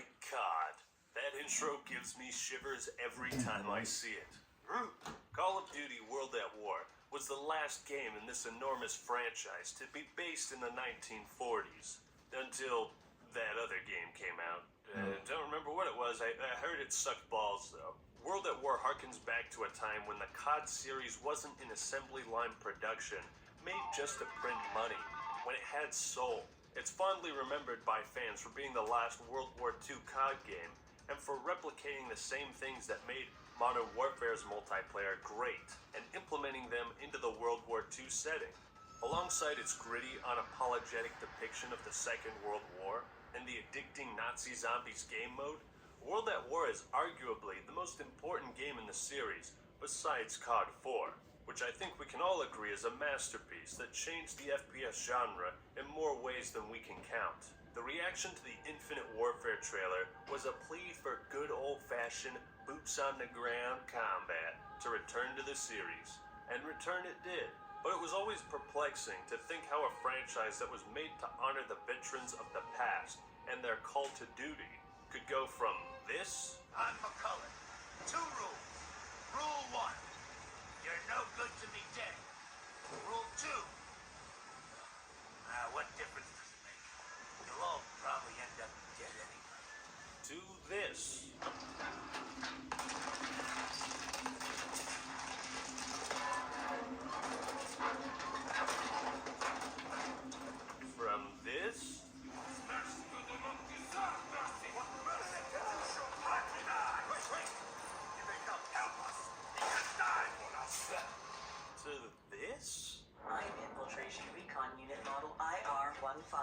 My God, that intro gives me shivers every time I see it. Call of Duty World at War was the last game in this enormous franchise to be based in the 1940s, until that other game came out. Don't remember what it was. I heard it sucked balls, though. World at War harkens back to a time when the COD series wasn't in assembly line production, made just to print money, when it had soul. It's fondly remembered by fans for being the last World War II COD game, and for replicating the same things that made Modern Warfare's multiplayer great, and implementing them into the World War II setting. Alongside its gritty, unapologetic depiction of the Second World War, and the addicting Nazi zombies game mode, World at War is arguably the most important game in the series, besides COD 4, which I think we can all agree is a masterpiece that changed the FPS genre in more ways than we can count. The reaction to the Infinite Warfare trailer was a plea for good old-fashioned, boots-on-the-ground combat to return to the series, and return it did. But it was always perplexing to think how a franchise that was made to honor the veterans of the past and their call to duty could go from this... I'm McCullough. 2 rules. Rule 1. You're no good to me dead. Rule 2. What difference does it make? You'll all probably end up dead anyway. To this. From this. To this? I'm Infiltration Recon Unit Model IR-15.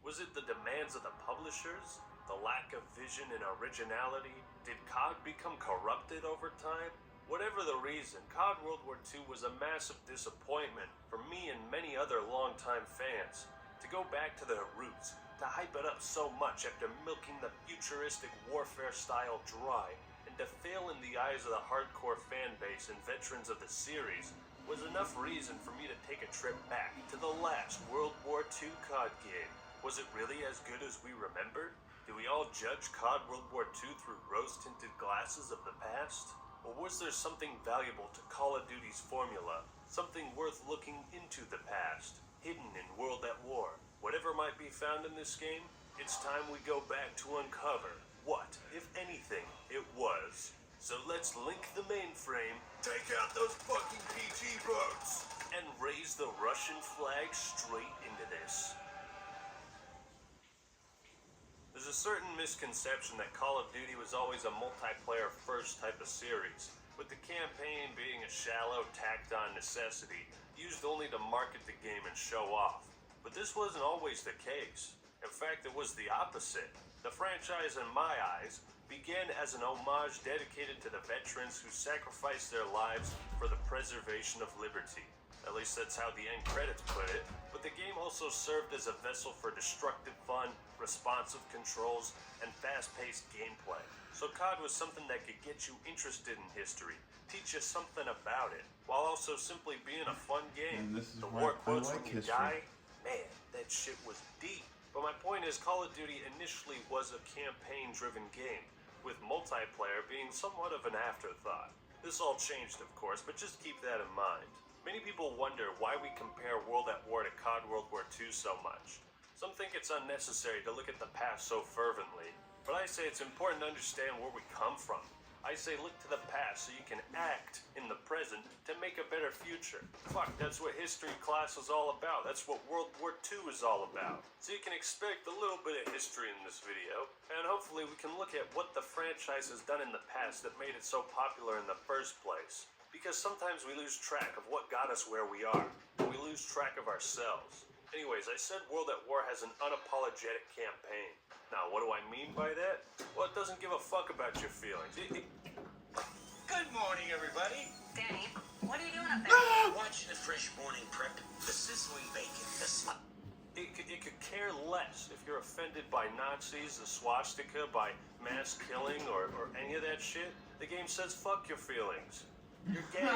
Was it the demands of the publishers? The lack of vision and originality? Did COD become corrupted over time? Whatever the reason, COD World War II was a massive disappointment for me and many other longtime fans. To go back to their roots, to hype it up so much after milking the futuristic warfare style dry, and to fail in the eyes of the hardcore fan base and veterans of the series, was enough reason for me to take a trip back to the last World War II COD game. Was it really as good as we remembered? Do we all judge COD World War II through rose-tinted glasses of the past? Or was there something valuable to Call of Duty's formula, something worth looking into the past, hidden in World at War? Whatever might be found in this game, it's time we go back to uncover what, if anything, it was. So let's link the mainframe, take out those fucking PG boats, and raise the Russian flag straight into this. There's a certain misconception that Call of Duty was always a multiplayer first type of series, with the campaign being a shallow, tacked-on necessity, used only to market the game and show off. But this wasn't always the case. In fact, it was the opposite. The franchise, in my eyes, began as an homage dedicated to the veterans who sacrificed their lives for the preservation of liberty. At least that's how the end credits put it. But the game also served as a vessel for destructive fun, responsive controls, and fast-paced gameplay. So COD was something that could get you interested in history, teach you something about it, while also simply being a fun game. The war quotes when you die, man, that shit was deep. But my point is, Call of Duty initially was a campaign-driven game, with multiplayer being somewhat of an afterthought. This all changed, of course, but just keep that in mind. Many people wonder why we compare World at War to COD World War II so much. Some think it's unnecessary to look at the past so fervently, but I say it's important to understand where we come from. I say look to the past so you can act in the present to make a better future. Fuck, that's what history class is all about. That's what World War II is all about. So you can expect a little bit of history in this video, and hopefully we can look at what the franchise has done in the past that made it so popular in the first place. Because sometimes we lose track of what got us where we are, and we lose track of ourselves. Anyways, I said World at War has an unapologetic campaign. Now, what do I mean by that? Well, it doesn't give a fuck about your feelings. Good morning, everybody. Danny, what are you doing up there? Watching the fresh morning prep, the sizzling bacon, the It could care less if you're offended by Nazis, the swastika, by mass killing, or any of that shit. The game says fuck your feelings. You're gay.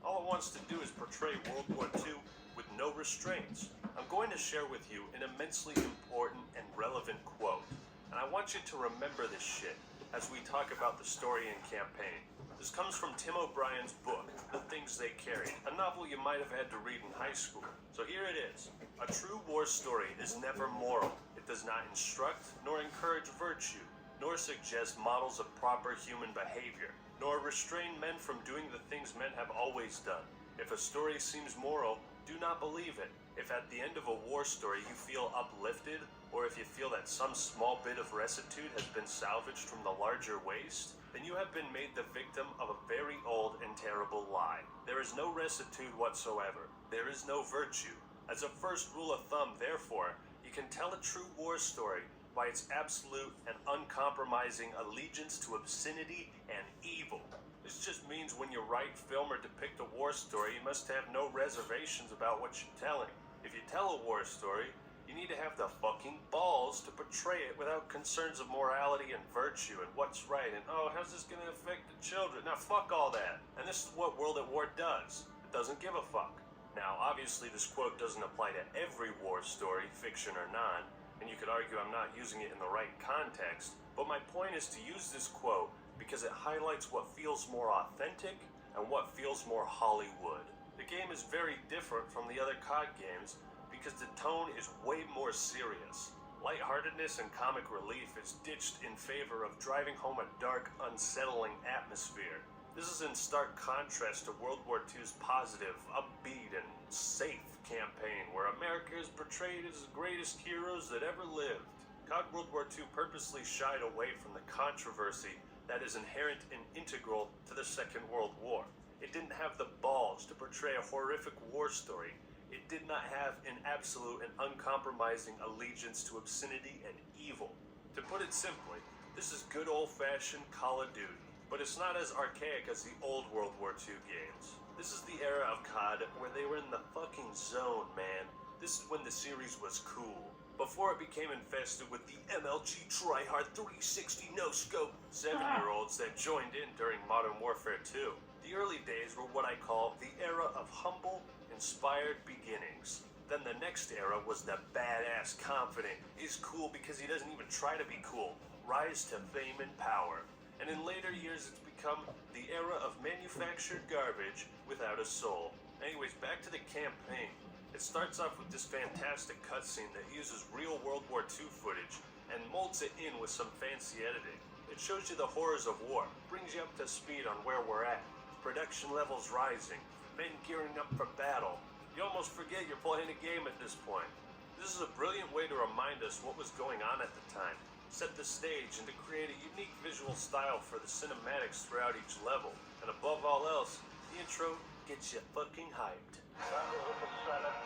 All it wants to do is portray World War II with no restraints. I'm going to share with you an immensely important and relevant quote. And I want you to remember this shit as we talk about the story and campaign. This comes from Tim O'Brien's book, The Things They Carried, a novel you might have had to read in high school. So here it is. A true war story is never moral. It does not instruct nor encourage virtue, nor suggest models of proper human behavior, nor restrain men from doing the things men have always done. If a story seems moral, do not believe it. If at the end of a war story you feel uplifted, or if you feel that some small bit of rectitude has been salvaged from the larger waste, then you have been made the victim of a very old and terrible lie. There is no rectitude whatsoever. There is no virtue. As a first rule of thumb, therefore, you can tell a true war story by its absolute and uncompromising allegiance to obscenity and evil. This just means when you write, film, or depict a war story, you must have no reservations about what you're telling. If you tell a war story, you need to have the fucking balls to portray it without concerns of morality and virtue and what's right and, oh, how's this going to affect the children? Now, fuck all that. And this is what World at War does. It doesn't give a fuck. Now, obviously, this quote doesn't apply to every war story, fiction or non, and you could argue I'm not using it in the right context, but my point is to use this quote because it highlights what feels more authentic and what feels more Hollywood. The game is very different from the other COD games because the tone is way more serious. Lightheartedness and comic relief is ditched in favor of driving home a dark, unsettling atmosphere. This is in stark contrast to World War II's positive, upbeat, and safe campaign, where America is portrayed as the greatest heroes that ever lived. COD World War II purposely shied away from the controversy that is inherent and integral to the Second World War. It didn't have the balls to portray a horrific war story. It did not have an absolute and uncompromising allegiance to obscenity and evil. To put it simply, this is good old-fashioned Call of Duty. But it's not as archaic as the old World War II games. This is the era of COD where they were in the fucking zone, man. This is when the series was cool. Before it became infested with the MLG tryhard 360 no-scope 7-year-olds that joined in during Modern Warfare 2. The early days were what I call the era of humble, inspired beginnings. Then the next era was the badass, confident, is cool because he doesn't even try to be cool, rise to fame and power. And in later years, it's become the era of manufactured garbage without a soul. Anyways, back to the campaign. It starts off with this fantastic cutscene that uses real World War II footage and molds it in with some fancy editing. It shows you the horrors of war, brings you up to speed on where we're at. Production levels rising, men gearing up for battle. You almost forget you're playing a game at this point. This is a brilliant way to remind us what was going on at the time, set the stage, and to create a unique visual style for the cinematics throughout each level. And above all else, the intro gets you fucking hyped. Members of the Senate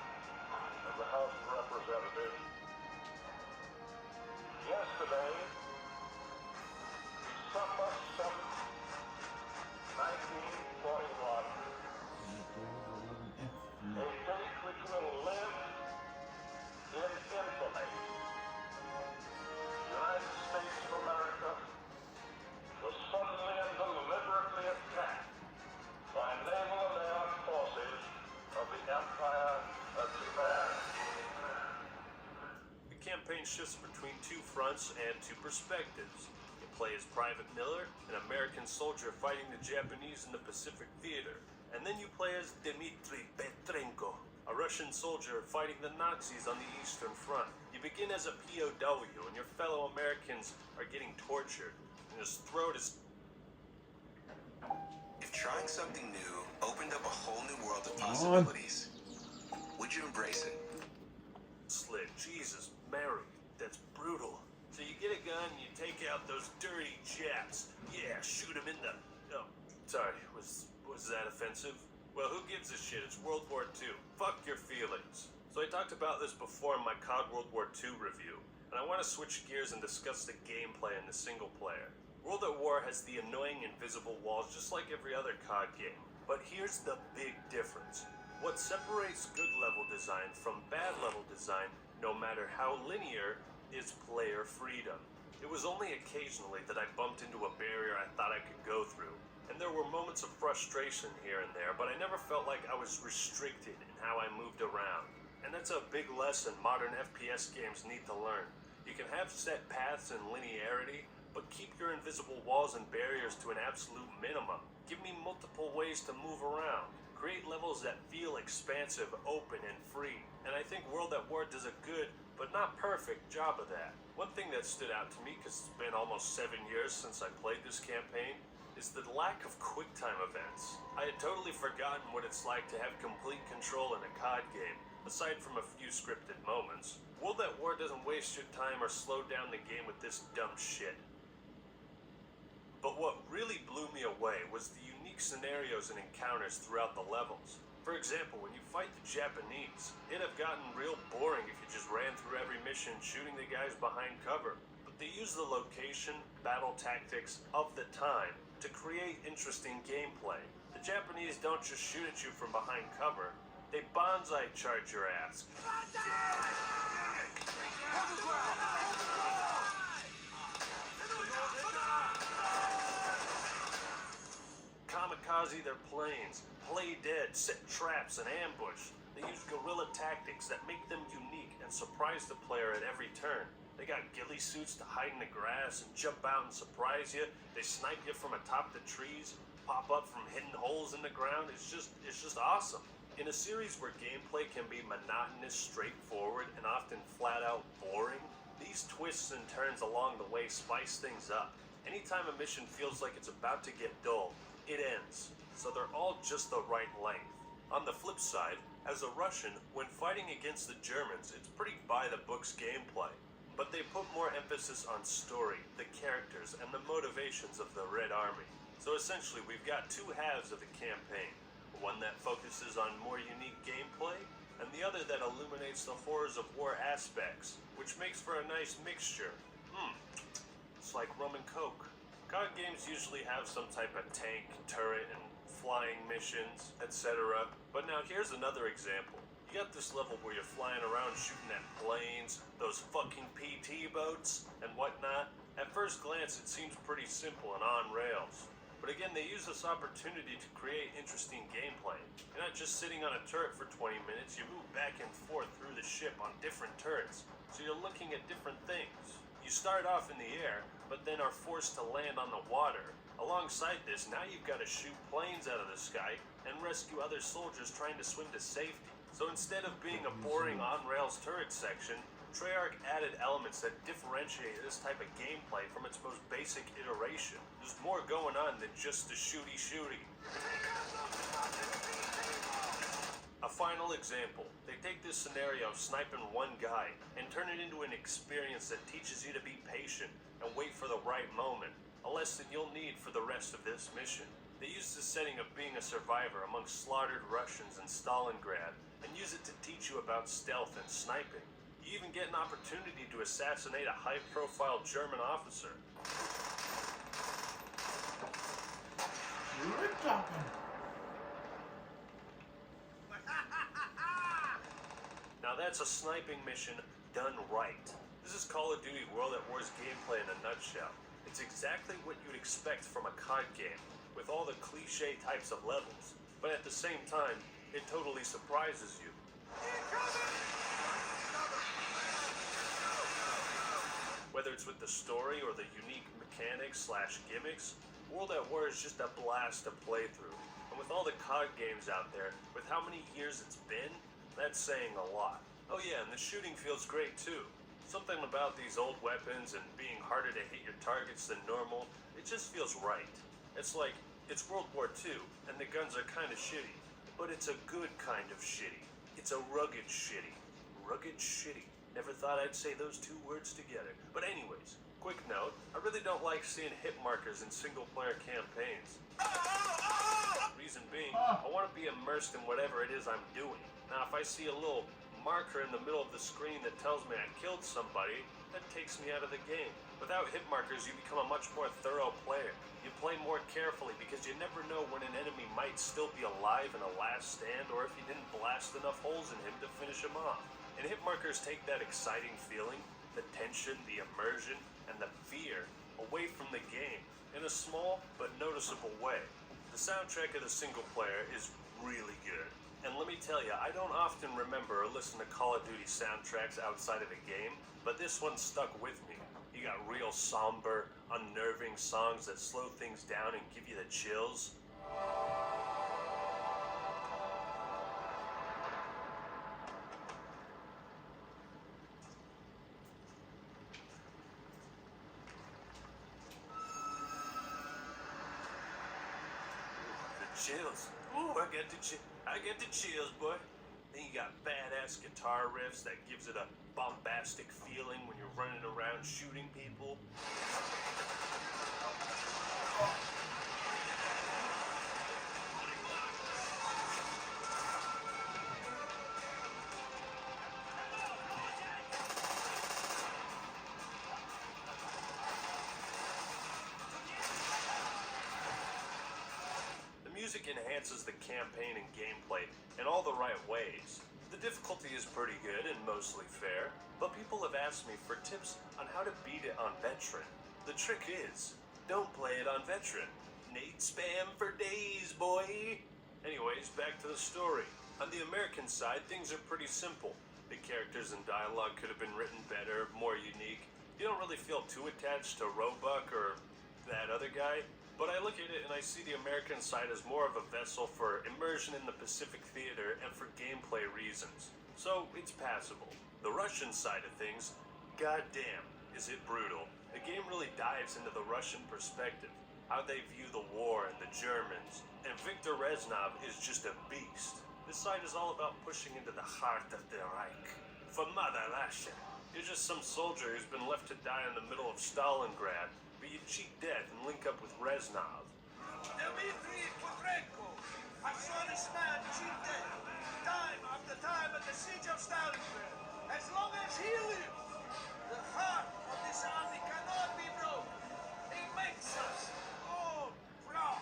and the House of Representatives, yesterday, December 7th, 1941, a date which will live in infamy. United States of America was suddenly and deliberately attacked by naval and air forces of the Empire of Japan. The campaign shifts between two fronts and two perspectives. You play as Private Miller, an American soldier fighting the Japanese in the Pacific Theater, and then you play as Dmitry Petrenko, a Russian soldier fighting the Nazis on the Eastern Front. You begin as a POW, and your fellow Americans are getting tortured, and his throat is If trying something new opened up a whole new world of possibilities, would you embrace it? slit. Jesus, Mary, that's brutal. So you get a gun, you take out those dirty Japs. Yeah, shoot them in the... Oh, sorry, was that offensive? Well, who gives a shit? It's World War II. Fuck your feelings. So I talked about this before in my COD World War II review, and I want to switch gears and discuss the gameplay in the single player. World at War has the annoying invisible walls just like every other COD game. But here's the big difference. What separates good level design from bad level design, no matter how linear, is player freedom. It was only occasionally that I bumped into a barrier I thought I could go through, and there were moments of frustration here and there, but I never felt like I was restricted in how I moved around. And that's a big lesson modern FPS games need to learn. You can have set paths and linearity, but keep your invisible walls and barriers to an absolute minimum. Give me multiple ways to move around. Create levels that feel expansive, open, and free. And I think World at War does a good, but not perfect, job of that. One thing that stood out to me, because it's been almost 7 years since I played this campaign, is the lack of QuickTime events. I had totally forgotten what it's like to have complete control in a COD game, aside from a few scripted moments. World at War doesn't waste your time or slow down the game with this dumb shit. But what really blew me away was the unique scenarios and encounters throughout the levels. For example, when you fight the Japanese, it'd have gotten real boring if you just ran through every mission shooting the guys behind cover. But they use the location, battle tactics of the time to create interesting gameplay. The Japanese don't just shoot at you from behind cover, they bonsai charge your ass. Kamikaze their planes, play dead, set traps, and ambush. They use guerrilla tactics that make them unique and surprise the player at every turn. They got ghillie suits to hide in the grass and jump out and surprise you. They snipe you from atop the trees, pop up from hidden holes in the ground. It's just awesome. In a series where gameplay can be monotonous, straightforward, and often flat out boring, these twists and turns along the way spice things up. Anytime a mission feels like it's about to get dull, it ends, so they're all just the right length. On the flip side, as a Russian, when fighting against the Germans, it's pretty by-the-books gameplay. But they put more emphasis on story, the characters, and the motivations of the Red Army. So essentially, we've got two halves of the campaign. One that focuses on more unique gameplay, and the other that illuminates the horrors of war aspects, which makes for a nice mixture. It's like rum and coke. COD games usually have some type of tank, turret, and flying missions, etc. But now here's another example. You got this level where you're flying around shooting at planes, those fucking PT boats, and whatnot. At first glance, it seems pretty simple and on rails. But again, they use this opportunity to create interesting gameplay. You're not just sitting on a turret for 20 minutes, you move back and forth through the ship on different turrets, so you're looking at different things. You start off in the air, but then are forced to land on the water. Alongside this, now you've got to shoot planes out of the sky and rescue other soldiers trying to swim to safety. So instead of being a boring on-rails turret section, Treyarch added elements that differentiate this type of gameplay from its most basic iteration. There's more going on than just the shooty-shooty. A final example. They take this scenario of sniping one guy and turn it into an experience that teaches you to be patient and wait for the right moment, a lesson you'll need for the rest of this mission. They use the setting of being a survivor amongst slaughtered Russians in Stalingrad and use it to teach you about stealth and sniping. You even get an opportunity to assassinate a high-profile German officer. You're talking. Now that's a sniping mission done right. This is Call of Duty World at War's gameplay in a nutshell. It's exactly what you'd expect from a COD game, with all the cliche types of levels, but at the same time, it totally surprises you. Whether it's with the story or the unique mechanics/gimmicks, World at War is just a blast to play through. And with all the COD games out there, with how many years it's been, that's saying a lot. Oh yeah, and the shooting feels great too. Something about these old weapons and being harder to hit your targets than normal, it just feels right. It's like, it's World War II, and the guns are kinda shitty. But it's a good kind of shitty. It's a rugged shitty. Rugged shitty. Never thought I'd say those two words together. But anyways, quick note, I really don't like seeing hit markers in single-player campaigns. Reason being, I want to be immersed in whatever it is I'm doing. Now, if I see a little marker in the middle of the screen that tells me I killed somebody, that takes me out of the game. Without hit markers, you become a much more thorough player. You play more carefully because you never know when an enemy might still be alive in a last stand or if you didn't blast enough holes in him to finish him off. And hit markers take that exciting feeling, the tension, the immersion, and the fear away from the game in a small but noticeable way. The soundtrack of the single player is really good. And let me tell you, I don't often remember or listen to Call of Duty soundtracks outside of a game, but this one stuck with me. You got real somber, unnerving songs that slow things down and give you the chills. Chills. Ooh, I get the chills, boy. Then you got badass guitar riffs that gives it a bombastic feeling when you're running around shooting people. The music enhances the campaign and gameplay in all the right ways. The difficulty is pretty good and mostly fair, but people have asked me for tips on how to beat it on Veteran. The trick is, don't play it on Veteran. Nade spam for days, boy! Anyways, back to the story. On the American side, things are pretty simple. The characters and dialogue could have been written better, more unique. You don't really feel too attached to Roebuck or that other guy. But I look at it and I see the American side as more of a vessel for immersion in the Pacific theater and for gameplay reasons. So it's passable. The Russian side of things, goddamn, is it brutal. The game really dives into the Russian perspective, how they view the war and the Germans. And Viktor Reznov is just a beast. This side is all about pushing into the heart of the Reich. For Mother Russia. You're just some soldier who's been left to die in the middle of Stalingrad. But you cheat death and link up with Reznov. Dmitri Kutrenko! I saw this man cheat death time after time at the siege of Stalingrad. As long as he lives, the heart of this army cannot be broken. He makes us all proud.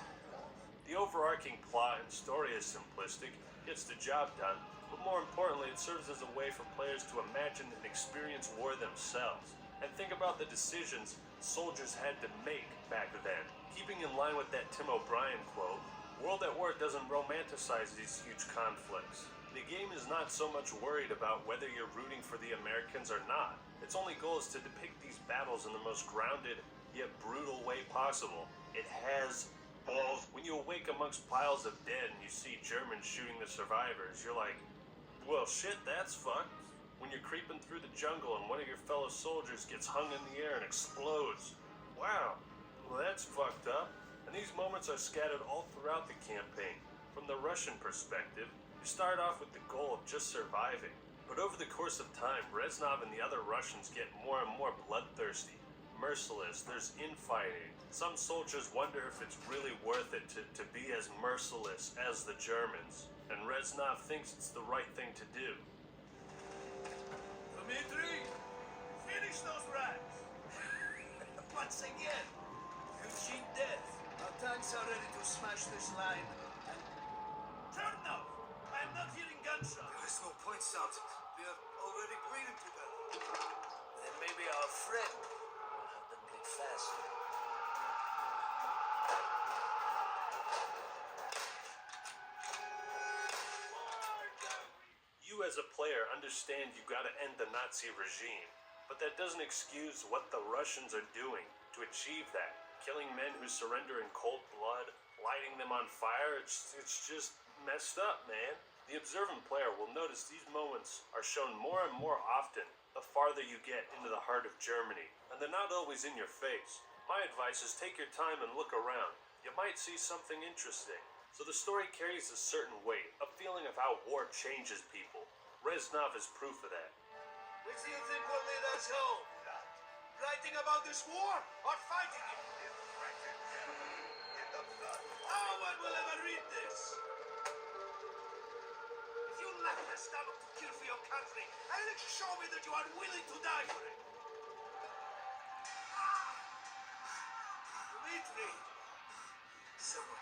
The overarching plot and story is simplistic, gets the job done, but more importantly, it serves as a way for players to imagine and experience war themselves. And think about the decisions soldiers had to make back then. Keeping in line with that Tim O'Brien quote, World at War doesn't romanticize these huge conflicts. The game is not so much worried about whether you're rooting for the Americans or not. Its only goal is to depict these battles in the most grounded yet brutal way possible. It has balls. When you awake amongst piles of dead and you see Germans shooting the survivors, you're like, well shit, that's fucked. When you're creeping through the jungle and one of your fellow soldiers gets hung in the air and explodes. Wow, well that's fucked up. And these moments are scattered all throughout the campaign. From the Russian perspective, you start off with the goal of just surviving. But over the course of time, Reznov and the other Russians get more and more bloodthirsty, merciless, there's infighting. Some soldiers wonder if it's really worth it to be as merciless as the Germans. And Reznov thinks it's the right thing to do. Dmitri, finish those rats. Once again, you cheat death. Our tanks are ready to smash this line. And turn off. I'm not hearing gunshots. There is no point, Sergeant. We are already breathing together. Then maybe our friend will have them bleed faster. You as a player understand you gotta end the Nazi regime, but that doesn't excuse what the Russians are doing to achieve that. Killing men who surrender in cold blood, lighting them on fire, it's just messed up, man. The observant player will notice these moments are shown more and more often the farther you get into the heart of Germany, and they're not always in your face. My advice is take your time and look around. You might see something interesting. So the story carries a certain weight, a feeling of how war changes people. Reznov is proof of that. Which do you think will lead us home? Writing about this war or fighting it? No one will ever read this. If you lack the stomach to kill for your country, at least show me that you are willing to die for it. Dmitri, Someone.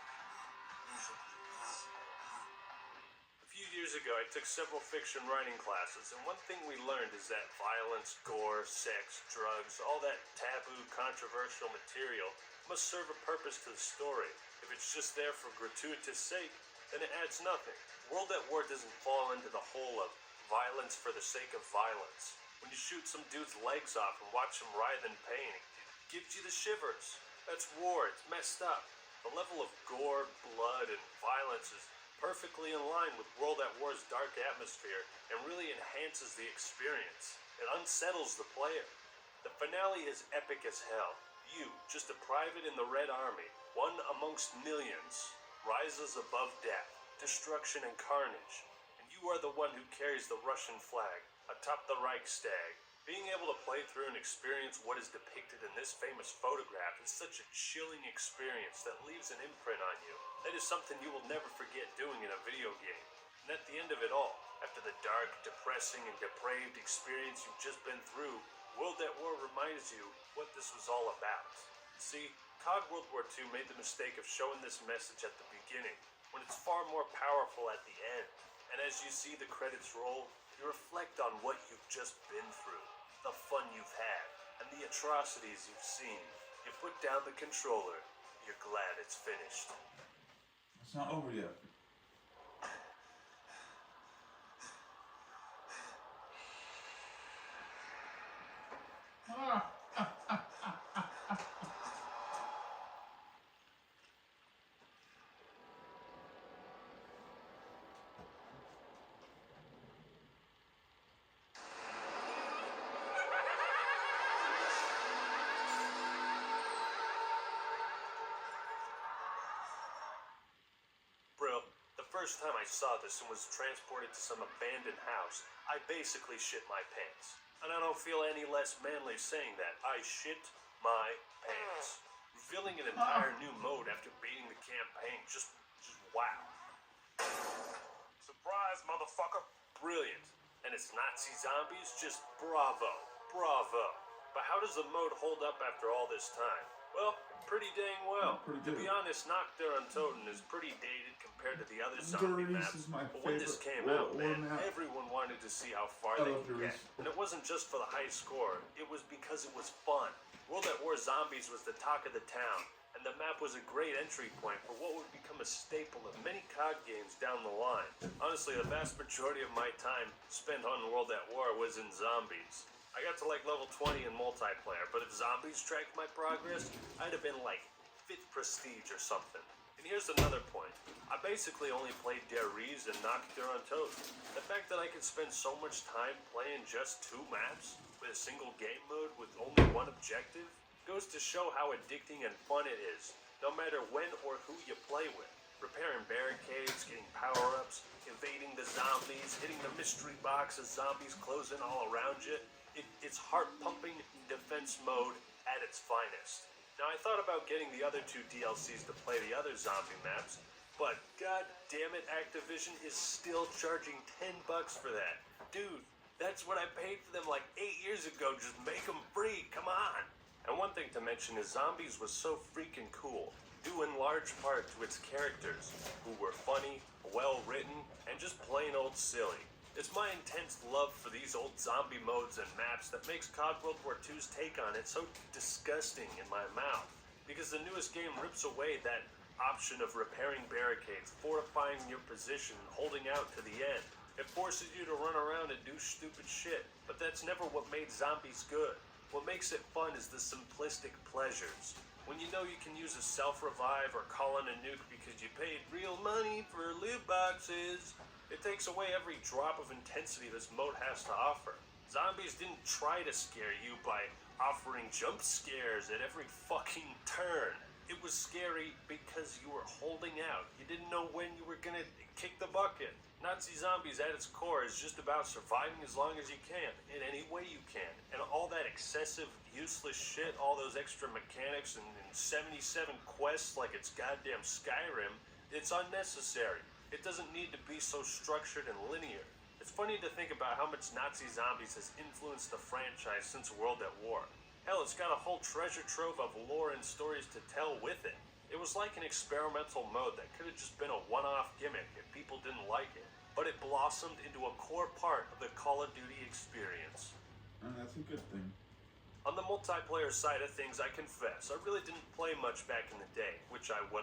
A few years ago, I took several fiction writing classes, and one thing we learned is that violence, gore, sex, drugs, all that taboo, controversial material must serve a purpose to the story. If it's just there for gratuitous sake, then it adds nothing. World at War doesn't fall into the hole of violence for the sake of violence. When you shoot some dude's legs off and watch him writhe in pain, it gives you the shivers. That's war. It's messed up. The level of gore, blood, and violence is perfectly in line with World at War's dark atmosphere and really enhances the experience. It unsettles the player. The finale is epic as hell. You, just a private in the Red Army, one amongst millions, rises above death, destruction, and carnage. And you are the one who carries the Russian flag atop the Reichstag. Being able to play through and experience what is depicted in this famous photograph is such a chilling experience that leaves an imprint on you. That is something you will never forget doing in a video game. And at the end of it all, after the dark, depressing, and depraved experience you've just been through, World at War reminds you what this was all about. See, COD World War II made the mistake of showing this message at the beginning, when it's far more powerful at the end. And as you see the credits roll, you reflect on what you've just been through, the fun you've had, and the atrocities you've seen. You put down the controller, you're glad it's finished. It's not over yet. Bro, the first time I saw this and was transported to some abandoned house, I basically shit my pants. And I don't feel any less manly saying that. I shit my pants. Revealing an entire new mode after beating the campaign, just wow. Surprise, motherfucker. Brilliant. And it's Nazi zombies, just bravo, bravo. But how does the mode hold up after all this time? Well, pretty dang well. Pretty To good. be honest, Nocturne on Toten is pretty dated compared to the other zombie Doris maps. is my But when this favorite came war out, man, map. everyone wanted to see how far I they love could get. Doris. And it wasn't just for the high score, it was because it was fun. World at War Zombies was the talk of the town, and the map was a great entry point for what would become a staple of many COD games down the line. Honestly, the vast majority of my time spent on World at War was in zombies. I got to like level 20 in multiplayer, but if zombies tracked my progress, I'd have been like 5th prestige or something. And here's another point. I basically only played Der Riese and Nocturne on Toten. The fact that I could spend so much time playing just 2 maps with a single game mode with only one objective goes to show how addicting and fun it is, no matter when or who you play with. Repairing barricades, getting power-ups, evading the zombies, hitting the mystery box as zombies close in all around you. It's heart-pumping defense mode at its finest. Now, I thought about getting the other 2 DLCs to play the other zombie maps, but god damn it, Activision is still charging $10 for that. Dude, that's what I paid for them like 8 years ago. Just make them free, come on. And one thing to mention is Zombies was so freaking cool, due in large part to its characters, who were funny, well-written, and just plain old silly. It's my intense love for these old zombie modes and maps that makes COD World War II's take on it so disgusting in my mouth. Because the newest game rips away that option of repairing barricades, fortifying your position, and holding out to the end. It forces you to run around and do stupid shit, but that's never what made zombies good. What makes it fun is the simplistic pleasures. When you know you can use a self-revive or call in a nuke because you paid real money for loot boxes, it takes away every drop of intensity this mode has to offer. Zombies didn't try to scare you by offering jump scares at every fucking turn. It was scary because you were holding out. You didn't know when you were gonna kick the bucket. Nazi Zombies at its core is just about surviving as long as you can, in any way you can. And all that excessive, useless shit, all those extra mechanics and 77 quests like it's goddamn Skyrim, it's unnecessary. It doesn't need to be so structured and linear. It's funny to think about how much Nazi Zombies has influenced the franchise since World at War. Hell, it's got a whole treasure trove of lore and stories to tell with it. It was like an experimental mode that could have just been a one-off gimmick if people didn't like it. But it blossomed into a core part of the Call of Duty experience. And that's a good thing. On the multiplayer side of things, I confess, I really didn't play much back in the day, which I 100%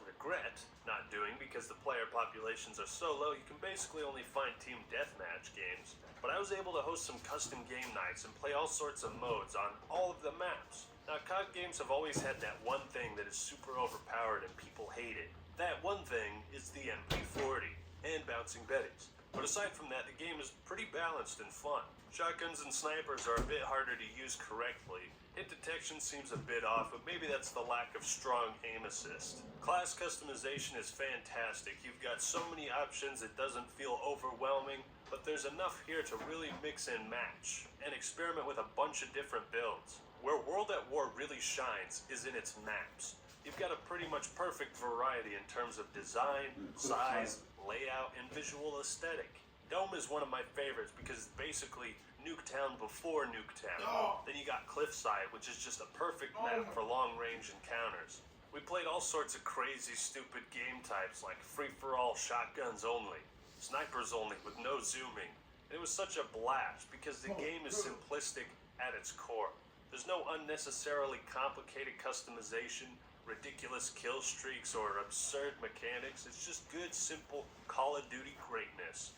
regret not doing because the player populations are so low you can basically only find team deathmatch games. But I was able to host some custom game nights and play all sorts of modes on all of the maps. Now, COD games have always had that one thing that is super overpowered and people hate it. That one thing is the MP40 and bouncing betties. But aside from that, the game is pretty balanced and fun. Shotguns and snipers are a bit harder to use correctly. Hit detection seems a bit off, but maybe that's the lack of strong aim assist. Class customization is fantastic. You've got so many options it doesn't feel overwhelming, but there's enough here to really mix and match and experiment with a bunch of different builds. Where World at War really shines is in its maps. You've got a pretty much perfect variety in terms of design, size, layout, and visual aesthetic. Dome is one of my favorites because it's basically Nuketown before Nuketown. Then you got Cliffside, which is just a perfect map for long-range encounters. We played all sorts of crazy, stupid game types like free-for-all shotguns only, snipers only with no zooming. And it was such a blast because the game is simplistic at its core. There's no unnecessarily complicated customization, ridiculous kill streaks, or absurd mechanics. It's just good, simple Call of Duty greatness.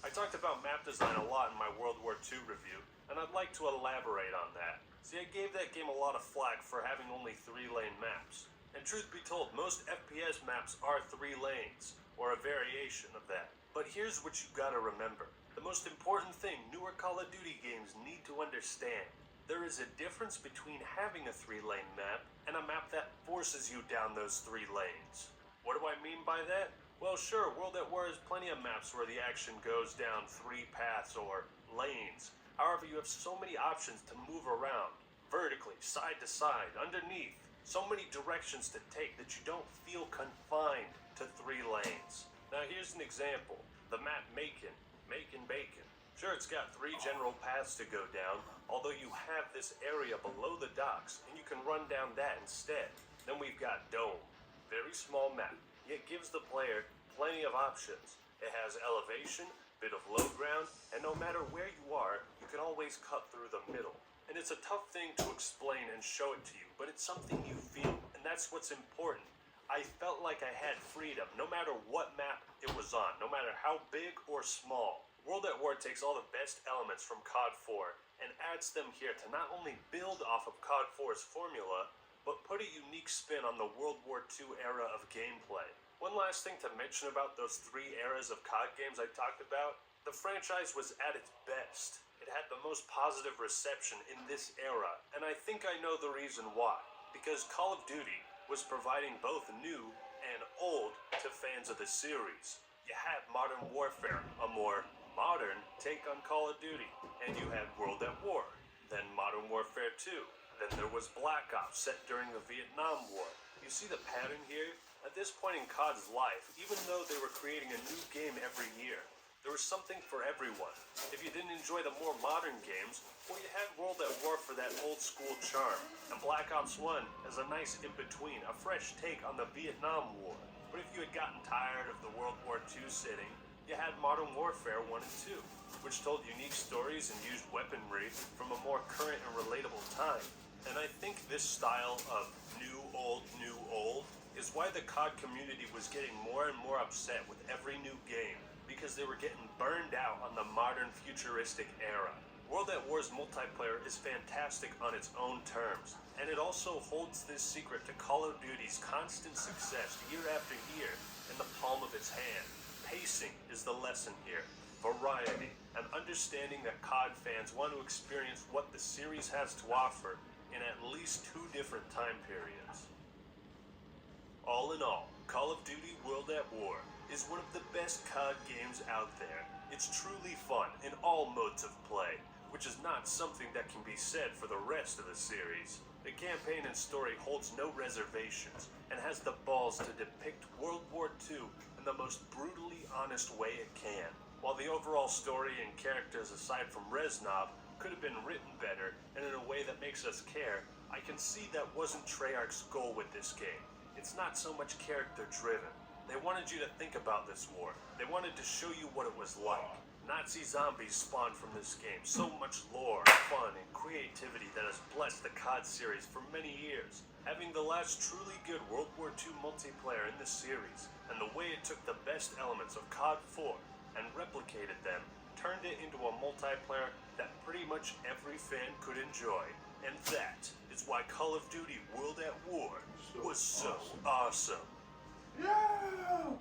I talked about map design a lot in my World War II review, and I'd like to elaborate on that. See, I gave that game a lot of flack for having only 3-lane maps. And truth be told, most FPS maps are 3 lanes, or a variation of that. But here's what you gotta remember. The most important thing newer Call of Duty games need to understand. There is a difference between having a 3-lane map and a map that forces you down those 3 lanes. What do I mean by that? Well, sure, World at War has plenty of maps where the action goes down 3 paths or lanes. However, you have so many options to move around, vertically, side to side, underneath. So many directions to take that you don't feel confined to 3 lanes. Now here's an example. The map Macon Bacon. Sure, it's got 3 general paths to go down, although you have this area below the docks, and you can run down that instead. Then we've got Dome. Very small map, yet gives the player plenty of options. It has elevation, bit of low ground, and no matter where you are, you can always cut through the middle. And it's a tough thing to explain and show it to you, but it's something you feel, and that's what's important. I felt like I had freedom, no matter what map it was on, no matter how big or small. World at War takes all the best elements from COD 4 and adds them here to not only build off of COD 4's formula, but put a unique spin on the World War II era of gameplay. One last thing to mention about those 3 eras of COD games I talked about, the franchise was at its best. It had the most positive reception in this era, and I think I know the reason why. Because Call of Duty was providing both new and old to fans of the series. You had Modern Warfare, a more modern take on Call of Duty, and you had World at War, then Modern Warfare 2, then there was Black Ops set during the Vietnam War. You see the pattern here? At this point in COD's life, even though they were creating a new game every year, there was something for everyone. If you didn't enjoy the more modern games, well, you had World at War for that old school charm, and Black Ops 1 as a nice in-between, a fresh take on the Vietnam War. But if you had gotten tired of the World War II setting, you had Modern Warfare 1 and 2, which told unique stories and used weaponry from a more current and relatable time. And I think this style of new, old, is why the COD community was getting more and more upset with every new game, because they were getting burned out on the modern futuristic era. World at War's multiplayer is fantastic on its own terms, and it also holds this secret to Call of Duty's constant success year after year in the palm of its hand. Pacing is the lesson here, variety, and understanding that COD fans want to experience what the series has to offer in at least 2 different time periods. All in all, Call of Duty World at War is one of the best COD games out there. It's truly fun in all modes of play, which is not something that can be said for the rest of the series. The campaign and story holds no reservations and has the balls to depict World War II in the most brutally honest way it can. While the overall story and characters aside from Reznov could have been written better and in a way that makes us care, I can see that wasn't Treyarch's goal with this game. It's not so much character driven. They wanted you to think about this war. They wanted to show you what it was like. Nazi zombies spawned from this game. So much lore, fun, and creativity that has blessed the COD series for many years, having the last truly good World War II multiplayer in the series, and the way it took the best elements of COD 4 and replicated them, turned it into a multiplayer that pretty much every fan could enjoy. And that is why Call of Duty World at War was so awesome. Yeah!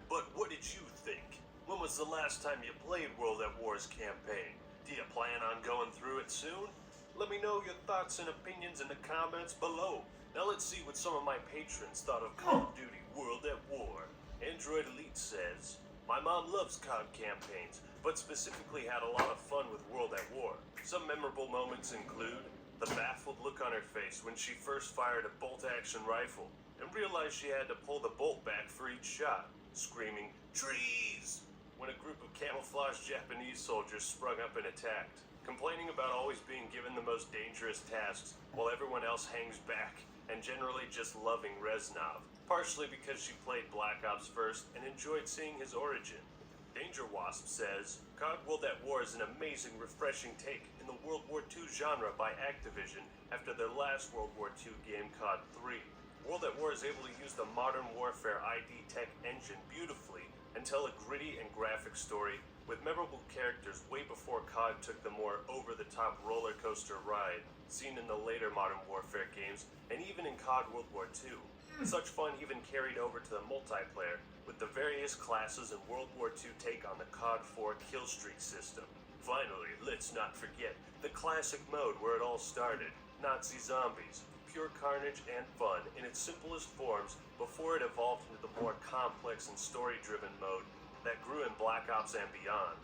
But what did you think? When was the last time you played World at War's campaign? Do you plan on going through it soon? Let me know your thoughts and opinions in the comments below. Now let's see what some of my patrons thought of Call of Duty World at War. Android Elite says, my mom loves COD campaigns, but specifically had a lot of fun with World at War. Some memorable moments include the baffled look on her face when she first fired a bolt-action rifle and realized she had to pull the bolt back for each shot, screaming, "Trees!" when a group of camouflaged Japanese soldiers sprung up and attacked, complaining about always being given the most dangerous tasks while everyone else hangs back, and generally just loving Reznov, partially because she played Black Ops first and enjoyed seeing his origin. Danger Wasp says, COD World at War is an amazing, refreshing take in the World War II genre by Activision after their last World War II game, COD 3. World at War is able to use the Modern Warfare ID Tech engine beautifully and tell a gritty and graphic story with memorable characters way before COD took the more over-the-top roller coaster ride seen in the later Modern Warfare games and even in COD World War II. Such fun even carried over to the multiplayer with the various classes and World War II take on the COD 4 killstreak system. Finally, let's not forget the classic mode where it all started, Nazi zombies, pure carnage and fun in its simplest forms before it evolved into the more complex and story-driven mode that grew in Black Ops and beyond.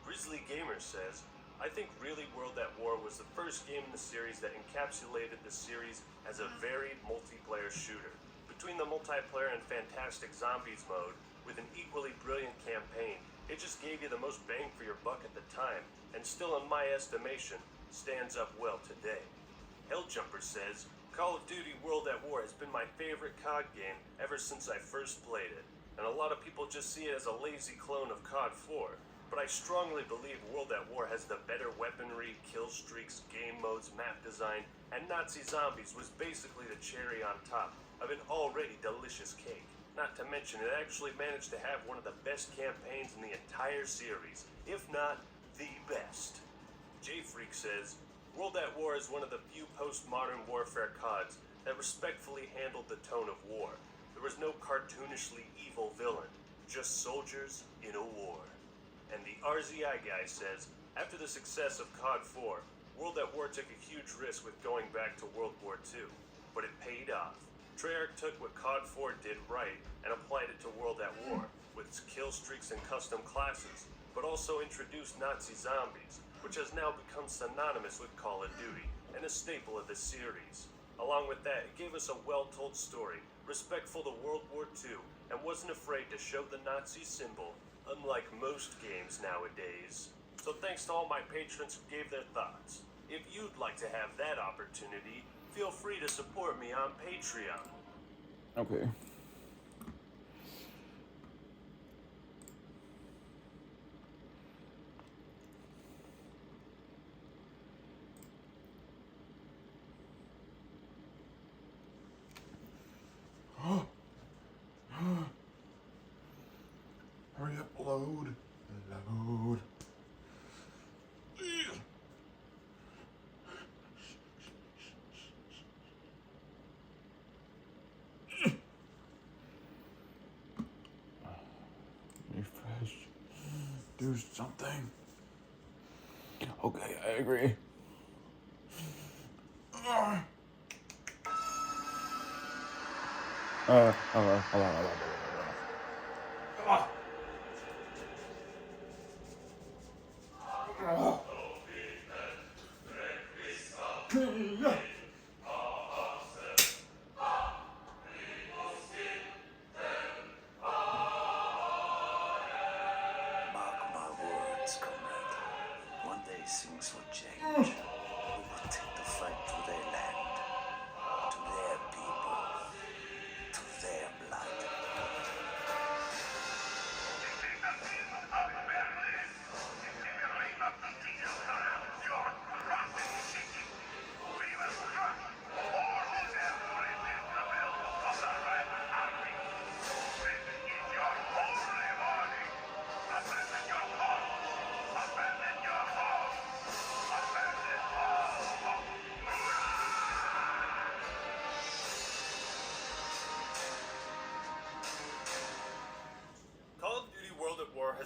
Grizzly Gamer says, I think really World at War was the first game in the series that encapsulated the series as a varied multiplayer shooter. Between the multiplayer and fantastic zombies mode, with an equally brilliant campaign, it just gave you the most bang for your buck at the time, and still in my estimation, stands up well today. Helljumper says, Call of Duty World at War has been my favorite COD game ever since I first played it, and a lot of people just see it as a lazy clone of COD 4, but I strongly believe World at War has the better weaponry, kill streaks, game modes, map design, and Nazi zombies was basically the cherry on top of an already delicious cake. Not to mention it actually managed to have one of the best campaigns in the entire series, if not the best. J-Freak says, World at War is one of the few post-modern warfare CODs that respectfully handled the tone of war. There was no cartoonishly evil villain, just soldiers in a war. And the RZI guy says, after the success of COD 4, World at War took a huge risk with going back to World War II, but it paid off. Treyarch took what COD 4 did right and applied it to World at War, with its kill streaks and custom classes, but also introduced Nazi zombies, which has now become synonymous with Call of Duty and a staple of the series. Along with that, it gave us a well-told story, respectful to World War II, and wasn't afraid to show the Nazi symbol, unlike most games nowadays. So thanks to all my patrons who gave their thoughts. If you'd like to have that opportunity, feel free to support me on Patreon. Okay. Hurry up, load. Load. Refresh. Do something. Okay, I agree. Hello. Mark my words, comrade. One day things will change. We will take the fight to their land, to their people, to their blood.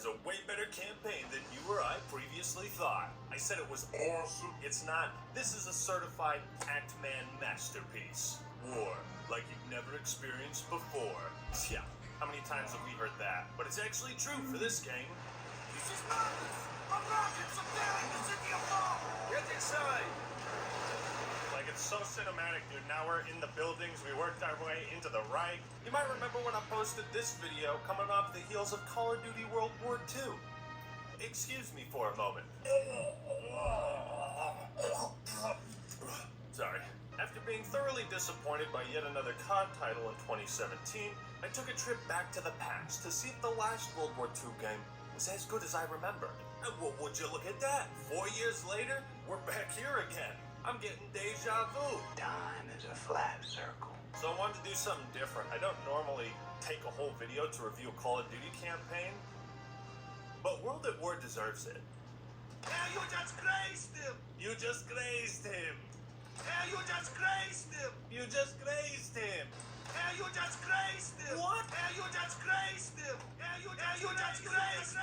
a way better campaign than you or I previously thought. I said it was awesome. It's not. This is a certified Act-Man masterpiece. War, like you've never experienced before. Yeah, how many times have we heard that? But it's actually true for this game. This is madness! A rocket's appearing the city of Mars! Get inside! Like, it's so cinematic, dude. Now we're in the buildings. We worked our way into the right. You might remember when I posted this video coming off the heels of Call of Duty World War II. Excuse me for a moment. Sorry. After being thoroughly disappointed by yet another COD title in 2017, I took a trip back to the past to see if the last World War II game was as good as I remembered. And would you look at that? 4 years later, we're back here again. I'm getting deja vu. Time is a flat circle. So I wanted to do something different. I don't normally take a whole video to review a Call of Duty campaign, but World at War deserves it. Now you just grazed him! You just grazed him. Now you just grazed him! You just grazed him. Now you just grazed him! What? Now you just grazed him! Now you just grazed him!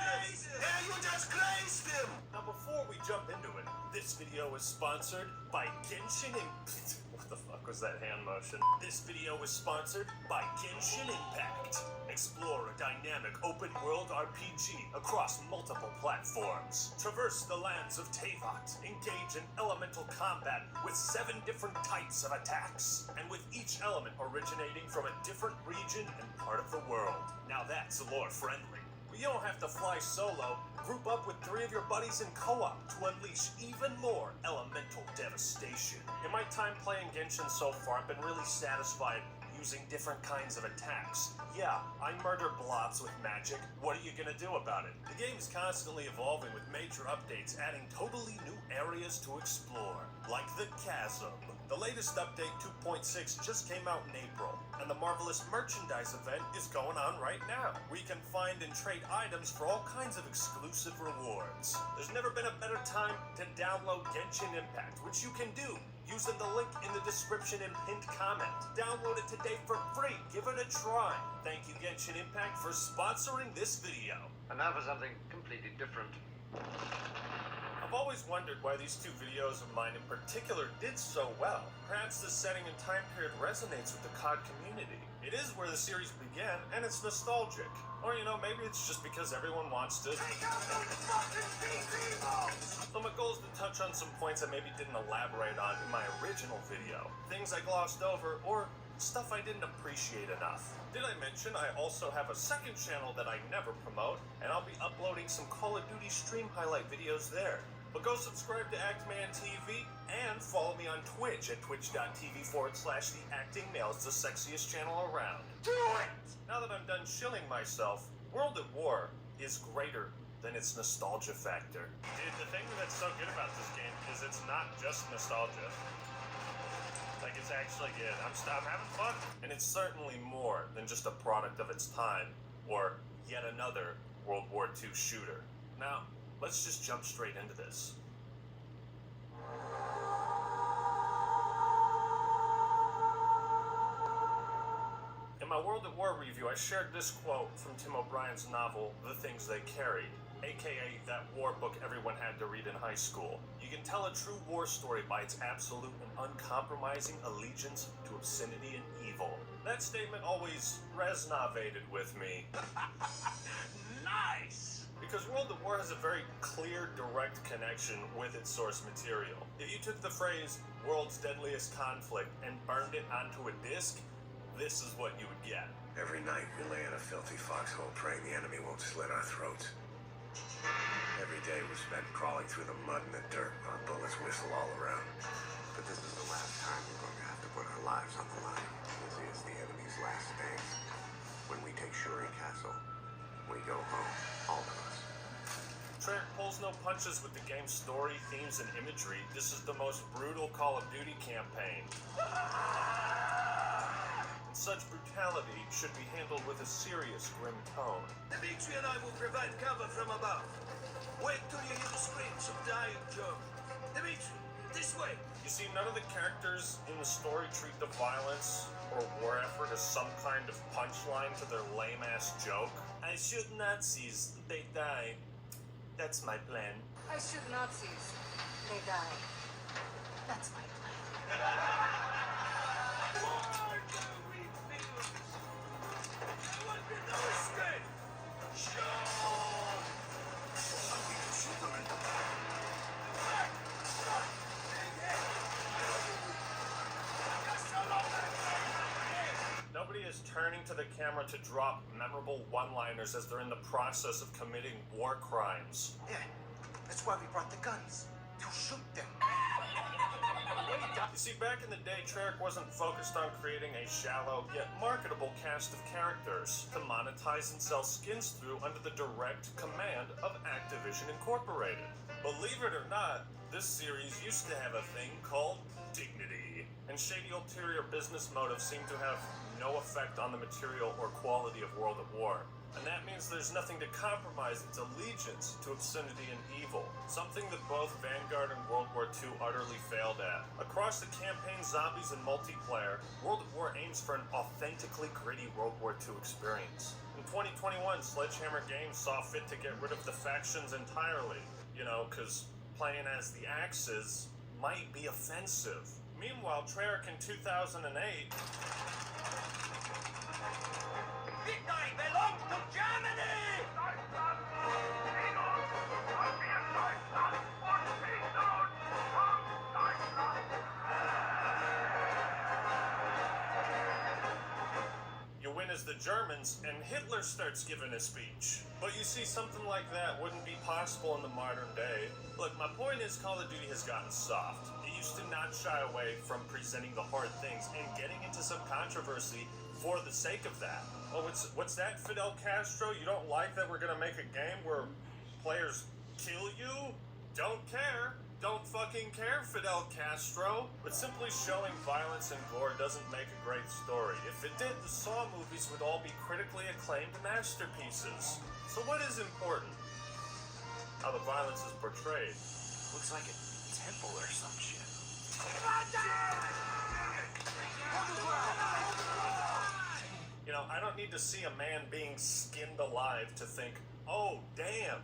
Now you just grazed him! Now before we jump into it, this video is sponsored by Genshin Impact. What the fuck was that hand motion? This video is sponsored by Genshin Impact. Explore a dynamic open-world RPG across multiple platforms. Traverse the lands of Teyvat. Engage in elemental combat with 7 different types of attacks, and with each element originating from a different region and part of the world. Now that's lore-friendly. But you don't have to fly solo. Group up with 3 of your buddies in co-op to unleash even more elemental devastation. In my time playing Genshin so far, I've been really satisfied using different kinds of attacks. Yeah, I murder blobs with magic. What are you gonna do about it? The game is constantly evolving with major updates, adding totally new areas to explore, like the Chasm. The latest update, 2.6, just came out in April, and the Marvelous Merchandise event is going on right now. We can find and trade items for all kinds of exclusive rewards. There's never been a better time to download Genshin Impact, which you can do using the link in the description and pinned comment. Download it today for free. Give it a try. Thank you, Genshin Impact, for sponsoring this video. And now for something completely different. I've always wondered why these 2 videos of mine in particular did so well. Perhaps the setting and time period resonates with the COD community. It is where the series began, and it's nostalgic. Or, you know, maybe it's just because everyone wants to... Take out those fucking PC-balls! So my goal is to touch on some points I maybe didn't elaborate on in my original video. Things I glossed over, or stuff I didn't appreciate enough. Did I mention I also have a second channel that I never promote, and I'll be uploading some Call of Duty stream highlight videos there. But go subscribe to Actman TV and follow me on Twitch at twitch.tv/theactingmale. It's the sexiest channel around. Do it! Now that I'm done shilling myself, World at War is greater than its nostalgia factor. Dude, the thing that's so good about this game is it's not just nostalgia. Like, it's actually good. I'm having fun. And it's certainly more than just a product of its time, or yet another World War II shooter. Now, let's just jump straight into this. In my World at War review, I shared this quote from Tim O'Brien's novel, The Things They Carried, aka that war book everyone had to read in high school. You can tell a true war story by its absolute and uncompromising allegiance to obscenity and evil. That statement always resonated with me. Nice! Because World at War has a very clear, direct connection with its source material. If you took the phrase, world's deadliest conflict, and burned it onto a disc, this is what you would get. Every night we lay in a filthy foxhole praying the enemy won't slit our throats. Every day we're spent crawling through the mud and the dirt while bullets whistle all around. But this is the last time we're going to have to put our lives on the line. This is the enemy's last stand. When we take Shuri Castle, we go home, all of us. Treyarch pulls no punches with the game's story, themes, and imagery. This is the most brutal Call of Duty campaign. Such brutality should be handled with a serious, grim tone. Dimitri and I will provide cover from above. Wait till you hear the screams of dying German. Dimitri, this way. You see, none of the characters in the story treat the violence or war effort as some kind of punchline to their lame-ass joke. I shoot Nazis. They die. That's my plan. I shoot Nazis. They die. That's my plan. Why do we feel? There will be no escape. Sure. We can shoot them in the back. Back, front, big head. Just so long as Nobody is turning to the camera to drop memorable one-liners as they're in the process of committing war crimes. Yeah, that's why we brought the guns. To shoot them. You see, back in the day, Treyarch wasn't focused on creating a shallow yet marketable cast of characters to monetize and sell skins through under the direct command of Activision Incorporated. Believe it or not, this series used to have a thing called dignity, and shady ulterior business motives seem to have no effect on the material or quality of World at War. And that means there's nothing to compromise its allegiance to obscenity and evil, something that both Vanguard and World War II utterly failed at. Across the campaign, zombies, and multiplayer, World at War aims for an authentically gritty World War II experience. In 2021, Sledgehammer Games saw fit to get rid of the factions entirely, because playing as the Axis might be offensive. Meanwhile, Treyarch in 2008 Victory belongs to Germany! you win as the Germans, and Hitler starts giving a speech. But you see, something like that wouldn't be possible in the modern day. Look, my point is Call of Duty has gotten soft. It used to not shy away from presenting the hard things and getting into some controversy for the sake of that. Oh, what's that, Fidel Castro? You don't like that we're gonna make a game where players kill you? Don't care. Don't fucking care, Fidel Castro. But simply showing violence and gore doesn't make a great story. If it did, the Saw movies would all be critically acclaimed masterpieces. So what is important? How the violence is portrayed. Looks like a temple or some shit. I don't need to see a man being skinned alive to think, oh, damn,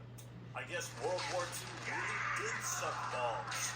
I guess World War II really did suck balls.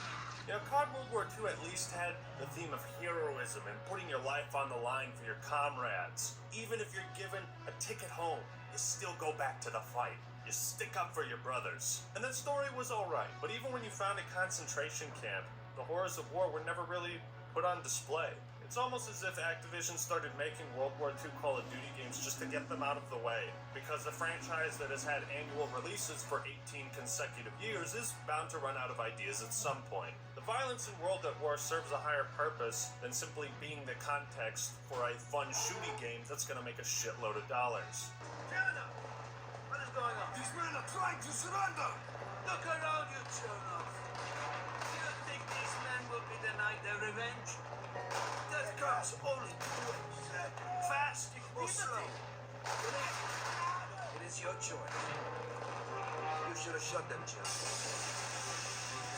COD World War II at least had the theme of heroism and putting your life on the line for your comrades. Even if you're given a ticket home, you still go back to the fight. You stick up for your brothers. And that story was alright, but even when you found a concentration camp, the horrors of war were never really put on display. It's almost as if Activision started making World War II Call of Duty games just to get them out of the way, because the franchise that has had annual releases for 18 consecutive years is bound to run out of ideas at some point. The violence in World at War serves a higher purpose than simply being the context for a fun shooting game that's going to make a shitload of dollars. Jonah! What is going on? These men are trying to surrender. Look around you, Jonah. Do you think these men will be denied their revenge? That comes only two ways. Fast or slow. It is your choice. You should have shot them, Jim.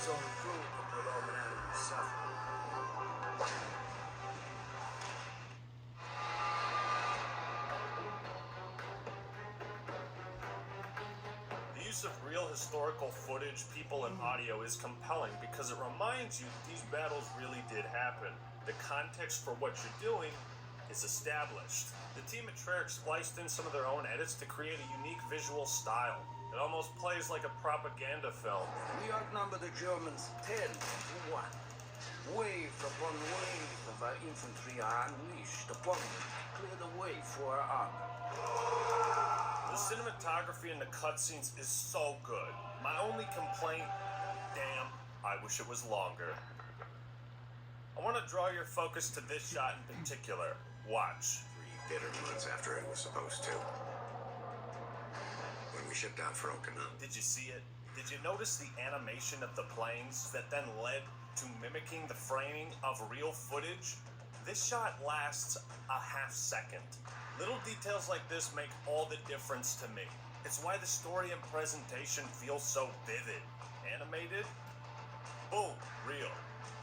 So cruel when the Roman enemy suffer. The use of real historical footage, people, and audio is compelling because it reminds you that these battles really did happen. The context for what you're doing is established. The team at Treyarch spliced in some of their own edits to create a unique visual style. It almost plays like a propaganda film. We outnumber the Germans 10 to 1. Wave upon wave of our infantry are unleashed upon them to clear the way for our armor. The cinematography in the cutscenes is so good. My only complaint, damn, I wish it was longer. I want to draw your focus to this shot in particular. Watch. 3 bitter months after it was supposed to. When we shipped out for Okinawa. Did you see it? Did you notice the animation of the planes that then led to mimicking the framing of real footage? This shot lasts a half second. Little details like this make all the difference to me. It's why the story and presentation feel so vivid. Animated? Boom, real.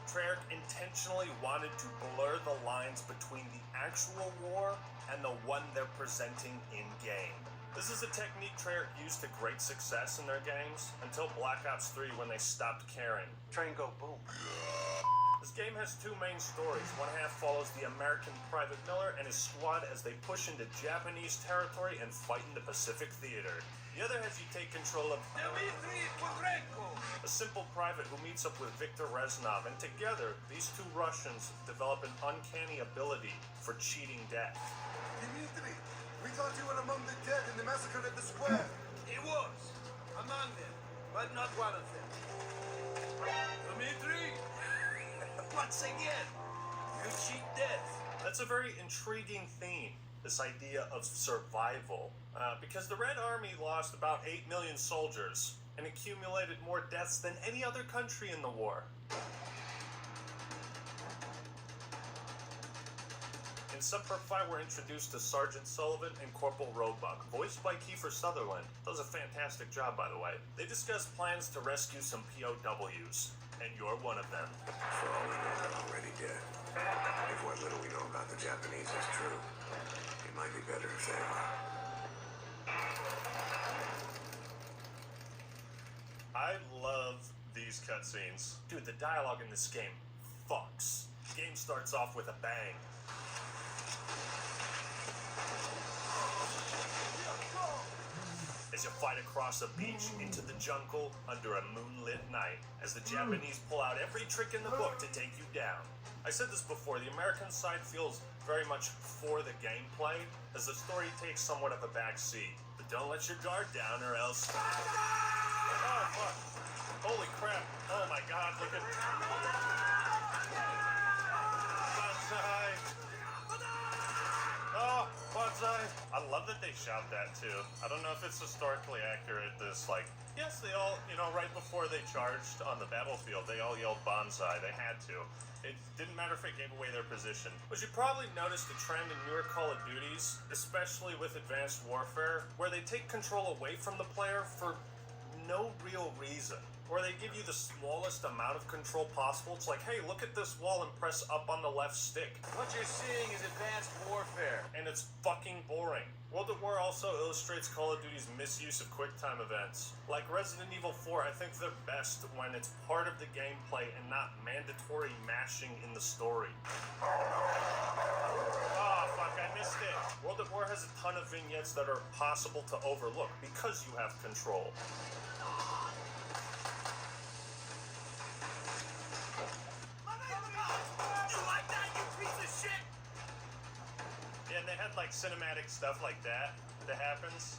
Treyarch intentionally wanted to blur the lines between the actual war and the one they're presenting in-game. This is a technique Treyarch used to great success in their games, until Black Ops 3 when they stopped caring. Train go boom. This game has two main stories. One half follows the American Private Miller and his squad as they push into Japanese territory and fight in the Pacific Theater. The other has you take control of Dmitri Kudrenko. a simple private who meets up with Viktor Reznov, and together, these two Russians develop an uncanny ability for cheating death. Dmitri, we thought you were among the dead in the massacre at the square. He was among them, but not one of them. Dmitri, once again, you cheat death. That's a very intriguing theme, this idea of survival, because the Red Army lost about 8 million soldiers and accumulated more deaths than any other country in the war. In Subpart 5, we're introduced to Sergeant Sullivan and Corporal Roebuck, voiced by Kiefer Sutherland. Does a fantastic job, by the way. They discuss plans to rescue some POWs, and you're one of them. For all we know, they're already dead. If what little we know about the Japanese is true, it might be better if they are. I love these cutscenes. Dude, the dialogue in this game fucks. The game starts off with a bang. As you fight across a beach into the jungle under a moonlit night, as the Japanese pull out every trick in the book to take you down. I said this before, the American side feels very much for the gameplay, as the story takes somewhat of a back seat. But don't let your guard down or else... Oh, fuck. Holy crap. Oh my god, look at... Banzai! Oh, Banzai! I love that they shout that too. I don't know if it's historically accurate, this, like... Yes, they all, right before they charged on the battlefield, they all yelled Banzai. They had to. It didn't matter if it gave away their position. But you probably noticed a trend in newer Call of Duties, especially with Advanced Warfare, where they take control away from the player for no real reason. Or they give you the smallest amount of control possible. It's like, hey, look at this wall and press up on the left stick. What you're seeing is Advanced Warfare. And it's fucking boring. World at War also illustrates Call of Duty's misuse of QuickTime events. Like Resident Evil 4, I think they're best when it's part of the gameplay and not mandatory mashing in the story. Oh, fuck, I missed it. World at War has a ton of vignettes that are possible to overlook because you have control. Yeah, and they had like cinematic stuff like that happens.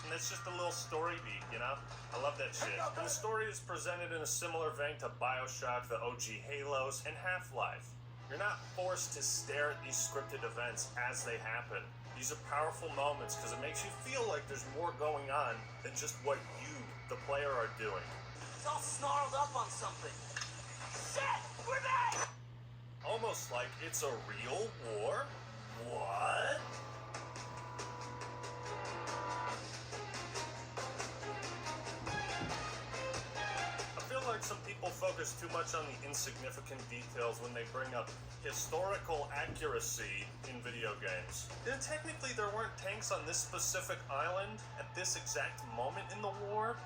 And it's just a little story beat, I love that shit. And the story is presented in a similar vein to BioShock, the OG Halos, and Half-Life. You're not forced to stare at these scripted events as they happen. These are powerful moments because it makes you feel like there's more going on than just what you, the player, are doing. It's all snarled up on something. Shit! We're back! Almost like it's a real war? What? I feel like some people focus too much on the insignificant details when they bring up historical accuracy in video games. And technically there weren't tanks on this specific island at this exact moment in the war.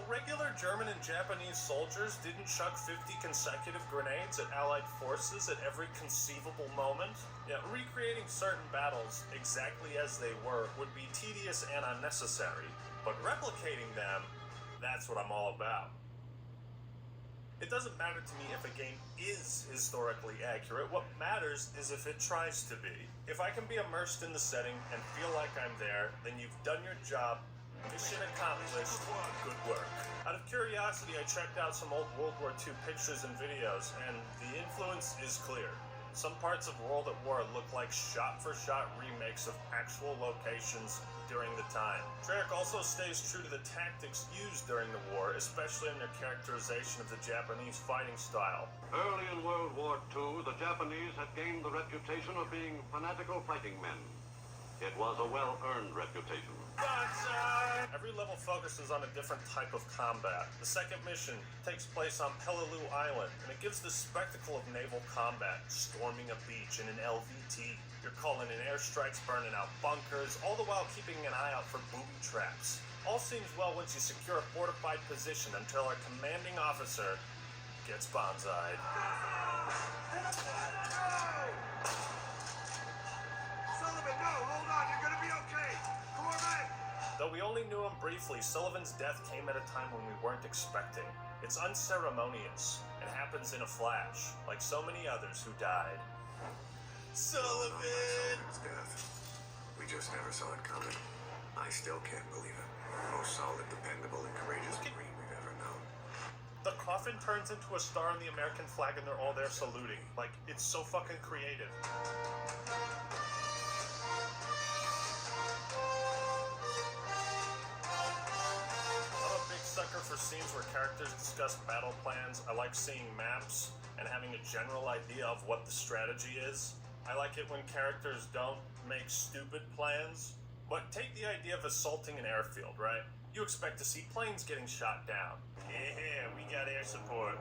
Regular German and Japanese soldiers didn't chuck 50 consecutive grenades at Allied forces at every conceivable moment. Yeah, recreating certain battles exactly as they were would be tedious and unnecessary, but replicating them, that's what I'm all about. It doesn't matter to me if a game is historically accurate. What matters is if it tries to be. If I can be immersed in the setting and feel like I'm there, then you've done your job. Mission accomplished. Good work. Out of curiosity, I checked out some old World War II pictures and videos, and the influence is clear. Some parts of World at War look like shot-for-shot remakes of actual locations during the time. Treyarch also stays true to the tactics used during the war, especially in their characterization of the Japanese fighting style. Early in World War II, the Japanese had gained the reputation of being fanatical fighting men. It was a well-earned reputation. Every level focuses on a different type of combat. The second mission takes place on Peleliu Island, and it gives the spectacle of naval combat, storming a beach in an LVT. You're calling in airstrikes, burning out bunkers, all the while keeping an eye out for booby traps. All seems well once you secure a fortified position until our commanding officer gets bonsai'd. Sullivan, no, hold on, you're gonna be okay. Come on, man. Though we only knew him briefly, Sullivan's death came at a time when we weren't expecting. It's unceremonious. It happens in a flash, like so many others who died. Sullivan! Sullivan's death. We just never saw it coming. I still can't believe it. Most solid, dependable, and courageous Marine we've ever known. The coffin turns into a star on the American flag and they're all there saluting. Like, it's so fucking creative. I'm a big sucker for scenes where characters discuss battle plans. I like seeing maps and having a general idea of what the strategy is. I like it when characters don't make stupid plans. But take the idea of assaulting an airfield, right? You expect to see planes getting shot down. Yeah, we got air support.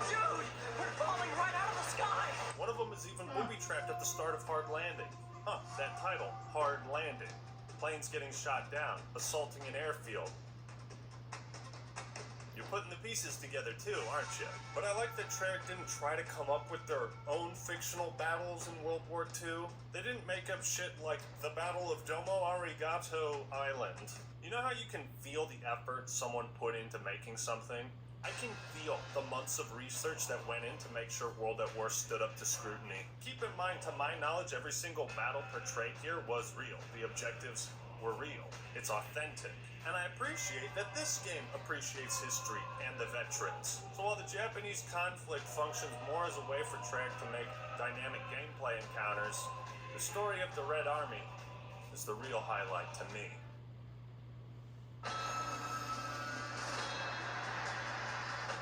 Dude, we're falling right out of the sky. One of them is even booby-trapped at the start of Hard Landing. Huh, that title, Hard Landing. Planes getting shot down, assaulting an airfield. You're putting the pieces together too, aren't you? But I like that Treyarch didn't try to come up with their own fictional battles in World War II. They didn't make up shit like the Battle of Domo Arigato Island. You know how you can feel the effort someone put into making something? I can feel the months of research that went in to make sure World at War stood up to scrutiny. Keep in mind, to my knowledge, every single battle portrayed here was real. The objectives were real. It's authentic. And I appreciate that this game appreciates history and the veterans. So while the Japanese conflict functions more as a way for Treyarch to make dynamic gameplay encounters, the story of the Red Army is the real highlight to me.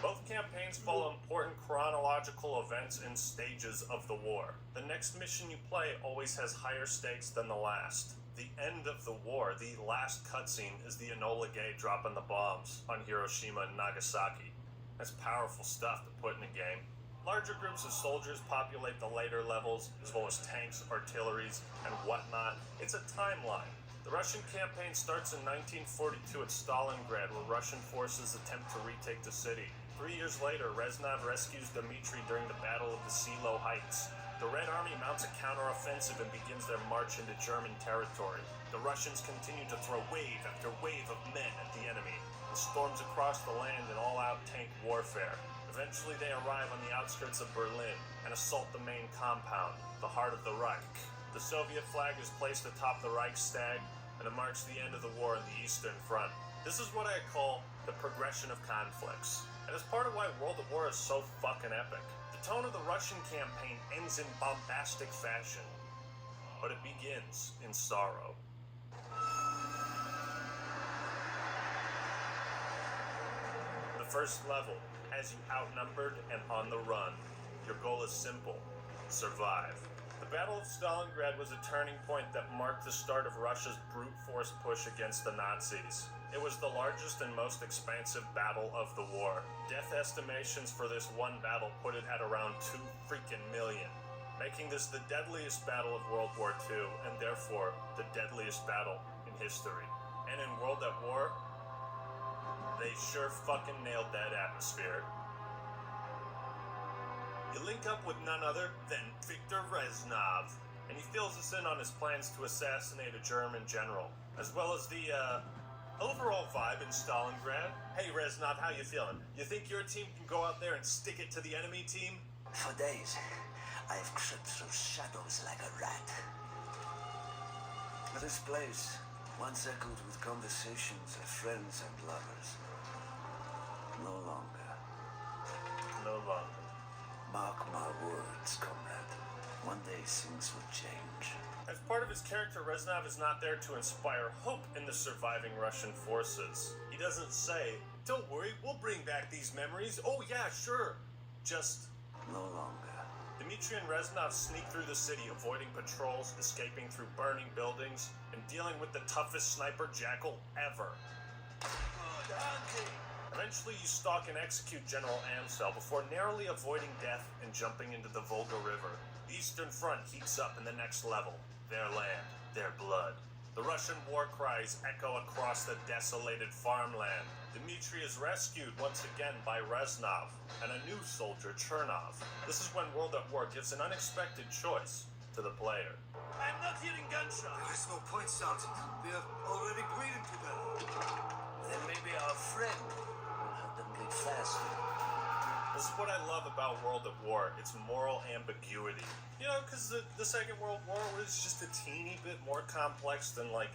Both campaigns follow important chronological events and stages of the war. The next mission you play always has higher stakes than the last. The end of the war, the last cutscene, is the Enola Gay dropping the bombs on Hiroshima and Nagasaki. That's powerful stuff to put in a game. Larger groups of soldiers populate the later levels, as well as tanks, artilleries, and whatnot. It's a timeline. The Russian campaign starts in 1942 at Stalingrad, where Russian forces attempt to retake the city. 3 years later, Reznov rescues Dmitry during the Battle of the Silo Heights. The Red Army mounts a counteroffensive and begins their march into German territory. The Russians continue to throw wave after wave of men at the enemy, and storms across the land in all-out tank warfare. Eventually they arrive on the outskirts of Berlin and assault the main compound, the heart of the Reich. The Soviet flag is placed atop the Reichstag, and it marks the end of the war on the Eastern Front. This is what I call the progression of conflicts, and it's part of why World at War is so fucking epic. The tone of the Russian campaign ends in bombastic fashion, but it begins in sorrow. The first level has you outnumbered and on the run. Your goal is simple: survive. The Battle of Stalingrad was a turning point that marked the start of Russia's brute force push against the Nazis. It was the largest and most expansive battle of the war. Death estimations for this one battle put it at around 2 freaking million, making this the deadliest battle of World War II, and therefore the deadliest battle in history. And in World at War, they sure fucking nailed that atmosphere. You link up with none other than Viktor Reznov, and he fills us in on his plans to assassinate a German general, as well as the, overall vibe in Stalingrad. Hey Reznov, how you feeling? You think your team can go out there and stick it to the enemy team? For days, I've crept through shadows like a rat. This place, once echoed with conversations of friends and lovers, no longer. No longer. Mark my words, comrade. One day things will change. As part of his character, Reznov is not there to inspire hope in the surviving Russian forces. He doesn't say, "Don't worry, we'll bring back these memories. Oh yeah, sure." Just no longer. Dmitri and Reznov sneak through the city, avoiding patrols, escaping through burning buildings, and dealing with the toughest sniper jackal ever. Good hunting. Eventually, you stalk and execute General Amsel before narrowly avoiding death and jumping into the Volga River. The Eastern Front heats up in the next level. Their land, their blood. The Russian war cries echo across the desolated farmland. Dmitri is rescued once again by Reznov and a new soldier, Chernov. This is when World at War gives an unexpected choice to the player. I'm not hearing gunshots. There is no point, Sergeant. We are already breathing together. Then maybe our friend will have them bleed faster. This is what I love about World at War, its moral ambiguity. You know, because the Second World War was just a teeny bit more complex than, like,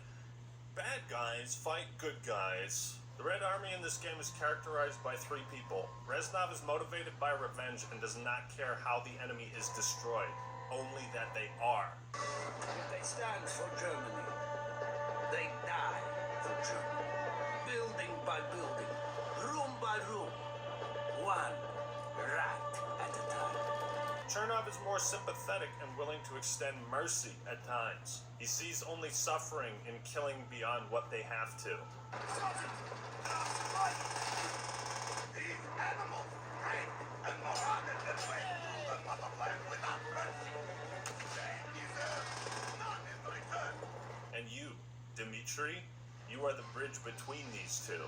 bad guys fight good guys. The Red Army in this game is characterized by three people. Reznov is motivated by revenge and does not care how the enemy is destroyed, only that they are. They stand for Germany. They die for Germany. Building by building, room by room, one rat at a time. Chernov is more sympathetic and willing to extend mercy at times. He sees only suffering in killing beyond what they have to. Sergeant! Fight! These animals hate and moronic and way the motherland without mercy. They deserve none in return. And you, Dmitri, you are the bridge between these two.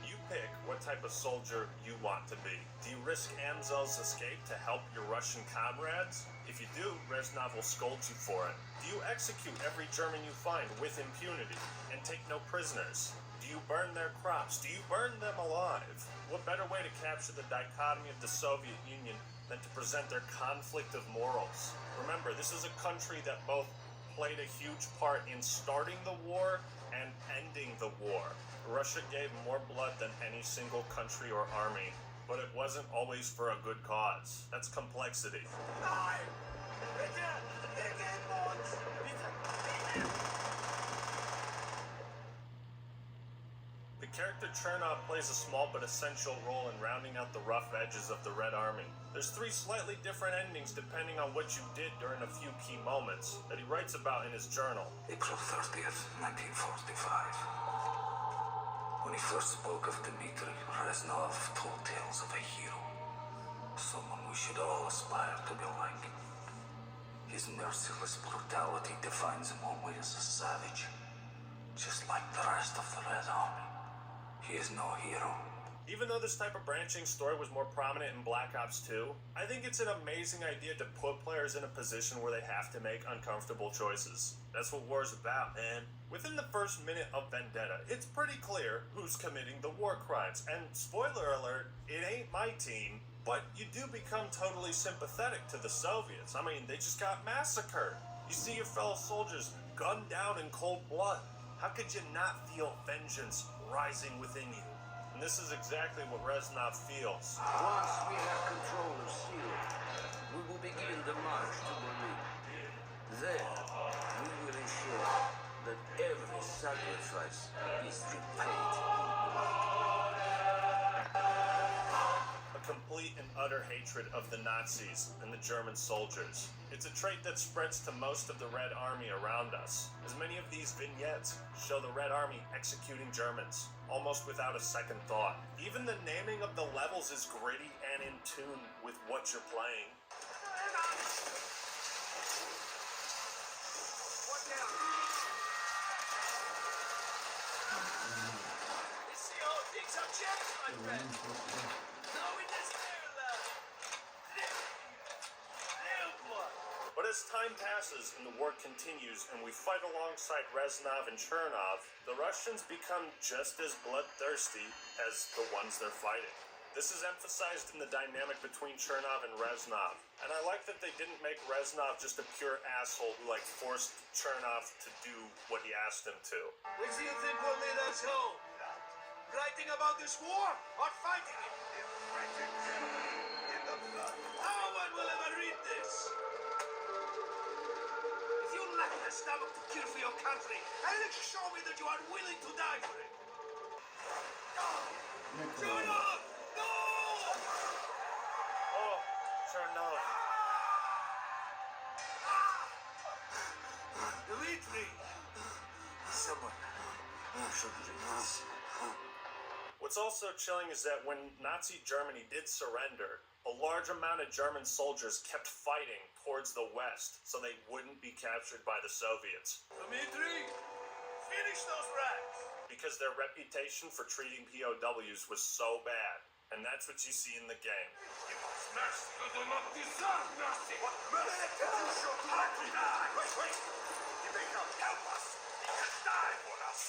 You pick what type of soldier you want to be. Do you risk Amzel's escape to help your Russian comrades? If you do, Reznov will scold you for it. Do you execute every German you find with impunity and take no prisoners? Do you burn their crops? Do you burn them alive? What better way to capture the dichotomy of the Soviet Union than to present their conflict of morals? Remember, this is a country that both played a huge part in starting the war and ending the war. Russia gave more blood than any single country or army, but it wasn't always for a good cause. That's complexity. Nein! Bitte! Wir geben uns! Bitte! The character Chernov plays a small but essential role in rounding out the rough edges of the Red Army. There's three slightly different endings depending on what you did during a few key moments that he writes about in his journal. April 30th, 1945. When he first spoke of Dmitri, Reznov told tales of a hero. Someone we should all aspire to be like. His merciless brutality defines him only as a savage. Just like the rest of the Red Army. He is no hero. Even though this type of branching story was more prominent in Black Ops 2, I think it's an amazing idea to put players in a position where they have to make uncomfortable choices. That's what war's about, man. Within the first minute of Vendetta, it's pretty clear who's committing the war crimes. And spoiler alert, it ain't my team, but you do become totally sympathetic to the Soviets. I mean, they just got massacred. You see your fellow soldiers gunned down in cold blood. How could you not feel vengeance rising within you? And this is exactly what Reznov feels. Once we have control of Syria, we will begin the march to Berlin. There, we will ensure that every sacrifice is repaid. A complete and utter hatred of the Nazis and the German soldiers. It's a trait that spreads to most of the Red Army around us, as many of these vignettes show the Red Army executing Germans, almost without a second thought. Even the naming of the levels is gritty and in tune with what you're playing. You see how things have changed, my friend? Now it is real love. Real blood. But as time passes and the war continues and we fight alongside Reznov and Chernov, the Russians become just as bloodthirsty as the ones they're fighting. This is emphasized in the dynamic between Chernov and Reznov. And I like that they didn't make Reznov just a pure asshole who forced Chernov to do what he asked him to. Which do you think will lead us home? Writing about this war or fighting it? In the blood. No one will ever read this. If you lack the stomach to kill for your country, at least show me that you are willing to die for it. Turn off! No! Oh, Chernov. Dimitri! Someone should read this. What's also chilling is that when Nazi Germany did surrender, a large amount of German soldiers kept fighting towards the west so they wouldn't be captured by the Soviets, Dimitri! Finish those rats! because their reputation for treating POWs was so bad. And that's what you see in the game. Smash, you do not deserve nothing. What mercy? You should have to die. Wait. He may not help us. He can die for us.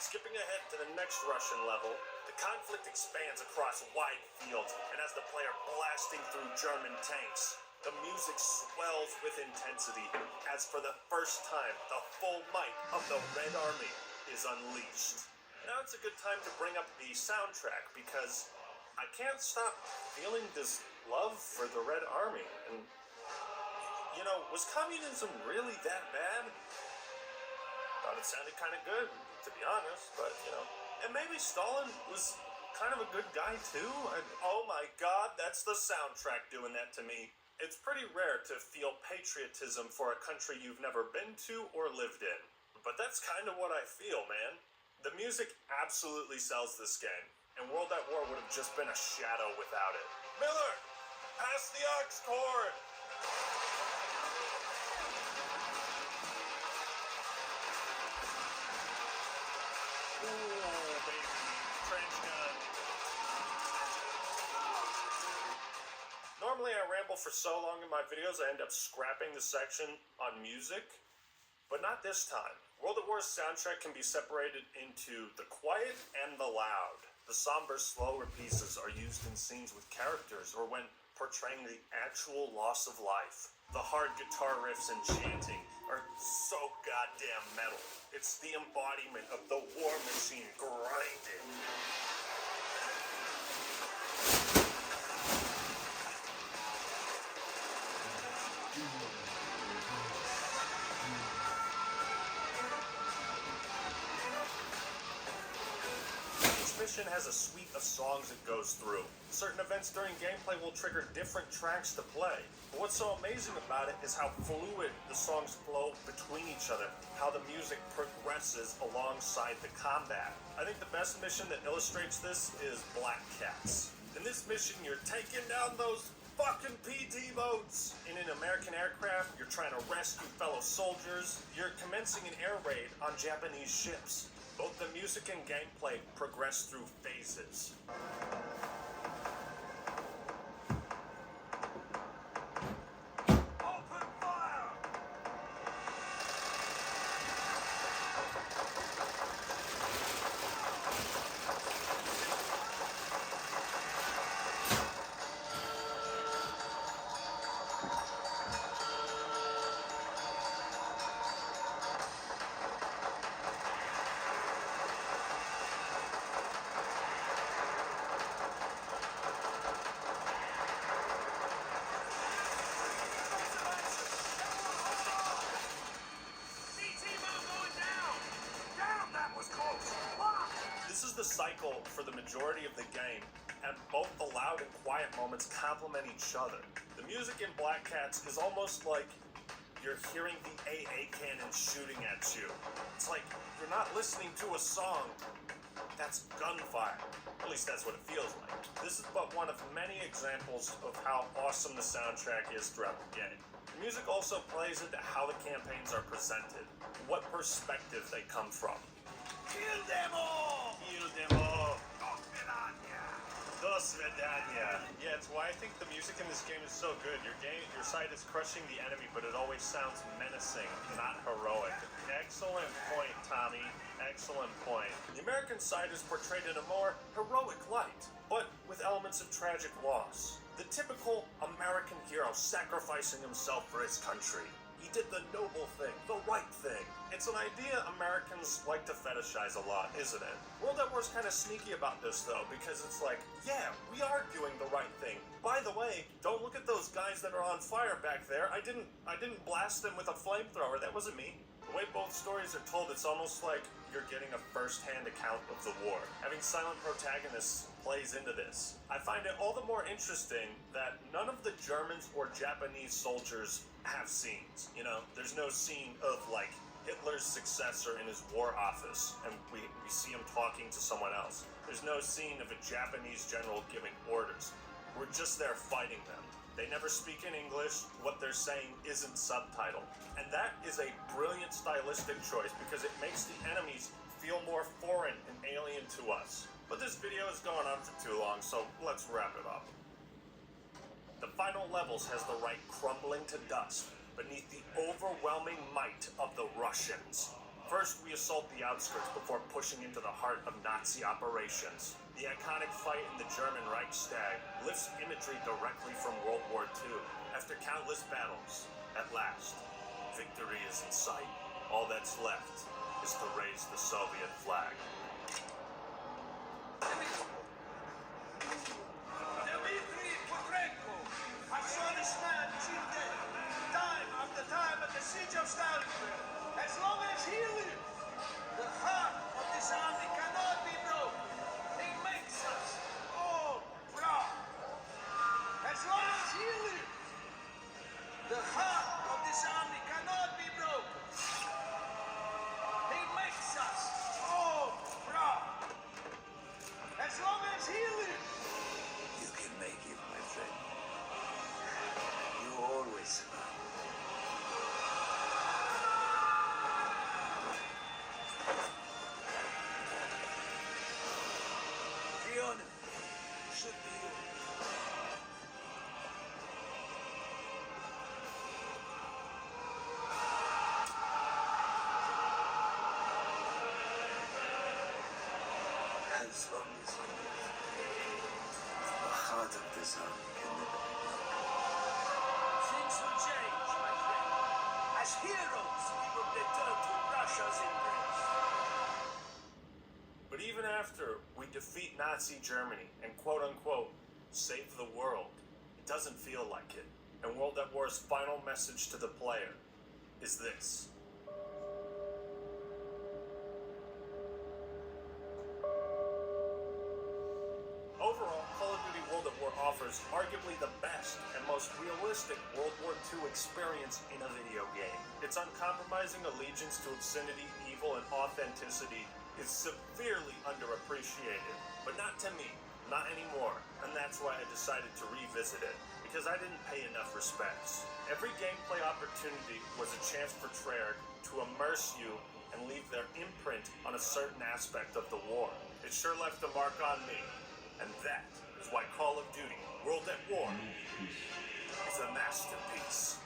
Skipping ahead to the next Russian level, the conflict expands across wide fields and has the player blasting through German tanks. The music swells with intensity as for the first time the full might of the Red Army is unleashed. Now it's a good time to bring up the soundtrack because I can't stop feeling this love for the Red Army. And, you know, was communism really that bad? Thought it sounded kind of good, to be honest, but, you know. And maybe Stalin was kind of a good guy, too. Oh my god, that's the soundtrack doing that to me. It's pretty rare to feel patriotism for a country you've never been to or lived in. But that's kind of what I feel, man. The music absolutely sells this game, and World at War would have just been a shadow without it. Miller, pass the aux cord! Ooh, baby, trench gun. Normally I ramble for so long in my videos I end up scrapping the section on music, but not this time. World at War's soundtrack can be separated into the quiet and the loud. The somber, slower pieces are used in scenes with characters or when portraying the actual loss of life. The hard guitar riffs and chanting are so goddamn metal. It's the embodiment of the war machine grinding. Mission has a suite of songs it goes through. Certain events during gameplay will trigger different tracks to play. But what's so amazing about it is how fluid the songs flow between each other, how the music progresses alongside the combat. I think the best mission that illustrates this is Black Cats. In this mission, you're taking down those fucking PT boats! In an American aircraft, you're trying to rescue fellow soldiers. You're commencing an air raid on Japanese ships. Both the music and gameplay progress through phases. Open fire! This is the cycle for the majority of the game, and both the loud and quiet moments complement each other. The music in Black Cats is almost like you're hearing the AA cannon shooting at you. It's like you're not listening to a song, that's gunfire. At least that's what it feels like. This is but one of many examples of how awesome the soundtrack is throughout the game. The music also plays into how the campaigns are presented, what perspective they come from. Kill them all! Kill them all! Dos Vidania! Dos Vidania. Yeah, it's why I think the music in this game is so good. Your side is crushing the enemy, but it always sounds menacing, not heroic. Excellent point, Tommy. Excellent point. The American side is portrayed in a more heroic light, but with elements of tragic loss. The typical American hero sacrificing himself for his country. He did the noble thing, the right thing. It's an idea Americans like to fetishize a lot, isn't it? World at War's kind of sneaky about this though, because it's like, yeah, we are doing the right thing. By the way, don't look at those guys that are on fire back there. I didn't blast them with a flamethrower. That wasn't me. The way both stories are told, it's almost like you're getting a first-hand account of the war. Having silent protagonists plays into this. I find it all the more interesting that none of the Germans or Japanese soldiers have scenes. You know, there's no scene of like Hitler's successor in his war office, and we see him talking to someone else. There's no scene of a Japanese general giving orders. We're just there fighting them. They never speak in English. What they're saying isn't subtitled. And that is a brilliant stylistic choice because it makes the enemies feel more foreign and alien to us. But this video is going on for too long, so let's wrap it up. The final levels has the right crumbling to dust beneath the overwhelming might of the Russians. First, we assault the outskirts before pushing into the heart of Nazi operations. The iconic fight in the German Reichstag lifts imagery directly from World War II. After countless battles, at last, victory is in sight. All that's left is to raise the Soviet flag. Dmitri Petrenko, Astonished man, chief day. Time after time at the siege of Stalingrad. As long as he lives, the heart of this army cannot be broken. He makes us all proud. As long as he lives, the heart of this army cannot be broken. He makes us all proud. As long as he lives. You can make it, my friend. You always have. The honor should be yours. As long as you live, the heart of this army can never be broken. Things will change, my friend. As heroes, we will return to Russia's embrace. But even after we defeat Nazi Germany and quote-unquote save the world, it doesn't feel like it. And World at War's final message to the player is this. Overall, Call of Duty World at War offers arguably the best and most realistic World War II experience in a video game. Its uncompromising allegiance to obscenity, evil, and authenticity is severely underappreciated. But not to me, not anymore, and that's why I decided to revisit it, because I didn't pay enough respects. Every gameplay opportunity was a chance for Treyarch to immerse you and leave their imprint on a certain aspect of the war. It sure left a mark on me. And that is why Call of Duty World at War is a masterpiece.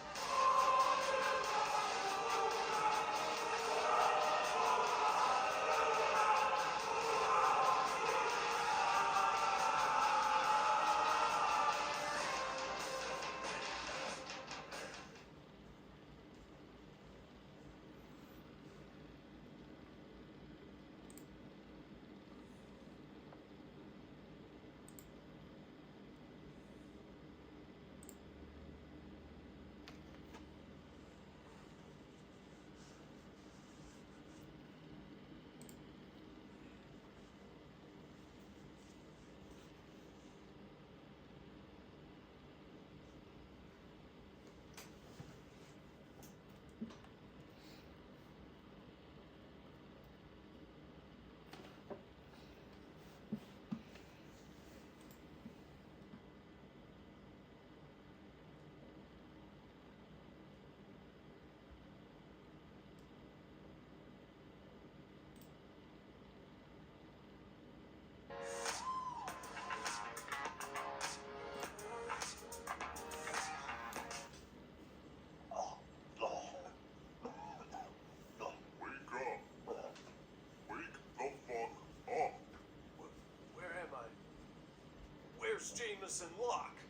Jameson Locke.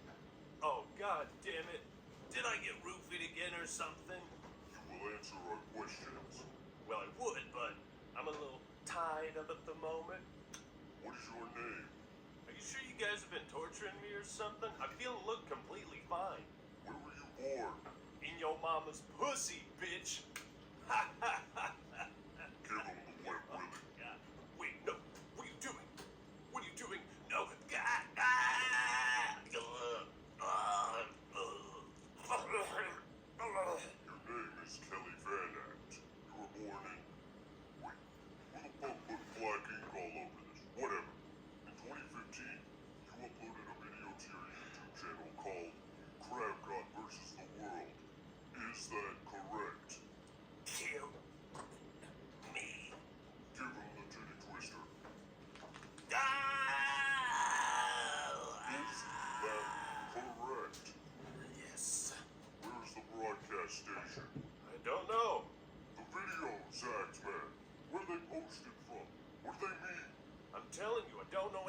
Oh, god damn it. Did I get roofied again or something? You will answer our questions. Well, I would, but I'm a little tied up at the moment. What is your name? Are you sure you guys have been torturing me or something? I feel and look completely fine. Where were you born? In your mama's pussy, bitch. Ha ha ha ha. Give him the wet willy. God. Wait, no. What are you doing? What are you doing? No. Your name is Kelly Van Act. You were born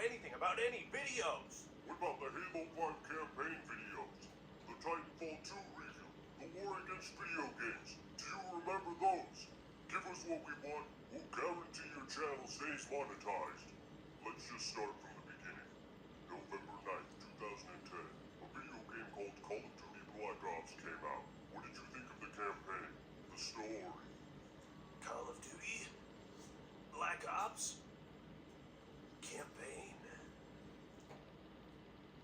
anything about any videos. What about the Halo 5 campaign videos? The Titanfall 2 review? The war against video games? Do you remember those? Give us what we want. We'll guarantee your channel stays monetized. Let's just start from the beginning. November 9th, 2010. A video game called Call of Duty Black Ops came out. What did you think of the campaign? The story? Call of Duty? Black Ops? Campaign.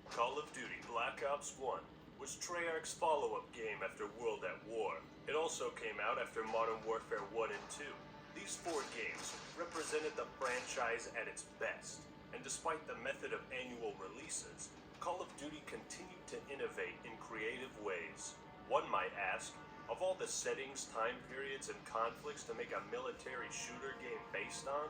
Call of Duty Black Ops 1 was Treyarch's follow-up game after World at War. It also came out after Modern Warfare 1 and 2. These 4 games represented the franchise at its best, and despite the method of annual releases, Call of Duty continued to innovate in creative ways. One might ask, of all the settings, time periods, and conflicts to make a military shooter game based on,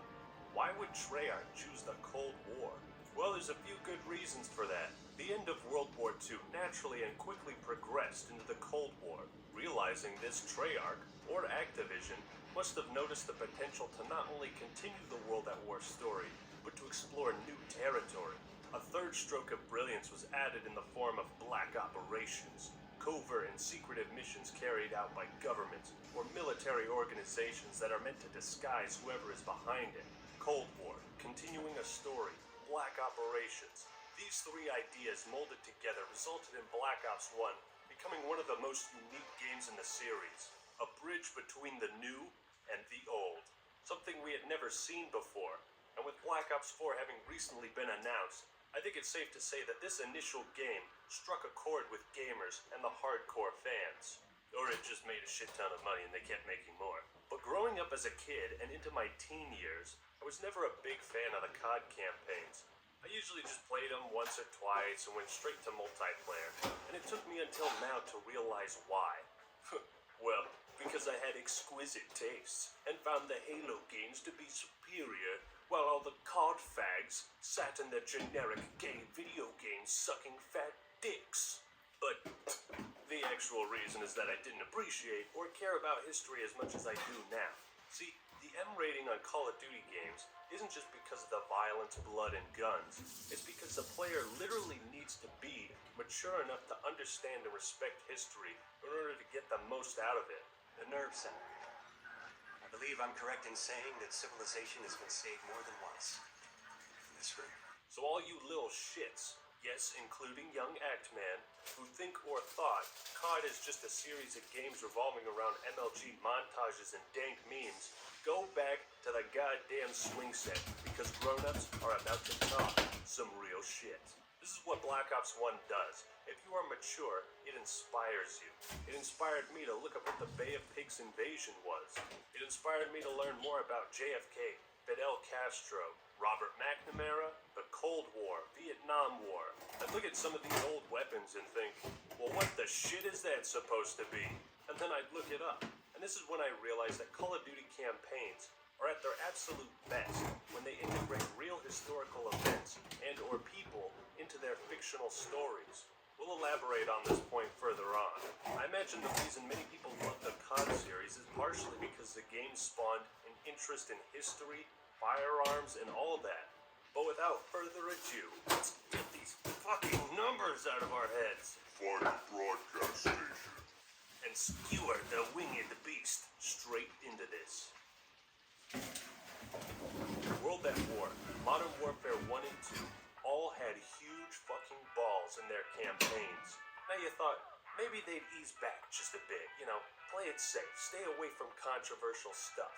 why would Treyarch choose the Cold War? Well, there's a few good reasons for that. The end of World War II naturally and quickly progressed into the Cold War. Realizing this, Treyarch, or Activision, must have noticed the potential to not only continue the World at War story, but to explore new territory. A third stroke of brilliance was added in the form of black operations, covert and secretive missions carried out by governments or military organizations that are meant to disguise whoever is behind it. Cold War, continuing a story, black operations. These 3 ideas molded together resulted in Black Ops 1 becoming one of the most unique games in the series. A bridge between the new and the old. Something we had never seen before. And with Black Ops 4 having recently been announced, I think it's safe to say that this initial game struck a chord with gamers and the hardcore fans. Or it just made a shit ton of money and they kept making more. But growing up as a kid and into my teen years, I was never a big fan of the COD campaigns. I usually just played them once or twice and went straight to multiplayer, and it took me until now to realize why. Well, because I had exquisite tastes and found the Halo games to be superior, while all the COD fags sat in their generic gay video games sucking fat dicks. But the actual reason is that I didn't appreciate or care about history as much as I do now. See, the M rating on Call of Duty games isn't just because of the violence, blood, and guns. It's because the player literally needs to be mature enough to understand and respect history in order to get the most out of it. The nerve center. I believe I'm correct in saying that civilization has been saved more than once in this room. So all you little shits, yes, including young Actman, who think or thought COD is just a series of games revolving around MLG montages and dank memes, go back to the goddamn swing set, because grown-ups are about to talk some real shit. This is what Black Ops 1 does. If you are mature, it inspires you. It inspired me to look up what the Bay of Pigs invasion was. It inspired me to learn more about JFK, Fidel Castro, Robert McNamara, the Cold War, Vietnam War. I'd look at some of these old weapons and think, well, what the shit is that supposed to be? And then I'd look it up. And this is when I realized that Call of Duty campaigns are at their absolute best when they integrate real historical events and or people into their fictional stories. We'll elaborate on this point further on. I imagine the reason many people love the COD series is partially because the game spawned an interest in history, firearms, and all that. But without further ado, let's get these fucking numbers out of our heads. Find a broadcast station. And skewer the winged beast straight into this. World at War, Modern Warfare 1 and 2 all had huge fucking balls in their campaigns. Now you thought, maybe they'd ease back just a bit, play it safe, stay away from controversial stuff.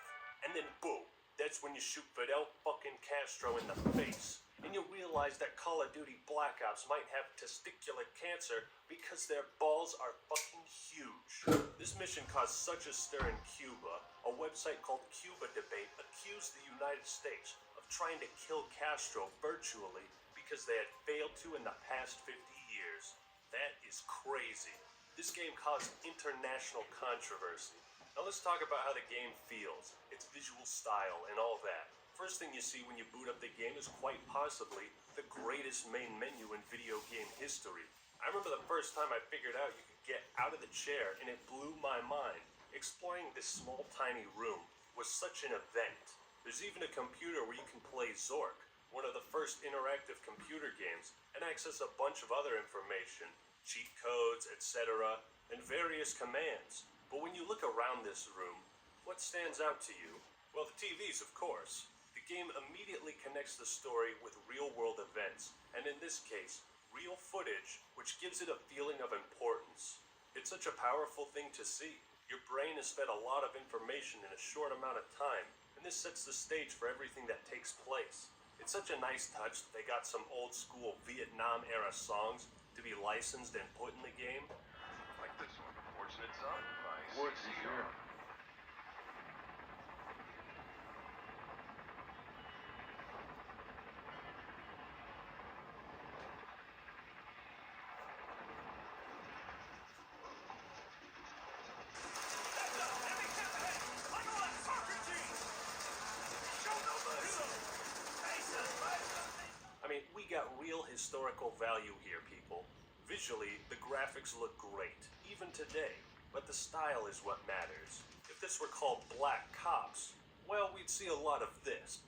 And then boom, that's when you shoot Fidel fucking Castro in the face. And you realize that Call of Duty Black Ops might have testicular cancer because their balls are fucking huge. This mission caused such a stir in Cuba. A website called Cuba Debate accused the United States of trying to kill Castro virtually because they had failed to in the past 50 years. That is crazy. This game caused international controversy. Now let's talk about how the game feels, its visual style, and all that. First thing you see when you boot up the game is quite possibly the greatest main menu in video game history. I remember the first time I figured out you could get out of the chair, and it blew my mind. Exploring this small tiny room was such an event. There's even a computer where you can play Zork, one of the first interactive computer games, and access a bunch of other information, cheat codes, etc., and various commands. But when you look around this room, what stands out to you? Well, the TVs, of course. The game immediately connects the story with real-world events, and in this case, real footage, which gives it a feeling of importance. It's such a powerful thing to see. Your brain has fed a lot of information in a short amount of time, and this sets the stage for everything that takes place. It's such a nice touch that they got some old-school Vietnam-era songs to be licensed and put in the game. Like this one, Fortunate Son by What's C.C. here? Young. I mean, we got real historical value here, people. Visually, the graphics look great, even today, but the style is what matters. If this were called Black Cops, well, we'd see a lot of this.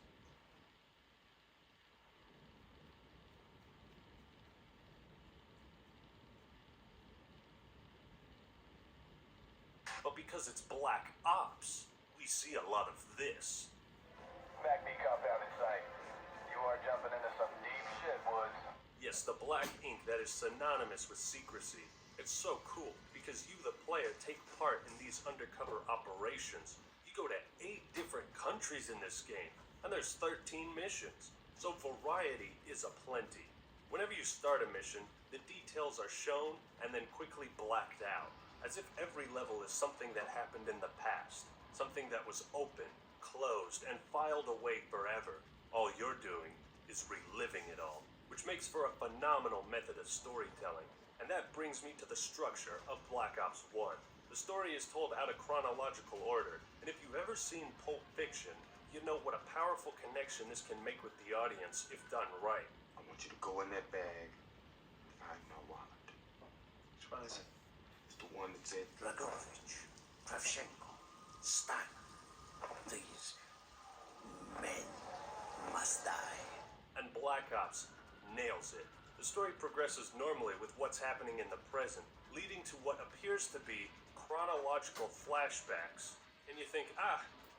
But because it's Black Ops, we see a lot of this. MACD compound in sight. You are jumping into some deep shit, Woods. Yes, the black ink that is synonymous with secrecy. It's so cool because you, the player, take part in these undercover operations. You go to 8 different countries in this game, and there's 13 missions. So variety is aplenty. Whenever you start a mission, the details are shown and then quickly blacked out, as if every level is something that happened in the past, something that was open, closed, and filed away forever. All you're doing is reliving it all, which makes for a phenomenal method of storytelling. And that brings me to the structure of Black Ops 1. The story is told out of chronological order, and if you've ever seen Pulp Fiction, you know what a powerful connection this can make with the audience if done right. I want you to go in that bag, find my wallet. Which one is it? It's the one that said Dragovich, Kravchenko, Stein. These men must die. And Black Ops nails it. The story progresses normally with what's happening in the present, leading to what appears to be chronological flashbacks. And you think,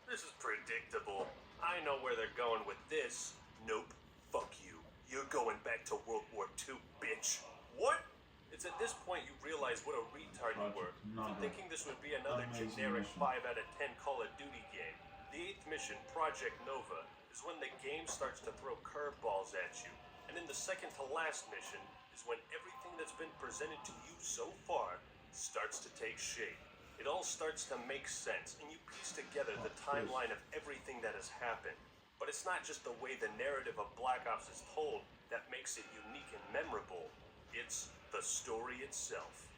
this is predictable. I know where they're going with this. Nope. Fuck you. You're going back to World War II, bitch. What? It's at this point you realize what a retard you were for thinking this would be another generic 5 out of 10 Call of Duty game. The 8th mission, Project Nova, is when the game starts to throw curveballs at you. And in the second to last mission is when everything that's been presented to you so far starts to take shape. It all starts to make sense, and you piece together the timeline of everything that has happened. But it's not just the way the narrative of Black Ops is told that makes it unique and memorable. It's the story itself.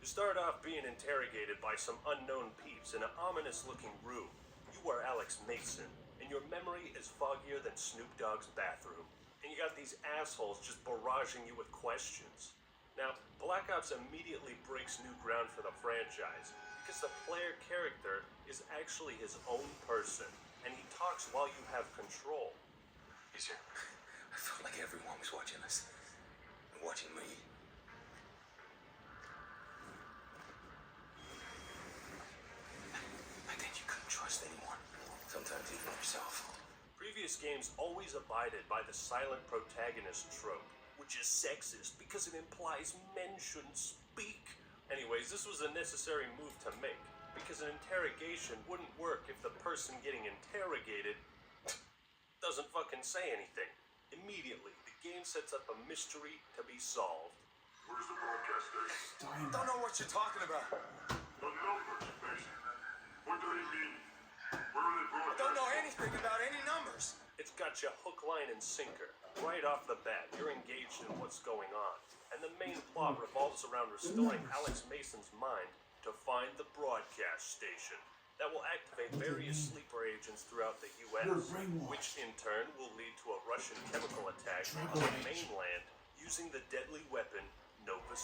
You start off being interrogated by some unknown peeps in an ominous-looking room. You are Alex Mason, and your memory is foggier than Snoop Dogg's bathroom. And you got these assholes just barraging you with questions. Now, Black Ops immediately breaks new ground for the franchise, because the player character is actually his own person, and he talks while you have control. He's here. I felt like everyone was watching us. And watching me. I think you couldn't trust anyone. Sometimes even yourself. Previous games always abided by the silent protagonist trope, which is sexist because it implies men shouldn't speak. Anyways, this was a necessary move to make, because an interrogation wouldn't work if the person getting interrogated doesn't fucking say anything. Immediately, the game sets up a mystery to be solved. Where's the broadcast station? Don't know what you're talking about. The numbers, Mason. What do they mean? Where are they broadcasting? Don't know anything about any numbers. It's got you hook, line, and sinker. Right off the bat, you're engaged in what's going on. And the main plot revolves around restoring Alex Mason's mind to find the broadcast station that will activate various sleeper agents throughout the U.S., which in turn will lead to a Russian chemical attack on the mainland using the deadly weapon Nova 6.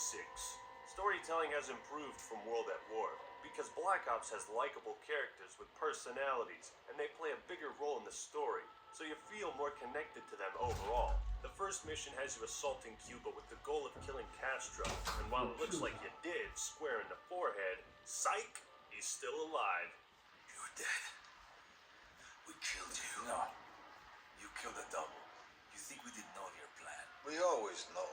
Storytelling has improved from World at War because Black Ops has likable characters with personalities, and they play a bigger role in the story, so you feel more connected to them overall. The first mission has you assaulting Cuba with the goal of killing Castro, and while it looks like you did square in the forehead, psych, he's still alive. You're dead. We killed you. No. You killed a double. You think we didn't know your plan? We always know.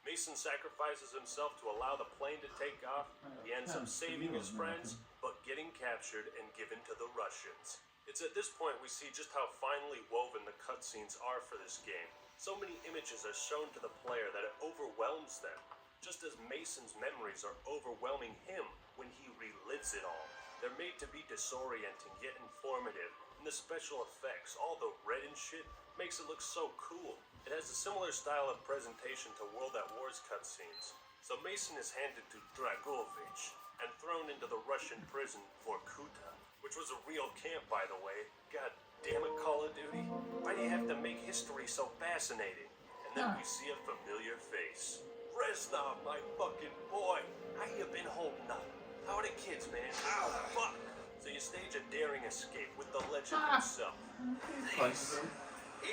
Mason sacrifices himself to allow the plane to take off. He ends up saving his friends, but getting captured and given to the Russians. It's at this point we see just how finely woven the cutscenes are for this game. So many images are shown to the player that it overwhelms them, just as Mason's memories are overwhelming him when he relives it all. They're made to be disorienting yet informative, and the special effects, all the red and shit, makes it look so cool. It has a similar style of presentation to World at War's cutscenes. So Mason is handed to Dragovich and thrown into the Russian prison for Kuta, which was a real camp, by the way. God damn it, Call of Duty. Why do you have to make history so fascinating? And then we see a familiar face. Reznov, my fucking boy. How you been holding up? How are the kids, man? Ow, fuck. So you stage a daring escape with the legend himself.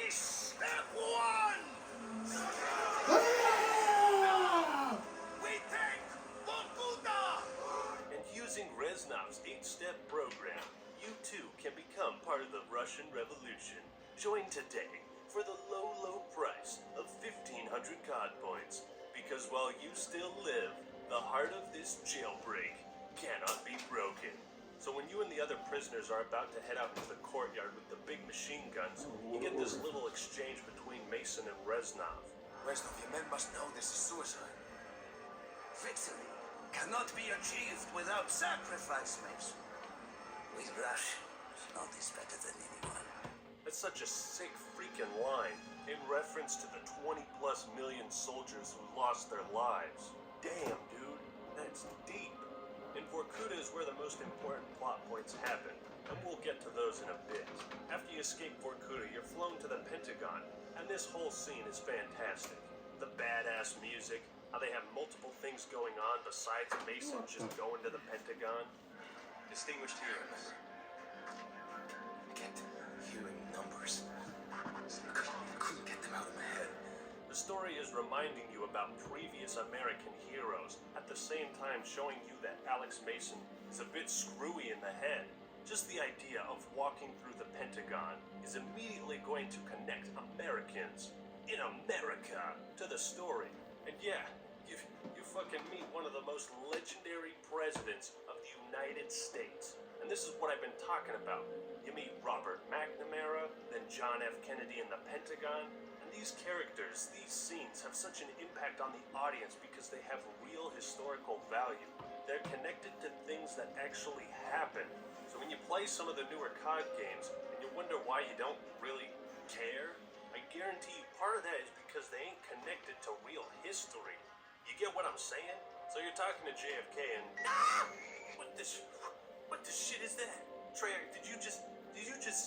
Is step one! We take Vorkuta! And using Reznov's 8-step program, you too can become part of the Russian Revolution. Join today for the low, low price of 1,500 COD points. Because while you still live, the heart of this jailbreak cannot be broken. So when you and the other prisoners are about to head out into the courtyard with the big machine guns, you get this little exchange between Mason and Reznov. Reznov, your men must know this is suicide. Victory cannot be achieved without sacrifice, Mason. We Russians know this better than anyone. That's such a sick freaking line in reference to the 20+ million soldiers who lost their lives. Damn, dude, that's deep. And Vorkuta is where the most important plot points happen, and we'll get to those in a bit. After you escape Vorkuta, you're flown to the Pentagon, and this whole scene is fantastic. The badass music, how they have multiple things going on besides Mason just going to the Pentagon. Distinguished heroes. Get hearing numbers. I couldn't get them out of my head. The story is reminding you about previous American heroes, at the same time showing you that Alex Mason is a bit screwy in the head. Just the idea of walking through the Pentagon is immediately going to connect Americans in America to the story. And yeah, you fucking meet one of the most legendary presidents of the United States. And this is what I've been talking about. You meet Robert McNamara, then John F. Kennedy in the Pentagon. These characters, these scenes have such an impact on the audience because they have real historical value. They're connected to things that actually happen. So when you play some of the newer COD games and you wonder why you don't really care, I guarantee you part of that is because they ain't connected to real history. You get what I'm saying? So you're talking to JFK and what the shit is that? Treyarch, did you just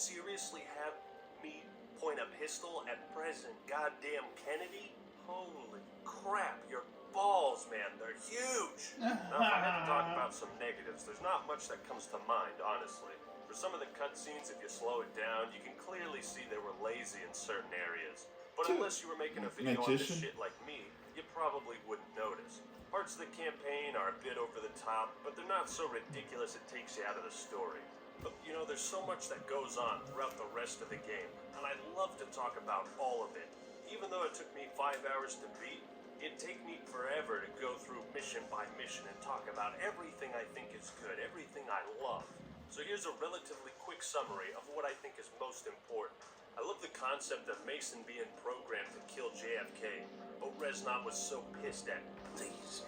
seriously have me point a pistol at President goddamn Kennedy? Holy crap, your balls, man, they're huge! Now, if I had to talk about some negatives, there's not much that comes to mind, honestly. For some of the cutscenes, if you slow it down, you can clearly see they were lazy in certain areas. But unless you were making a video on this shit like me, you probably wouldn't notice. Parts of the campaign are a bit over the top, but they're not so ridiculous it takes you out of the story. But, you know, there's so much that goes on throughout the rest of the game, and I'd love to talk about all of it. Even though it took me 5 hours to beat, it'd take me forever to go through mission by mission and talk about everything I think is good, everything I love. So here's a relatively quick summary of what I think is most important. I love the concept of Mason being programmed to kill JFK, but Reznov was so pissed at These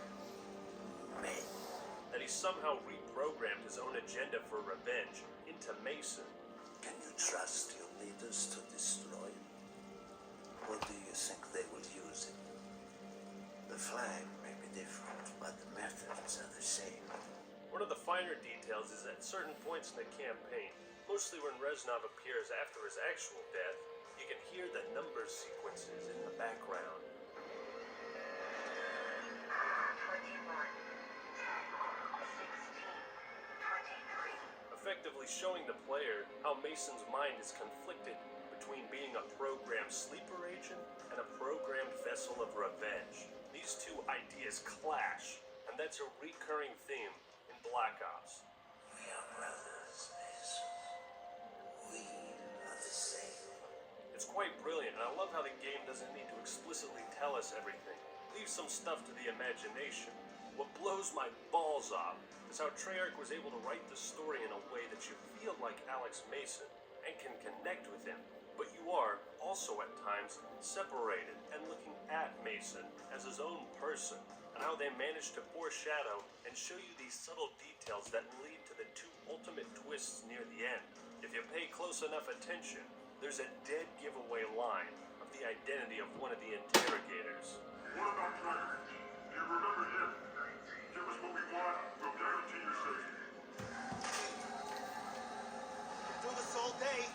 men. that he somehow reprogrammed his own agenda for revenge into Mason. Can you trust your leaders to destroy you? Or do you think they will use it? The flag may be different, but the methods are the same. One of the finer details is at certain points in the campaign, mostly when Reznov appears after his actual death, you can hear the number sequences in the background. Effectively showing the player how Mason's mind is conflicted between being a programmed sleeper agent and a programmed vessel of revenge. These two ideas clash, and that's a recurring theme in Black Ops. We are brothers, Mason. We are the same. It's quite brilliant, and I love how the game doesn't need to explicitly tell us everything. Leave some stuff to the imagination. What blows my balls off is how Treyarch was able to write the story in a way that you feel like Alex Mason and can connect with him, but you are also at times separated and looking at Mason as his own person, and how they managed to foreshadow and show you these subtle details that lead to the two ultimate twists near the end. If you pay close enough attention, there's a dead giveaway line of the identity of one of the interrogators. What about Dragon? Do you remember him? Give us what we want, we'll guarantee your safety. Do this all day.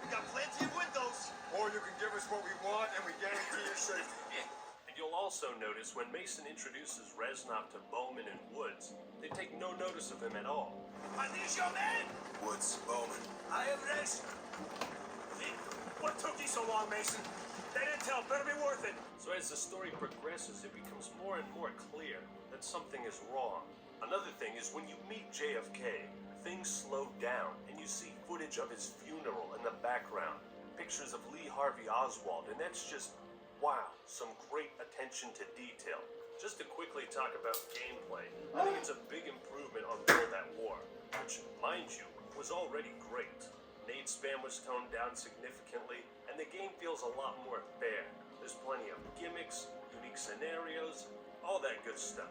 We got plenty of windows. Or you can give us what we want and we guarantee your safety. And you'll also notice when Mason introduces Reznov to Bowman and Woods, they take no notice of him at all. Are these your men? Woods, Bowman. I am Reznov. What took you so long, Mason? That intel better be worth it. So as the story progresses, it becomes more and more clear that something is wrong. Another thing is when you meet JFK, things slow down and you see footage of his funeral in the background, pictures of Lee Harvey Oswald, and that's just, wow, some great attention to detail. Just to quickly talk about gameplay, I think it's a big improvement on World at War, which, mind you, was already great. Nade spam was toned down significantly, and the game feels a lot more fair. There's plenty of gimmicks, unique scenarios, all that good stuff.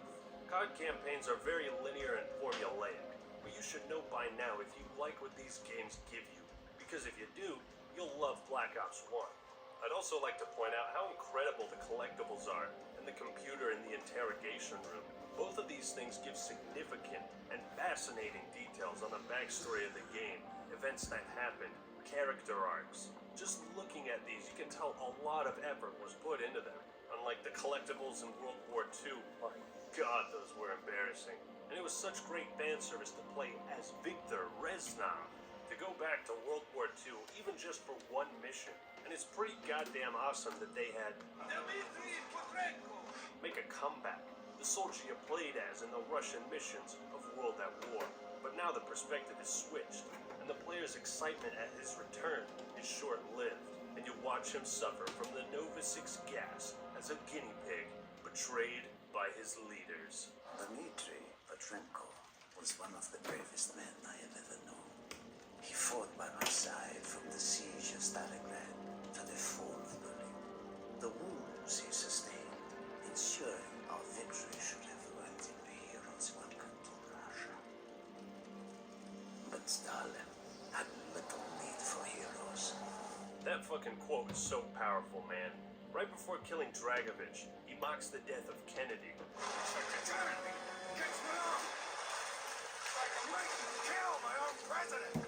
COD campaigns are very linear and formulaic, but you should know by now if you like what these games give you, because if you do, you'll love Black Ops 1. I'd also like to point out how incredible the collectibles are and the computer in the interrogation room. Both of these things give significant and fascinating details on the backstory of the game, events that happened, character arcs. Just looking at these, you can tell a lot of effort was put into them. Unlike the collectibles in World War II, my god, those were embarrassing. And it was such great fan service to play as Victor Reznov. To go back to World War II, even just for one mission, and it's pretty goddamn awesome that they had Dmitri Petrenko. make a comeback. The soldier you played as in the Russian missions of World at War. But now the perspective is switched, and the player's excitement at his return is short-lived, and you watch him suffer from the Nova 6 gas as a guinea pig, betrayed by his leaders. Dmitri Petrenko was one of the bravest men I have ever known. He fought by my side from the siege of Stalingrad to the fall of Berlin. The wounds he sustained, ensuring our victory should have earned him the hero's welcome to Russia. But Stalin had little need for heroes. That fucking quote is so powerful, man. Right before killing Dragovich, he mocks the death of Kennedy. Catch me up. Like I'm waiting to kill my own president.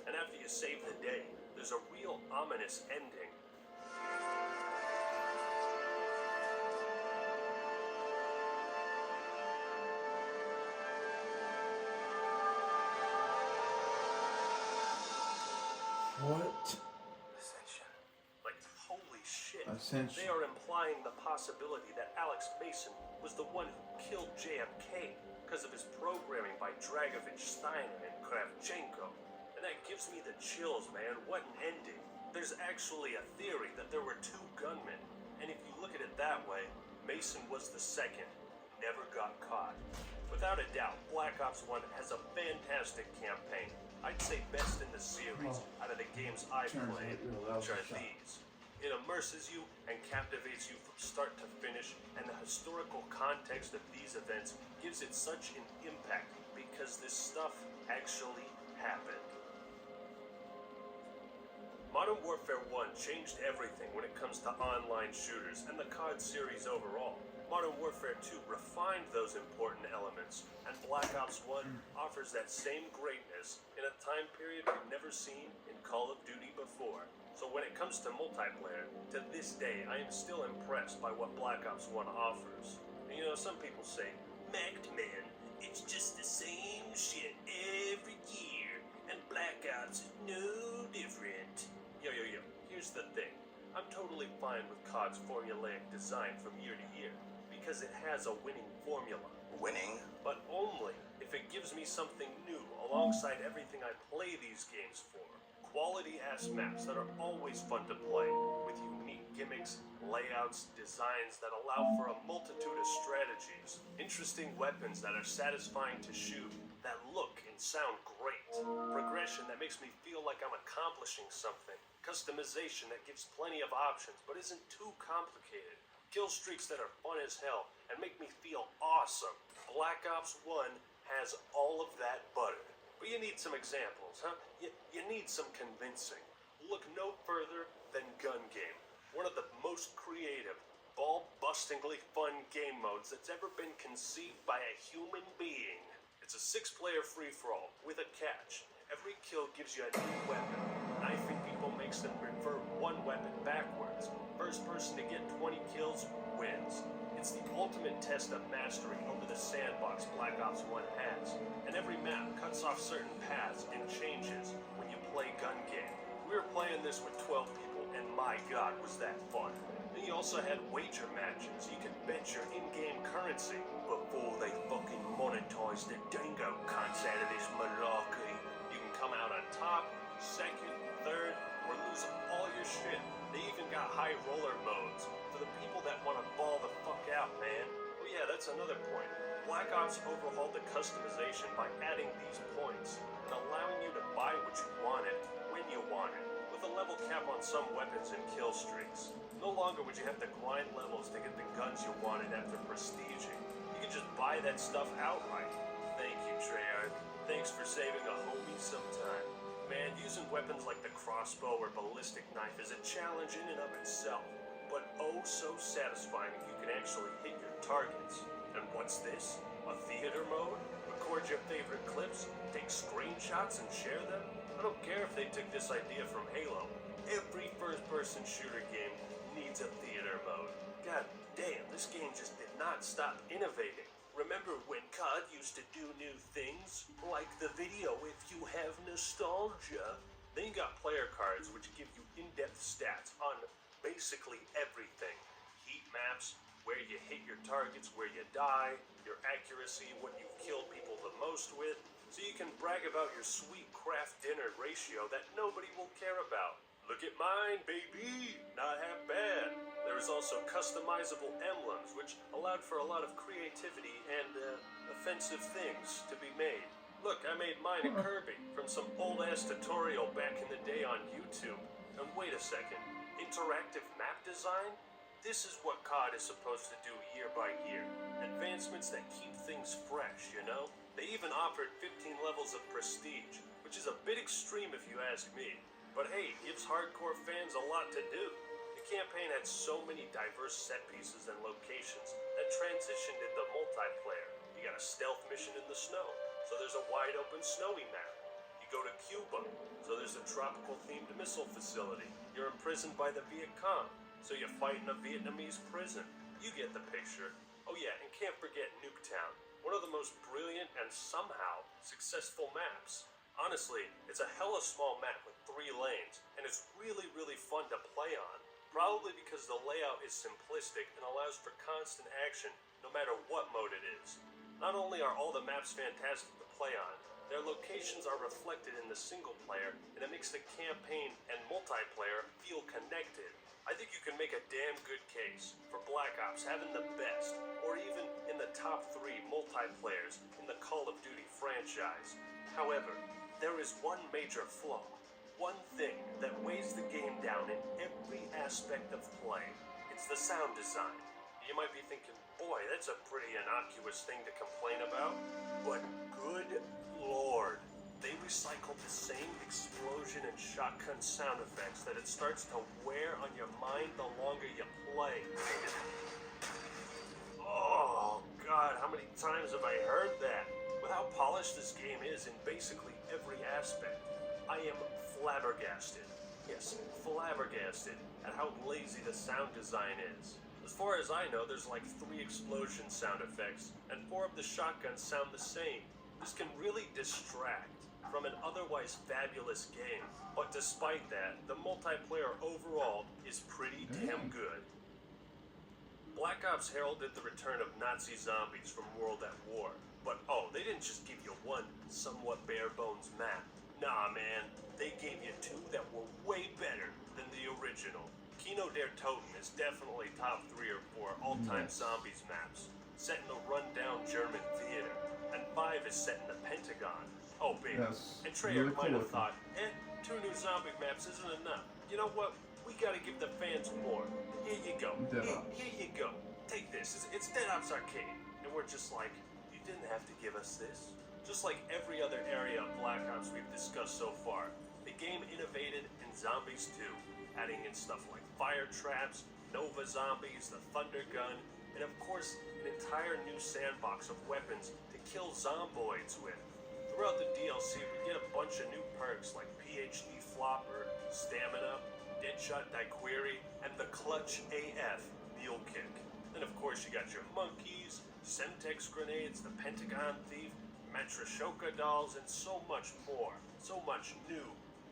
And after you save the day, there's a real ominous ending. What? Like, holy shit. Ascension. They are implying the possibility that Alex Mason was the one who killed JFK because of his programming by Dragovich, Steiner, and Kravchenko. And that gives me the chills, man. What an ending. There's actually a theory that there were two gunmen. And if you look at it that way, Mason was the second, never got caught. Without a doubt, Black Ops 1 has a fantastic campaign. I'd say best in the series out of the games I've played, which are these. It immerses you and captivates you from start to finish, and the historical context of these events gives it such an impact because this stuff actually happened. Modern Warfare 1 changed everything when it comes to online shooters and the COD series overall. Modern Warfare 2 refined those important elements, and Black Ops 1 offers that same greatness in a time period we've never seen in Call of Duty before. So when it comes to multiplayer, to this day, I am still impressed by what Black Ops 1 offers. And you know, some people say, Man, it's just the same shit every year, and Black Ops is no different. Yo, here's the thing. I'm totally fine with COD's formulaic design from year to year, because it has a winning formula. Winning? But only if it gives me something new alongside everything I play these games for. Quality-ass maps that are always fun to play, with unique gimmicks, layouts, designs that allow for a multitude of strategies, interesting weapons that are satisfying to shoot, that look and sound great, progression that makes me feel like I'm accomplishing something, customization that gives plenty of options but isn't too complicated, kill streaks that are fun as hell and make me feel awesome. Black Ops 1 has all of that butter. But you need some examples, huh? You need some convincing. Look no further than Gun Game, one of the most creative, ball-bustingly fun game modes that's ever been conceived by a human being. It's a 6-player free-for-all with a catch. Every kill gives you a new weapon. Knifing people makes them revert one weapon backwards. First person to get 20 kills wins. It's the ultimate test of mastery over the sandbox Black Ops 1 has, and every map cuts off certain paths and changes when you play Gun Game. We were playing this with 12 people, and my god, was that fun. Then you also had wager matches. You could bet your in-game currency before they fucking monetize the dingo cunts out of this malarkey. You can come out on top, second, third, or lose all your shit. They even got high roller modes for the people that want to ball the fuck out, man. Oh yeah, that's another point. Black Ops overhauled the customization by adding these points and allowing you to buy what you wanted when you wanted, with a level cap on some weapons and kill streaks. No longer would you have to grind levels to get the guns you wanted after prestiging. You could just buy that stuff outright. Thank you, Treyarch. Thanks for saving a homie some time. Man, using weapons like the crossbow or ballistic knife is a challenge in and of itself, but oh so satisfying if you can actually hit your targets. And what's this? A theater mode? Record your favorite clips, take screenshots and share them? I don't care if they took this idea from Halo. Every first-person shooter game needs a theater mode. God damn, this game just did not stop innovating. Remember when COD used to do new things? Like the video if you have nostalgia. Then you got player cards which give you in-depth stats on basically everything. Heat maps, where you hit your targets, where you die, your accuracy, what you've killed people the most with, so you can brag about your sweet craft dinner ratio that nobody will care about. Look at mine, baby! Not half bad. There was also customizable emblems, which allowed for a lot of creativity and offensive things to be made. Look, I made mine a Kirby from some old-ass tutorial back in the day on YouTube. And wait a second, interactive map design? This is what COD is supposed to do year by year. Advancements that keep things fresh, you know? They even offered 15 levels of prestige, which is a bit extreme if you ask me. But hey, it gives hardcore fans a lot to do. The campaign had so many diverse set pieces and locations that transitioned into multiplayer. You got a stealth mission in the snow, so there's a wide open snowy map. You go to Cuba, so there's a tropical themed missile facility. You're imprisoned by the Viet Cong, so you fight in a Vietnamese prison. You get the picture. Oh yeah, and can't forget Nuketown, one of the most brilliant and somehow successful maps. Honestly, it's a hella small map with 3 lanes, and it's really fun to play on. Probably because the layout is simplistic and allows for constant action no matter what mode it is. Not only are all the maps fantastic to play on, their locations are reflected in the single player, and it makes the campaign and multiplayer feel connected. I think you can make a damn good case for Black Ops having the best, or even in the top 3 multiplayers in the Call of Duty franchise. However, there is one major flaw, one thing that weighs the game down in every aspect of play. It's the sound design. You might be thinking, boy, that's a pretty innocuous thing to complain about, but good lord. They recycled the same explosion and shotgun sound effects that it starts to wear on your mind the longer you play. Oh god, how many times have I heard that? With how polished this game is in basically every aspect, I am flabbergasted. Yes, flabbergasted at how lazy the sound design is. As far as I know, there's like 3 explosion sound effects, and 4 of the shotguns sound the same. This can really distract from an otherwise fabulous game, but despite that, the multiplayer overall is pretty damn good. Black Ops heralded the return of Nazi zombies from World at War, but oh, they didn't just give you one somewhat bare-bones map. Nah, man, they gave you 2 that were way better than the original. Kino der Toten is definitely top 3 or 4 all-time zombies maps, set in a run-down German theater, and 5 is set in the Pentagon. Oh, baby. Yes, And Treyarch really might cool have thought, 2 new zombie maps isn't enough. You know what? We gotta give the fans more. Here you go. Here you go. Take this. It's Dead Ops Arcade. And we're just like, you didn't have to give us this. Just like every other area of Black Ops we've discussed so far, the game innovated in Zombies 2, adding in stuff like fire traps, Nova zombies, the Thunder Gun, and of course, an entire new sandbox of weapons to kill zomboids with. Throughout the DLC, we get a bunch of new perks like PhD Flopper, Stamina, Deadshot Daiquiri, and the Clutch AF Mule Kick. Then of course you got your monkeys, Semtex grenades, the Pentagon Thief, Matryoshka dolls, and so much more. So much new.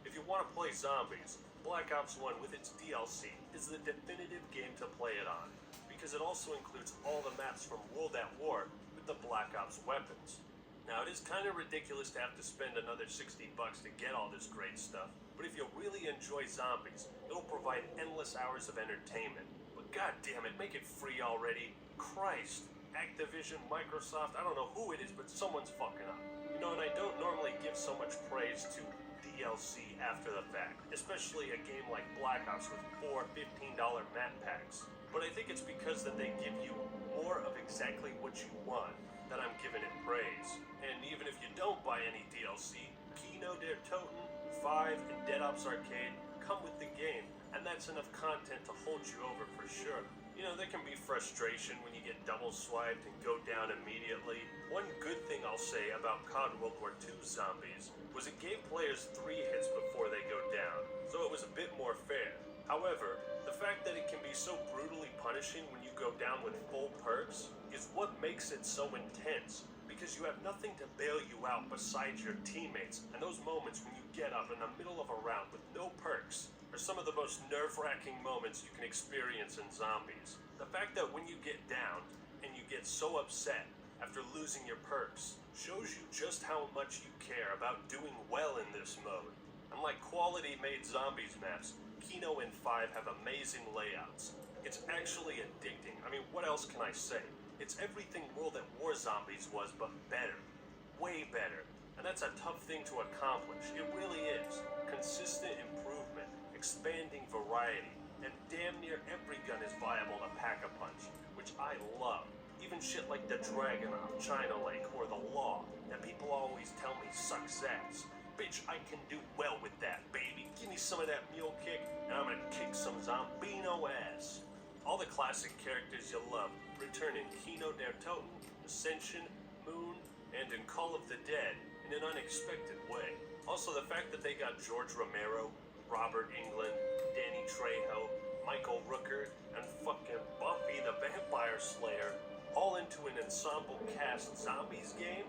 If you want to play zombies, Black Ops 1 with its DLC is the definitive game to play it on, because it also includes all the maps from World at War with the Black Ops weapons. Now, it is kind of ridiculous to have to spend another $60 to get all this great stuff, but if you really enjoy zombies, it'll provide endless hours of entertainment. But god damn it, make it free already. Christ. Activision, Microsoft, I don't know who it is, but someone's fucking up. You know, and I don't normally give so much praise to DLC after the fact, especially a game like Black Ops with 4 $15 map packs. But I think it's because that they give you more of exactly what you want that I'm giving it praise. And even if you don't buy any DLC, Kino der Toten, 5, and Dead Ops Arcade come with the game, and that's enough content to hold you over for sure. You know, there can be frustration when you get double swiped and go down immediately. One good thing I'll say about COD World War II Zombies was it gave players 3 hits before they go down, so it was a bit more fair. However, the fact that it can be so brutally punishing when you go down with full perks is what makes it so intense, because you have nothing to bail you out besides your teammates, and those moments when you get up in the middle of a round with no perks are some of the most nerve-wracking moments you can experience in zombies. The fact that when you get down and you get so upset after losing your perks shows you just how much you care about doing well in this mode. Unlike quality-made zombies maps, Kino and 5 have amazing layouts. It's actually addicting. I mean, what else can I say? It's everything World at War Zombies was, but better. Way better. And that's a tough thing to accomplish. It really is. Consistent improvement, expanding variety, and damn near every gun is viable to pack a punch, which I love. Even shit like the Dragunov, China Lake, or the Law, that people always tell me sucks ass. Bitch, I can do well with that, baby. Give me some of that mule kick, and I'm gonna kick some Zombino ass. All the classic characters you love return in Kino der Toten, Ascension, Moon, and in Call of the Dead in an unexpected way. Also, the fact that they got George Romero, Robert Englund, Danny Trejo, Michael Rooker, and fucking Buffy the Vampire Slayer all into an ensemble cast zombies game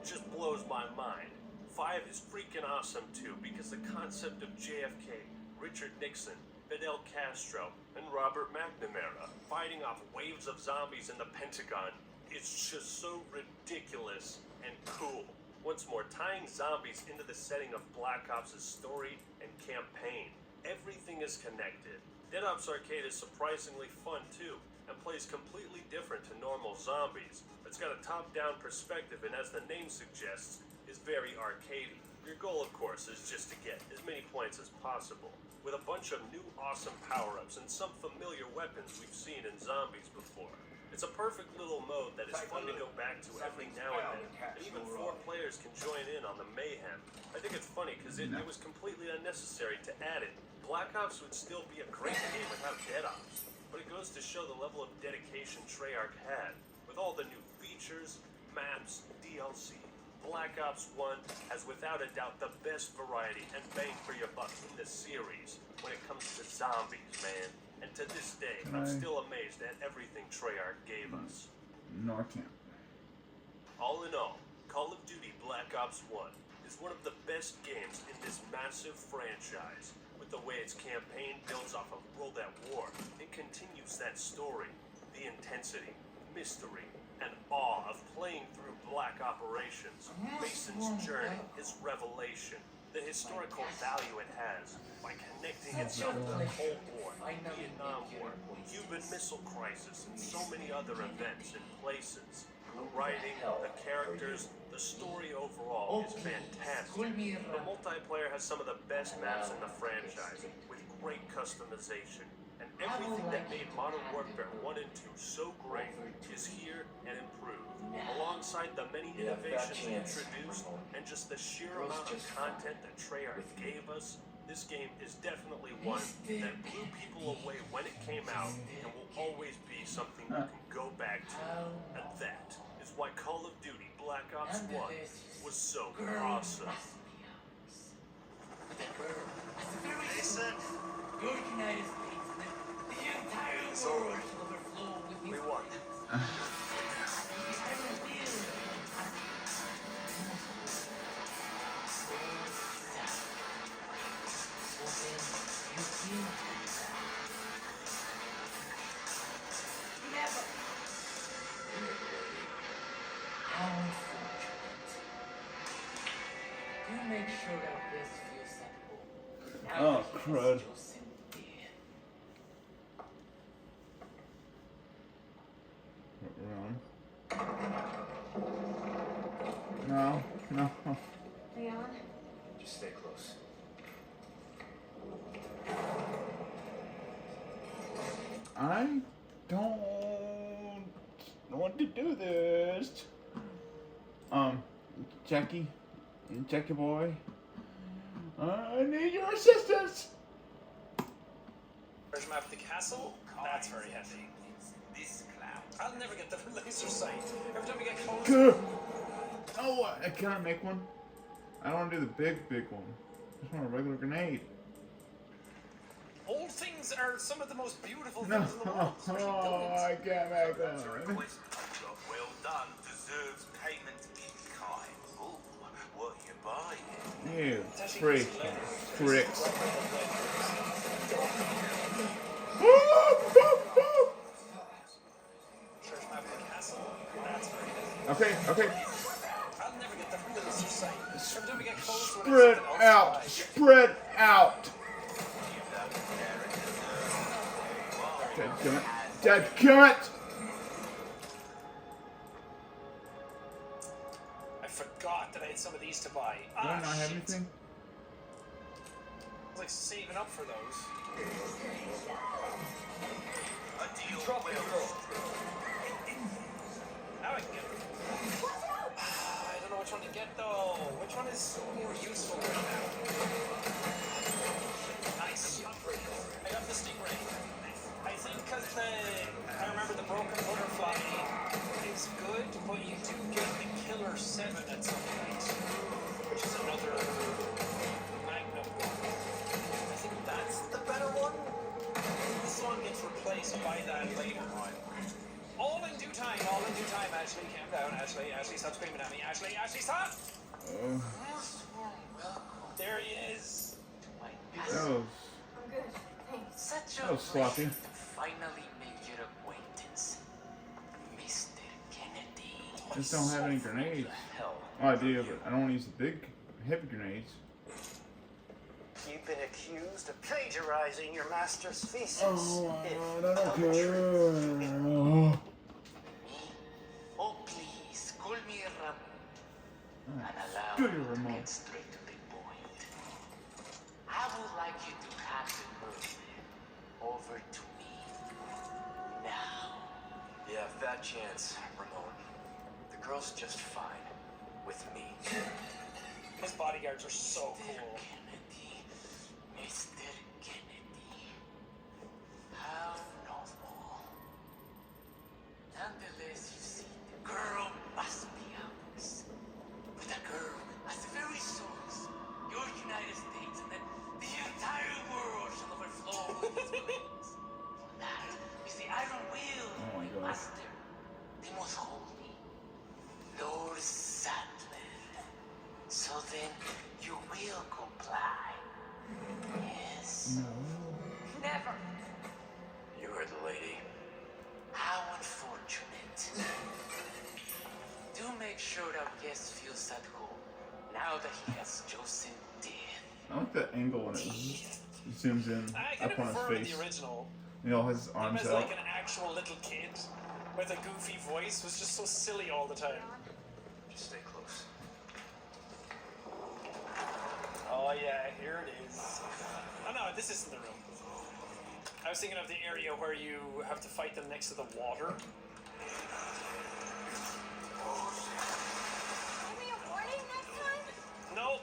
just blows my mind. 5 is freaking awesome too, because the concept of JFK, Richard Nixon, Fidel Castro, and Robert McNamara fighting off waves of zombies in the Pentagon is just so ridiculous and cool. Once more, tying zombies into the setting of Black Ops' story and campaign. Everything is connected. Dead Ops Arcade is surprisingly fun too, and plays completely different to normal zombies. It's got a top-down perspective, and as the name suggests, is very arcadey. Your goal, of course, is just to get as many points as possible, with a bunch of new awesome power-ups and some familiar weapons we've seen in zombies before. It's a perfect little mode that is fun to go back to every now and then, and even 4 players can join in on the mayhem. I think it's funny because it was completely unnecessary to add it. Black Ops would still be a great game without Dead Ops, but it goes to show the level of dedication Treyarch had, with all the new features, maps, DLC, Black Ops 1 has without a doubt the best variety and bang for your buck in the series when it comes to zombies, man. And to this day, I'm still amazed at everything Treyarch gave us. No, I can't. All in all, Call of Duty Black Ops 1 is one of the best games in this massive franchise. With the way its campaign builds off of World at War and continues that story, the intensity, mystery, and awe of playing through Black Operations, Mason's journey, his revelation, the historical value it has by connecting itself to the Cold War, Vietnam War, Cuban Missile Crisis, and so many other events and places. The writing, the characters, the story overall is fantastic. The multiplayer has some of the best maps in the franchise, with great customization. And everything that made Modern Warfare 1 and 2 so great is here and improved. Alongside the many innovations introduced and just the sheer amount of content that Treyarch gave us, this game is definitely one that blew people away when it came out and will always be something you can go back to. And that is why Call of Duty Black Ops 1 was so awesome. Mason, Your United States, the entire world shall overflow with we won. How unfortunate. Do make sure that this feels at home. Oh, crud. No, no. Leon? Just stay close. I don't want to do this. Jackie boy, I need your assistance. Where's map the castle? That's very heavy. This cloud. I'll never get the laser sight. Every time we get close. Good. Oh, can I make one? I don't want to do the big one. I just want a regular grenade. Old things are some of the most beautiful No, things in the world. especially buildings. I can't make one. Job well done. Deserves payment in kind. Ooh, what you buying? You It's actually freak, just leather. pricks. Church map the castle. That's very heavy. Okay. I'll never get the laser sight. Every time we get close to it, Spread something else out. flies. Spread out. Dadgummit. I forgot that I had some of these to buy. Do I not have shit. anything? I was like saving up for those. A deal Drop well it, bro. struck. Now I can get them. I don't know which one to get though. Which one is more useful right now? Nice. I got the Stingray. I think because I remember the Broken Butterfly is good, but you do get the Killer 7 at some point, which is another Magnum one. I think that's the better one. This one gets replaced by that later one. All in due time, Ashley. Calm down, Ashley. Ashley, stop screaming at me. Ashley, stop! There he is. That was, I'm good. Thanks. Such that was sloppy. to finally make your acquaintance, Mr. Kennedy. Just don't have any grenades. Hell. Oh, I do, but I don't want to use the big, heavy grenades. You've been accused of plagiarizing your master's thesis. Oh, If I don't care. Me? Oh, please, call me Ramon. And allow Good, me to Ramon. get straight to the point. I would like you to hand the murder over to me. Now. Yeah, fat chance, Ramon. The girl's just fine with me. His bodyguards are so Mr. cool. Kennedy. Mr. Kennedy. How novel. Nonetheless, you see, the girl must be ours. With a So then you will comply. Yes? No. Never. You heard the lady. How unfortunate. Do make sure our guest feels at home now that he has chosen death. I like the angle when it zooms in I up kind on of his prefer face. the original. He all has his Him arms as out. like an actual little kid with a goofy voice was just so silly all the time. Just stay close. Oh yeah, here it is. Oh no, this isn't the room. I was thinking of the area where you have to fight them next to the water. Give me a warning next time? No.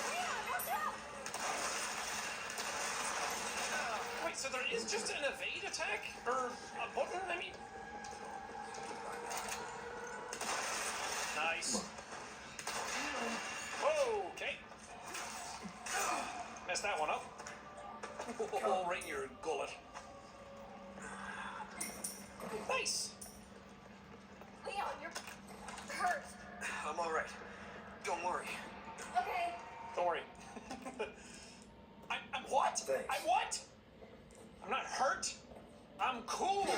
Leon, watch out! Wait, so there is just an evade attack? Or a button, I mean? Nice. Whoa, okay. Messed that one up. Oh, right in your gullet. Nice. Leon, you're hurt. I'm alright. Don't worry. Okay. Don't worry. I'm what? Thanks. I'm what? I'm not hurt. I'm cool.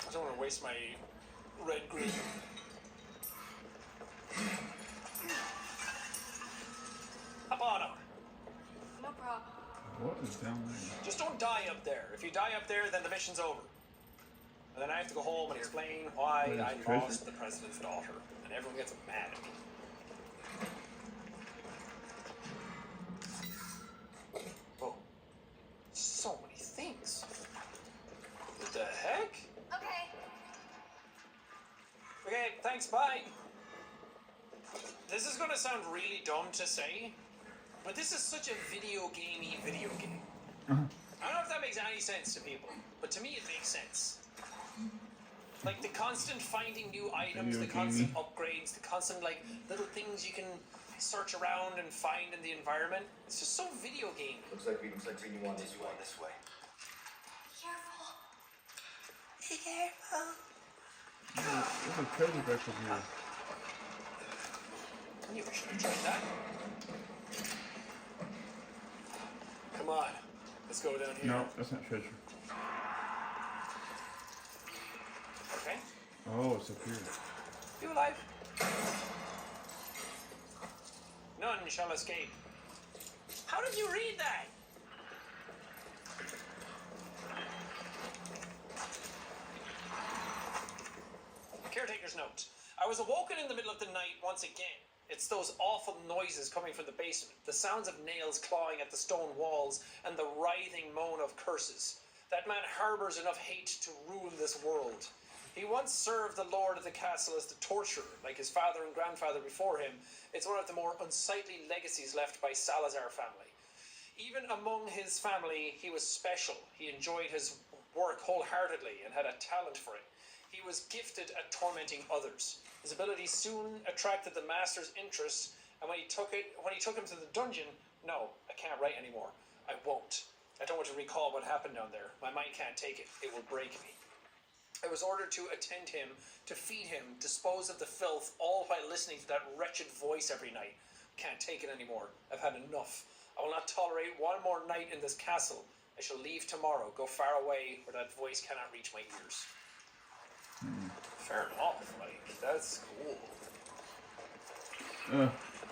I don't want to waste my red green. Up on him. No problem. What is down there? Just don't die up there. If you die up there, then the mission's over. And then I have to go home and explain why Where's I treasure? lost the president's daughter. And everyone gets mad at me. Oh. So many things. What the heck? Okay. Okay, thanks, bye. This is gonna sound really dumb to say, but this is such a video gamey video game. I don't know if that makes any sense to people, but to me it makes sense. Like the constant finding new items, Video the constant gamey. upgrades, the constant like little things you can search around and find in the environment. It's just so video gamey. Looks like we want this way. This way. Careful. There's a treasure back over here. I knew I should have tried that. Come on, let's go down here. No, that's not treasure. Okay. Oh, it's up here. You alive? None shall escape. How did you read that? Caretaker's note. I was awoken in the middle of the night once again. It's those awful noises coming from the basement, the sounds of nails clawing at the stone walls, and the writhing moan of curses. That man harbors enough hate to ruin this world. He once served the lord of the castle as the torturer, like his father and grandfather before him. It's one of the more unsightly legacies left by Salazar family. Even among his family, he was special. He enjoyed his work wholeheartedly and had a talent for it. He was gifted at tormenting others. His ability soon attracted the master's interest, and when he took him to the dungeon, no, I can't write anymore. I won't. I don't want to recall what happened down there. My mind can't take it. It will break me. I was ordered to attend him, to feed him, dispose of the filth, all while listening to that wretched voice every night. Can't take it anymore. I've had enough. I will not tolerate one more night in this castle. I shall leave tomorrow, go far away where that voice cannot reach my ears. Fair enough, like, that's cool.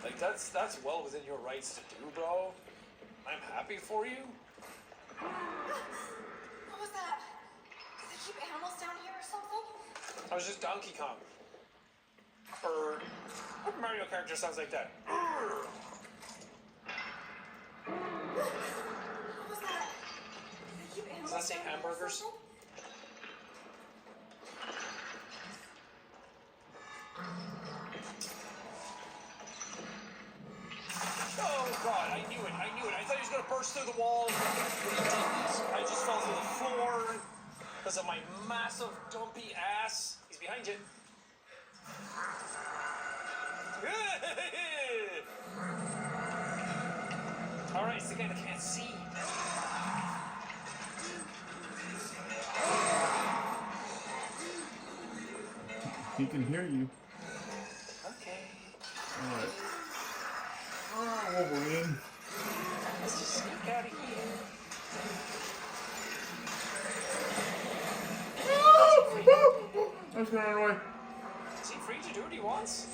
Like, that's well within your rights to do, bro. I'm happy for you. What was that? Do they keep animals down here or something? I was just Donkey Kong. Or what Mario character sounds like that? What was that? Do they keep animals Does that say down here or hamburgers? something? Oh god, I knew it. I thought he was gonna burst through the wall, but he didn't. I just fell through the floor because of my massive dumpy ass. He's behind you. Alright, it's the guy that can't see. He can hear you. Okay. Alright. Oh, Wolverine. Let's just sneak out of here. I was gonna run away. Is he free to do what he wants?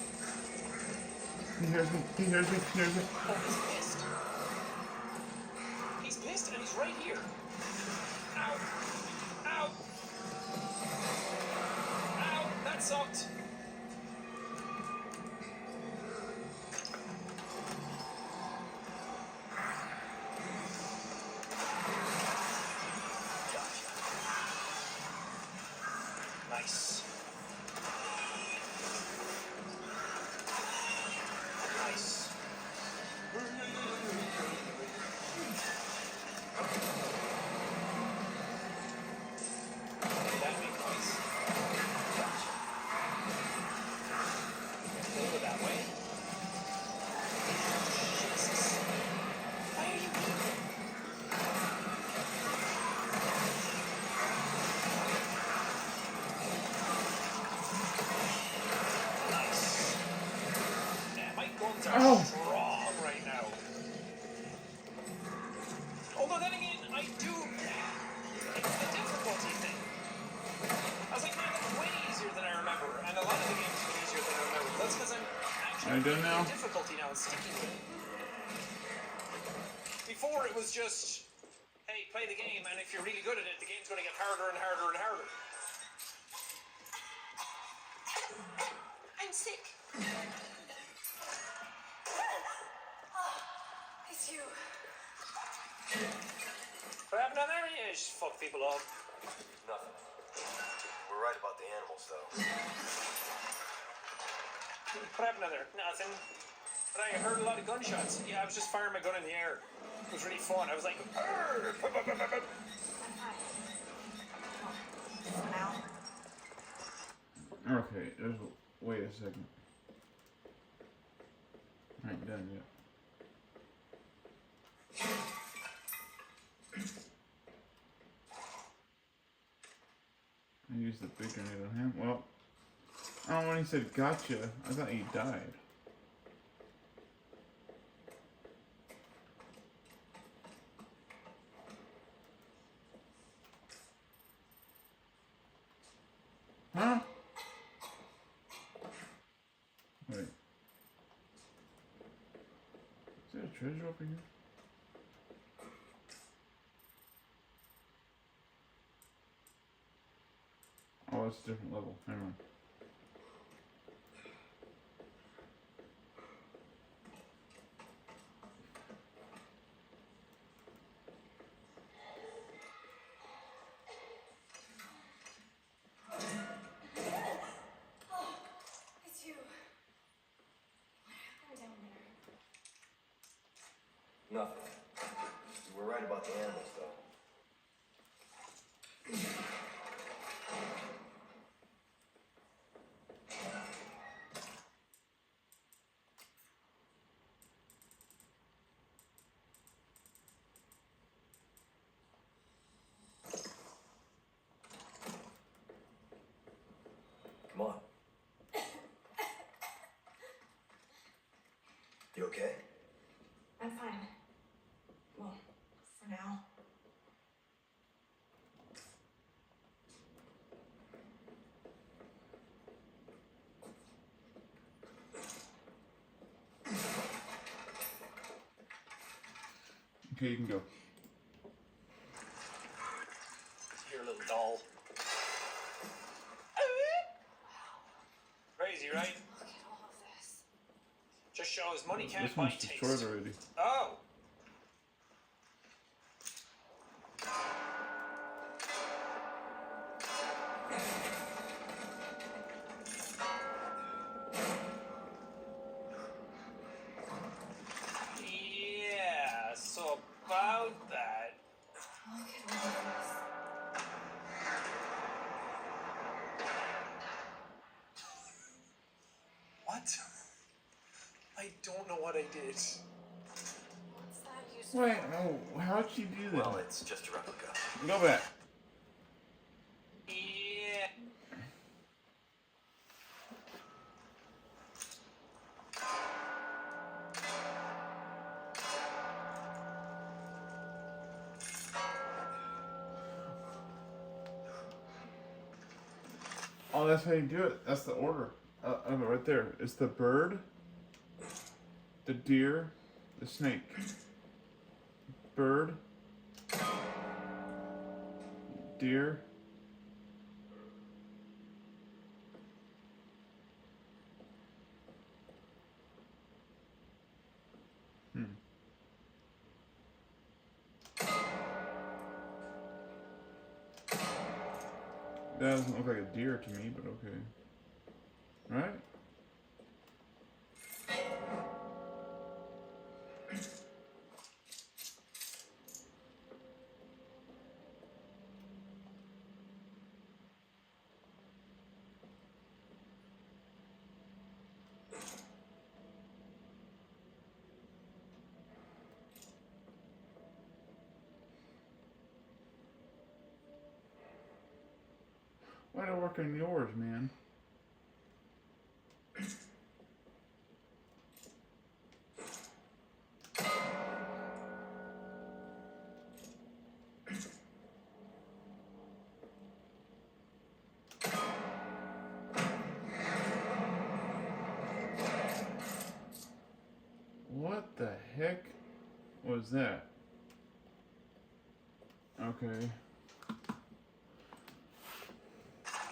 He hears me. He hears me. He hears me. Oh, he's pissed. He's pissed and he's right here. Ow. Ow. Ow. That sucked. Nice. Nice. That make noise. Over that way. Jesus. Why are you moving? Nice. Yeah, my guns are Ow. strong right now. Although then again, I do. It's the difficulty thing. I was like, man, that's way easier than I remember, and a lot of the games have been easier than I remember. That's because I'm actually Are you done now? the difficulty now and sticking with it. Before it was just, hey, play the game, and if you're really good at it, the game's going to get harder and harder and harder. I'm sick. It's you. What happened down there? Yeah, just fuck people up. Nothing. We're right about the animals, though. What happened down there? Nothing. But I heard a lot of gunshots. Yeah, I was just firing my gun in the air. It was really fun. I was like, "Arr!" I'm fine. For now. Okay, wait a second. I ain't done yet. I used the big grenade on him. Well, I don't know when he said gotcha. I thought he died. Huh? Wait. Is there a treasure over here? Oh, it's a different level. Never mind. It's you. What happened down there? Nothing. You were right about the animals, though. Come on. You okay? I'm fine. Well, for now. Okay, you can go. Here, little doll. Crazy, right? Look at all of this. Just shows money can't This buy one's taste. destroyed already. Oh. Yeah, so about that. Look at all of this. What? I don't know what I did. What's that useful? Wait, no. How'd she do that? Well, it's just a replica. Go back. Yeah. Oh, that's how you do it. That's the order. Right there. It's the bird, the deer, the snake. Bird, deer. That doesn't look like a deer to me, but okay. Right? Why do I work on yours, man? What the heck was that? Okay.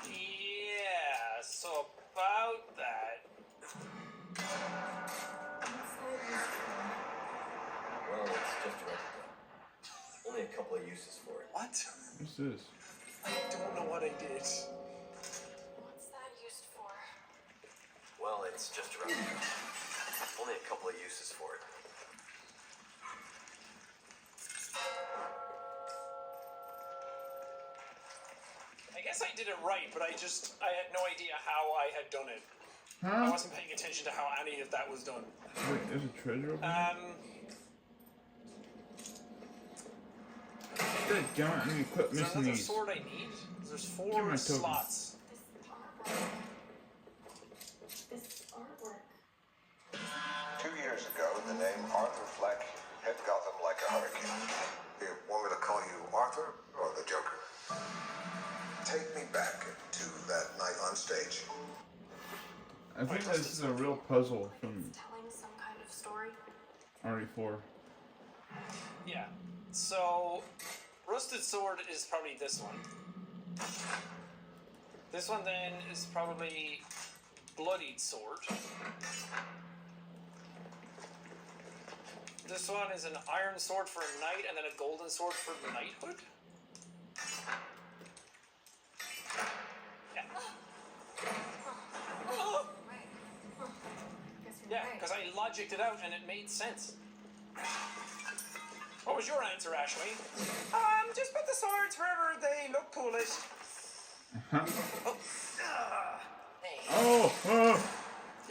Yeah, so about that. Well, it's just a replica. Only a couple of uses for it. What? What's this? I don't know what I did. What's that used for? Well, it's just a replica. Only a couple of uses for it. I guess I did it right, but I had no idea how I had done it. I Huh? wasn't paying attention to how any of that was done. Wait, there's a treasure over here? Good God, I need to quit Is there missing another these. sword I need? There's Give me 4 my token. slots. This artwork. 2 years ago, the name Arthur Fleck hit Gotham like a hurricane. You want me to call you Arthur or the Joker? Take me back to that night on stage. I think this is a real puzzle from Telling some kind of story. RE4. Yeah. So, Rusted Sword is probably this one. This one then is probably Bloodied Sword. This one is an Iron Sword for a knight and then a Golden Sword for knighthood. Yeah. Yeah, because I logicked it out and it made sense. What was your answer, Ashley? Just put the swords wherever they look coolest. Oh!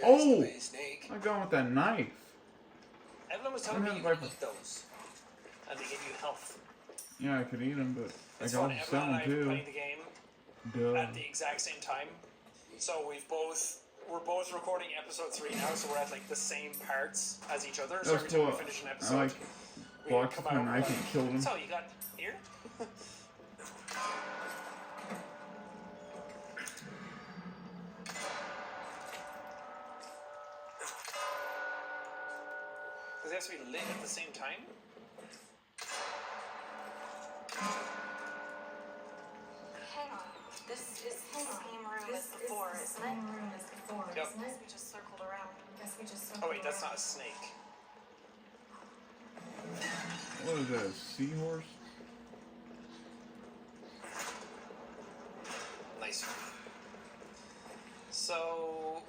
Oh! I'm going with that knife. Evelyn was telling me you could eat those. And they give you health. Yeah, I could eat them, but It's I fun. can also sell Evelyn and I them were too. playing the game Duh. at the exact same time. So we're both recording episode 3 now, so we're at like the same parts as each other. So That's every time cool. we finish an I episode, like we blocks come with my out knife like, and killed him. so you got here? Does it have to be lit at the same time? Hang on. This is the same room as before, isn't it? Yep. We just circled around. Oh wait, that's not a snake. What is that, a seahorse? Nice. So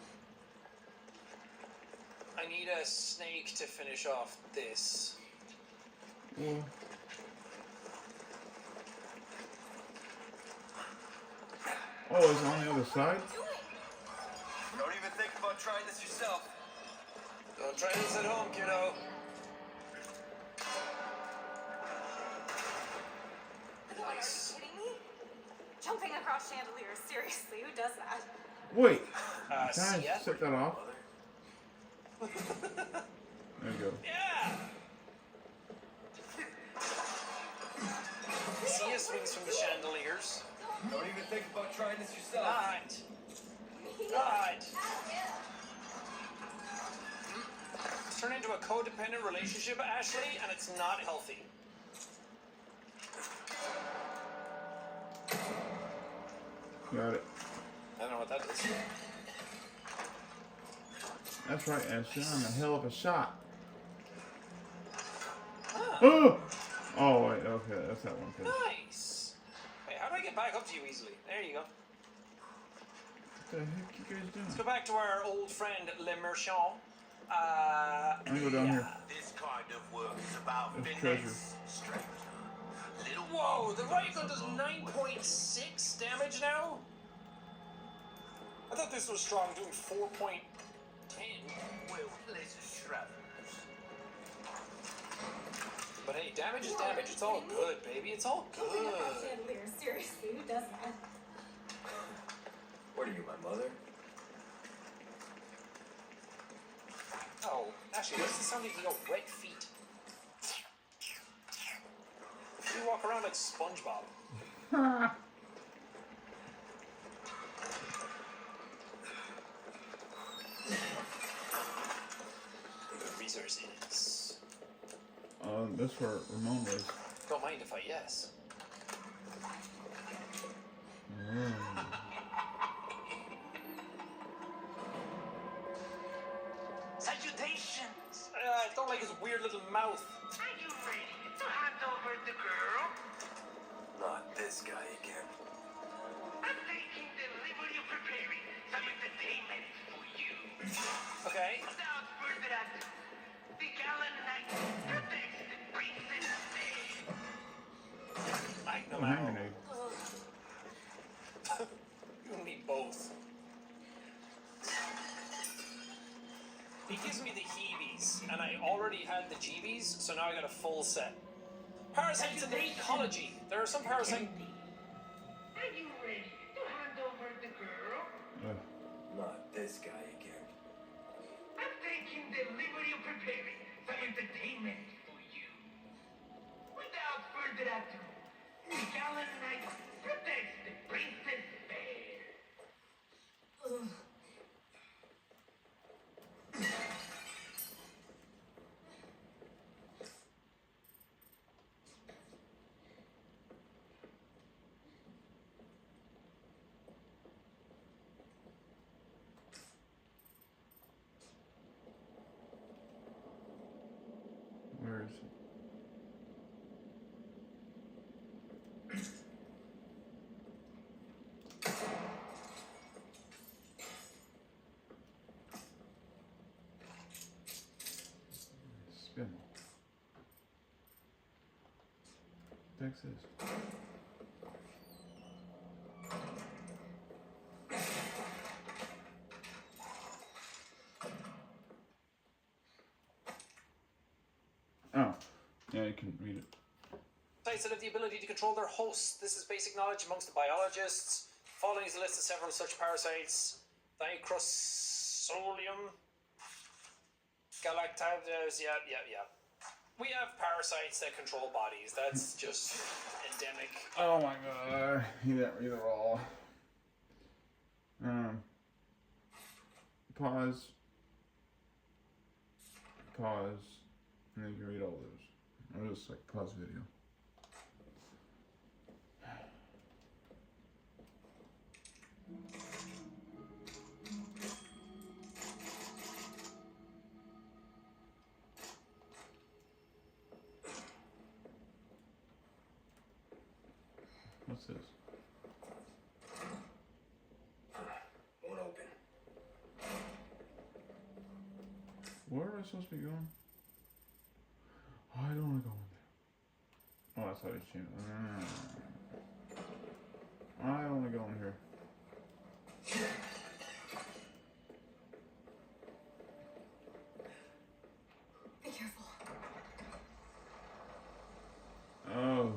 I need a snake to finish off this. Well, oh, it's on the other side? Don't even think about trying this yourself. Don't try this at home, kiddo. Nice. Are you kidding me? Jumping across chandeliers, seriously, who does that? Wait, Uh, can I Sia? set that off? There you go. Yeah! Sia swings from the chandeliers. Don't even think about trying this yourself. Alright. bad. It's turned into a codependent relationship, Ashley, and it's not healthy. Got it. I don't know what that is. That's right, Ashley. I'm a hell of a shot. Huh. Oh! Oh, wait, okay, that's that one. Thing. Nice. Hey, how do I get back up to you easily? There you go. What the heck you guys doing? Let's go back to our old friend Le Merchant. I'm gonna go down here. This kind of work is about There's finesse, treasure. stranger. Little Whoa, the riot gun does 9.6 damage now? I thought this was strong, doing 4.10. well, listen, travelers. But hey, damage is damage. It's all good, baby. It's all good. Chandelier, seriously, who does that? What are you, my mother? Oh, actually, does this sound like you got wet feet? You walk around like SpongeBob. Resources. That's where Ramon was. Don't mind if I yes. Salutations! I don't like his weird little mouth. Are you ready to hand over the girl? Not this guy again. I'm taking delivery of preparing some entertainment for you. Okay. Without further ado, the gallant knight protects the princess May. Magnum Oh, arrow. hand grenade. You and me both. He gives me the heebies, and I already had the jeebies, so now I got a full set. Parasites and ecology. There are some parasites. Are you ready to hand over the girl? Not this guy again. I'm taking delivery of preparing some entertainment for you. Without further ado, the gallant knight protects the princess fair. Where is it? Spin. Texas. Oh, yeah, you can read it. Parasites that have the ability to control their hosts. This is basic knowledge amongst the biologists. Following is a list of several such parasites. Dicrosolium. Galactavius, yeah. We have parasites that control bodies. That's just endemic. Oh my god, you didn't read it all. Pause, and then you can read all those. I'll just like pause video. What's this? Won't open. Where am I supposed to be going? Oh, I don't want to go in there. Oh, that's how it's changed. I want to go in here. Be careful. Oh.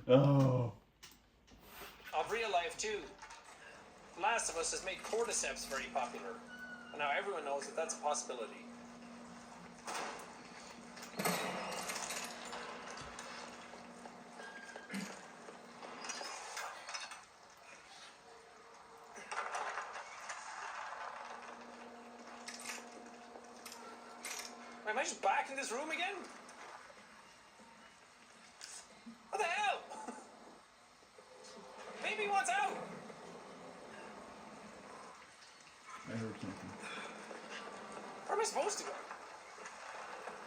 Oh. Of real life too. Last of Us has made cordyceps very popular. And now everyone knows that that's a possibility. am I just back in this room again? What the hell? Baby wants out! I heard something. Where am I supposed to go?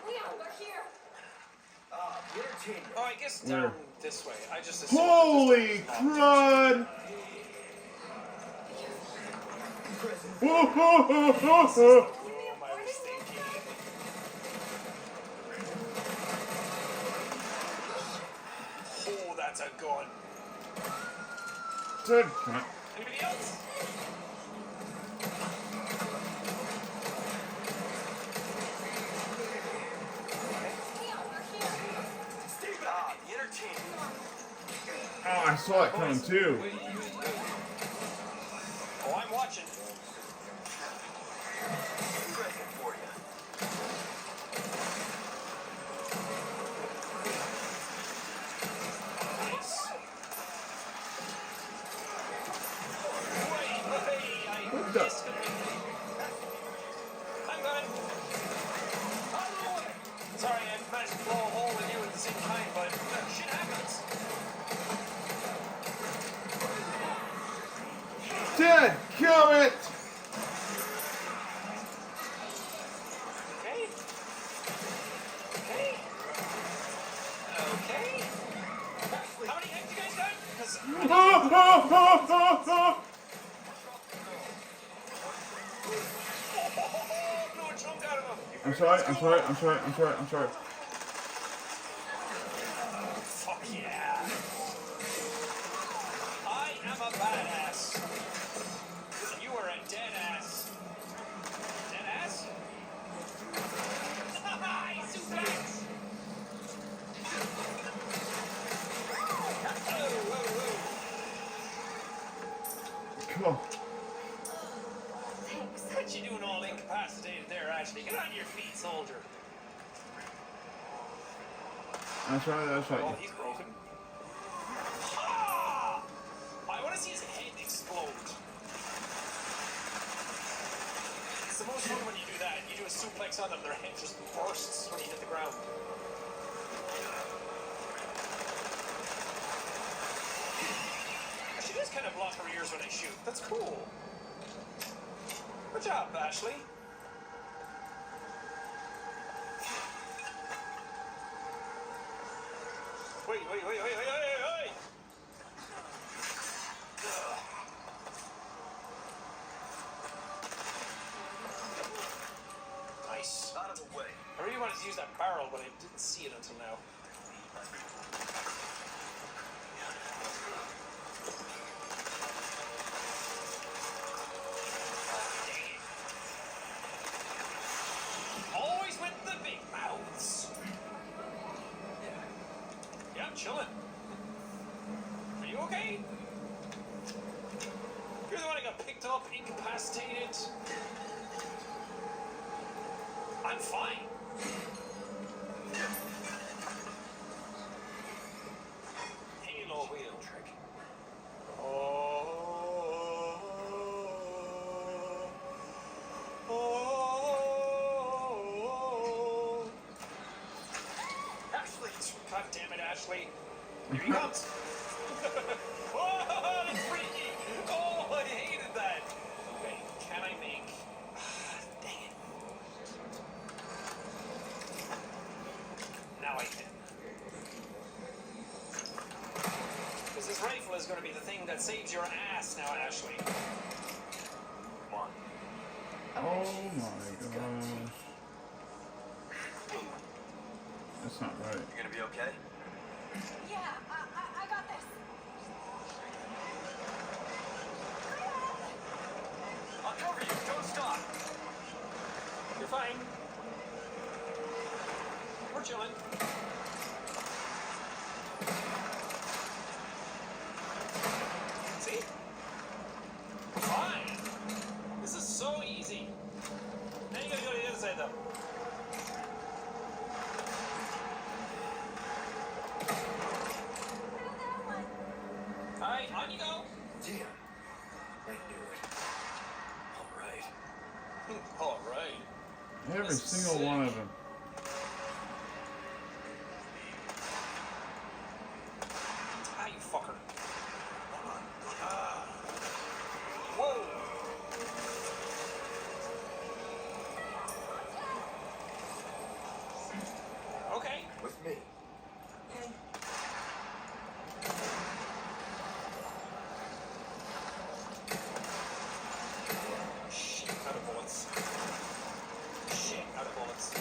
Leon, we're here. Oh, I guess Where? down this way. I just assumed Holy crud! Whoa, ho, ho, ho, ho. room I was thinking. Oh, that's a gun. Dude, come on. Anybody else? Leon, we're here. The inner team. Oh, I saw it coming too. Oh, I'm watching. Present for you. Nice. Wait, I What the? missed it. I'm going. Sorry, I managed to blow a hole in you at the same time, but shit happens. Dad, kill it! Okay. Okay. Okay. How many eggs you guys got? Because Oh, oh, oh, oh, oh. blew a chunk out of him. I'm sorry, I'm sorry, I'm sorry, I'm sorry, I'm sorry. Fuck yeah. I am a badass. You are a dead ass. Dead ass? Suplex! Come on. Thanks. What you doing all incapacitated there, Ashley? Get on your feet, soldier. That's right, that's Oh, right. he's broken. Ah! I want to see his head explode. It's the most fun when you do that. You do a suplex on them, their head just bursts when you hit the ground. She does kind of block her ears when I shoot. That's cool. Good job, Ashley. Wait. Nice. Out of the way. I really wanted to use that barrel, but I didn't see it until now. Always with the big mouths. Yeah, I'm chilling. Are you okay? You're the one who got picked up, incapacitated. I'm fine. Halo wheel trick. Ashley! God damn it, Ashley. Here he comes. Oh, that's freaky. Oh, I hated that. Okay, can I make... Dang it. Now I can. Because this rifle is going to be the thing that saves your ass now, Ashley. Come on. Oh my gosh. That's not right. You gonna be okay? Yeah, I got this. I'll cover you. Don't stop. You're fine. We're chilling. See? We're fine. This is so easy. Now you gotta go to the other side, though. Alright, on you go. Damn. I knew it. All right. Alright. Every This is single sick. one of them. motherfucker. Whoa. Okay. With me. Shit out of bullets. Shit out of bullets.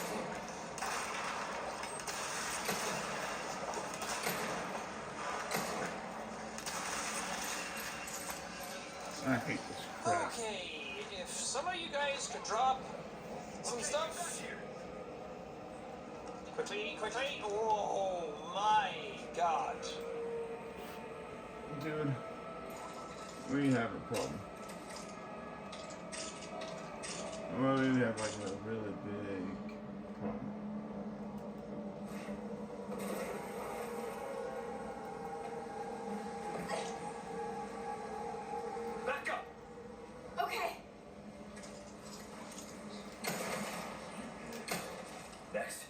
I hate this crap. Okay, if some of you guys could drop some stuff. Quickly, quickly. Oh my god. Dude, we have a problem. Well, we have like a really big problem. Back up! Okay. Next.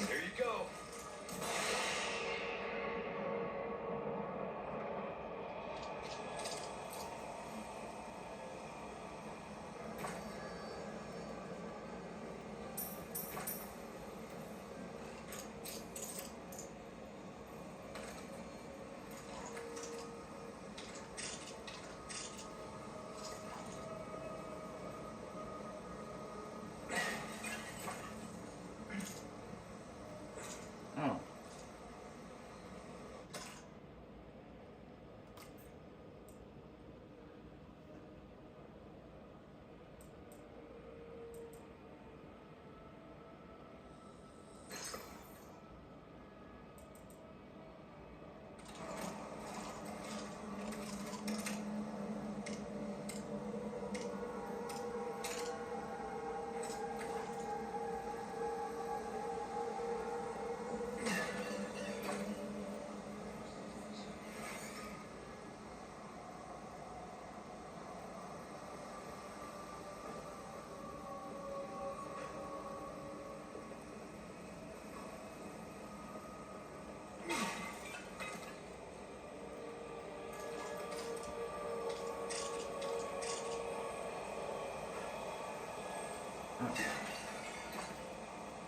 There you go. Oh.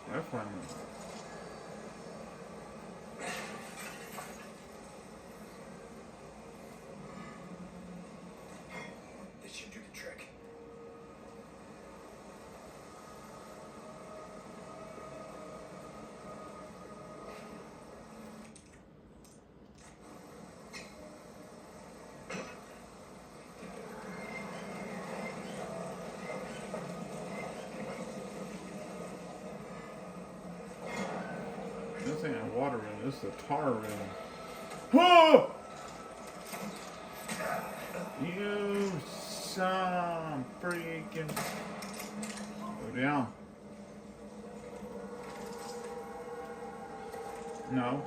I find that. This should do the trick. This ain't a water rim, this is a tar rim. Oh! You son freaking. Go down. No.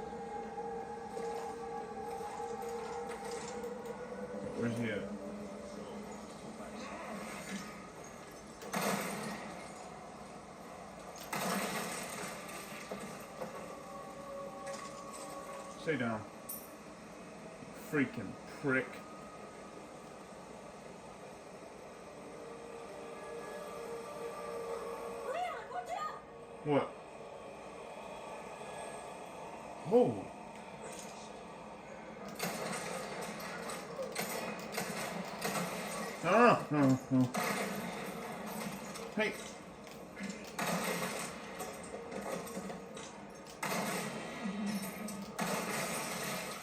Where's he at? Stay down. Freaking prick. Leon, watch out! What? Oh. Ah, no, no. Hey.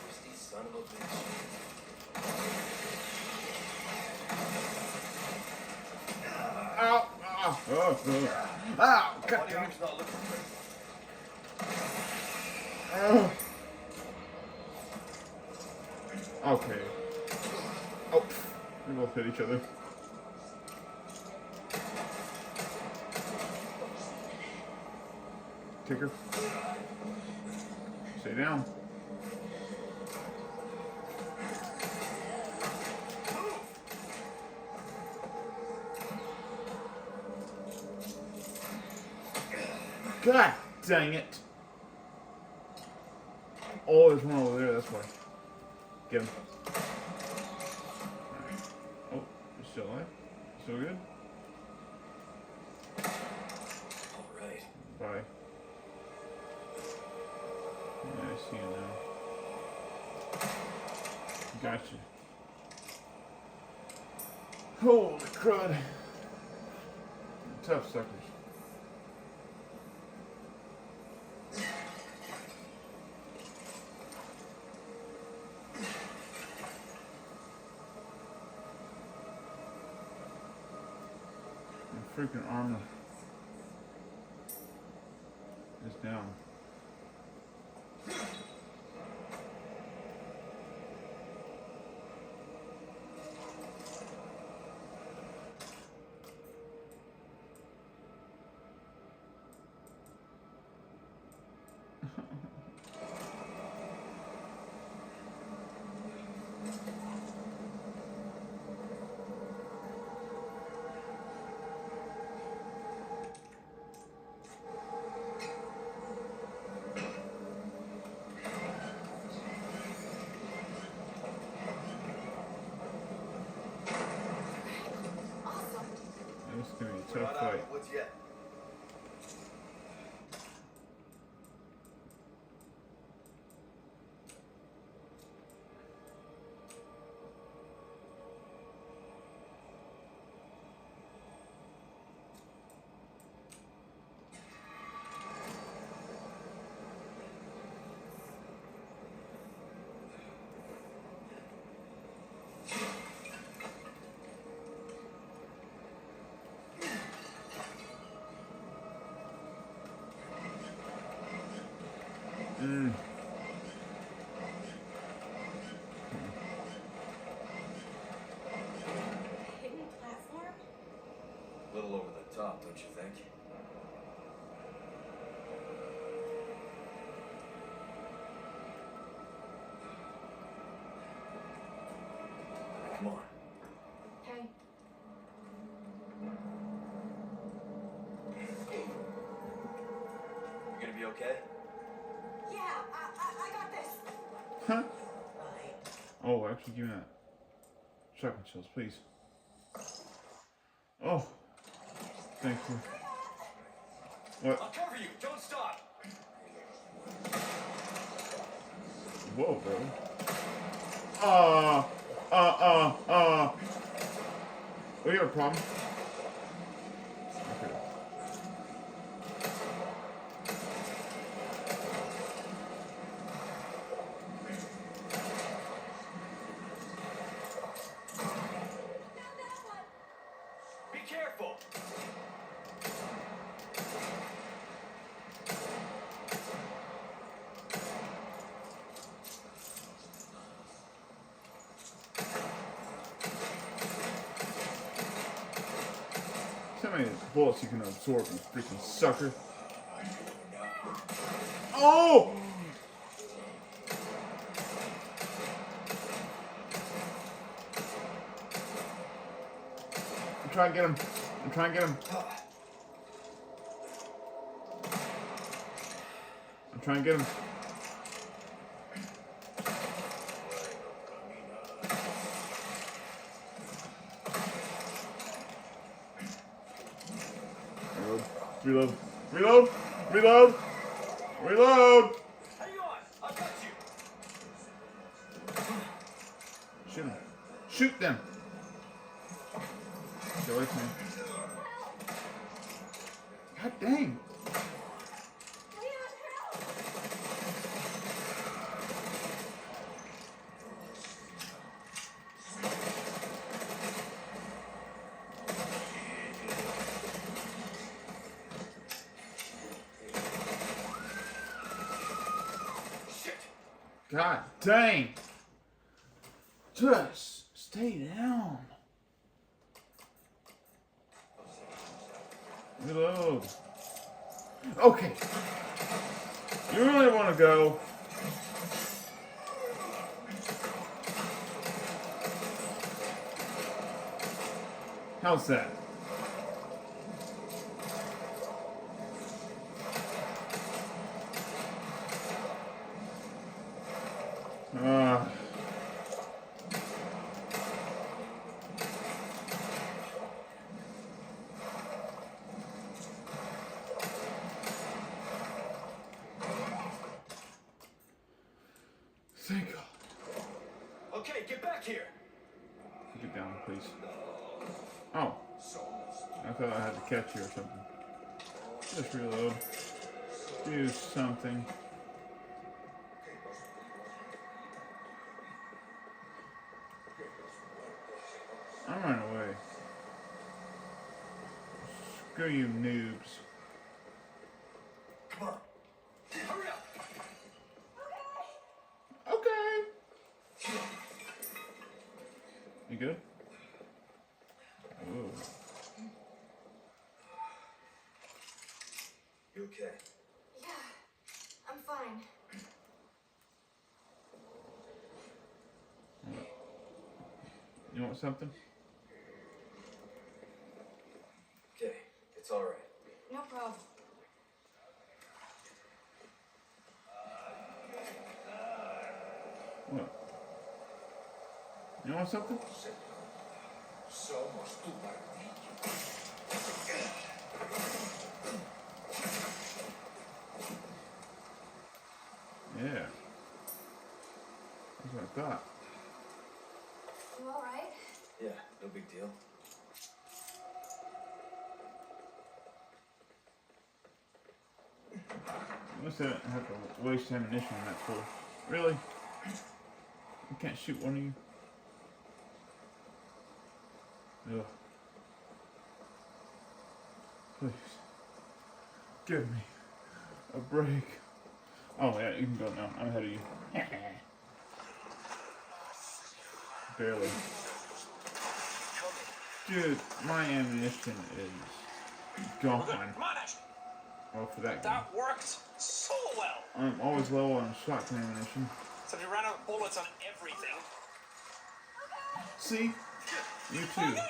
Twisty son of a bitch. Ow. Ah. Oh, oh. Ow. God Funny damn how it. he's not looking for Oh. Okay. Oh. We both hit each other. Ticker. Stay down. God dang it. Oh, there's one over there, that's why. Get him. Alright. Oh, you're still alive? Still good? Alright. Bye. Yeah, I see you now. Gotcha. Holy crud. Tough suckers. My freaking armor is down. This is gonna be a tough fight. What's yet? Hidden platform? A little over the top, don't you think? Come on. Hey. You gonna be okay? Yeah, I got this. Huh? Oh, actually, give me that. Shotgun shells, please. Oh. Thank you. What? I'll cover you. Don't stop. Whoa, bro. We have a problem? Okay. Be careful. See how many bullets you can absorb, you freaking sucker. Oh! I'm trying to get him. I'm trying to get him. I'm trying to get him. Reload. Reload. Reload. Reload. Hang on. I've got you. Shoot him. Shoot them. Get away from me. God dang. God dang. Just stay down. Reload. Okay. You really want to go? How's that? here. Put it down, please. Oh. I thought I had to catch you or something. Just reload. Do something. I'm running away. Screw you noobs. Come on. Hurry up. Okay. You good? Ooh. You okay? Yeah, I'm fine. You want something? Okay, it's all right. No problem. What? You want something? Somos tu partido. Yeah. That's what I thought. You all right? Yeah, no big deal. You must have to waste ammunition on that fool. Really? You can't shoot one of you? Ugh. Please. Give me a break. Oh yeah, you can go now. I'm ahead of you. Barely. Dude, my ammunition is gone. Come on, Ashley. Oh, for that game. That worked so well. I'm always low on shotgun ammunition. So we ran out of bullets on everything. See? You too. Okay.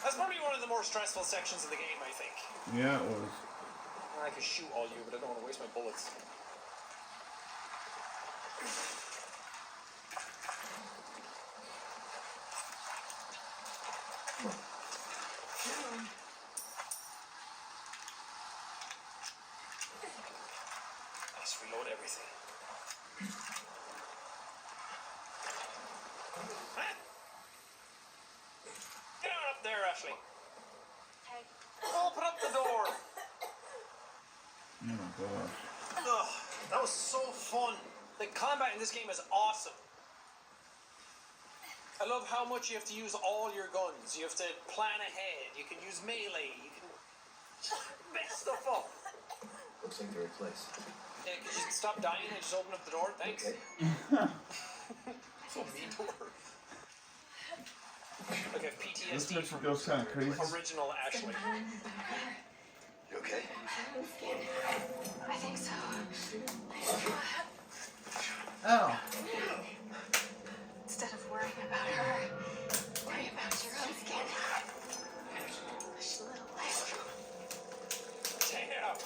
That's probably one of the more stressful sections of the game, I think. Yeah, it was. I could shoot all you, but I don't want to waste my bullets. Let's reload everything. Huh? Get on up there, Ashley. Hey. Open up the door. Oh my gosh. Ugh, that was so fun. The combat in this game is awesome. I love how much you have to use all your guns. You have to plan ahead. You can use melee. You can mess stuff up. Looks like the right place. Yeah, could you stop dying and just open up the door? Thanks. Okay. So mean to her. Like a This PTSD mission from goes kind of crazy. original Ashley. You okay? I think so. Oh. Instead of worrying about her, worry about your own skin. Hush, little leg. Damn.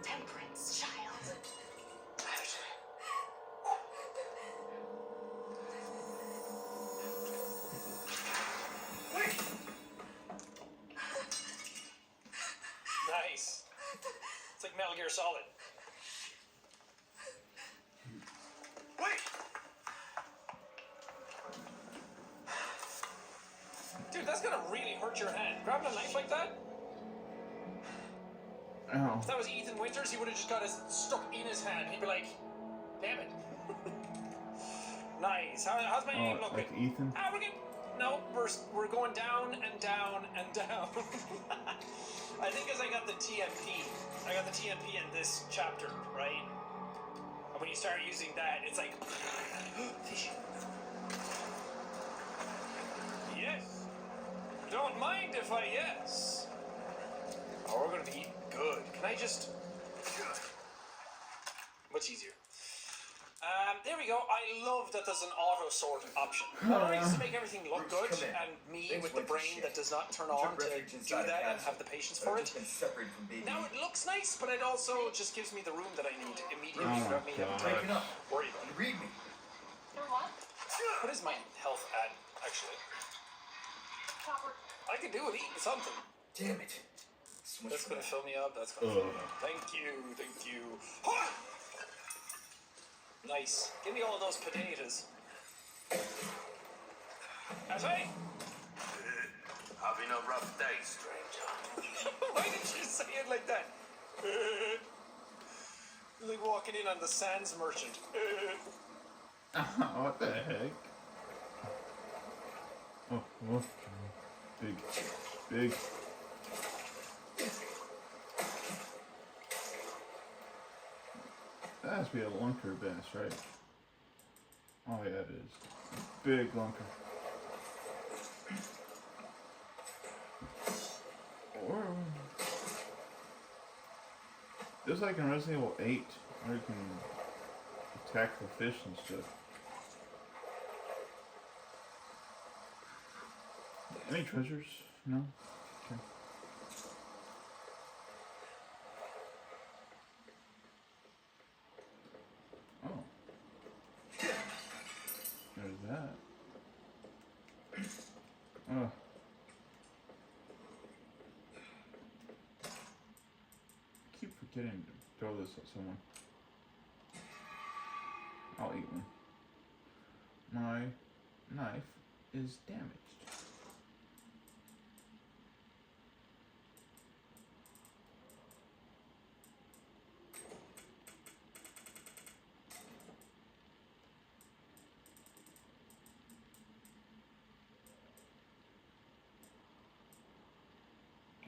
Temperance, child. Nice. It's like Metal Gear Solid. Wait! Dude, that's gonna really hurt your hand. Grabbing a knife like that? Ow. If that was Ethan Winters, he would have just got his stuck in his hand. He'd be like, damn it. Nice. How's my aim Oh, looking? like Ethan? Ah, we're good. No, we're going down and down and down. I think as I got the TMP. I got the TMP in this chapter, right? And when you start using that, it's like fish. Yes. Don't mind if I yes. Oh, we're gonna be eating good. Can I just much easier. There we go. I love that there's an auto sort option. Not only does it make everything look good, and me with the brain that does not turn on to do that and have the patience for it. Now it looks nice, but it also just gives me the room that I need immediately without me having to worry about it. Read me. You're what? What is my health ad, actually? Chopper. I can do it eating something. Damn it. So much That's for gonna that. fill me up. That's gonna fill me up. Thank you. Thank you. Ha! Nice. Give me all those potatoes. That's right. Having a rough day, stranger. Why did you say it like that? Like walking in on the sands merchant. What the heck? Oh, oh. Big. Big. That has to be a lunker bass, right? Oh yeah, it is. Big lunker. Or just like in Resident Evil 8, where you can attack the fish and stuff. Any treasures? No? Okay. Oh. There's that. Oh. Keep forgetting to throw this at someone. I'll eat one. My knife is damaged.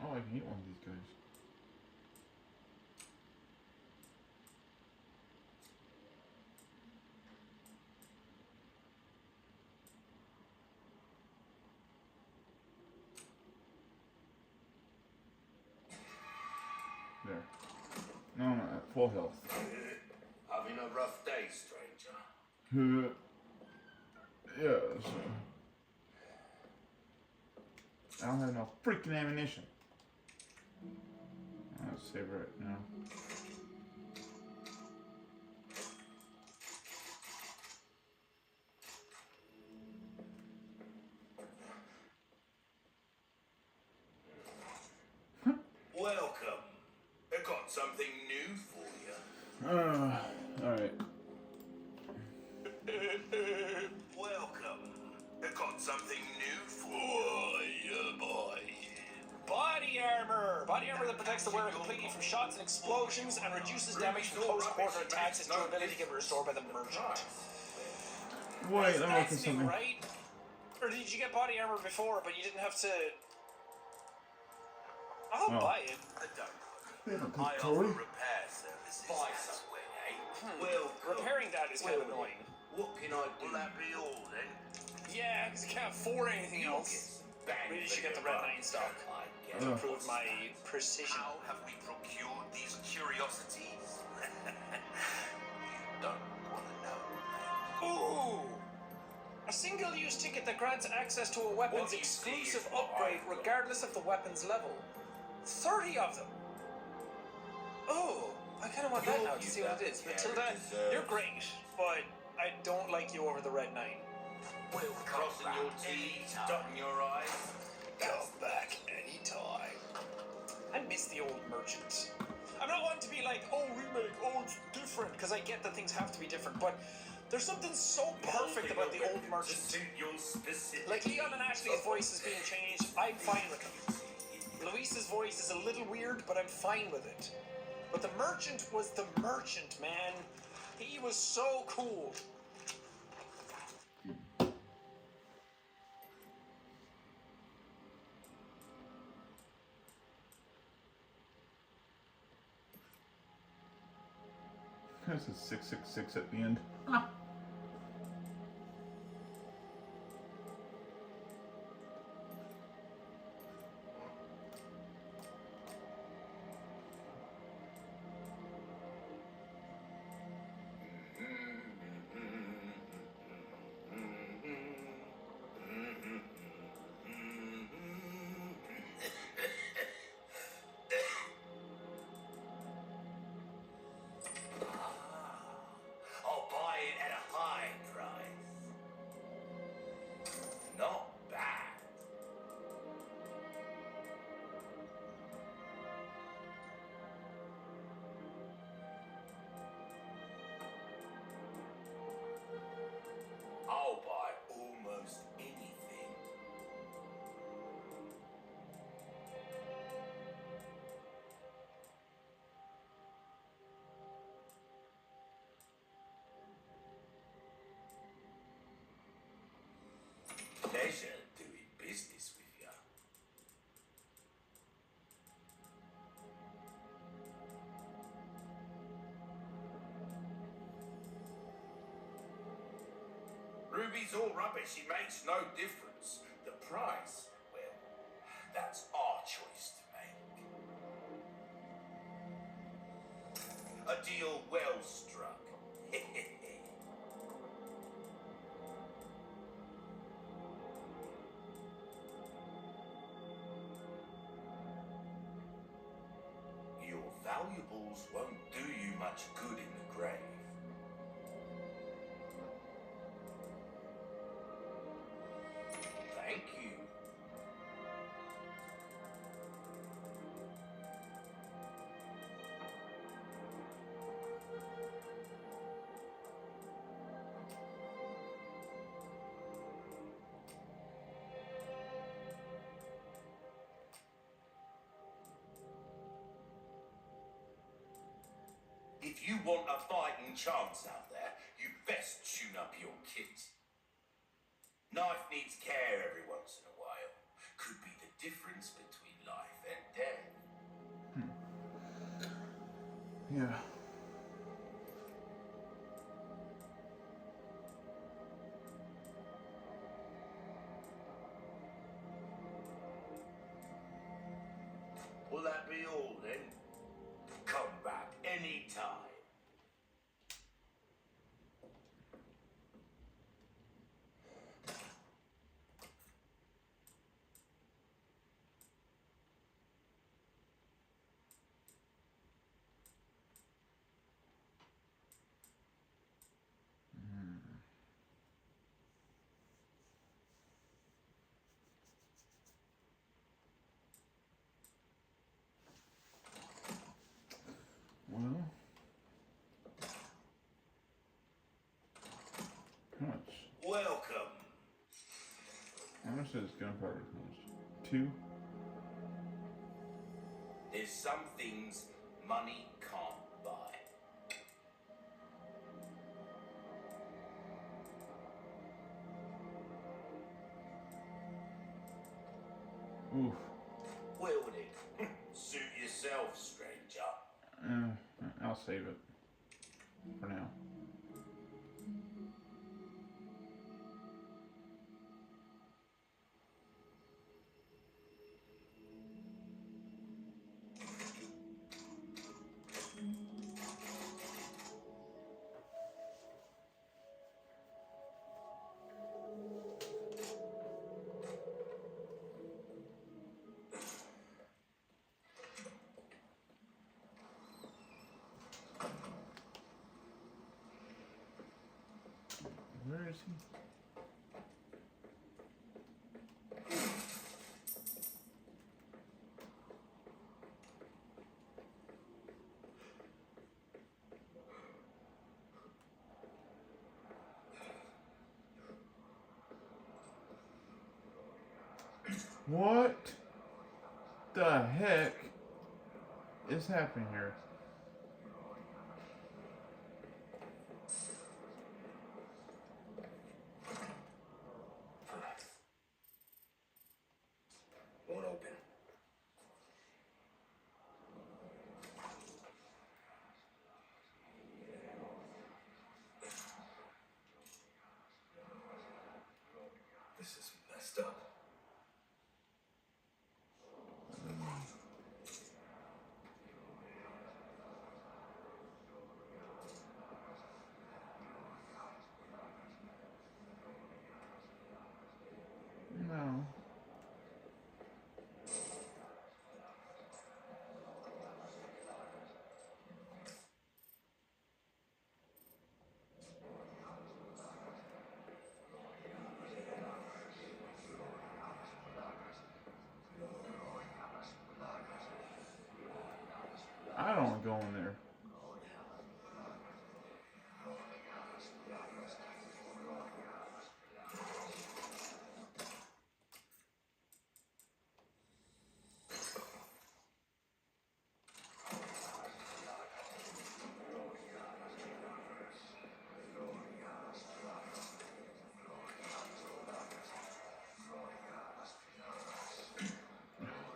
Oh, I can eat one of these guys. There. No, I'm at full health. Having a rough day, stranger. Yeah, so. I don't have enough freaking ammunition. Let's save right now. Welcome. I got something new for you. Alright. Welcome. I got something new for you. Boy. Body armor! Body armor that protects the wearer completely from shots and explosions and reduces damage from close quarter attacks. Its durability can be restored by the merchant. Wait, I'm looking That's new, something. right? Or did you get body armor before, but you didn't have to... I'll buy it. I offer repair services. That's way, eh? Welcome. Repairing that is kind of annoying. What can I do? Will that be all then? Yeah, because you can't afford anything else. Really should get the Red 9 stock to improve my precision. How have we procured these curiosities? You don't want to know, man. Ooh! A single-use ticket that grants access to a weapon's What you see exclusive is what upgrade I've got. regardless of the weapon's level. 30 of them! Oh, I kind of want that now to see what it is. Matilda, you're great, but I don't like you over the Red 9. Well, crossing your T's, dotting your I's. Come back anytime. I miss the old merchant. I'm not wanting to be like, oh, remake, oh, it's different, because I get that things have to be different, but there's something so perfect about the old merchant. Like Leon and Ashley's voices being changed, I'm fine with them. Luis's voice is a little weird, but I'm fine with it. But the merchant was the merchant, man. He was so cool. There's a 666 at the end. I'll buy it at rubies or rubbish, it makes no difference. The price, well, that's our choice to make. A deal well struck. Your valuables won't do you much good in the grave. Thank you. If you want a fighting chance out there, you best tune up your kit. Knife needs care every once in a while. Could be the difference between life and death. Yeah. Will that be all then? Come back anytime. Well, how much? Welcome. How much does gunpowder cost? 2? There's some things money can't buy. Oof. Well then, suit yourself, stranger. I'll save it for now. Where is he? What the heck is happening here? Won't open. This is messed up. No. I don't want to go in there.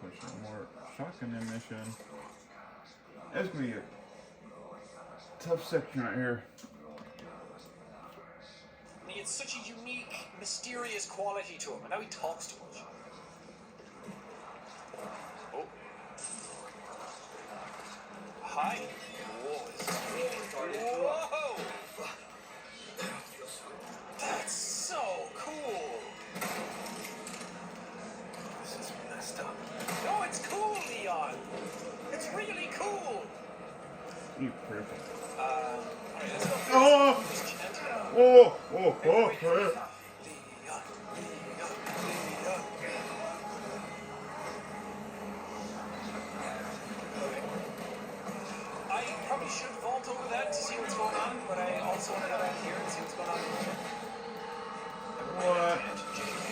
Push some more shotgun ammunition. It's gonna be a tough section right here. The it's such a unique, mysterious quality to him, and now he talks too much. Oh. Hi. Whoa, this is really... Whoa! That's so cool! This is messed up. No, it's cool, Leon! It's really cool! You prick. Alright, let's go first. Oh! Just gentle. Oh! Oh! Oh! Oh! Leon. I probably should vault over that to see what's going on, but I also want to go back here and see what's going on. What? JK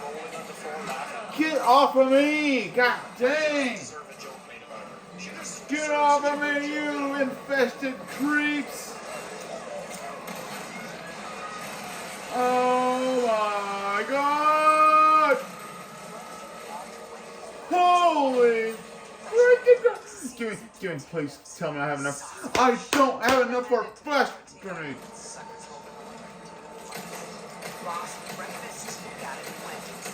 rolling on the floor laughing. Get off of me! God dang! Deserve a joke made about her. She just Get off of me, you infested creeps! Oh my god! Holy freaking god! Give me, please tell me I have enough. I don't have enough for a flash grenade. Lost breakfast. Got it Wendy's.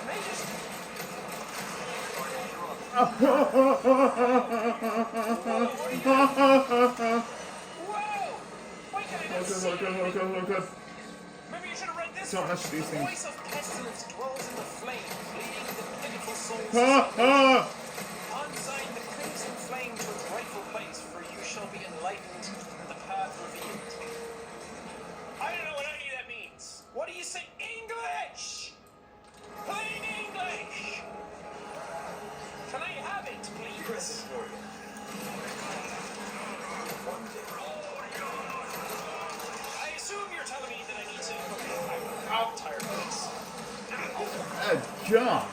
May just Whoa! Why can't I not see anything? Maybe you should have read this Don't one. mess with these The things. voice of pestilence dwells in the flame, leading the pitiful souls. Unsign the crimson flame to its rightful place, for you shall be enlightened and the path revealed. I don't know what any of that means. What do you say? English! Plain English! Can I have it, please? I assume you're telling me that I need to... Okay, I'm tired of this. John.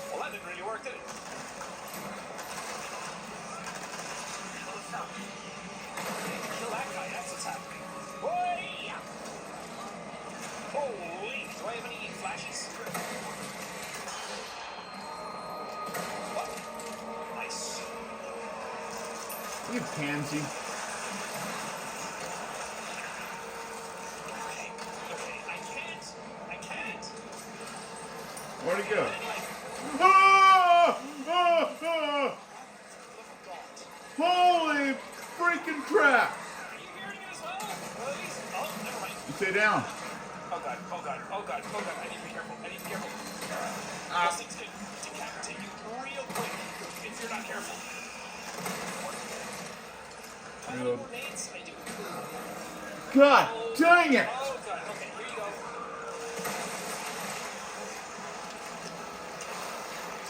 Well, that didn't really work, did it? Kill that guy, that's what's happening. Boy! Holy! Do I have any flashes? What? Nice. You pansy. Okay, I can't. Where'd he go? Ah! Ah! Ah! Holy freaking crap! Are you hearing it as well? Please? Oh, never mind. You stay down. Oh god, oh god, oh god, oh god. I need to be careful. I need to be careful. Ah. Those things can decapitate you real quick if you're not careful. How many Reload. grenades? I do. God dang it! Oh god, okay, here you go.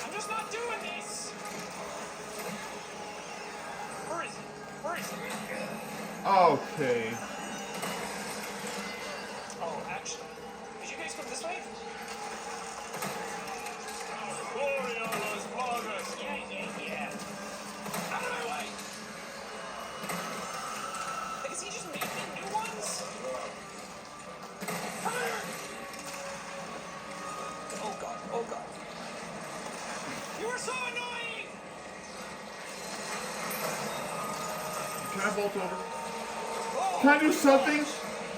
I'm just not doing this! Where is he? Where is he? Okay. Oh, actually. Did you guys come this way? Glory on us, bloggers! Yeah. Out of my way! Like, is he just making new ones? Come here! Oh god, oh god. You are so annoying! Can I bolt over? Oh, Can I do something?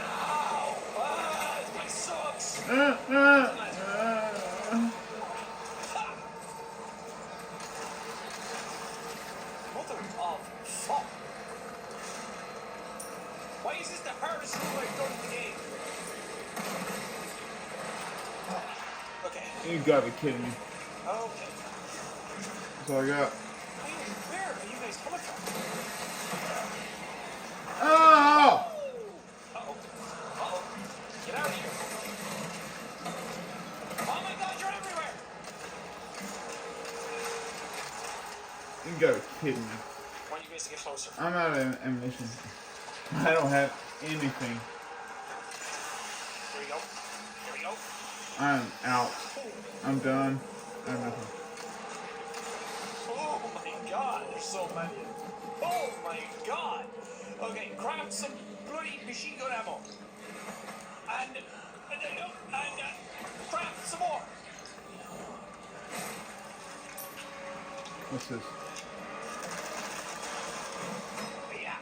ow! My socks! Mother of fuck! Why is this the hardest move I've done in the game? Okay. You gotta be kidding me. Okay. That's all I got. Where are you guys coming from? Oh! Uh-oh. Uh-oh. Get out of here. Oh my god, you're everywhere! You gotta be kidding me. I want you guys to get closer. I'm out of ammunition. I don't have anything. Here we go. Here we go. I'm out. I'm done. I have nothing. Oh my god, there's so many. Oh my god. Okay, craft some bloody machine gun ammo. And craft some more. What's this? Yeah.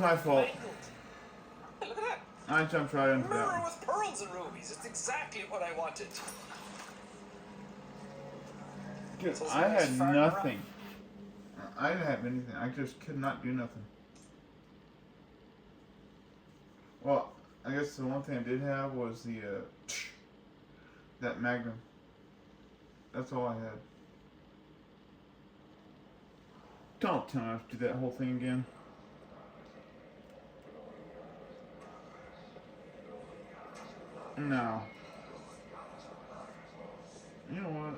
my fault. mangled. Hey, look at that. I jumped right into that Mirror one. with pearls and rubies. It's exactly what I wanted. Dude, So I it's had farting nothing. I didn't have anything. I just could not do nothing. Well, I guess the one thing I did have was the that Magnum. That's all I had. Don't tell me I have to do that whole thing again. No. You know what?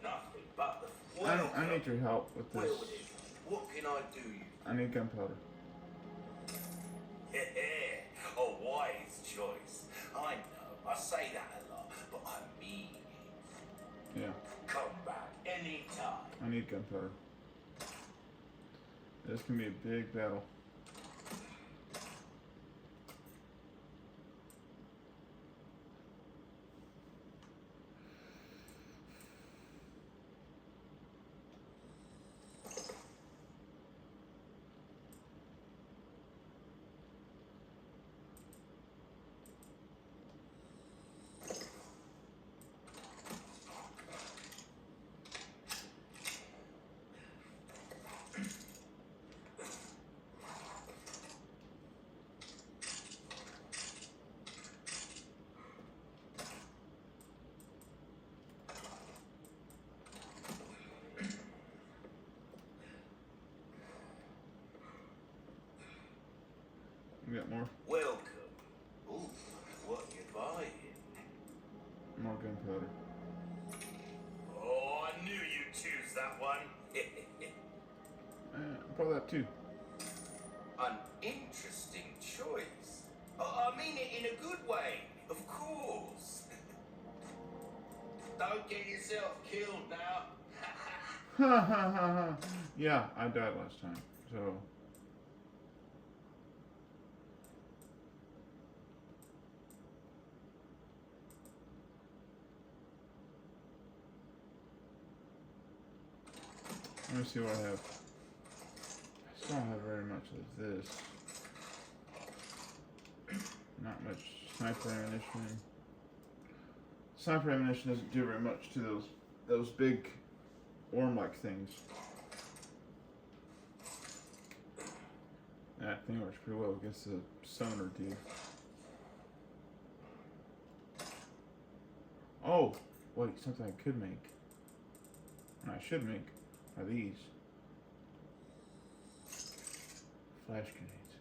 Nothing but the I need your help with this. Well, what can I do you? I need gunpowder. A wise choice. I know, I say that a lot, but I mean it. Yeah, Come back anytime. I need gunpowder. This can be a big battle. We got more Welcome. Ooh, what you buying? gunpowder. Oh, I knew you'd choose that one. Probably that too. An interesting choice. I mean it in a good way, of course. Don't get yourself killed now. Ha ha ha ha. Yeah, I died last time, so. Let me see what I have. I still don't have very much of this. Not much sniper ammunition. Sniper ammunition doesn't do very much to those big worm-like things. That thing works pretty well against the summoner dude. Oh, wait, something I could make. And I should make are these. Flash grenades.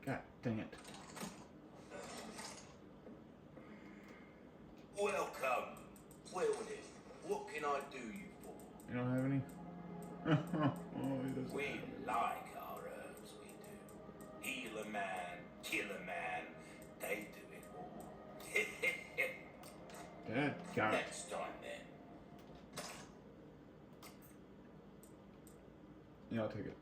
God dang it. Welcome. Well then, what can I do you for? You don't have any? Oh, he doesn't. We like our herbs, we do. Heal a man, kill a man, they do it all. Dad, got it. Next time then. Yeah, I'll take it.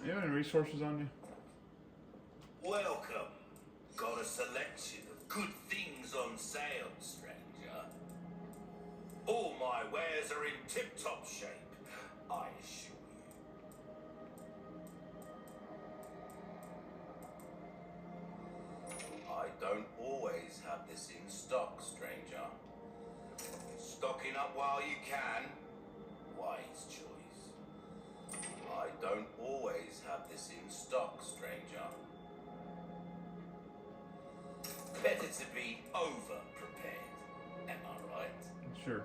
You have any resources on you? Welcome. Got a selection of good things on sale, stranger. All my wares are in tip-top shape, I assure you. I don't always have this in stock, stranger. Stocking up while you can, wise choice. I don't always have this in stock, stranger. Better to be over-prepared, am I right? Sure.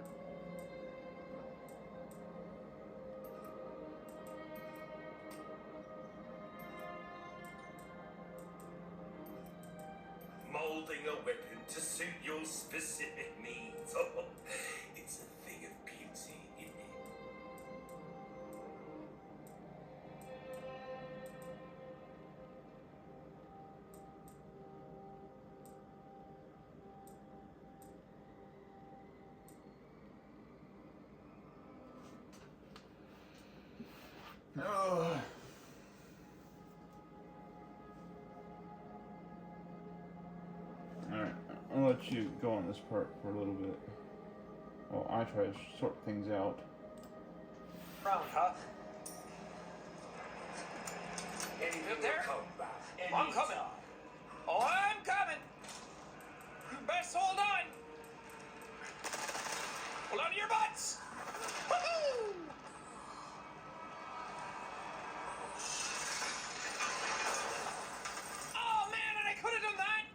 Molding a weapon to suit your specific needs. Oh, it's a thing of beauty, isn't it? Oh. Alright, I'll let you go on this part for a little bit. Well, I try to sort things out. Round, huh? Up there? I'm coming. Oh, I'm coming. You best hold on. Hold on to your butts. Woohoo! Oh man, and I could have done that.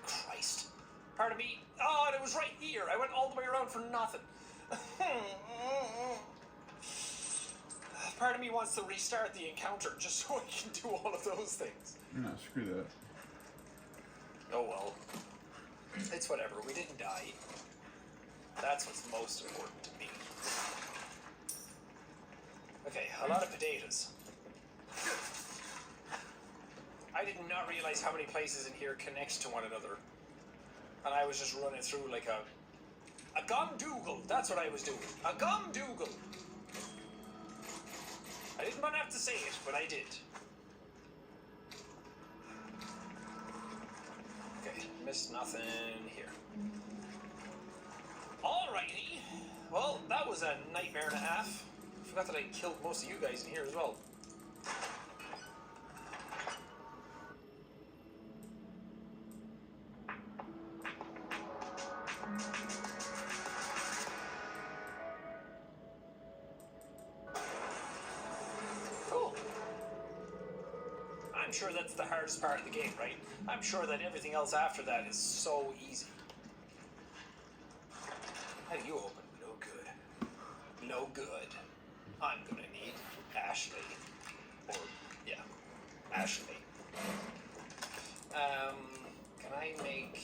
Christ. Pardon me. Oh, and it was right here. I went all the way around for nothing. Part of me wants to restart the encounter just so I can do all of those things. No, screw that. Oh well. It's whatever. We didn't die. That's what's most important to me. Okay, a lot of potatoes. I did not realize how many places in here connect to one another. And I was just running through like a gumdoogle. That's what I was doing. A gumdoogle. I didn't want to have to say it, but I did. Okay, missed nothing here. Alrighty. Well, that was a nightmare and a half. Forgot that I killed most of you guys in here as well. Cool. I'm sure that's the hardest part of the game, right? I'm sure that everything else after that is so easy. How do you open? No good. No good. I'm gonna need Ashley. Or, yeah, Ashley. Can I make...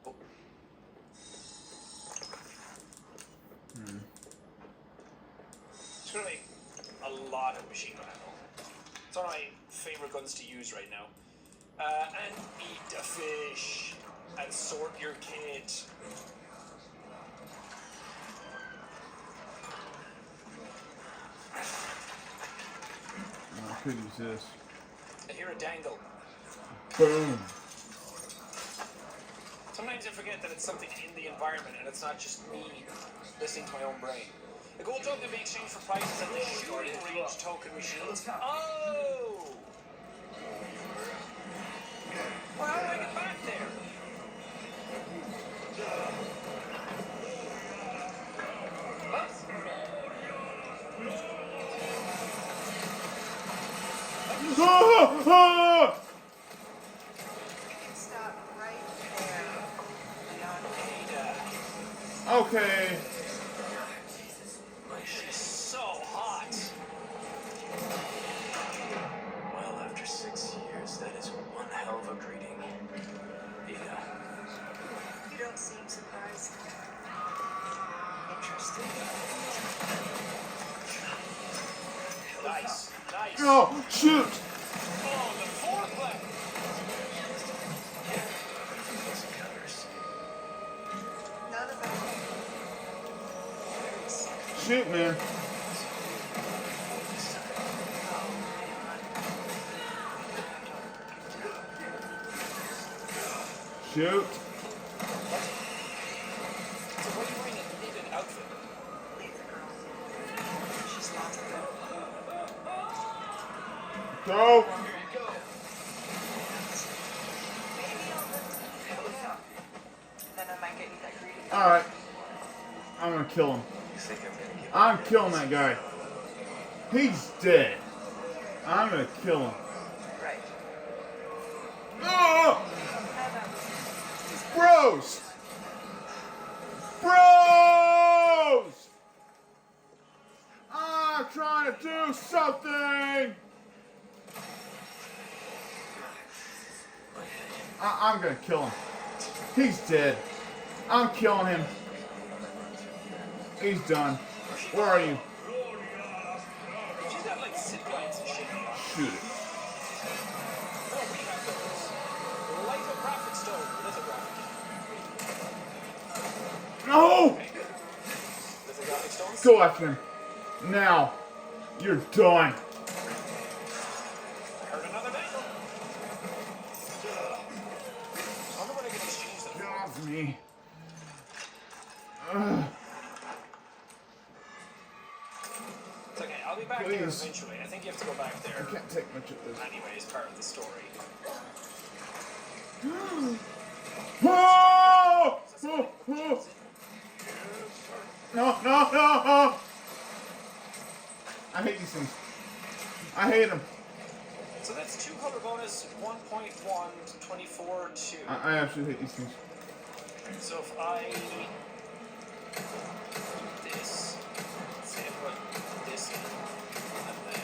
Oh. Just gonna make a lot of machine gun ammo. It's one of my favorite guns to use right now. And eat the fish. And sort your kid. I could use this. I hear a dangle. Boom. Sometimes I forget that it's something in the environment and it's not just me listening to my own brain. The gold token can be exchanged for prizes at the shooting range token machines. Oh! Well, how do I get back there? Stop right there. Okay. She's so hot. Well, after 6 years, that is one hell of a greeting. Ada. You don't seem surprised. Interesting. Nice, nice. Oh, shoot! Oh, the foreplay. None of it. Shoot, man. Shoot. So what are you wearing a knitted outfit? Leave the girl. She's lost it. Go. Maybe I'll lift it up. Then I might get you that greedy. Alright. I'm gonna kill him. You think I'm gonna give I'm killing that guy. He's dead. I'm gonna kill him. Right. Oh! How about Bros! Bros! I'm trying to do something! I'm gonna kill him. He's dead. I'm killing him. He's done. Where are you? She's got like zip lines and shit. Shoot it. No, we have those. Lithographic stone. Lithographic. No! Lithographic stones? Go after him. Now, you're done. Heard another dangle. I wonder what I can exchange them Get for. off me. It's okay, I'll be back there Please. eventually. I think you have to go back I there. can't take much of this. Anyway, it's part of the story. Oh! Oh! Oh! No, no, no, no! I hate these things. I hate them. So that's 2 color bonus, 1.1, 24, 2. I absolutely hate these things. So if I do this, say I put this in, and then,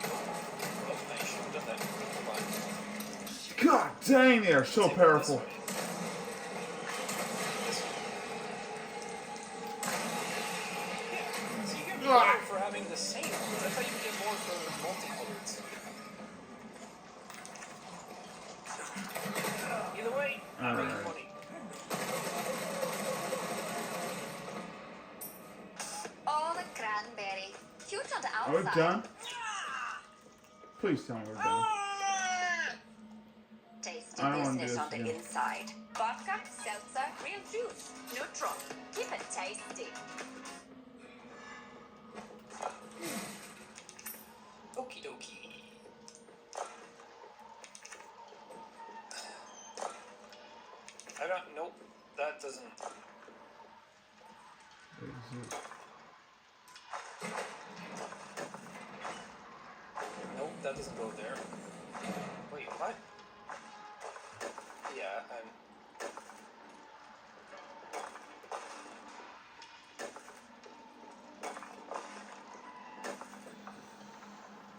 oh, I should have done that. Hold on. God dang, they are so Say powerful. this way. This way. Yeah, so you get more for having the same, but I thought you get more for multicolored. Either way, I'm making Alright. money. Oh, the cranberry. Cute on the Are we outside. done? Please tell me we're done. Tasty I don't wanna do business this on the again. inside. Vodka, seltzer, real juice. Neutral. Keep it tasty. Okie dokie. I don't. Nope. That doesn't. What is it? Nope. That doesn't go there. Wait. What? Yeah.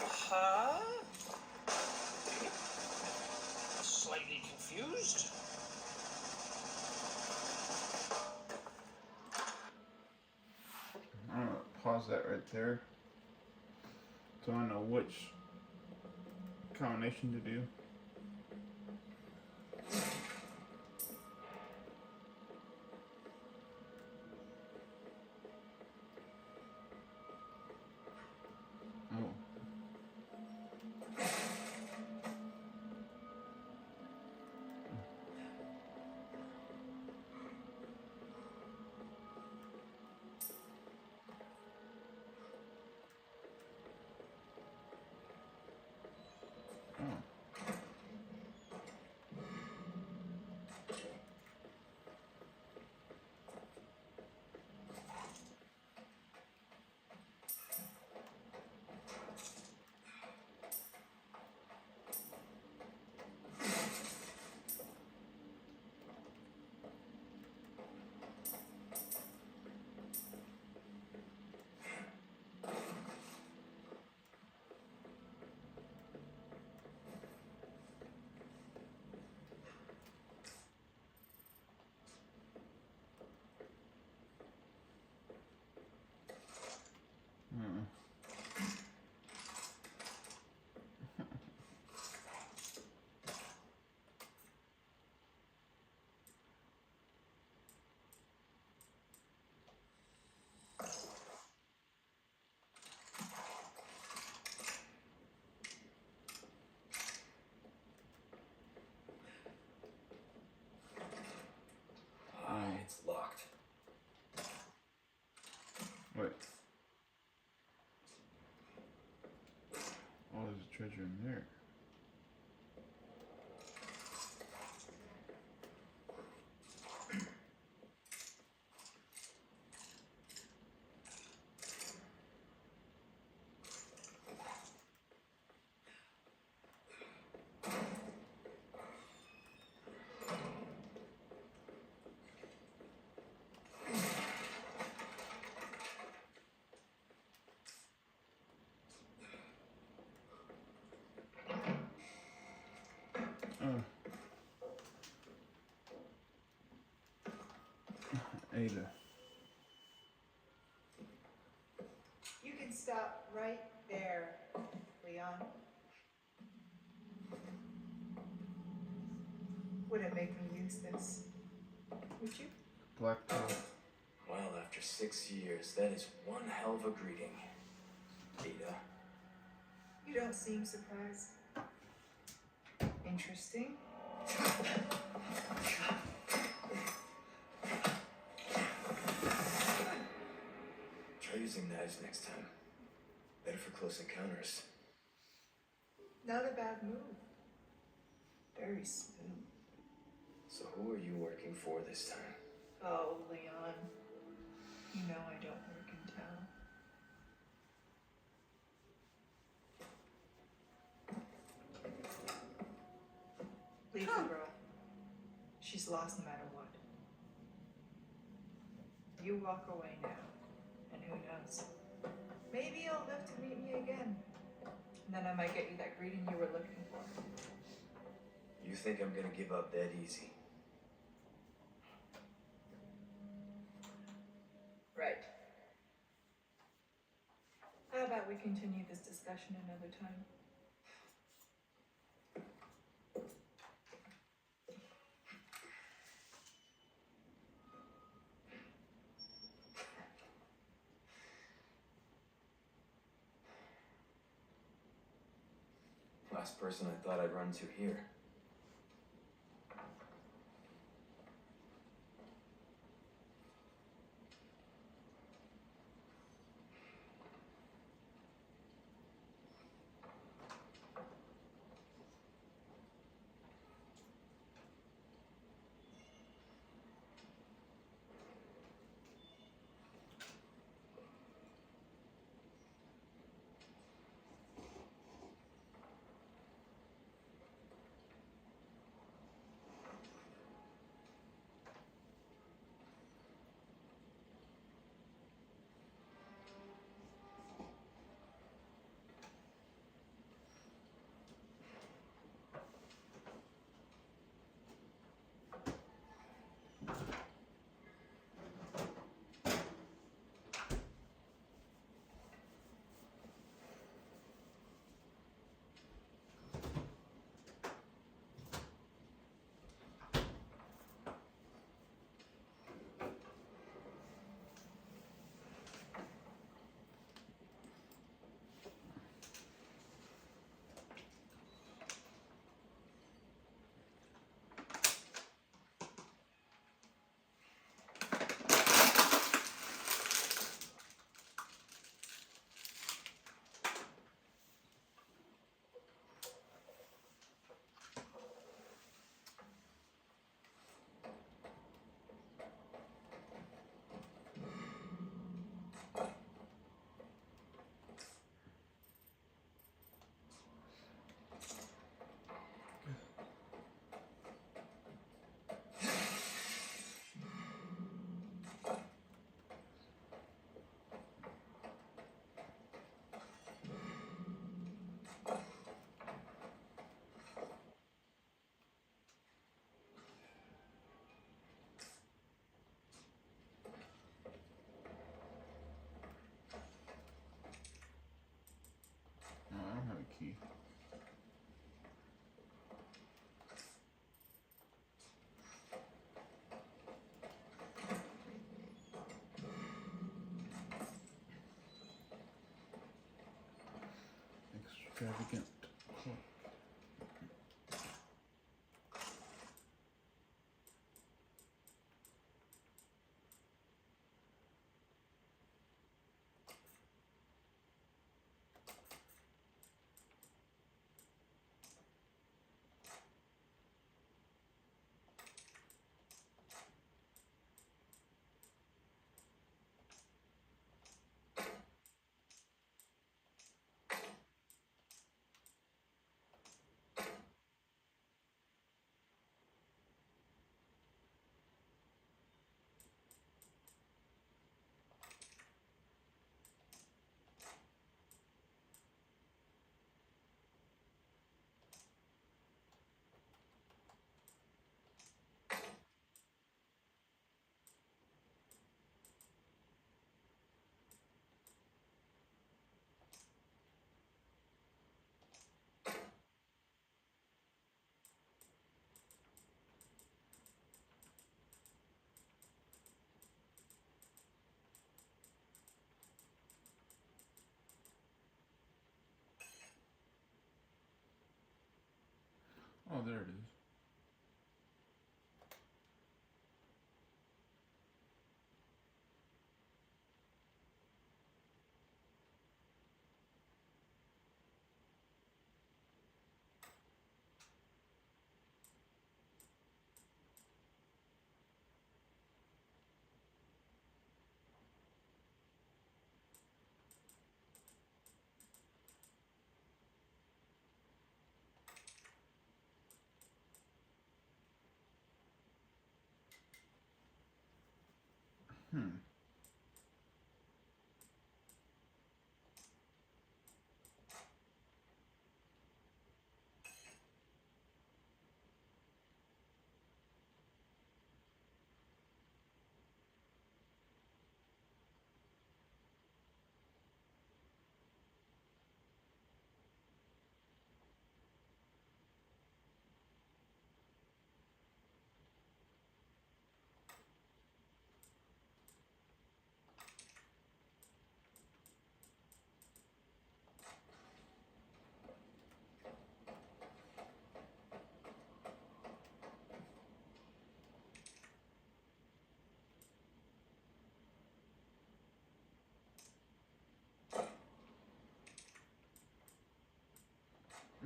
Huh? Slightly confused. I'm gonna pause that right there. So I know which combination to do. Oh. It's locked. Wait. Oh, there's a treasure in there. Ada. You can stop right there, Leon. Wouldn't make me use this, would you? Black pearl. Why Well, after 6 years, that is one hell of a greeting, Ada. You don't seem surprised. Interesting. Try using knives next time. Better for close encounters. Not a bad move. Very smooth. So who are you working for this time? Oh, Leon. You know I don't work in town. Leave the girl. She's lost no matter what. You walk away now, and who knows? Maybe you'll live to meet me again. And then I might get you that greeting you were looking for. You think I'm gonna give up that easy? Right. How about we continue this discussion another time? Last person I thought I'd run to here. Oh, I don't have a key. Extravagant clock. there it is.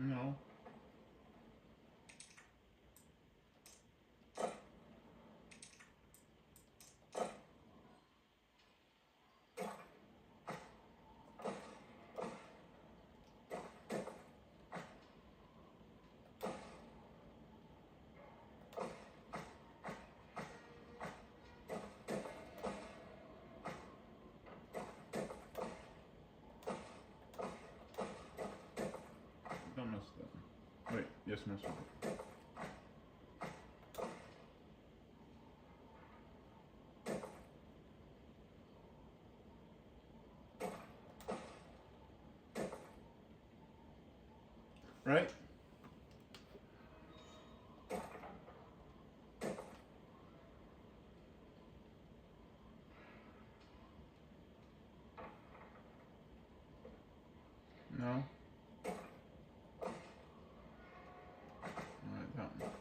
No. Don't mess with that. Wait, yes, mess with it. Right? No? Alright, that one.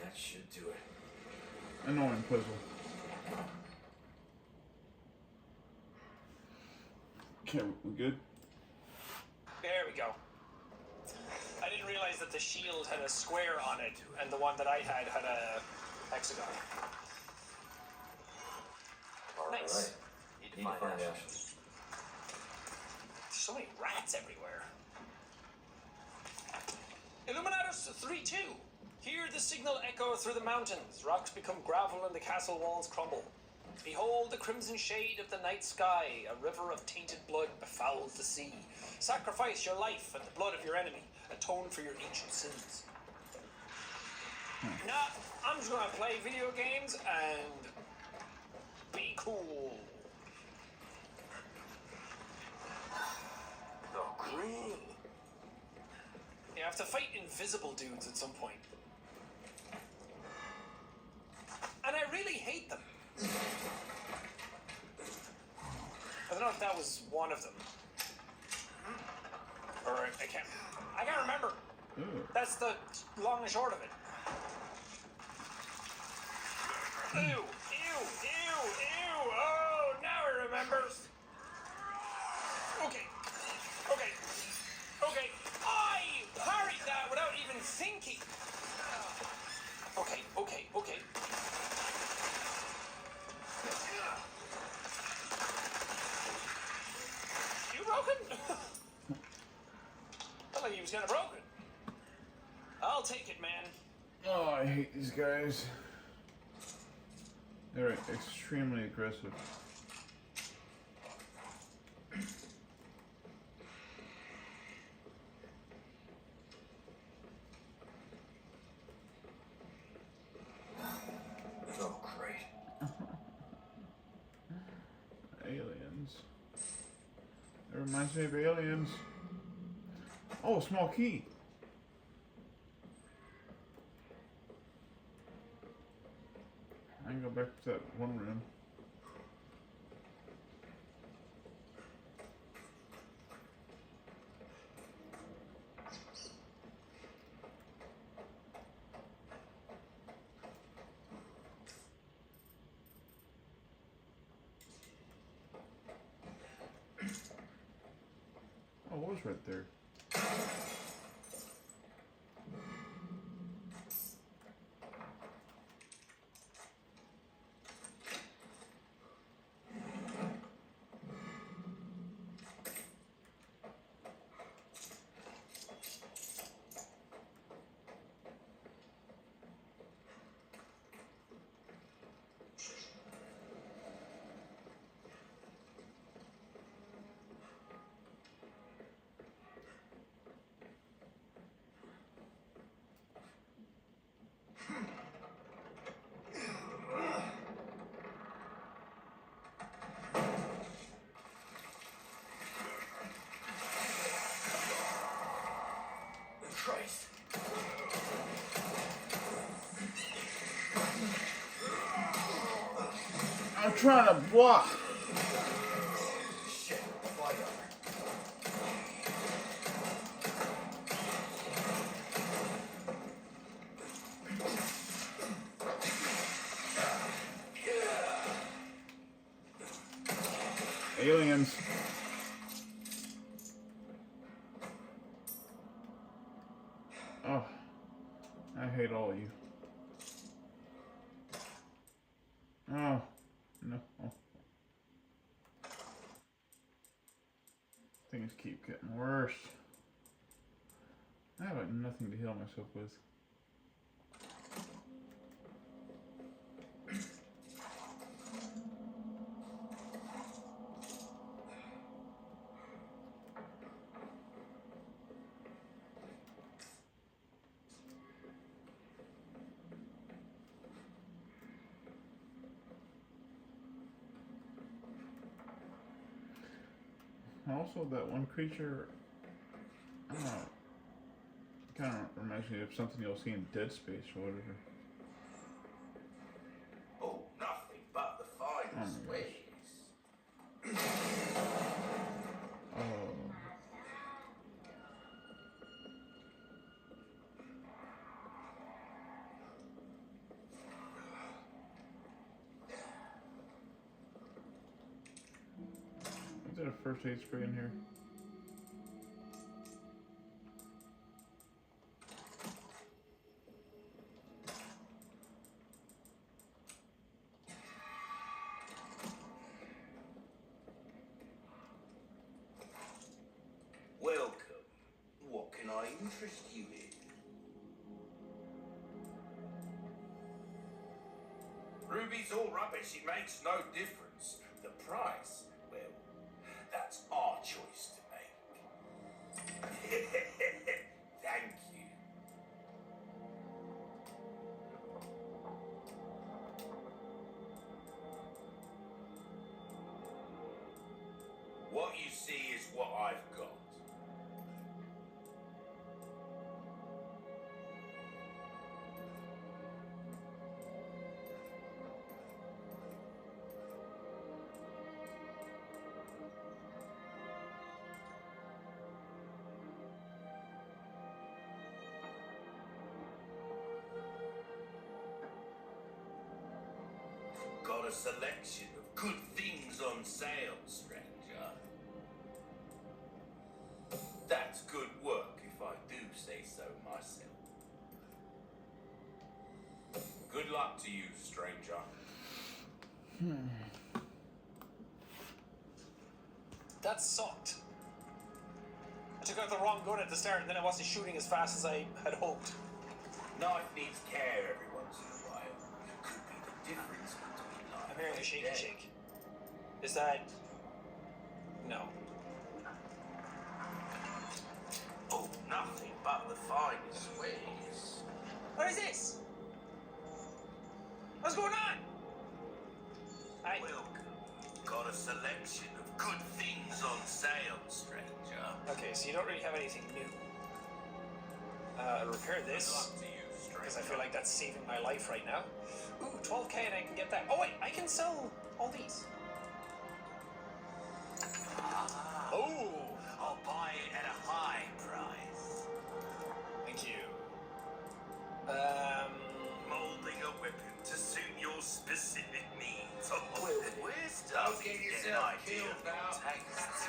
That should do it. Annoying puzzle. Okay, we good? There we go. I didn't realize that the shield had a square on it, and the one that I had a hexagon. Nice. Need to find Ashley. There's so many rats everywhere. Illuminatus 3-2. Hear the signal echo through the mountains. Rocks become gravel and the castle walls crumble. Behold the crimson shade of the night sky. A river of tainted blood befouls the sea. Sacrifice your life and the blood of your enemy. Atone for your ancient sins. Nah, I'm just gonna play video games and be cool. The green. You have to fight invisible dudes at some point. And I really hate them. I don't know if that was one of them. Or I can't remember. Ooh. That's the long and short of it. Ew, ew, ew, ew. Oh, now I remember. Okay. I parried that without even thinking. Okay. You broken? Felt like he was kind of broken. I'll take it, man. Oh, I hate these guys. They're extremely aggressive. Oh, great. Aliens. That reminds me of aliens. Oh, small key. I can go back to that one room. was right there. Christ. I'm trying to block. Shit, fire. Aliens. Oh, I hate all of you. Oh, no. Things keep getting worse. I have like nothing to heal myself with. Also, that one creature, I don't know, kind of reminds me of something you'll see in Dead Space or whatever. Oh, nothing but the finest ways. Oh. Is there a first aid spray in here? Welcome. What can I interest you in? Ruby's all rubbish. It makes no difference. The price, well, that's our choice to make. Thank you. What you see is what I've got. Got a selection of good things on sale, stranger. That's good work, if I do say so myself. Good luck to you, stranger. That sucked. I took out the wrong gun at the start and then I wasn't shooting as fast as I had hoped. Knife needs care every once in a while. Could be the difference between life I'm hearing a and shaky death. shake. Is that... No. Oh, nothing but the finest ways. What is this? What's going on? Welcome. Got a selection of good things on sale, stranger. Okay, so you don't really have anything new. I'll repair this, Good luck to you, because I stranger. feel like that's saving my life right now. Ooh, 12k and I can get that. Oh wait, I can sell all these. Oh! I'll buy it at a high price. Thank you. Molding a weapon to suit your specific needs. We're starting to get an idea of your tastes.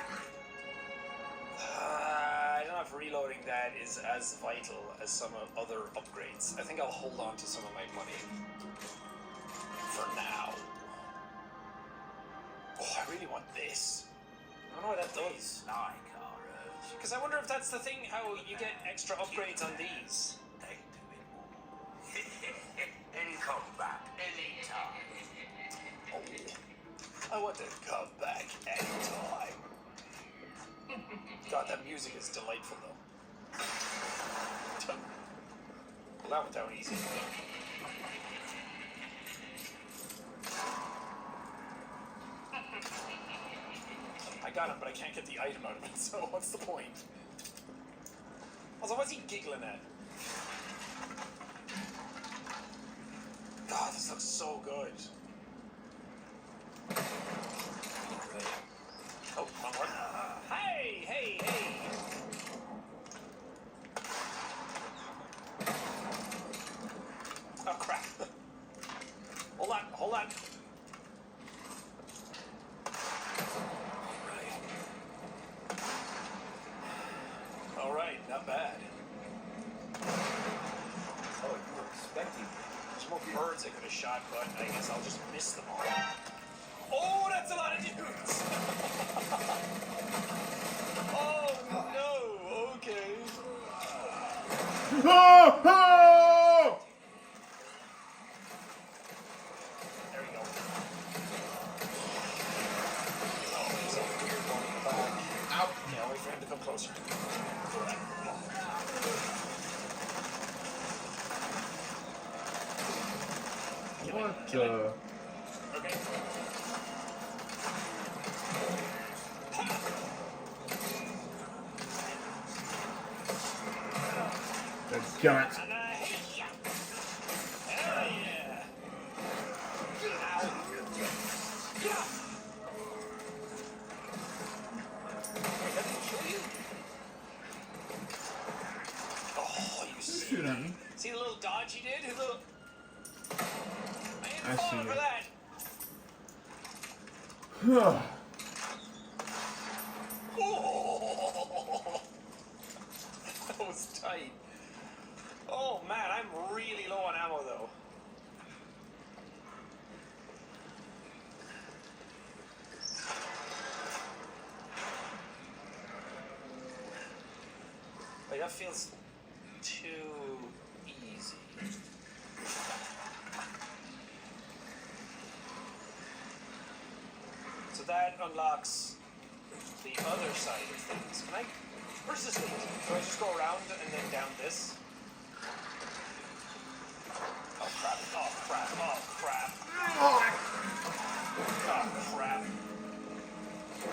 reloading that is as vital as some other upgrades. I think I'll hold on to some of my money for now. Oh, I really want this. I don't know what that does. Because I wonder if that's the thing, how you get extra upgrades on these. And come back anytime. Oh, I want to come back anytime. God, that music is delightful, though. Well, that went down easy. I got him, but I can't get the item out of it, so what's the point? Also, what's he giggling at? God, this looks so good. Oh, one more. Hey, hey, hey! Oh, crap. Hold on, hold on. Alright, not bad. Oh, you were expecting me. There's more birds I could have shot, but I guess I'll just miss them all. Oh, that's a lot of dudes! Oh, no, okay. Oh! Oh! There we go. Oh, he's over here going back. Ow! Yeah, wait for him to come closer. What the? Okay. Damn it. And I hate ya! Hell yeah! Ow! Yeah! Wait, that didn't kill you? Oh, you see? Shoot at me. See the little dodge he did? His little... I ain't I falling see for it. that. Oh, that was tight. Oh man, I'm really low on ammo though. Like that feels too easy. So that unlocks the other side of things. Can I? Where's this lead? Do I just go around and then down this? Oh crap! Oh crap! Oh crap! Oh crap!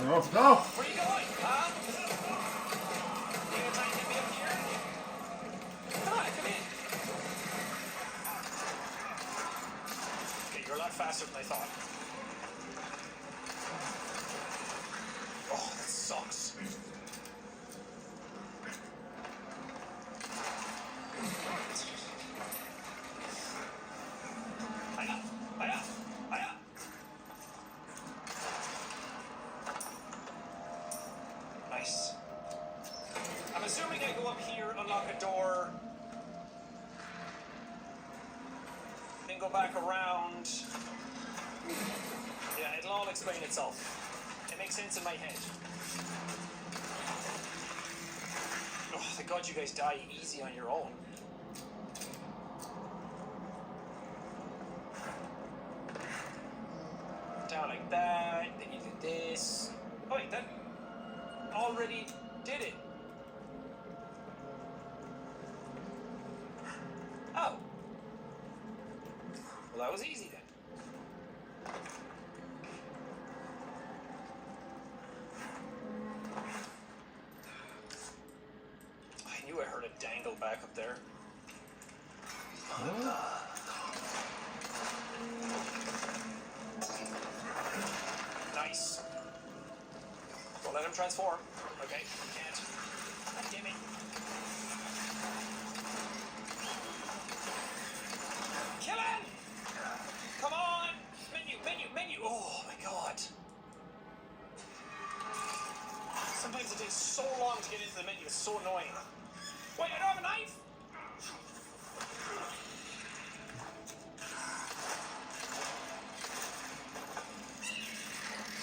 No, no! Where are you going, huh? You gonna try and get me up here? Come on, come in. Okay, you're a lot faster than I thought. Oh, that sucks. Hiya! Hiya! Hiya! Nice. I'm assuming I go up here, unlock a door, then go back around. Yeah, it'll all explain itself. It makes sense in my head. Oh, thank God you guys die easy on your own. Down like that, then you do this. Oh wait, that already did it. Oh. Well, that was easy then. I knew I heard a dangle back up there. Nice. Don't let him transform. Okay, can't. God damn it. Kill him! Come on! Menu, menu, menu! Oh my god. So Sometimes it takes so long to get into the menu. It's so annoying. Wait, I don't have a knife?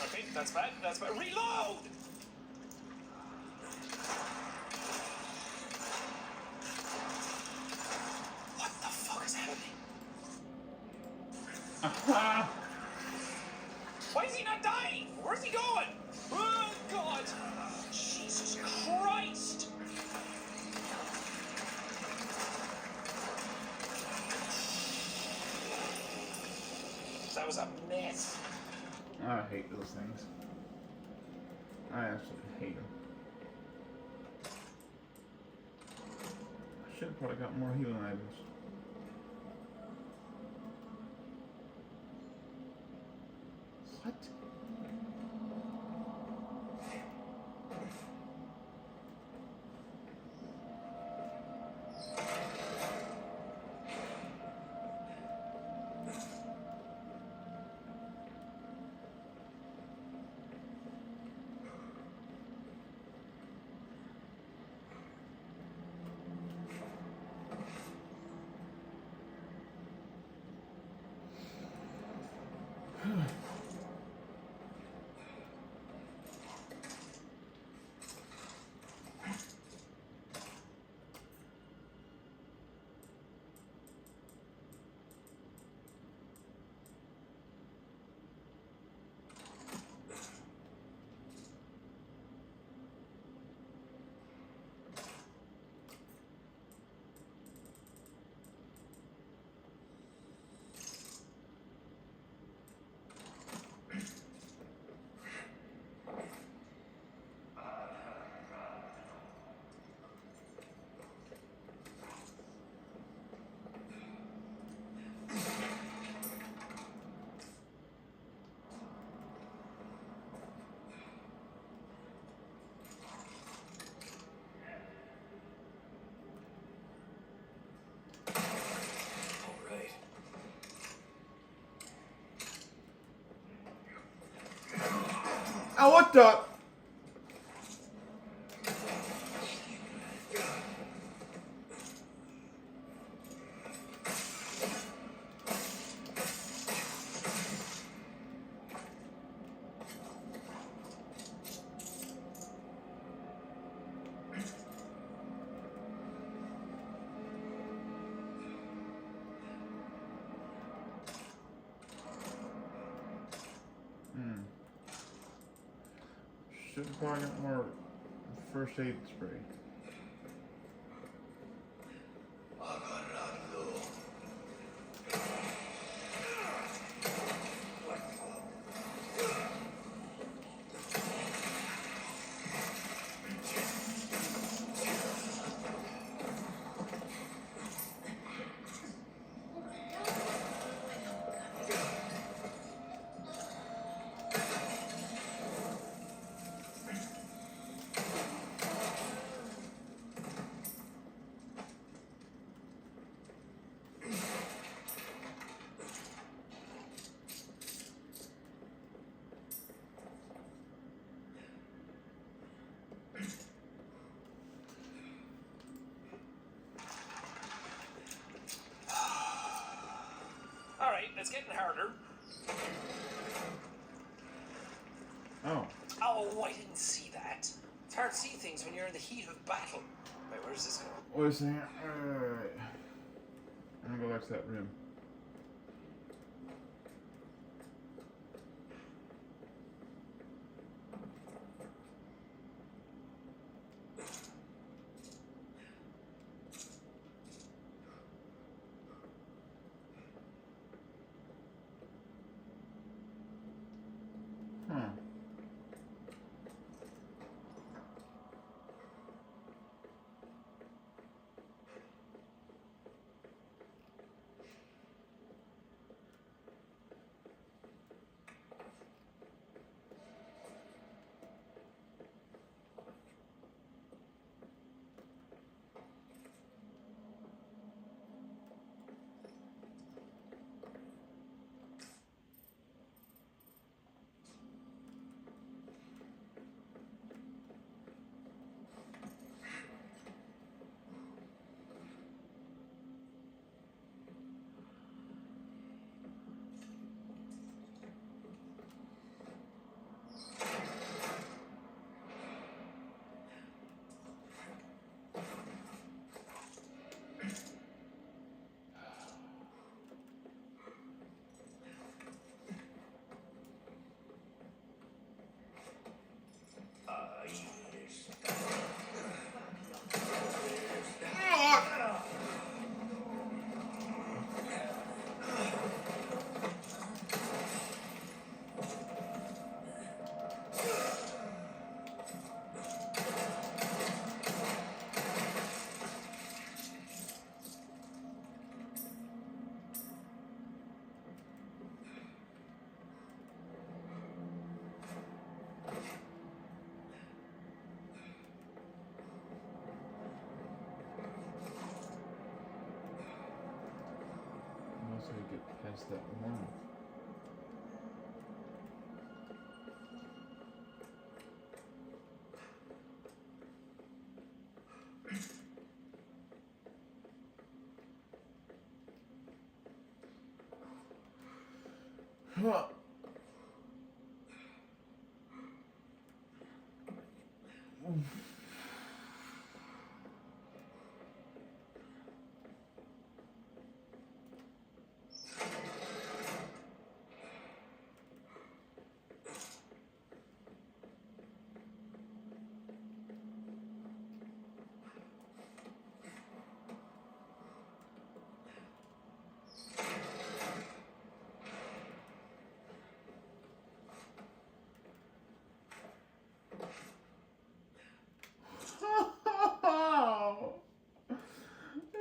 Okay, that's bad. That's bad. Reload! What the fuck is happening? Why is he not dying? Where's he going? Oh, God! Jesus Christ! That was a mess. I hate those things. I absolutely hate them. I should have probably got more healing items. What? Oh, what the? Should have probably got more first aid spray. Alright, it's getting harder. Oh. Oh, I didn't see that. It's hard to see things when you're in the heat of battle. Wait, where's this going? Wait a second. Alright. I'm gonna go back to that room. it has that one. Huh.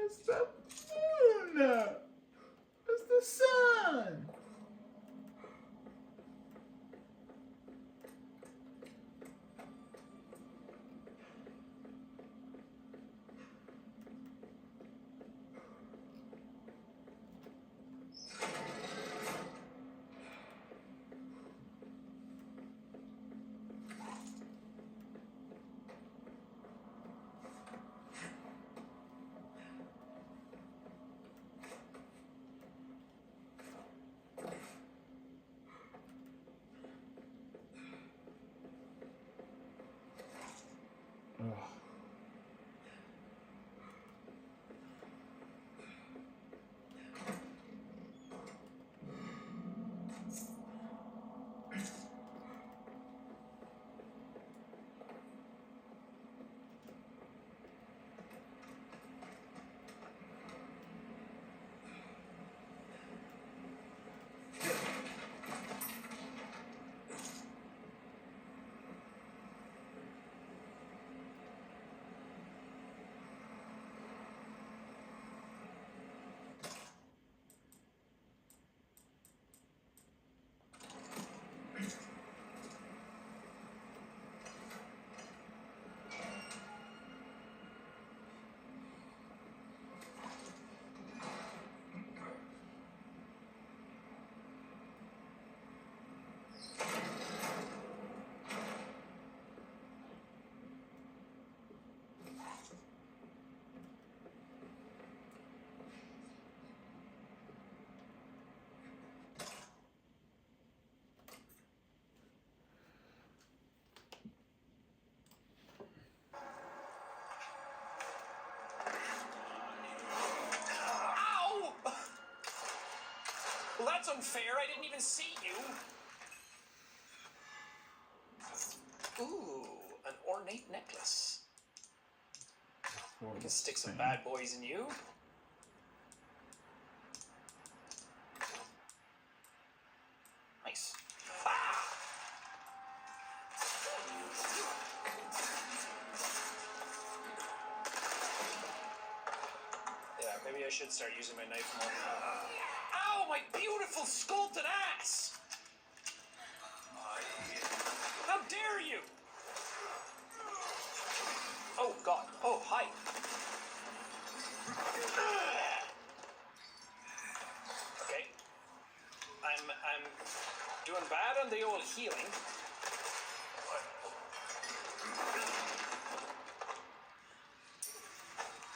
It's the moon! It's the sun! Ugh. Ow! Well, that's unfair. I didn't even see you. Ooh, an ornate necklace. I can stick some bad boys in you. Nice. Ah! Yeah, maybe I should start using my knife more. Ow, my beautiful sculpted ass! How dare you! Oh, God. Oh, hi. Okay. I'm doing bad on the old healing.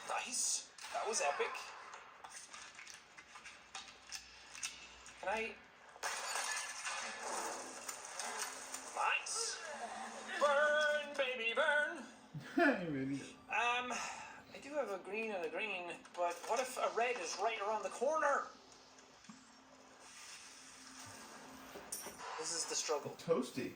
Nice. That was epic. Can I... Nice. Burn, baby, burn. I do have a green and a green, but what if a red is right around the corner? This is the struggle. Toasty.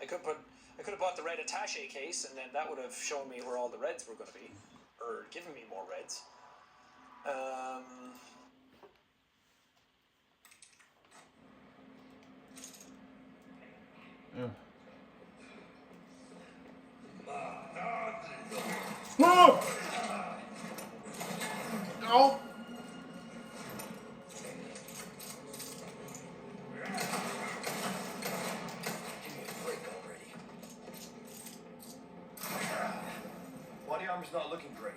I could have bought the red attaché case, and then that would have shown me where all the reds were going to be, or given me more reds. Whoa! Oh! Body armor's not looking great.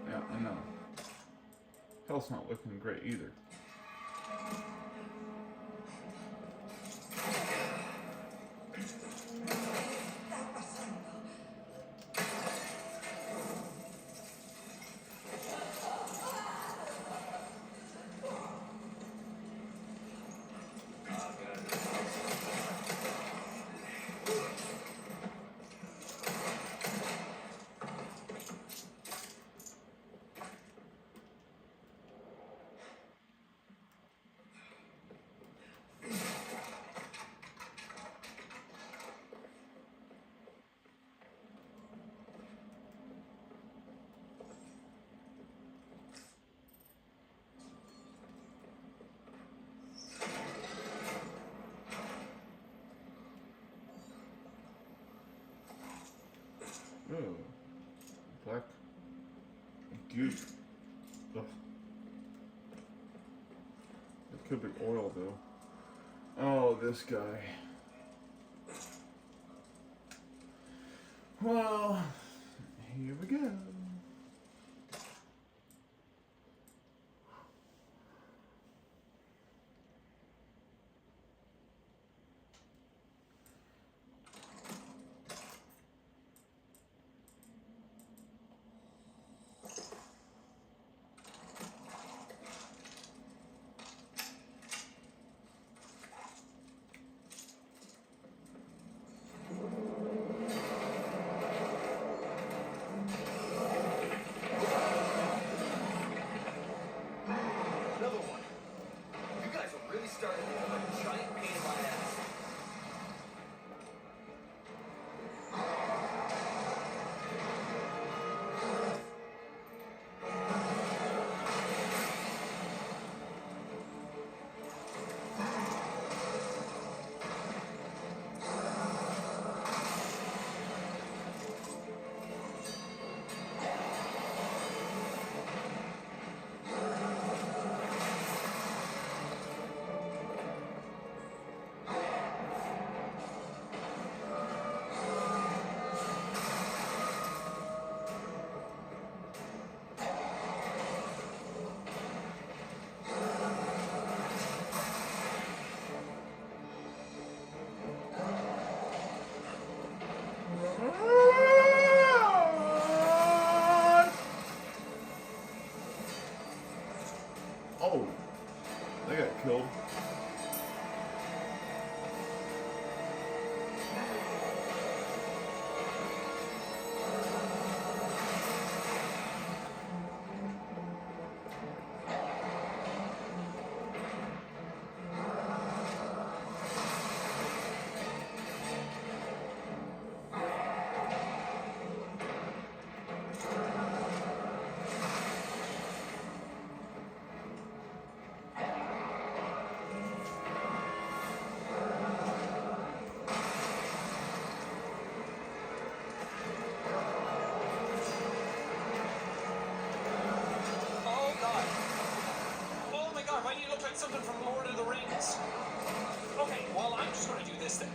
Yeah, I know. Hell's not looking great either. Oh, black goop. Ugh. It could be oil though. Oh, this guy. Well, here we go. Another one. You guys are really starting to look like a giant pain in my ass. Oh, they got killed. Oh god. Oh my god, why do you look like something from Lord of the Rings? Okay, well I'm just gonna do this then.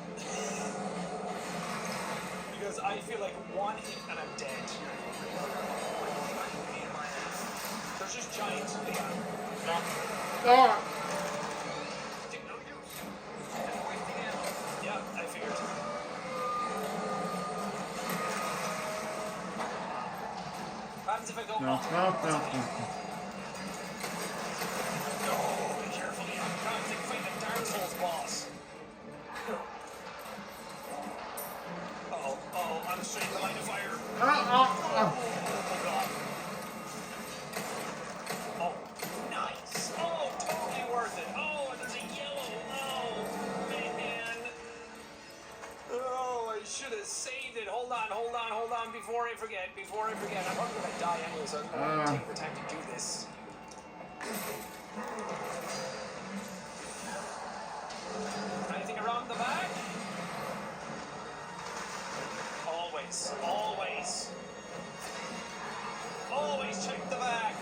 Because I feel like one hit and I'm dead. There's just giants. Ah! Yeah, I figured. What happens if I go No, off? no, no, no. No, be careful, yeah. God, it's like fighting a Dark Souls boss. Uh-oh, I'm straight in the line of fire. Oh, God. Oh, nice. Oh, totally worth it. Oh, and there's a yellow. Oh, man. Oh, I should have saved it. Hold on. Before I forget. I'm probably going to die anyway, so I'm going to take the time to do this. Anything around the back? Always. Always check the back.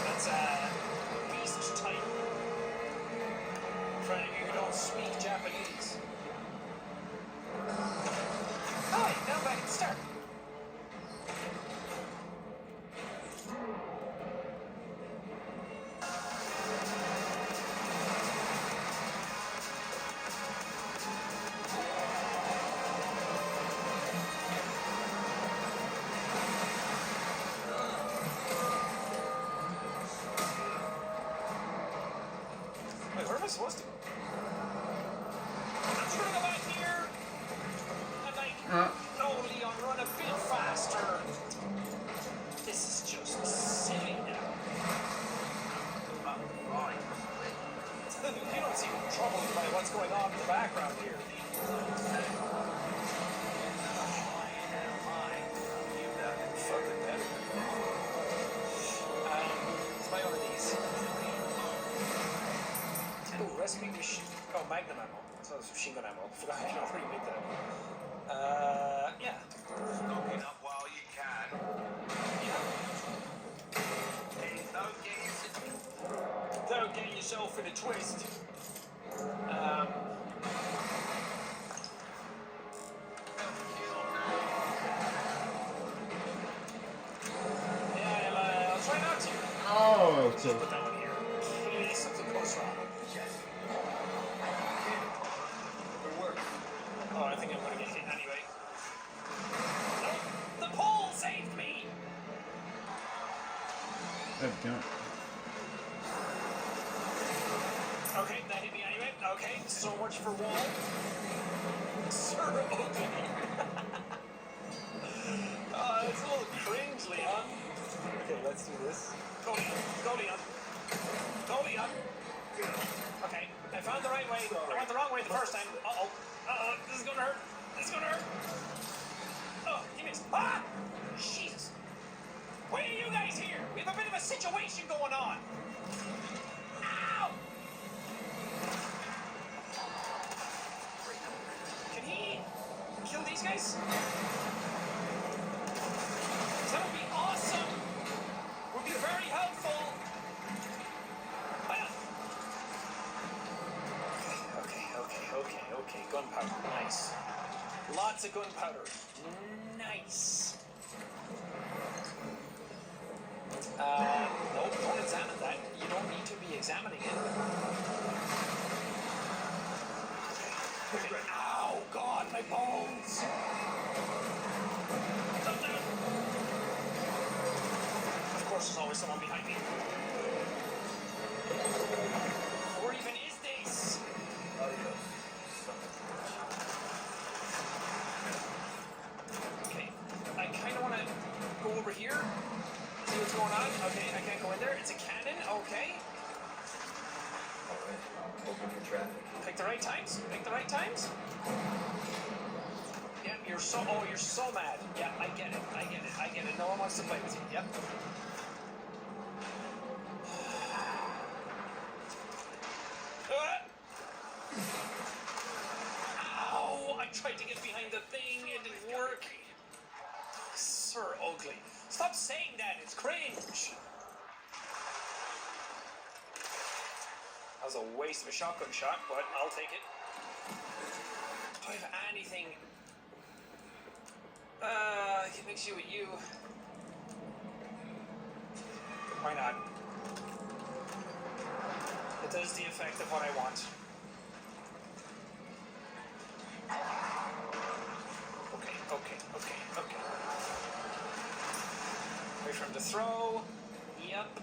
That's beast type. For any of you who don't speak Japanese. Start. Wait, where am I supposed to go? I'm just gonna go back here. And like, no, Leon, run a bit faster. This is just silly now. Right. You don't seem troubled by what's going on in the background here. Fucking better. Let's buy one of these. Oh, recipe machine. Oh, magnum ammo. So it's machine gun ammo. I forgot how you make that. Yeah. Stock it up while you can. Hey, Don't get yourself in a twist. Yeah, I'll try not to. Oh, Just so put that one here. In case something goes wrong. Good work. Oh, I think I'm gonna get hit anyway. No, the pole saved me! that jump. Okay, that hit me anyway. Okay, so much for wall. Sir Oakley. It's a little cringe, Leon. Okay, let's do this. Go, Leon. Go, Leon. Go, Leon. Okay, I found the right way. I went the wrong way the first time. Uh-oh. Uh-oh, this is gonna hurt. This is gonna hurt. Oh, he missed. Ah! Jesus. Why are you guys here? We have a bit of a situation going on. Ow! Can he kill these guys? That would be awesome. Would be very helpful. Well. Okay. Gunpowder. Nice. Lots of gunpowder. Nice. Nope, don't examine that. You don't need to be examining it. Okay. Ow, God, my bones. Of course, there's always someone behind me. Or even is this? Okay, I kind of want to go over here, see what's going on. Okay, I can't go in there. It's a cannon. Okay. Alright, open for traffic. Pick the right times. Pick the right times. Yeah, you're so mad. Yeah, I get it. No one wants to play with you. Yep. Ow! I tried to get behind the thing. It didn't work. Sir Ugly. Stop saying that. It's cringe. That was a waste of a shotgun shot, but I'll take it. Do I have anything? It makes you with you. Why not? It does the effect of what I want. Okay. Wait for him to throw. Yep.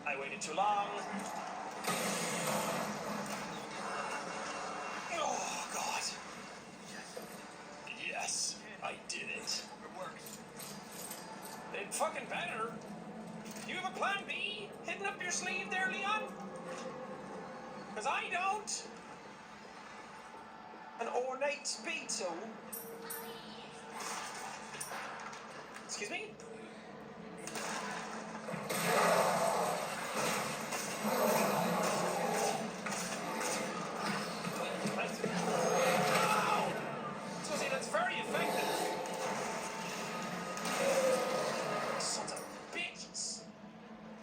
I waited too long. Oh, God. Yes, I did it. It worked. It fucking better. You have a plan B hidden up your sleeve there, Leon? Because I don't. An ornate beetle. Excuse me? Susie, that's very effective. Sons of bitches.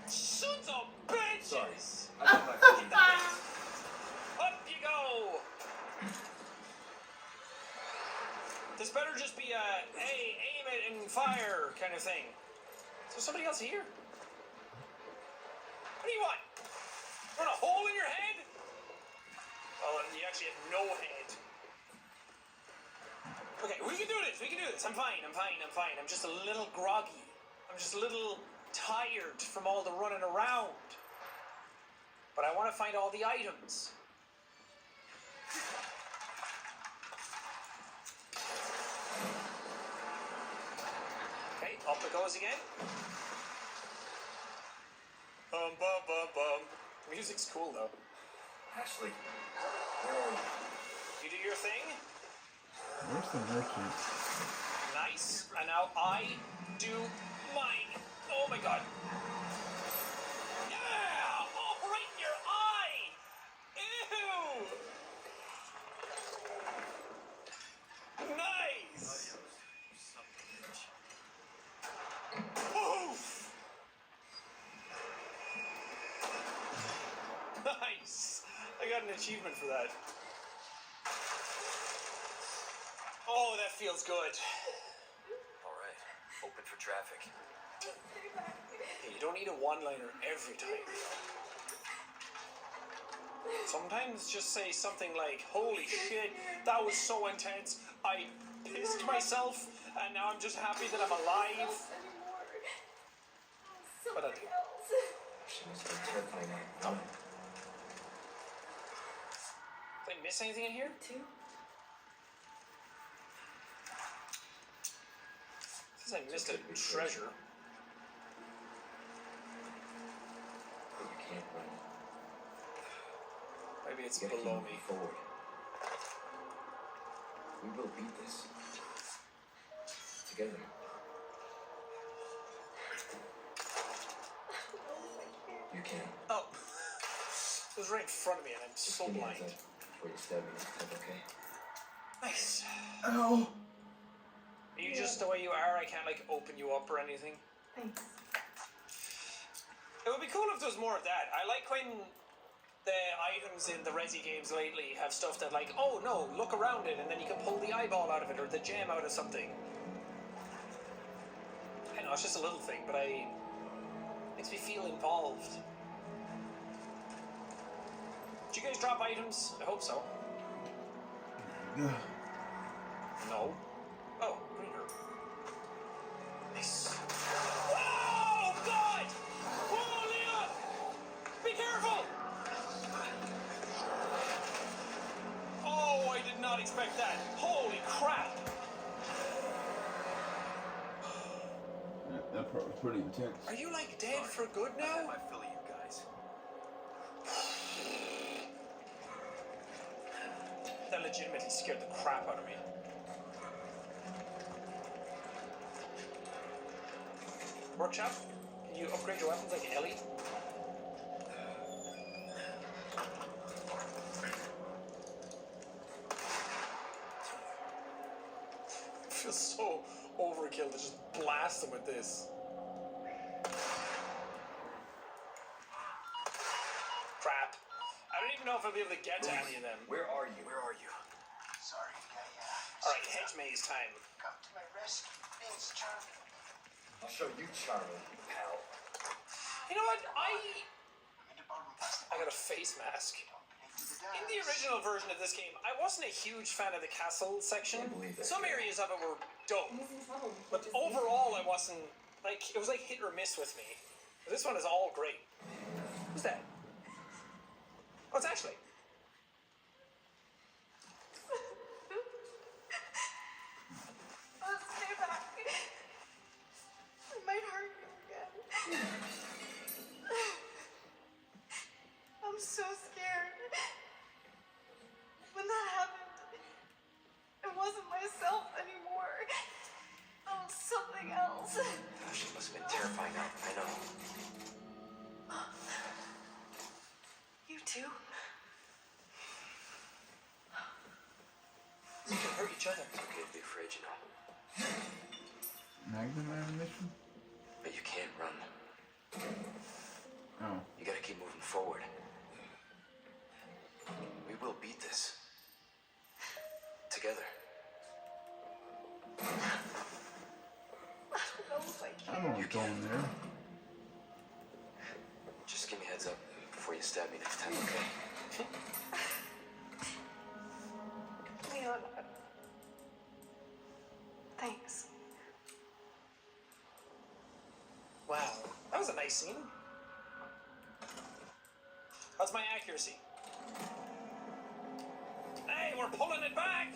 Sons of bitches. Sorry. I thought my fucking Up you go. This better just be a kind of thing. Is there somebody else here? What do you want? You want a hole in your head? Well, you actually have no head. Okay, we can do this. We can do this. I'm fine. I'm just a little groggy. I'm just a little tired from all the running around. But I want to find all the items. Okay, up it goes again. Bum, bum, bum, bum. Music's cool, though. Ashley, where are you? You do your thing. Where's the merchant? Nice. And now I do mine. Oh my god. Yeah! Oh, right in your eye! Ew! Nice! Poof! Nice! I got an achievement for that. Oh, that feels good. Alright, open for traffic. Hey, you don't need a one-liner every time. Sometimes just say something like, holy shit, that was so intense, I pissed myself, and now I'm just happy that I'm alive. What I do? She must be terrifying now. Oh. Did I miss anything in here? Two. Says I missed a treasure. But you can't run. Maybe it's You gotta keep below moving me. forward. We will beat this. Together. You can. Oh. It was right in front of me and I'm Just so give me a blind. heads up before you stab me next time, okay? Nice. Ow! Are you just the way you are? I can't like open you up or anything? Thanks. It would be cool if there was more of that. I like when the items in the Resi games lately have stuff that like, oh no, look around it and then you can pull the eyeball out of it or the gem out of something. I know, it's just a little thing, but it makes me feel involved. Did you guys drop items? I hope so. No. Oh, green herb. Nice. Whoa, God! Whoa, Leon! Be careful! Oh, I did not expect that. Holy crap! That part was pretty intense. Are you like dead for good now? I feel you guys. That legitimately scared the crap out of me. Workshop? Can you upgrade your weapons like Ellie? It feels so overkill to just blast them with this. Crap. I don't even know if I'll be able to get to any of them. Where are you? Where are you? Sorry, Alright, hedge maze time. come to my rescue. Prince Charming. I'll show you charming, pal. You know what? I'm in the ballroom past the I got a face mask. into the In the original version of this game, I wasn't a huge fan of the castle section. Can't believe that. Some areas of it were dope, He's in trouble. but overall I wasn't, like, it was like hit or miss with me. But this one is all great. Who's that? Oh, it's Ashley. Let's stay back. I might hurt you again. I'm so scared. When that happened, it wasn't myself anymore. I was something else. Gosh, it must have been terrifying. I know. You too? We can hurt each other. It's okay to be afraid, you know. Magnum ammunition? But you can't run. Oh. You gotta keep moving forward. We will beat this. Together. I don't know if I going there. Just give me a heads up before you stab me next time, okay? Leon, thanks. Wow, that was a nice scene. How's my accuracy? Hey, we're pulling it back.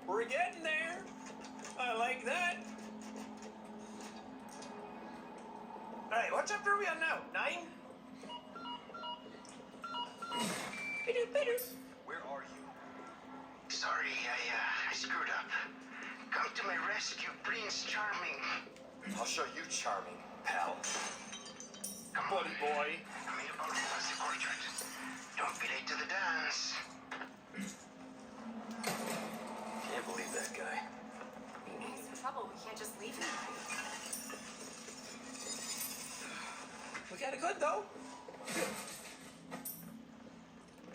We're getting there. I like that. Hey, what chapter are we on now? 9? Where are you? Sorry, I screwed up. Come to my rescue, Prince Charming. I'll show you charming, pal. Come Buddy on. boy. I'm in about the portrait. Don't be late to the dance. Can't believe that guy. He's in trouble. We can't just leave him. We kinda could, though.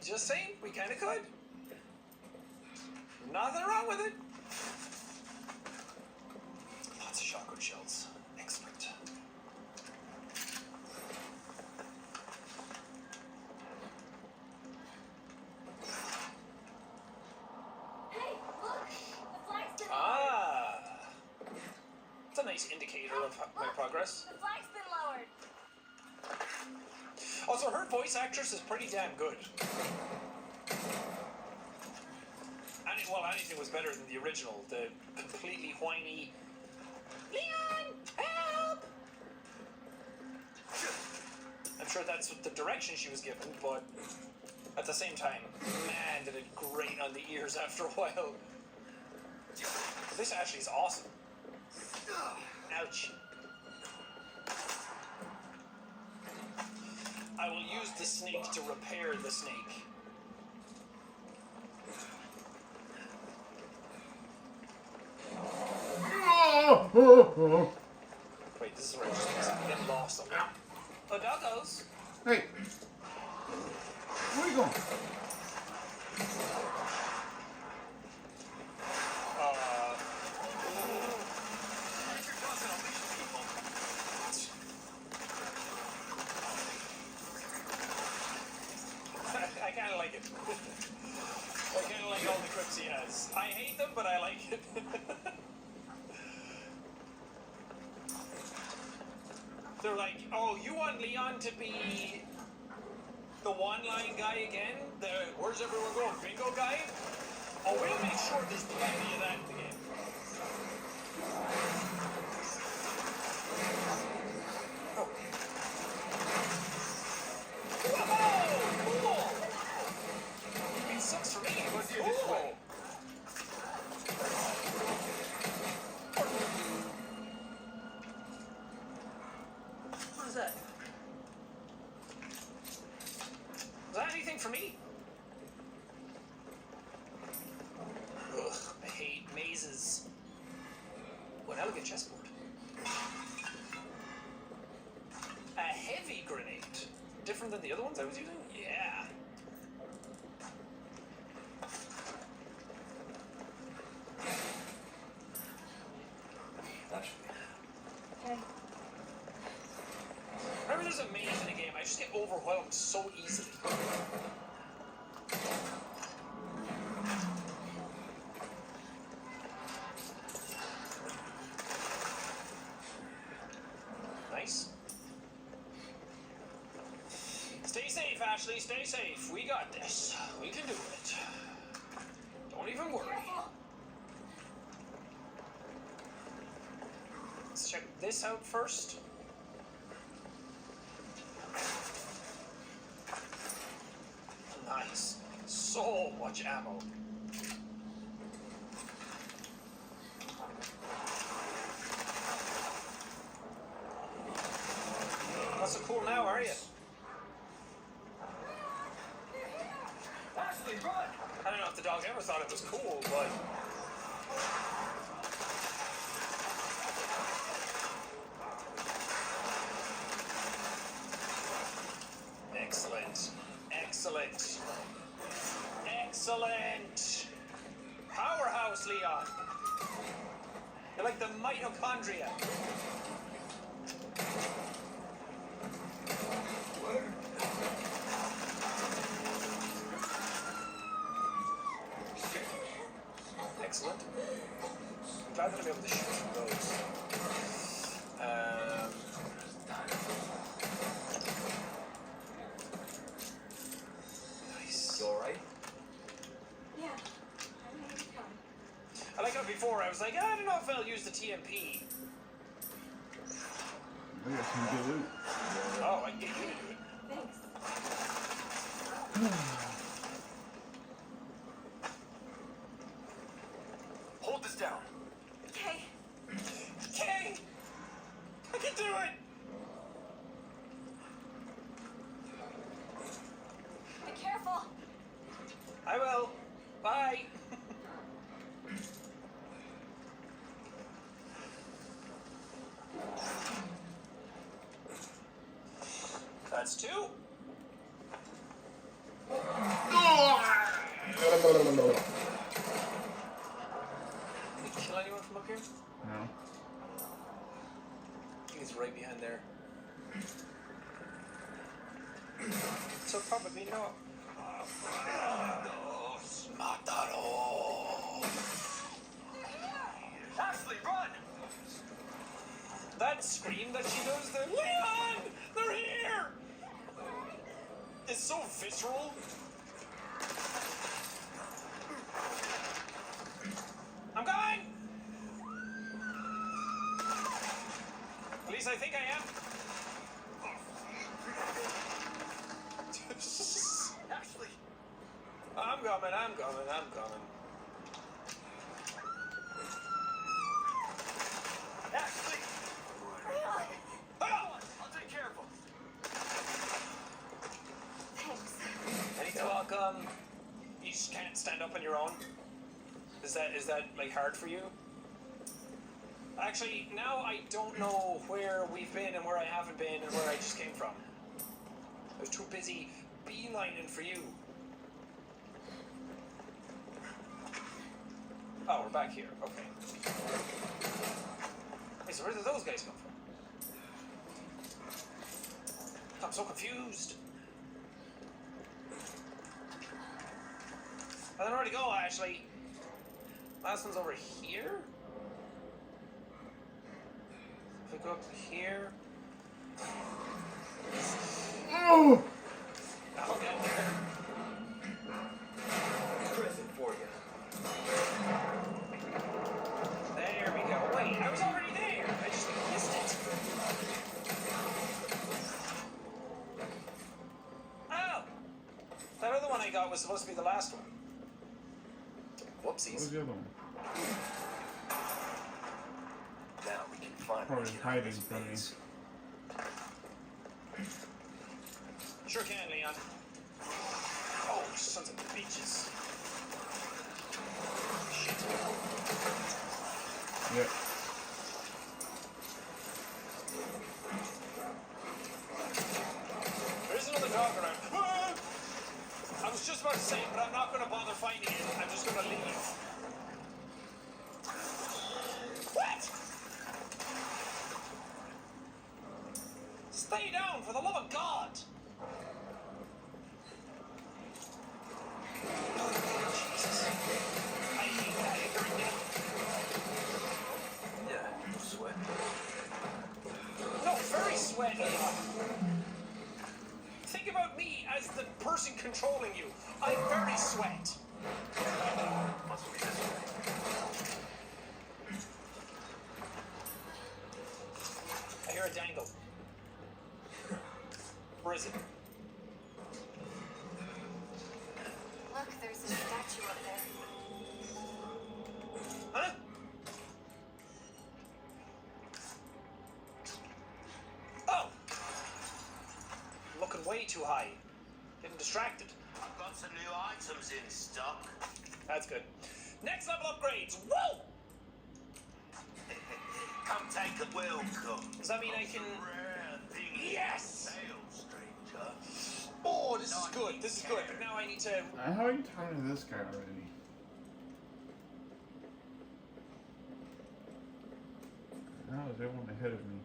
Just saying, we kinda could. Nothing wrong with it. Lots of shotgun shells. Excellent. Hey, look! The flag's been Ah. It's a nice indicator of my progress. The flag's been lowered. Also, her voice actress is pretty damn good. Well, anything was better than the original. The completely whiny, Leon, help! I'm sure that's what the direction she was given, but at the same time, man, did it grate on the ears after a while. This actually is awesome. Ouch. I will use the snake to repair the snake. Wait, this is where I just get lost on that. Oh, doggos. Hey, where are you going? I kind of like it. I kind of like all the quips he has. I hate them, but I like it. They're like, oh, you want Leon to be the one-line guy again? The where's everyone going? Bingo guy? Oh, we'll make sure there's plenty of that in the game. Oh. Whoa! Cool! It sucks for me, but cool! What is that? Was that anything for me? Ugh, I hate mazes. What an elegant chessboard. A heavy grenade. Different than the other ones I was using? Yeah. That should be. Okay. Whenever there's a maze in a game, I just get overwhelmed so easily. Nice. Stay safe, Ashley. Stay safe. We got this. We can do it. Don't even worry. Let's check this out first. Nice. So much ammo. Not so cool now, are you? Ashley, run! I don't know if the dog ever thought it was cool, but... Excellent. Excellent. Excellent. Powerhouse, Leon. You're like the mitochondria. Excellent. I'm glad that I'll be able to shoot from those. Nice. You alright? Yeah. I'm ready to come. I like how before I was like, I don't know if I'll use the TMP. I got some good loot. Oh, I can get you to do it. Thanks. Hold this down. Okay. Okay! I can do it! Be careful. I will. Bye. That's two. Did he kill anyone from up here? No. I think it's right behind there. So probably not. Ashley, run! That scream that she does there, Leon! They're here! It's so visceral. I'm coming! At least I think I am. Ashley! I'm coming. Ashley! Leon. I'll take care of him. Thanks. Anytime you just can't stand up on your own. Is that like hard for you? Actually, now I don't know where we've been and where I haven't been and where I just came from. I was too busy beelining for you. Oh, we're back here. Okay. Wait, so where did those guys come from? I'm so confused. I don't know where to go, actually. Last one's over here? If we go up here... Oh! I'll get there. Present for you. There we go. Wait, I was already there. I just missed it. Oh! That other one I got was supposed to be the last one. What was Whoopsies. the other one? Now we can finally Probably get hiding out of this from me. maze. Sure can, Leon. Oh, sons of bitches. Shit. Yep. There is another dog around. Ah! I was just about to say it, but I'm not going to bother finding it. I'm just going to leave. What? Stay down, for the love of God! Jesus. I hate that. It hurt me. Yeah, no sweat. No, very sweaty. Think about me as the person controlling you. I'm very sweat. Must be this way. I hear a dangle. Where is it? Look, there's a statue up there. Huh? Oh! Looking way too high. Getting distracted. I've got some new items in stock. That's good. Next level upgrades. Whoa! Come take a welcome. Does that mean I can... Rare thing. Yes! Tale, stranger. Oh, this is good. This is good. But now I need to... How are you talking to this guy already? How is everyone ahead of me?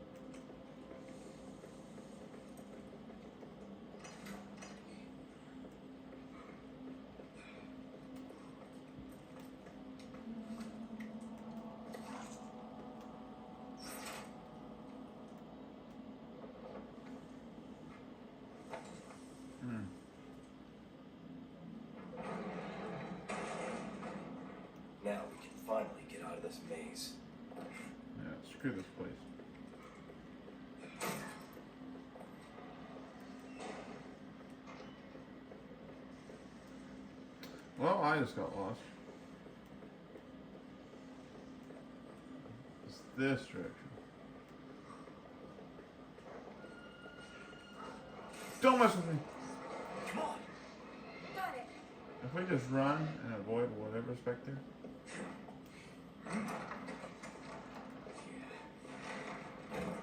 Now we can finally get out of this maze. Yeah, screw this place. Well, I just got lost. It's this direction. Don't mess with me! Come on! Got it. If we just run and avoid whatever's back there.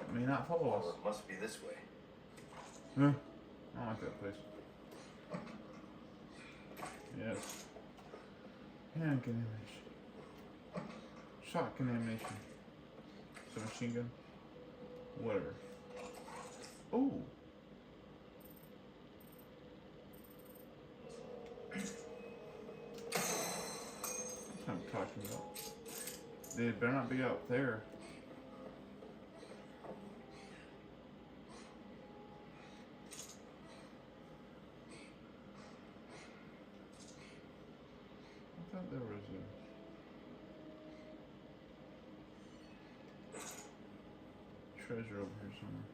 It may not follow us. Well, it must be this way. Huh? I don't like that place. Yes. Handgun ammunition. Shotgun ammunition. Submachine gun. Whatever. Ooh. That's what I'm talking about. They better not be out there. I thought there was a treasure over here somewhere.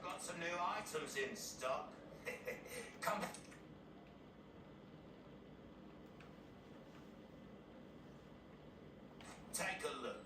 Got some new items in stock. Come. Take a look.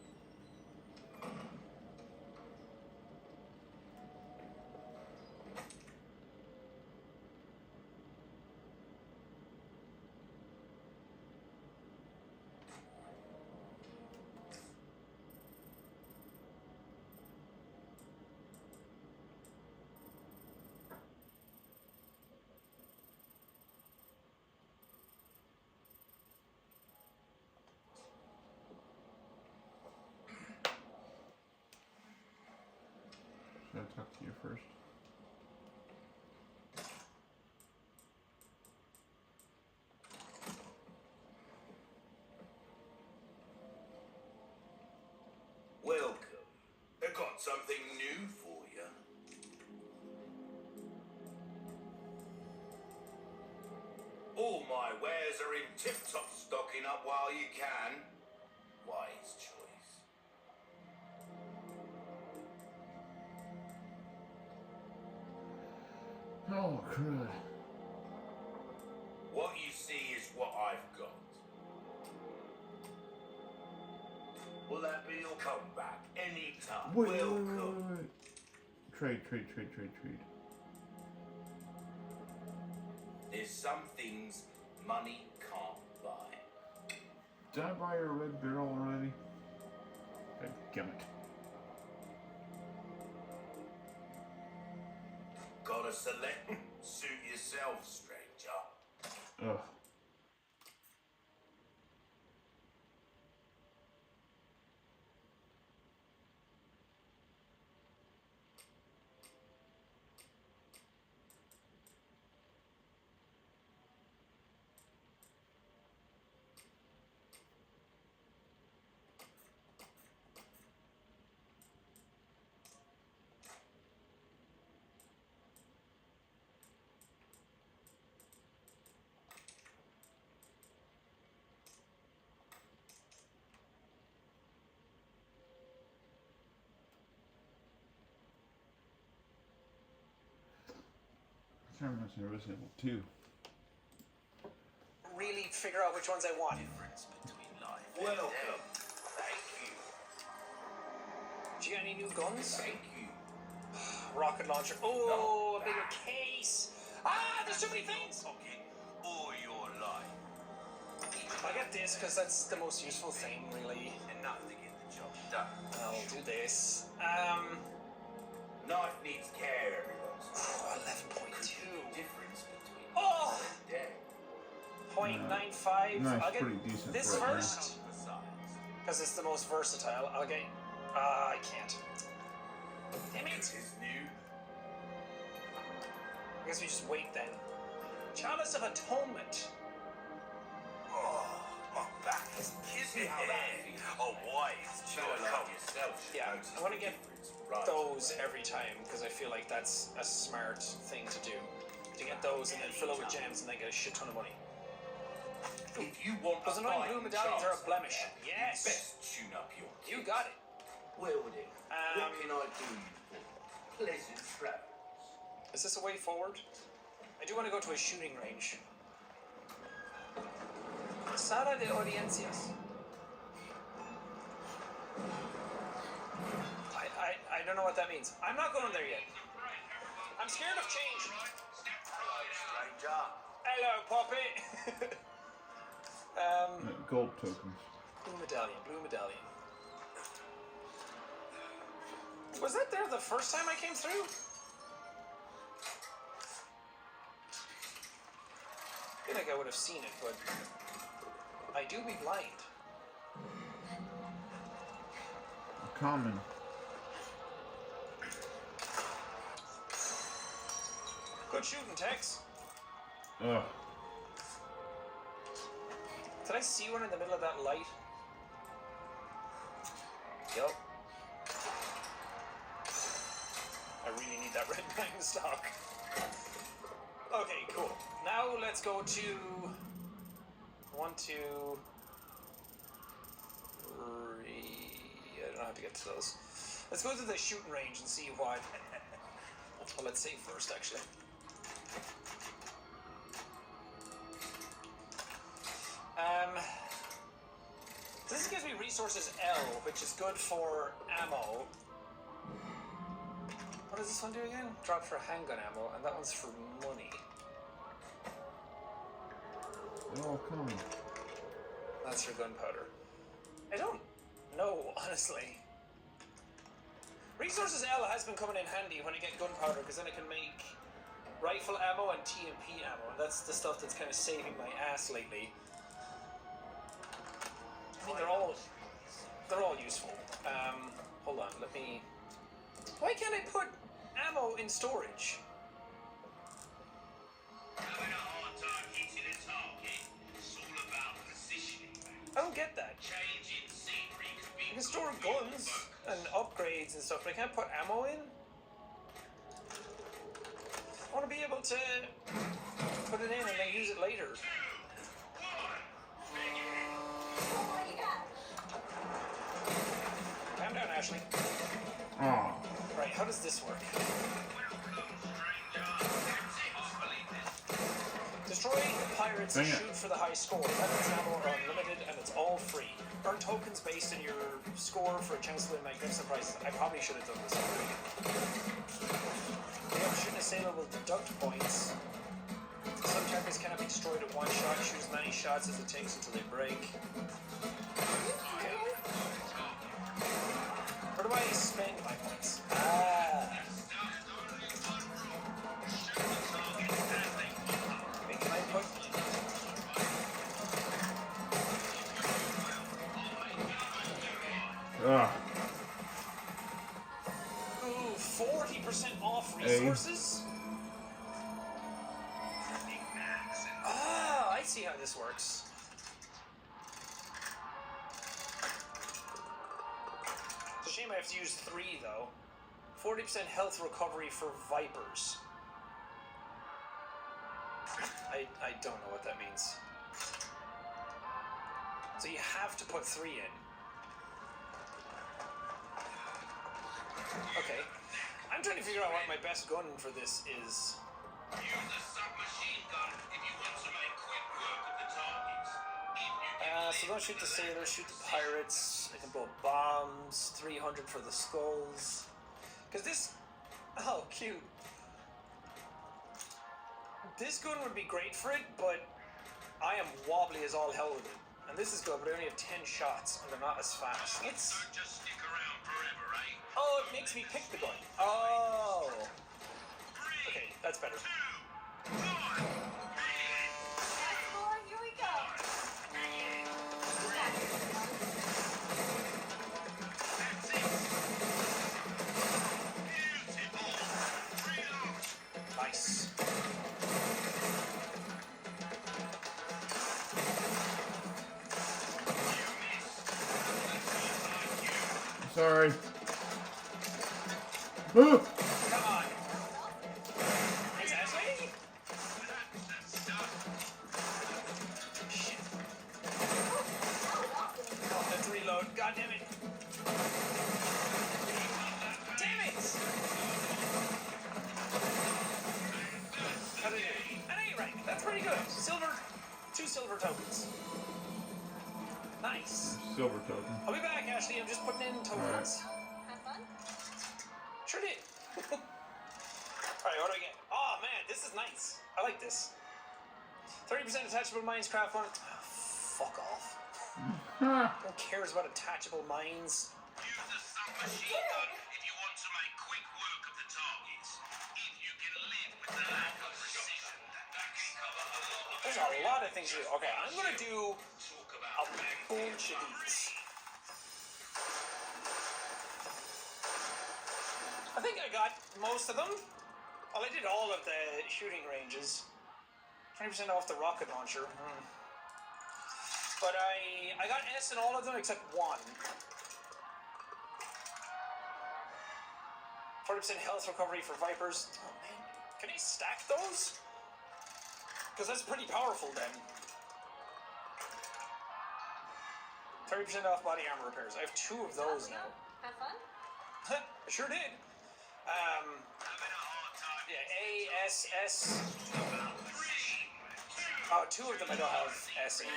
Should I talk to you first? Welcome. I got something new for you. All my wares are in tip-top stocking up while you can. Wise choice. Oh, crud. What you see is what I've got. Will that be your comeback anytime? Welcome. Wait. Trade. There's some things money can't buy. Did I buy your red barrel already? Goddammit. Gotta select. Suit yourself, stranger. Ugh. Kind of reminds me of Resident Evil 2. Really figure out which ones I want. Difference between life and death. Thank you. Do you got any new guns? Thank you. Rocket launcher. Oh, a bigger case. Ah, there's too many things. Pocket all your life. I get this because that's the most useful thing, really. Enough to get the job done. I'll do this. Knife needs care, everyone. 11.2. Difference between Oh! life and death. 0.95. Nice, I'll get pretty decent this right now. first because it's the most versatile. I'll get. I can't. Damn it! I guess we just wait then. Chalice of Atonement. Oh, my back is killing me. Oh, why? It's Yeah, I want to get those every time because I feel like that's a smart thing to do. To get those and then fill it with gems and then get a shit ton of money. If you want Those annoying blue medallions are a blemish. Yes! best tune up your You got it. Well then, what can I do you for? Pleasant travels. Is this a way forward? I do want to go to a shooting range. Sala de Audiencias. I don't know what that means. I'm not going there yet. I'm scared of change. Stranger. Hello, Poppy. Gold tokens. Blue medallion, blue medallion. Was that there the first time I came through? I feel like I would have seen it, but I do be blind. Common. Good shooting, Tex. Ugh. Did I see one in the middle of that light? Yup. I really need that red nine stock. Okay, cool. Now let's go to 1, 2, 3. I don't know how to get to those. Let's go to the shooting range and see what. Well, let's save first, actually. This gives me resources L, which is good for ammo. What does this one do again? Drop for handgun ammo, and that one's for money. Oh, common. That's for gunpowder. I don't know, honestly. Resources L has been coming in handy when I get gunpowder, because then I can make rifle ammo and TMP ammo, and that's the stuff that's kind of saving my ass lately. I mean, they're all useful. Hold on, let me. Why can't I put ammo in storage? Having a hard time hitting a target. It's all about positioning. I don't get that. Changing scenery could be. I can store guns and upgrades and stuff, but I can't put ammo in? I want to be able to put it in and then use it later. Calm down, Ashley. Oh. Right, how does this work? Destroy the pirates and shoot for the high score. Weapons and ammo are unlimited and it's all free. Earn tokens based on your score for a chance to win magnificent prizes. I probably should have done this already. The shooting assailant will deduct points. Some targets cannot be destroyed at one shot. Shoot as many shots as it takes until they break. Okay. Where do I spend my points? Ah. Wait, can I put... Ugh. Ooh, 40% off resources? Ah, I see how this works. It's a shame I have to use 3 though. 40% health recovery for Vipers. I don't know what that means. So you have to put 3 in. Okay. I'm trying to figure out what my best gun for this is. Use a submachine gun if you want to make quick work of the targets. So don't shoot the sailors, shoot the pirates. I can blow bombs. 300 for the skulls. Because this... Oh, cute. This gun would be great for it, but I am wobbly as all hell with it. And this is good, but I only have 10 shots, and they're not as fast. It's... Don't just stick around forever, eh? Oh, it makes me pick the gun. Oh. Okay, that's better. Here we Sorry. Ooh. Come on. Thanks, Ashley. Shit. Oh, let's reload. God damn it. Damn it! How did it do? An A rank. That's pretty good. Silver. 2 silver tokens. Nice. Silver token. I'll be back, Ashley. I'm just putting in tokens. Have fun? Sure did. Alright, what do I get? Oh man, this is nice. I like this. 30% attachable mines craft one. Oh, fuck off. Who cares about attachable mines? Use the submachine gun if you want to make quick work of the targets. If you can live with the lack of precision, that can cover a lot of There's a lot of things to do. Okay, I'm gonna do a bunch of these. I think I got most of them. Well, I did all of the shooting ranges. 20% off the rocket launcher. But I got S in all of them except one. 40% health recovery for Vipers. Oh man, can I stack those? Because that's pretty powerful then. 30% off body armor repairs. I have 2 of those now. Have fun? I sure did. Yeah, A, S, S. Oh, 2 of them I don't have S in.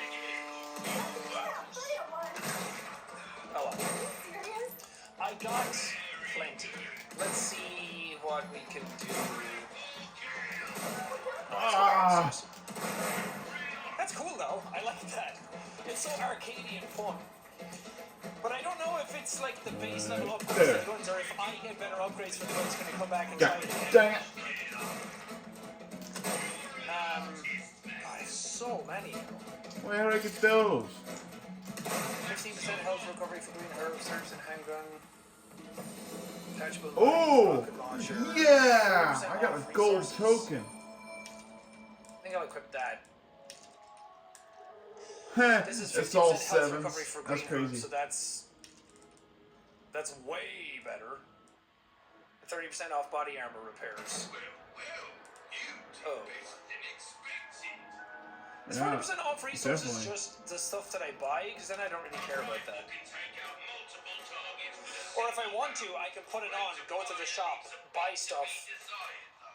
Oh well. I got plenty. Let's see what we can do. That's cool though. I like that. It's so arcadey and fun. But I don't know if it's like the base level upgrades for the guns, or if I get better upgrades for the guns, can I come back and try it again? Dang it. God, there's so many. Where do I get those? 15% health recovery for green herbs, herbs and handgun. Attachable Oh, rocket launcher. yeah! 40% I got off a gold resources. token. I think I'll equip that. Heh, This is it's 50% all health sevens. recovery for That's green herbs, crazy. so that's way better. 30% off body armor repairs. Oh. Is 40% off resources definitely. just the stuff that I buy? Because then I don't really care about that. Or if I want to, I can put it on, go to the shop, buy stuff,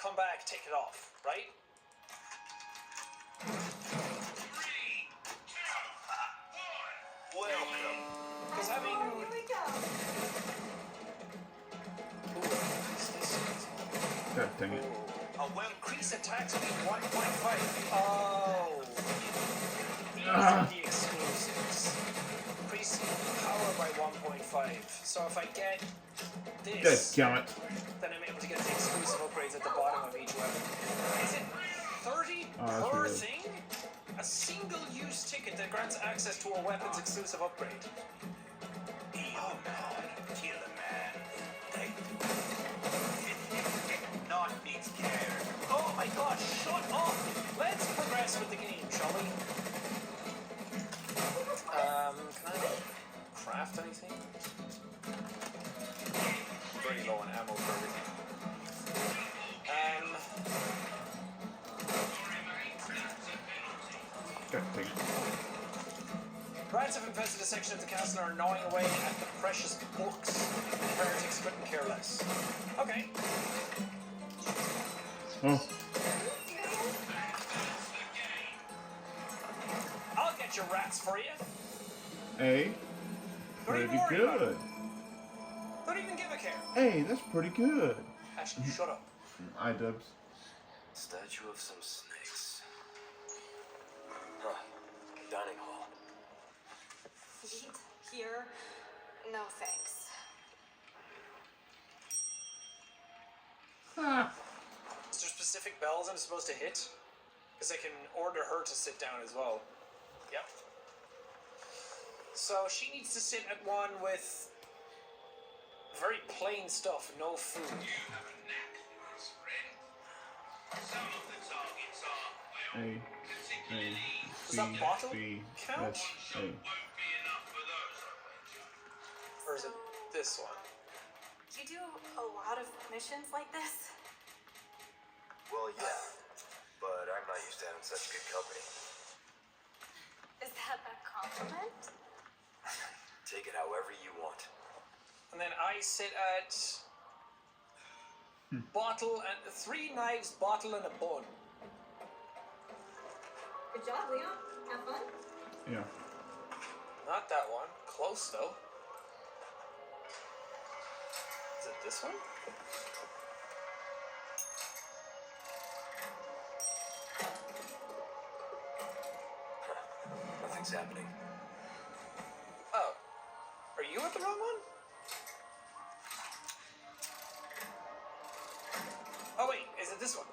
come back, take it off, right? Welcome. Because having... Here we go. God dang it. Increase attack speed 1.5. Oh. These are the exclusives. Increase power by 1.5. So if I get this, God damn it. then I'm able to get the exclusive upgrades at the bottom of each weapon. Is it 30 Oh, per that's thing? A single-use ticket that grants access to a weapon's exclusive upgrade. Oh God, kill a man. Not needs care. Oh my god, shut up! Let's progress with the game, shall we? Can I craft anything? Very low on ammo for everything. God dang it. Rats have infested a section of the castle and are gnawing away at the precious books. Heretics couldn't care less. Okay. Oh. I'll get your rats for you. Hey. Don't Pretty even worry about good. it. Don't even give a care. Hey, that's pretty good. Actually, shut up. iDubbbz. Statue of some snakes. Huh. Dining hall. Eat here? No thanks. Is there specific bells I'm supposed to hit? Because I can order her to sit down as well. Yep. So she needs to sit at one with very plain stuff, no food. A, A, Does that bottle B, count? S, A. Or is it this one? You do a lot of missions like this? Well, yeah. But I'm not used to having such good company. Is that a compliment? Take it however you want. And then I sit at bottle and 3 knives, bottle, and a bun. Good job, Leon. Have fun. Yeah. Not that one. Close though. Is it this one? Nothing's happening. Oh. Are you at the wrong one? Oh wait, is it this one?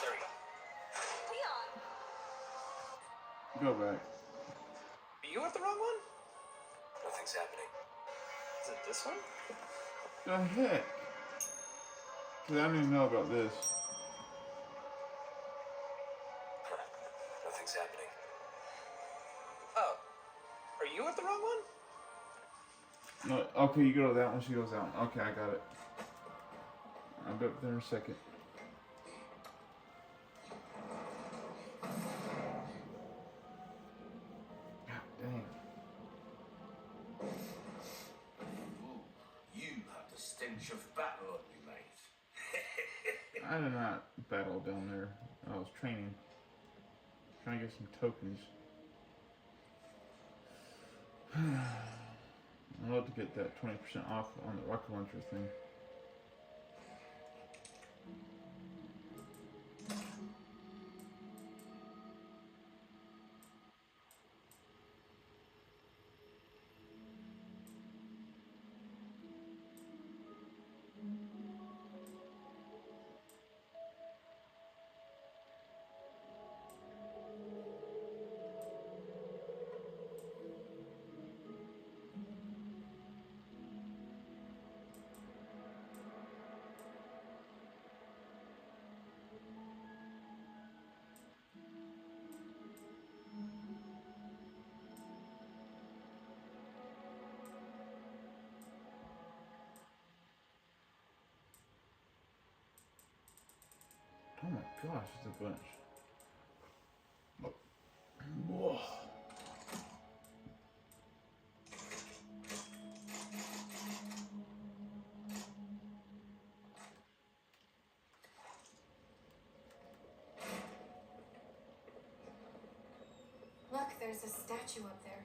There we go. Leon! Go back. Are you at the wrong one? Nothing's happening. Is it this one? The heck? Cause I don't even know about this. Nothing's happening. Oh. Are you at the wrong one? No, okay, you go to that one, she goes that one. Okay, I got it. I'll be up there in a second. God dang. You had the stench of battle on you, mate. I did not battle down there. I was training. Trying to get some tokens. I'd love to get that 20% off on the rocket launcher thing. Oh my gosh, it's a bunch. Whoa. Look, there's a statue up there.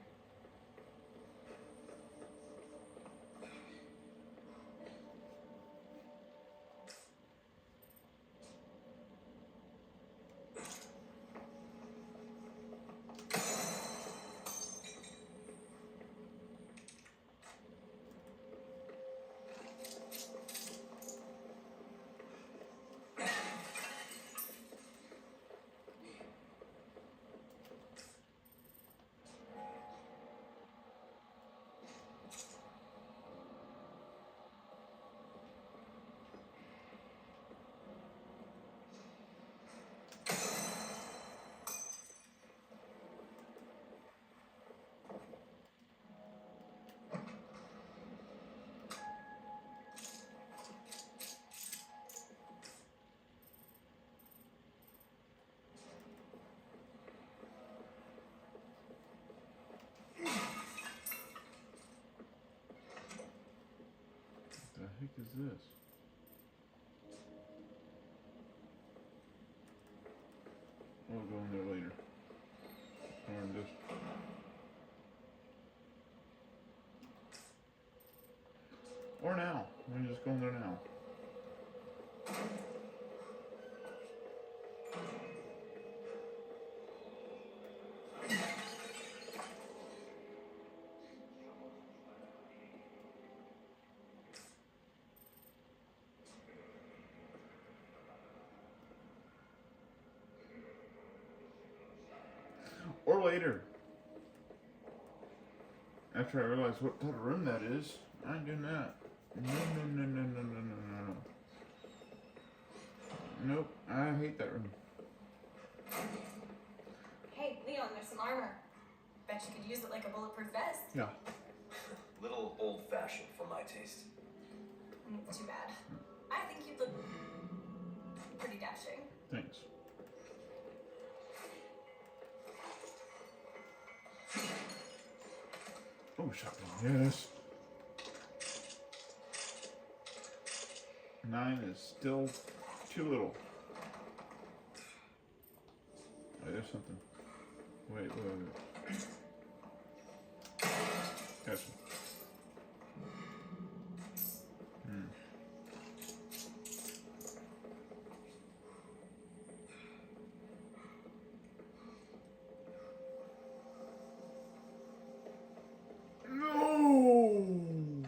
What the heck is this? We'll go in there later. Or in this. Or now. We can just go in there now. Or later. After I realize what type of room that is, I ain't doing that. No. Nope, I hate that room. like a bulletproof vest. Yeah. Little old-fashioned for my taste. Too bad. I think you look pretty dashing. Thanks. Oh, shotgun, yes. 9 is still too little. Wait, there's something. Wait. Gotcha. No!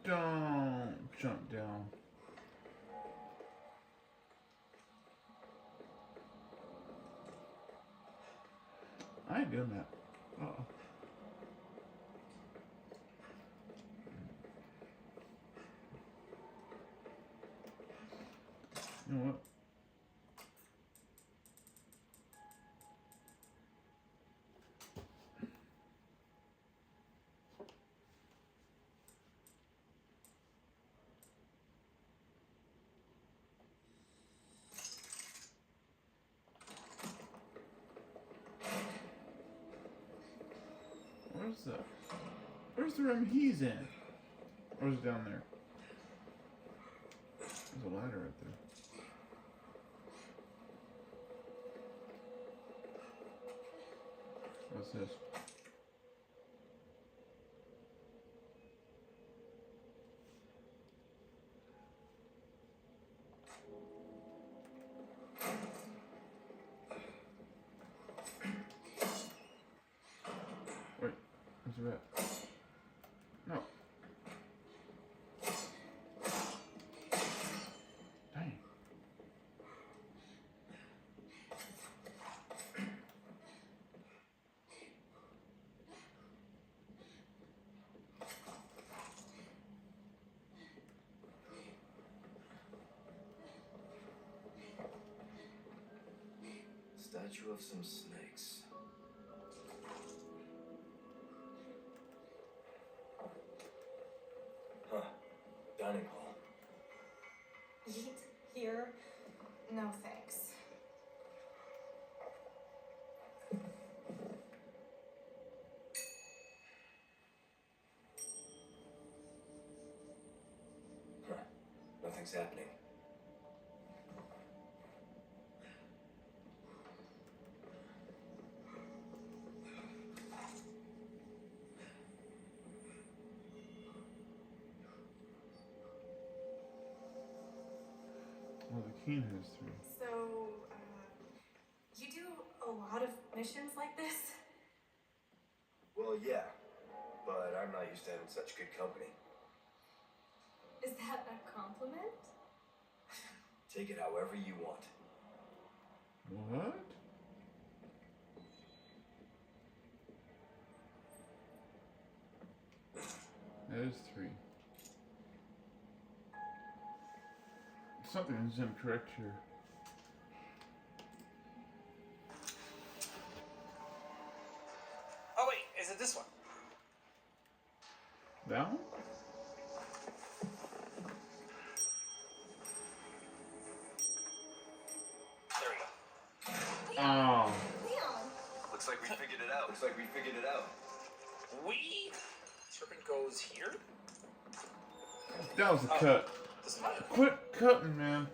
Don't jump down. I ain't doing that. Uh-oh. You know what? Where's the room he's in? Or is it down there? There's a ladder right there. What's this? Wait, where's the rat? No. Dang. Statue of some snakes. Huh. Dining hall. Eat here? No thanks. Huh. Nothing's happening. Well, the king has 3. So, you do a lot of missions like this? Well, yeah. But I'm not used to having such good company. Is that a compliment? Take it however you want. What? That is 3. Something is incorrect here. Oh wait, is it this one? That one? There we go. Oh. Leon! Looks like we figured it out. Looks like we figured it out. We? Serpent goes here? That was a cut. Doesn't matter. Quit cutting, man.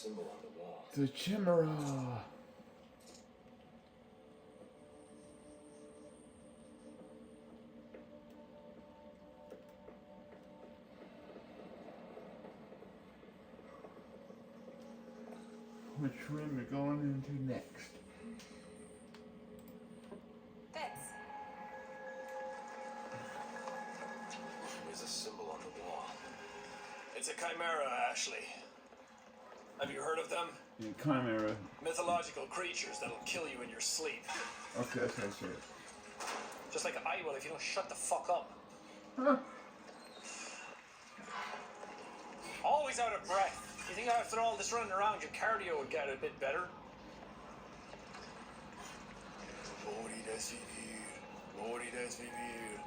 symbol on the wall. The Chimera. Which room are going into next? Fitz. There's a symbol on the wall. It's a chimera, Ashley. Have you heard of them? Yeah, Chimera. Mythological creatures that'll kill you in your sleep. Okay, that's how I say it. Just like I will if you don't shut the fuck up. Huh. Always out of breath. You think after all this running around, your cardio would get a bit better? Moridas vivir. Moridas vivir.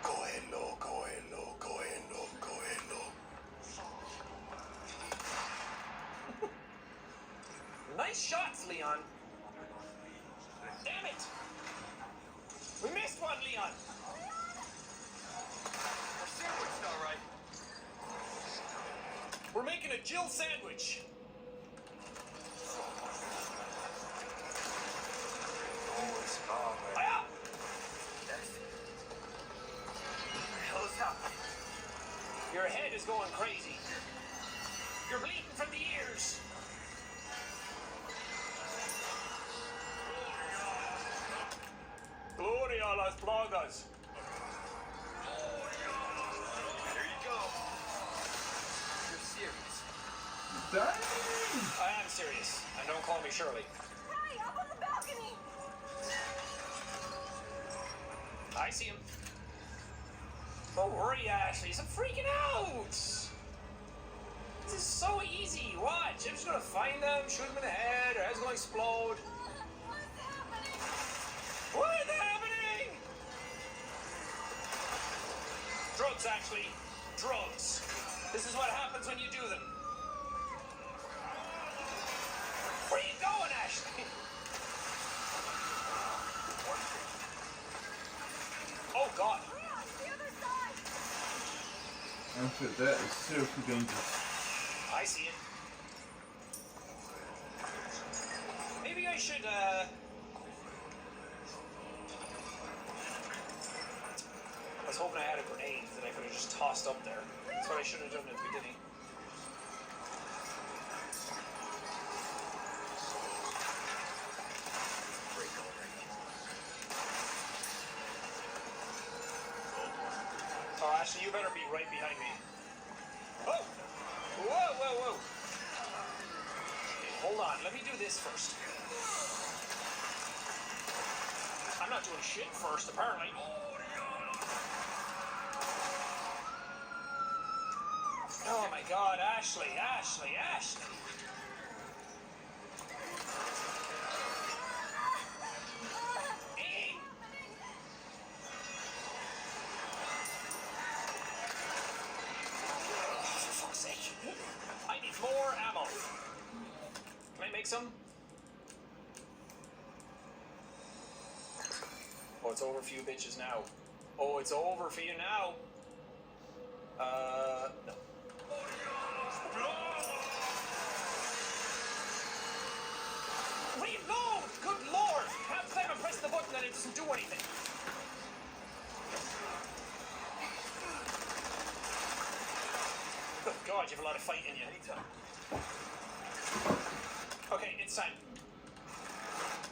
Cógelo, cógelo, cógelo, cógelo. Nice shots, Leon. Damn it! We missed one, Leon! We're sandwiched, all right. We're making a Jill sandwich. Oh, it's all right. Hiya! That's it. What the hell is happening? Your head is going crazy. You're bleeding from the ears. Gloria a las plagas. There you go. You're serious. Dang! I am serious. And don't call me Shirley. Hey, up on the balcony! I see him. Don't worry, Ashley. I'm freaking out. This is so easy. Watch. I'm just gonna find them, shoot them in the head, their head's gonna explode. What's happening? What is happening? Drugs, Ashley. Drugs. This is what happens when you do them. Where are you going, Ashley? Oh, God. Leon, the other side! Oh shit, that is seriously dangerous. I see it. Maybe I should, I was hoping I had a grenade that I could have just tossed up there. That's what I should have done at the beginning. Break already. Oh, Ashley, you better be right behind me. Oh! Whoa, whoa, whoa! Okay, hold on, let me do this first. I'm not doing shit first, apparently. Oh my God, Ashley, Ashley, Ashley! Aim! For fuck's sake. I need more ammo. Can I make some? Oh, it's over for you bitches now. Oh, it's over for you now. No. Reload! Good lord! Half the time I'm pressing the button and it doesn't do anything. Good God, you have a lot of fight in you. Okay, it's time.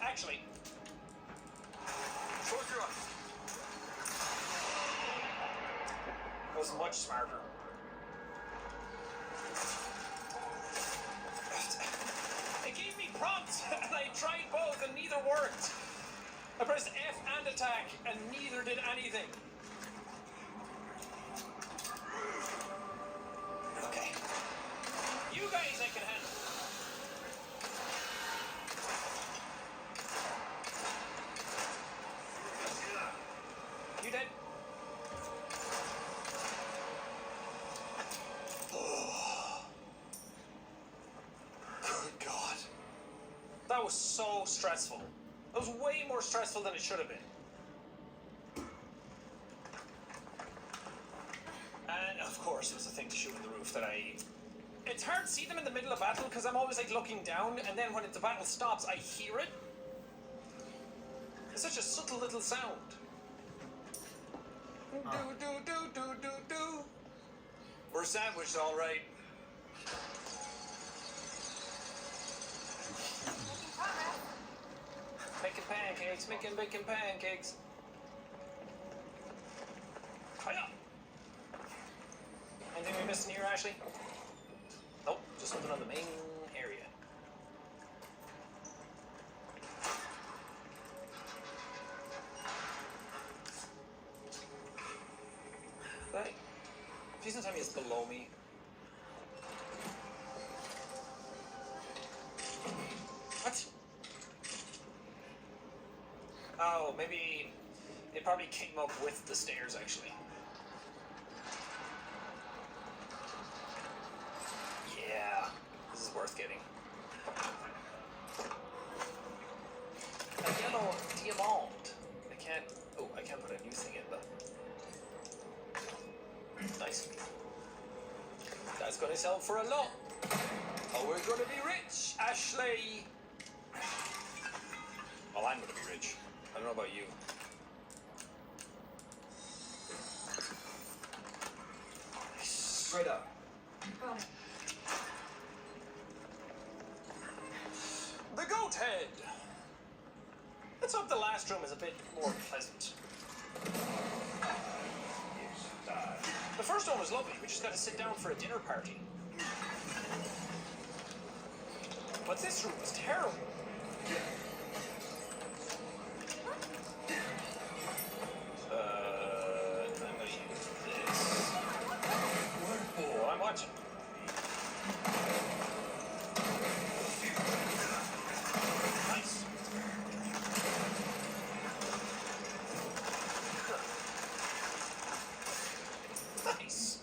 Actually, Close your eyes. that was much smarter. It gave me prompts, and I tried both, and neither worked. I pressed F and attack, and neither did anything. Okay. You guys I can handle. You dead? Good God. That was so stressful. That was way more stressful than it should have been. of course, it was a thing to shoot in the roof that I... It's hard to see them in the middle of battle because I'm always like looking down, and then when the battle stops, I hear it. It's such a subtle little sound. Do, do, do, do, do, do. We're sandwiched, all right. Making pancakes, making pancakes. Hiya. Anything we missing here, Ashley? Nope, just something on the main area. Right. Please don't tell me it's below me. What? Oh, maybe it probably came up with the stairs, actually. Yeah, this is worth getting. A yellow diamond. I can't. Oh, I can't put a new thing in, though. Nice. That's gonna sell for a lot. Oh, we're gonna be rich, Ashley. Well, I'm gonna be rich. I don't know about you. Straight up. Got it. The goat head. Let's hope the last room is a bit more pleasant. The first one was lovely. We just got to sit down for a dinner party. But this room was terrible. I'm gonna use this. Oh, I'm watching. Nice. Nice.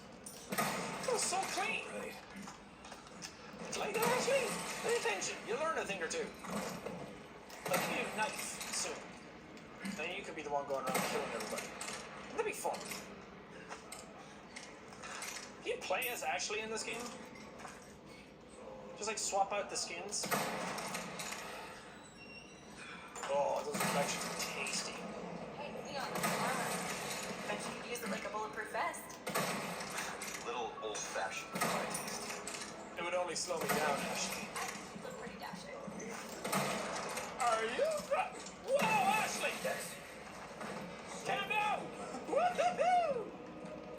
That was so clean. Like that, actually? Pay attention. You'll learn a thing or two. I'll give you a knife soon. Then you could be the one going around killing everybody. That'd be fun. Can you play as Ashley in this game? Just like swap out the skins? Oh, those reflections are tasty. Hey, Leon, armor. Bet you could use it like a bulletproof vest. Little old-fashioned. It would only slow me down, Ashley. I look pretty dashing. Are you? Whoa, Ashley! Calm down! Woo-hoo-hoo!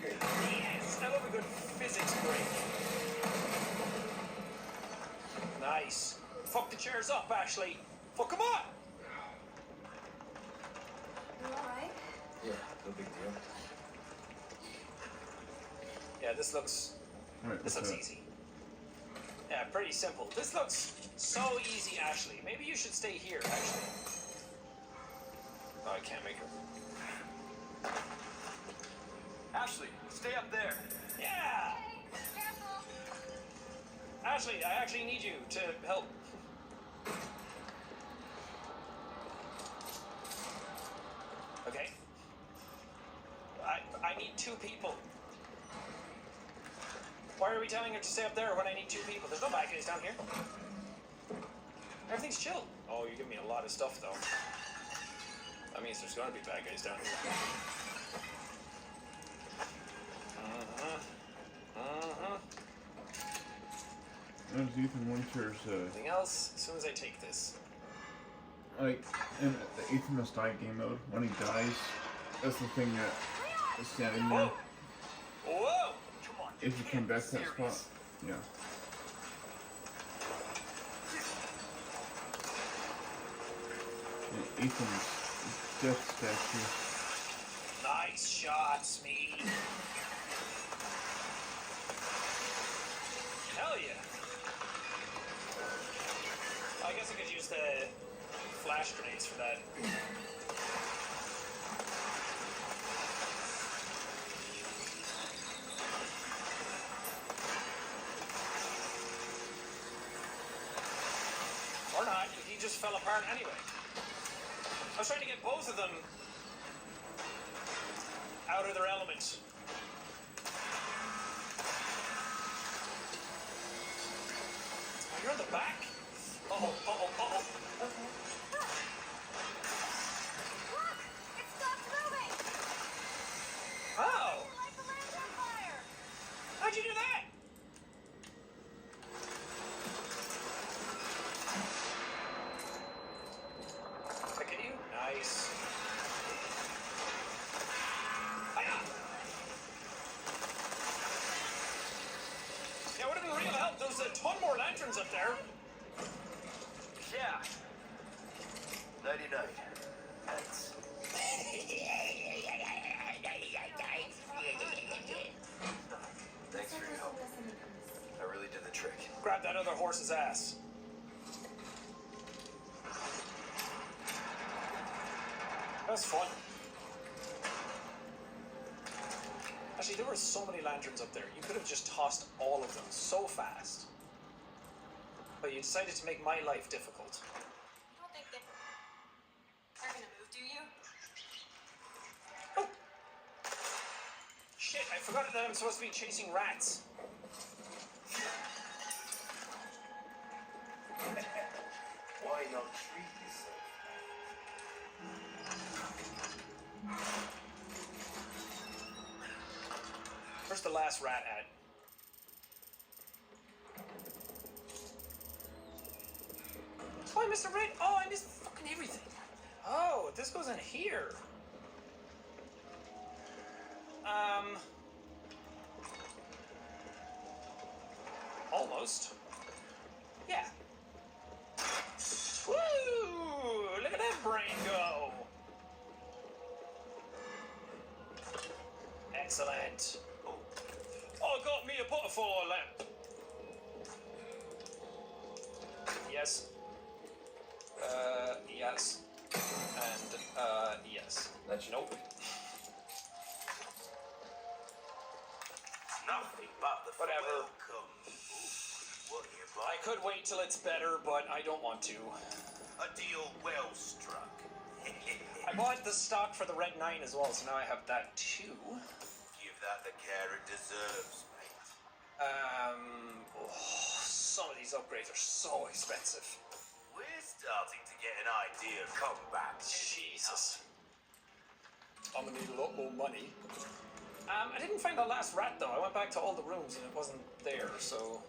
Yes! I love a good physics break. Nice. Fuck the chairs up, Ashley. Fuck them up! You alright? Yeah, no big deal. Yeah, this looks easy. Yeah, pretty simple. This looks so easy, Ashley. Maybe you should stay here, actually. Oh, I can't make her. Ashley, stay up there. Yeah! Ashley, I actually need you to help. Okay. I need 2 people. Why are we telling her to stay up there when I need 2 people? There's no bad guys down here. Everything's chill. Oh, you're giving me a lot of stuff, though. That means there's gonna be bad guys down here. There's Ethan Winter's, Anything else? As soon as I take this. like, in the Ethan Must Die game mode, when he dies, that's the thing that is standing there. Whoa! If you come back to that spot, yeah. And Ethan's death statue. Nice shots, me. Hell yeah. I guess I could use the flash grenades for that. Or not, he just fell apart anyway. I was trying to get both of them out of their element. You're in the back? Uh-oh, uh-oh, uh-oh. Okay. Look! It stopped moving! Oh! You light the lamp on fire! How'd you do that? Did I get you? Nice. Hiya! Yeah, would have been real help. There's a ton more lanterns up there. Yeah. Nighty-night. Thanks. Thanks for your help. I really did the trick. Grab that other horse's ass. That's fun. Actually, there were so many lanterns up there. You could have just tossed all of them so fast. But you decided to make my life difficult. You don't think they're gonna move, do you? Oh! Shit, I forgot that I'm supposed to be chasing rats. Why not treat yourself? Where's the last rat at? Oh, I missed a red. Oh, I missed fucking everything. Oh, this goes in here. Almost. Yeah. Woo! Look at that brain go. Excellent. Oh, got me a butterfly lamp. Yes. Yes. And, yes. That's Nope. Nothing but the Whatever. welcome. What do you buy? I could wait till it's better, but I don't want to. A deal well struck. I bought the stock for the Red 9 as well, so now I have that too. Give that the care it deserves, mate. Some of these upgrades are so expensive. We're starting to get an idea of combat. Jesus. I'm gonna need a lot more money. I didn't find the last rat though. I went back to all the rooms and it wasn't there, so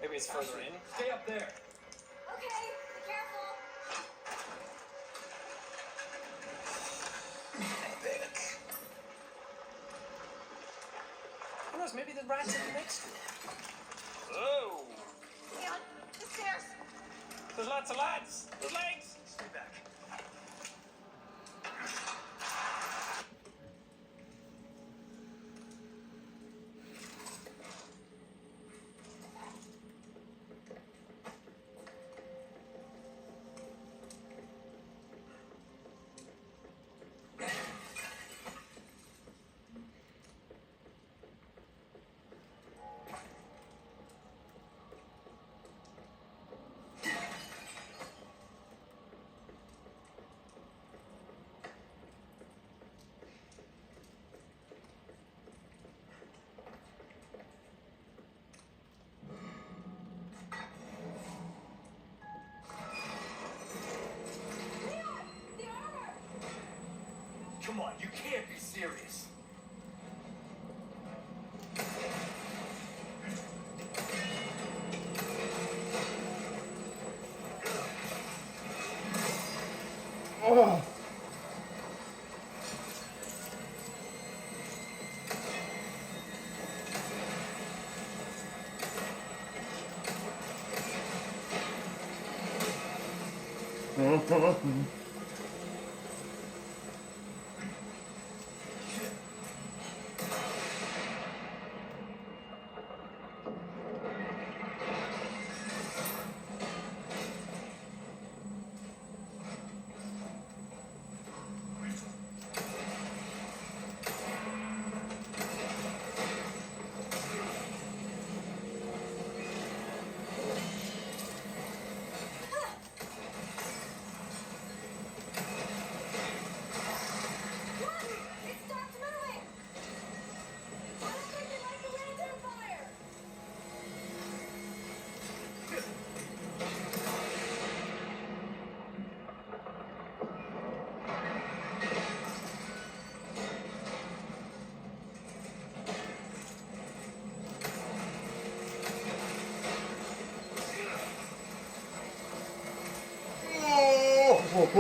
maybe it's further in. Stay up there. Okay, be careful. Who knows, maybe the rat's in the next room. Oh! Leon, the stairs. There's lots of lads! There's legs! Stay back. Come on, you can't be serious. Oh!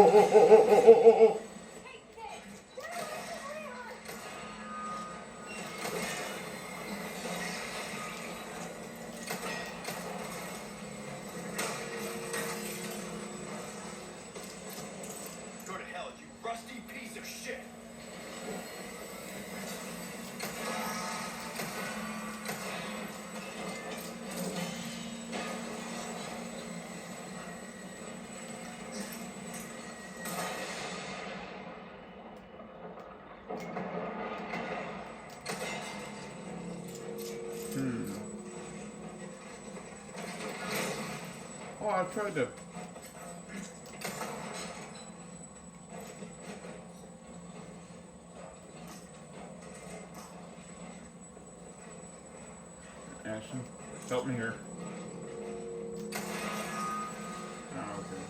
oh. Go to hell, you rusty piece of shit! Oh, I tried to. Ashton, help me here. Oh, okay.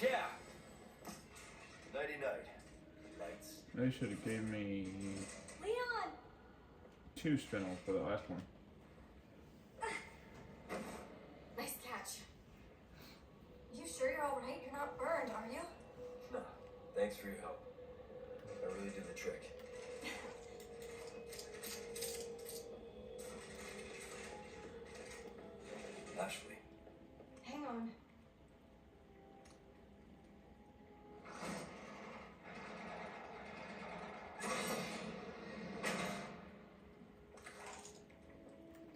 Yeah! Nighty-night. Lights. They should have gave me Leon! 2 spinels for the last one. Nice catch. You sure you're alright? You're not burned, are you? No, thanks for your help. I really did the trick. Ashley. Hang on.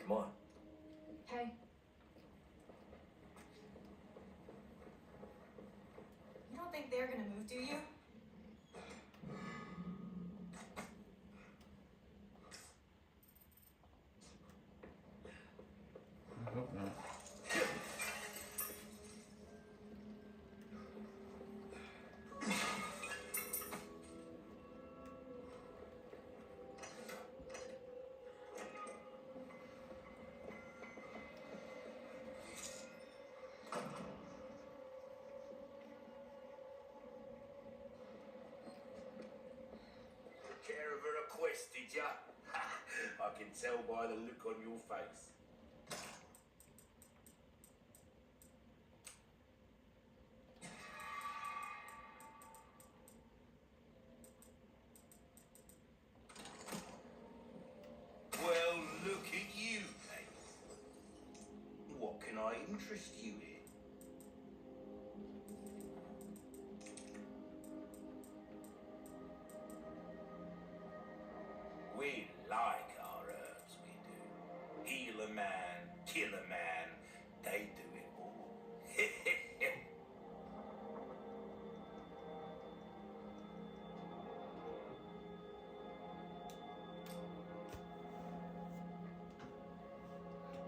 Come on. Hey. You don't think they're gonna move, do you? I hope not. Care of a request, did ya? I can tell by the look on your face. Well, look at you, mate. What can I interest you in? We like our herbs, we do. Heal a man, kill a man, they do it all.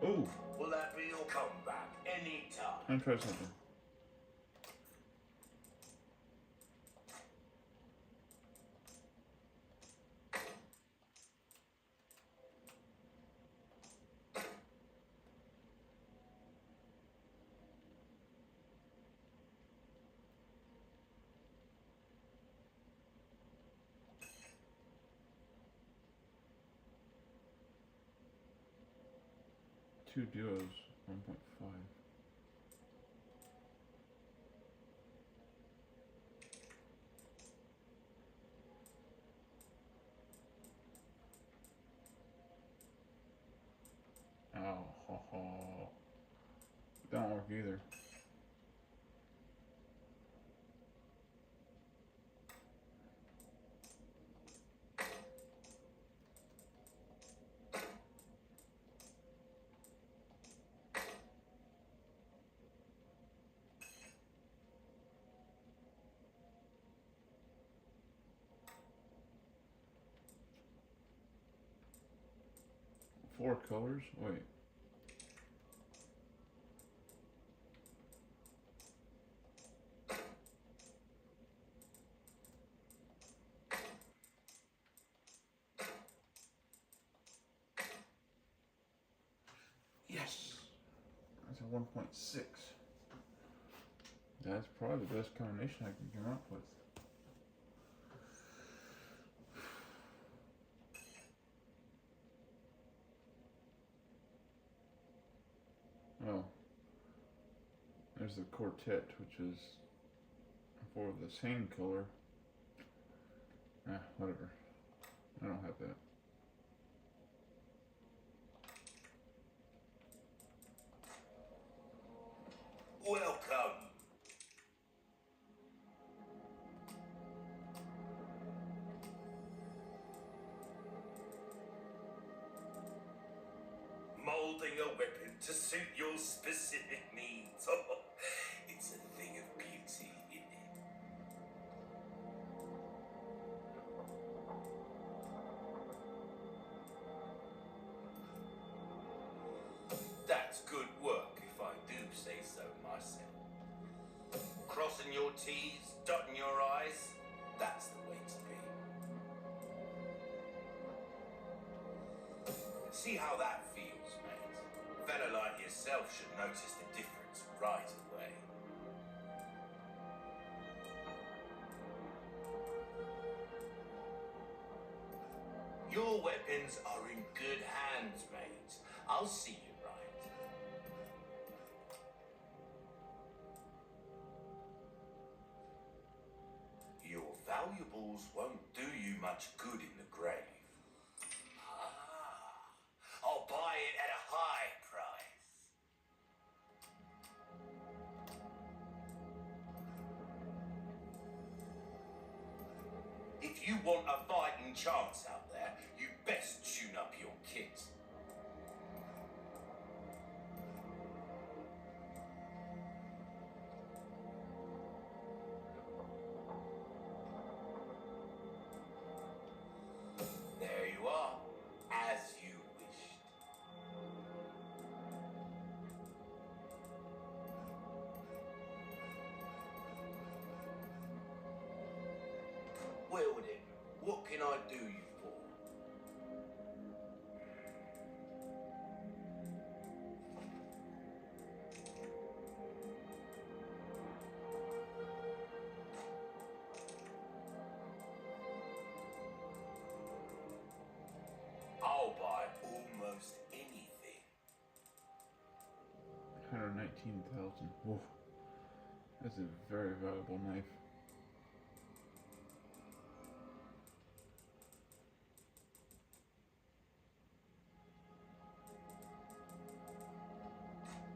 Ooh, Will that be your comeback anytime? I'm trying something. Two duos, 1.5. Oh, ho, ho. Don't work either. Four colors? Wait. Yes! That's a 1.6. That's probably the best combination I can come up with. There's the quartet, which is for the same color. Whatever. I don't have that. Welcome. Molding a weapon to suit your specific needs. It's a thing of beauty, isn't it? That's good work, if I do say so myself. Crossing your T's, dotting your I's, that's the way to be. See how that feels, mate? A fella like yourself should notice the difference right away. Your weapons are in good hands, mate. I'll see you right. Your valuables won't do you much good in the grave. I'll buy it at a high price. If you want a fighting chance out there, you best tune up your kit. There you are, as you wished. Well then, what can I do you for? I'll buy almost anything. 119,000. Woof. That's a very valuable knife.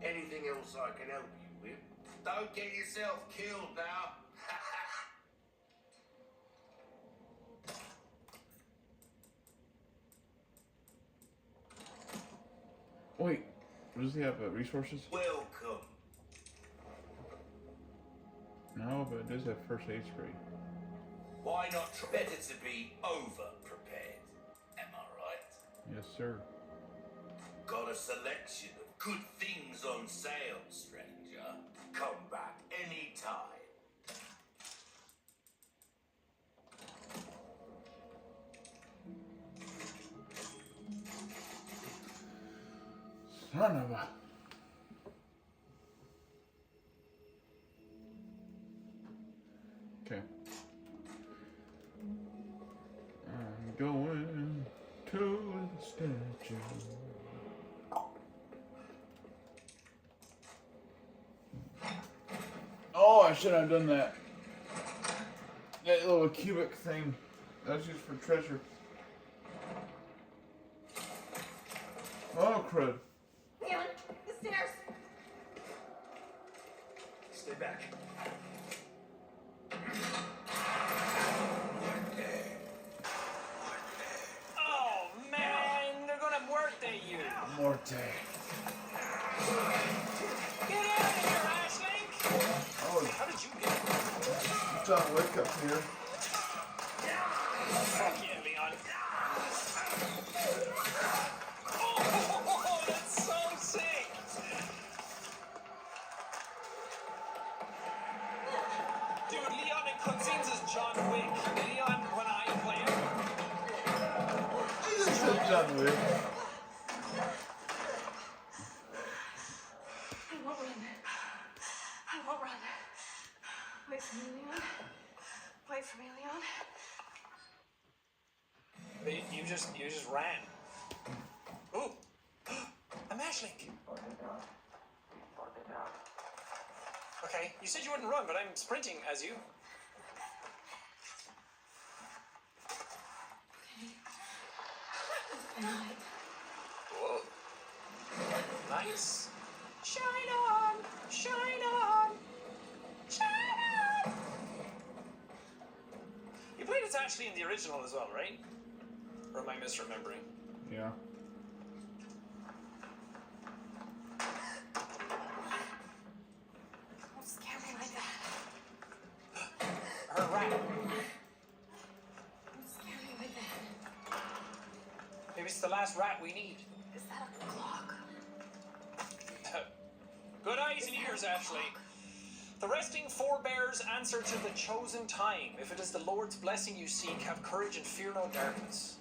Anything else I can help you with? Don't get yourself killed now. Wait, does he have resources? Welcome. No, but it does have first aid spray. Why not try? Better to be over-prepared. Am I right? Yes, sir. Got a selection of good things on sale, stranger. Come back anytime. Son of a... Okay. I'm going to the statue. Oh, I should have done that. That little cubic thing. That's used for treasure. Oh, crud. Leon, the stairs. Stay back. Oh man, they're gonna muerte you. Morte. Get out of here, Ashley! Oh, How did you get here? John Wick up here. Fuck yeah, Leon. Oh, that's so sick! Dude, Leon in cutscenes is John Wick. Leon, when I play him. I just said John Wick. I won't run. I won't run. Wait for me, Leon. Wait for me, Leon. But you just ran. Ooh, I'm Ashley. Okay, you said you wouldn't run, but I'm sprinting as you. Whoa. Nice. Shine on! Shine on! Shine on! You played it actually in the original as well, right? Or am I misremembering? Yeah. Don't scare me like that. Her rat. Don't scare me like that. Maybe it's the last rat we need. Is that a clock? Good eyes and ears, Ashley. The resting forebears answer to the chosen time. If it is the Lord's blessing you seek, have courage and fear no darkness.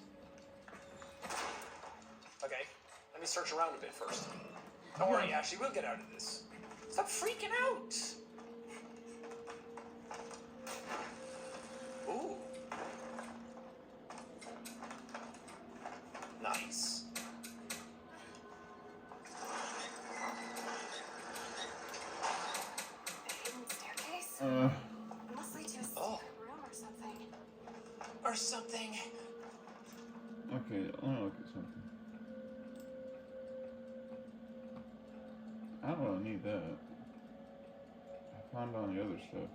Okay, let me search around a bit first. Don't worry, Ashley, we'll get out of this. Stop freaking out! Ooh. Nice. Hidden staircase? Must lead to a secret room or something. Or something. Okay, I want to look at something. I don't really need that. I found all the other stuff.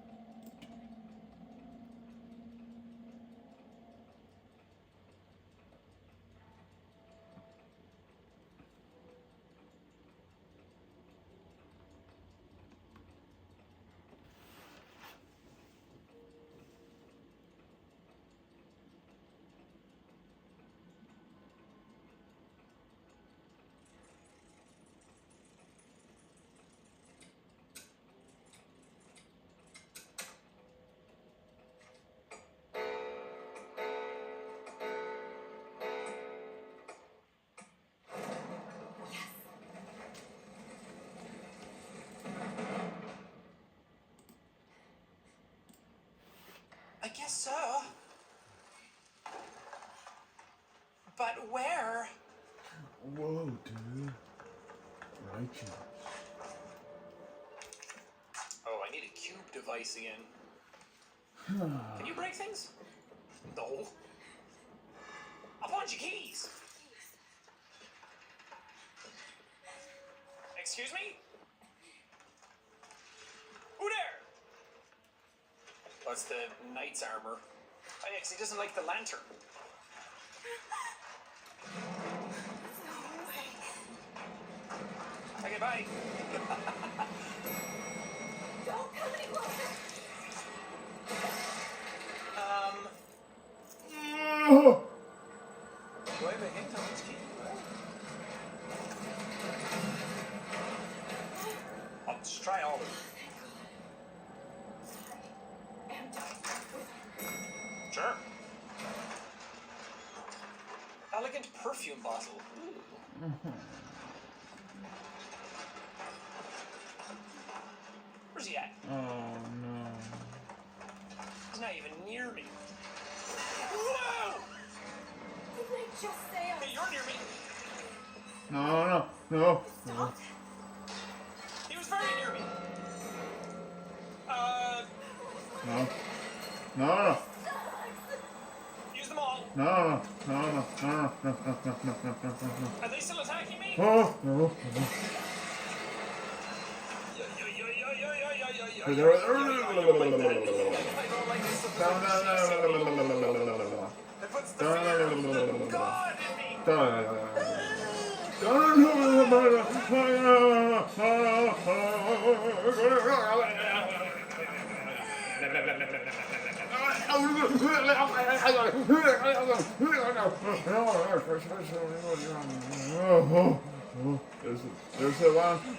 I guess so. But where? Whoa, dude. Righteous. Oh, I need a cube device again. Can you break things? No. A bunch of keys. Excuse me? Who there? Oh, it's the knight's armor. Oh, yeah, 'cause he doesn't like the lantern. Okay, bye. Don't come any closer. Do I have a hint on which key? I'll just try all of them. Sure. Elegant perfume bottle. Where's he at? Oh no. He's not even near me. Whoa! Did they just say Hey, you're near me. No. Stopped? He was very near me. No. Use them all. No. Are they still attacking me? No.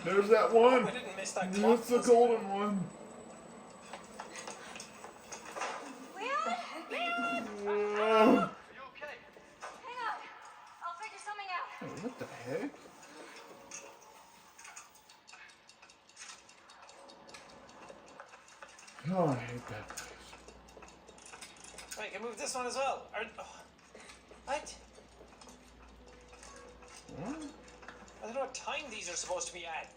There's that one. I didn't miss that That's the golden one. Leon? Whoa. You okay? Hang on. I'll figure something out. Hey, what the heck? Oh, I hate that place. I can move this one as well. What? What? I don't know what time these are supposed to be at.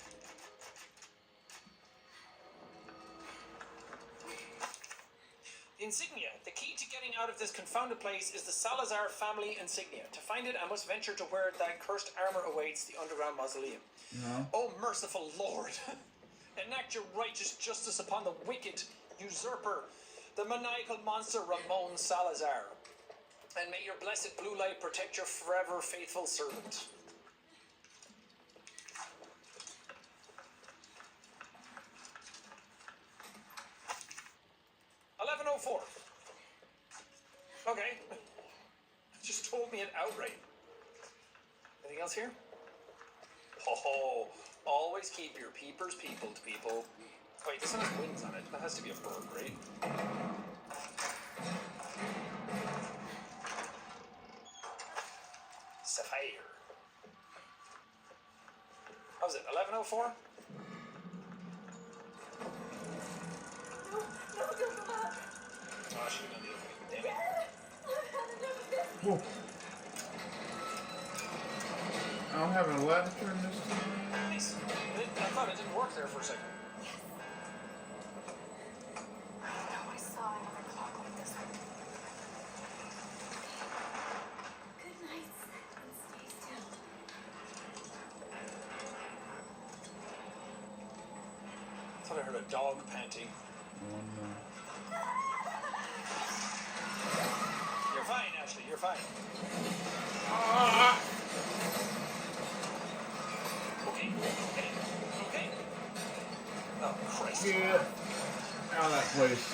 Insignia. The key to getting out of this confounded place is the Salazar family insignia. To find it, I must venture to where that cursed armor awaits the underground mausoleum. No. Oh, merciful Lord. Enact your righteous justice upon the wicked usurper, the maniacal monster Ramon Salazar. And may your blessed blue light protect your forever faithful servant. $11:04. Okay. Just told me it outright. Anything else here? Oh, always keep your peepers peopled, people. Wait, this one has wings on it. That has to be a bird, right? Sapphire. How was it? 11:04? No, don't go back. Oh, I should have done the other way. Damn it. Whoa. I don't have an ladder in this thing. Nice. I thought it didn't work there for a second. I saw another clock like this one. Good night, and stay still. I thought I heard a dog panting. Oh no. You're fine, Ashley. You're fine. Okay. Okay. Okay. Oh, Christ. Get out of that place.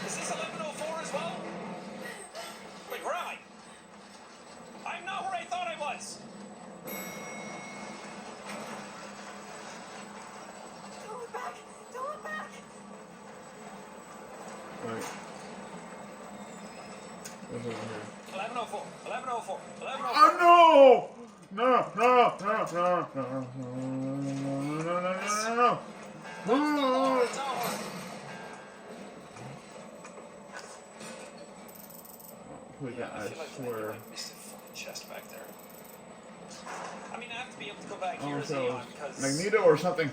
Is this 11:04 as well? Wait, where am I? I'm not where I thought I was. Don't look back! Don't look back! Right. What's over here? 11:04. 11:04. 11:04. Oh no! No, no, no, no, no, no, no, no, no, no, no, no. I swear. I missed a fucking chest back there. I mean, I have to be able to go back here Oh, as so Eon because Magneto or something.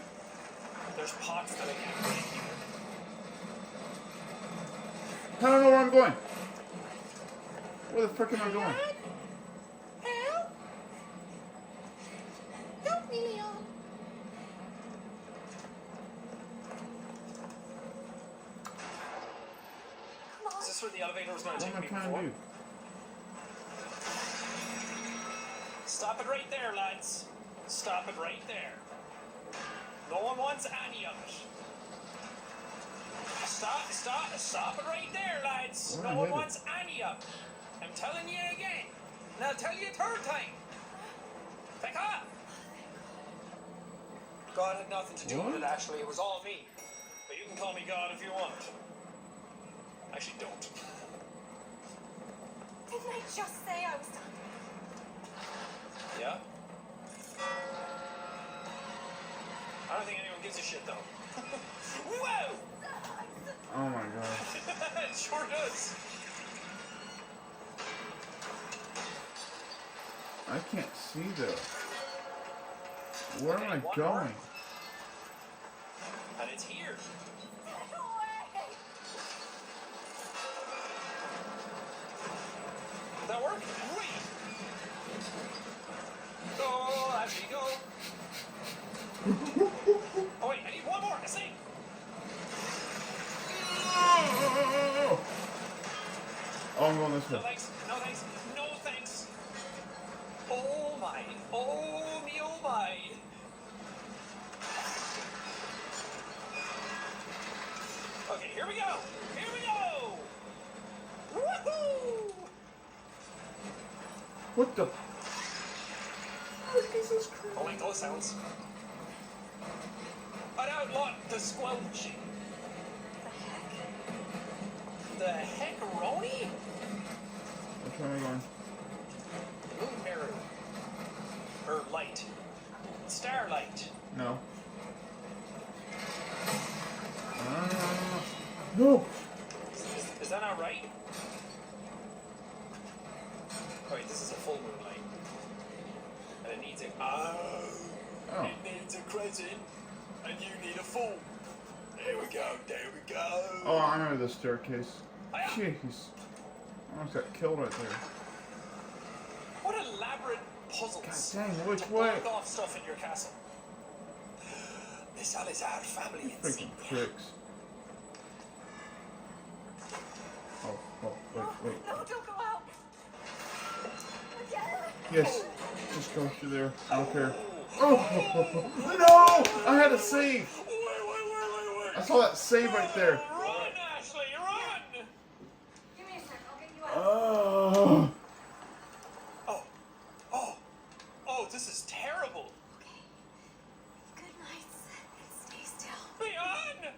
there's pots that I can't break here. I don't know where I'm going. Where the frick am I going? Help! Help me, Leon! Come on. Is this where the elevator was going to What take am I me trying before? to do? Stop it right there, lads. Stop it right there. No one wants any of it. Stop it right there, lads. Where No one hit it? wants any of it. I'm telling you again. And I'll tell you a third time. Back off. God had nothing to do with it, actually. It was all me. But you can call me God if you want. Actually, don't. Didn't I just say I was done? Yeah? I don't think anyone gives a shit, though. Whoa! Oh my god. It sure does. I can't see though. Where am I one going? more. And it's here. Did that work? Wait! Go, Ashley, go! Oh wait, I need one more, I see! Oh, I'm going this No way. thanks, no thanks, no thanks! Oh my, oh me, oh my! Okay, here we go! Here we go! Woohoo! What the? Jesus Christ. Oh, like those sounds. I don't want the squelching. The heck, Roni? Which way am I going? Moon mirror. Or light. Starlight. No. No! Is that not right? Oh wait, this is a full moon light. And it needs a... Oh. It needs a crescent, and you need a full. There we go, there we go. Oh, I know the staircase. Jeez. I almost got killed right there. What elaborate puzzles. God dang, which to way? block off stuff in your castle. This all is our family You freaking pricks. Oh, wait. No, don't go out. Yes, just go through there. I don't care. Oh, no! I had to save. I saw that save right there. Run, Ashley, run! Give me a sec, I'll get you out. Oh. Oh, this is terrible. Good night. Stay still. Leon!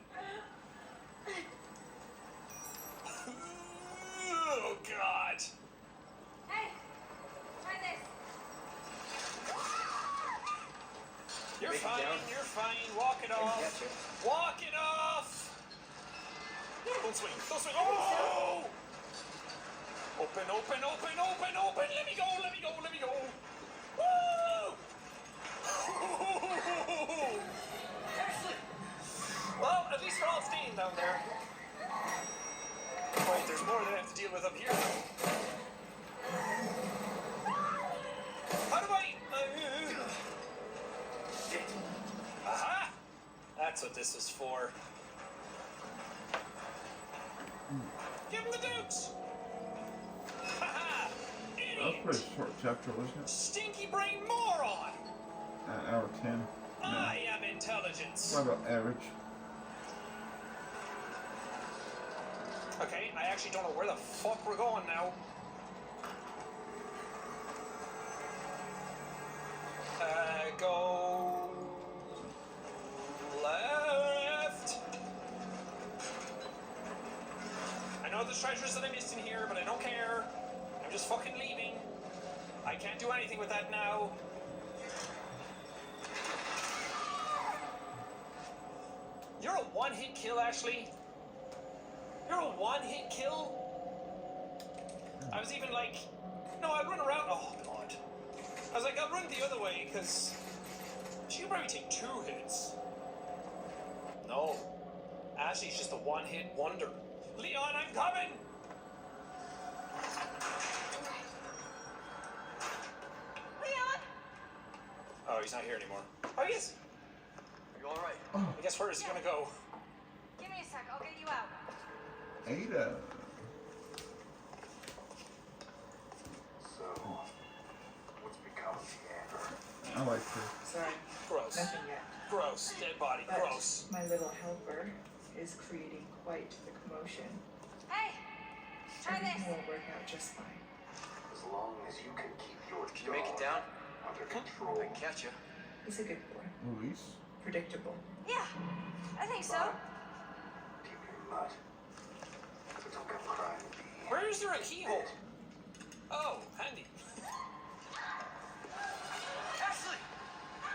Oh, God. Hey, try this. You're Make it fine, down. you're fine. Walk it Catch off. it. Walk it off. Don't swing, don't swing. Oh! Open. Let me go. Woo! Well, at least we're all staying down there. Wait, there's more that I have to deal with up here. How do I... Aha! That's what this is for. Give him the dukes! Haha! That was a Idiot! pretty short chapter, wasn't it? Stinky brain moron! Hour 10. No. I am intelligence. What about average? Okay, I actually don't know where the fuck we're going now. Go left. I know there's treasures that I missed in here, but I don't care. I'm just fucking leaving. I can't do anything with that now. You're a one-hit kill, Ashley. You're a one-hit kill? I was even like, no, I'd run around. Oh, God. I was like, I'll run the other way, because she could probably take 2 hits. No. Ashley's just a one-hit wonder. Leon, I'm coming! Leon! Oh, he's not here anymore. Oh, he is. Are you alright? I guess where is he gonna go? Give me a sec, I'll get you out. Ada. So, what's become of the Amber? I like her. Sorry, Gross. nothing yet. Gross. Dead body. But Gross. my little helper is creating quite the commotion. Hey, try this. Everything will work out just fine. As long as you can keep your Can you make it dog down? under control. I can catch you. He's a good boy. Luis? Predictable. Yeah, I think so. Keep your butt. So don't come crying to me. Where is there a keyhole? Oh, handy. Ashley!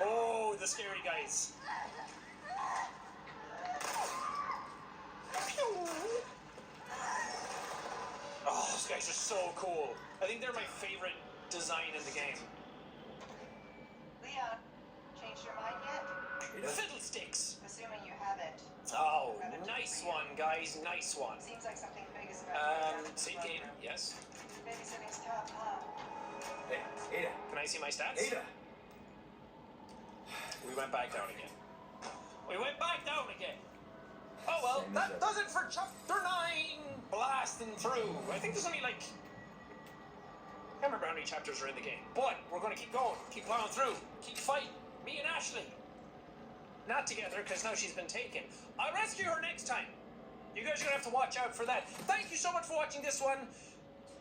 Oh, the scary guys. Oh, those guys are so cool. I think they're my favorite design in the game. Leon, changed your mind yet? Fiddlesticks. Assuming you haven't. Oh, nice one, guys. Nice one. Seems like something big is about to go down. Same game, yes. Babysitting's tough, huh? Hey, Ada. Can I see my stats? Ada! We went back down again. We went back down again. Oh well, Same as that ever. does it for chapter 9. Blasting through. I think there's only like, I can't remember how many chapters are in the game, but we're going to keep going, keep plowing through, keep fighting. Me and Ashley. Not together, because now she's been taken. I'll rescue her next time. You guys are going to have to watch out for that. Thank you so much for watching this one.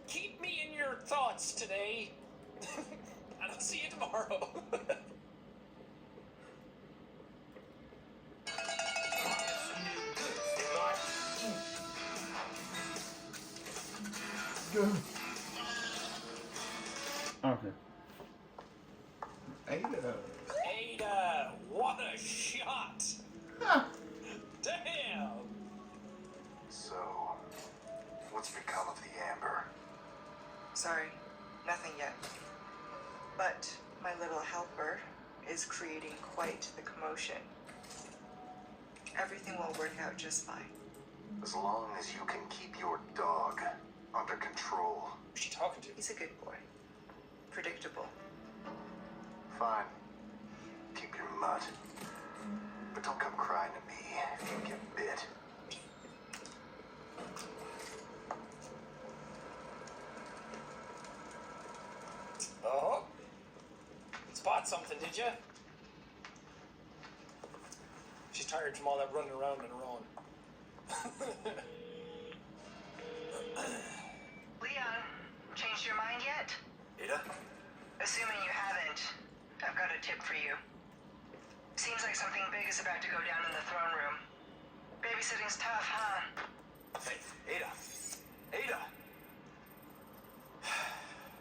Keep me in your thoughts today. And I'll see you tomorrow. Go. Okay. Ada. Ada, what a shot! Damn! So, what's become of the Amber? Sorry, nothing yet. But my little helper is creating quite the commotion. Everything will work out just fine. As long as you can keep your dog under control. Who's she talking to? He's a good boy. Predictable. Fine. Keep your mud. But don't come crying to me if you get bit. Oh. Spot something, did you? She's tired from all that running around on her own. Leon, changed your mind yet? Ada? Assuming you haven't, I've got a tip for you. Seems like something big is about to go down in the throne room. Babysitting's tough, huh? Hey, Ada. Ada!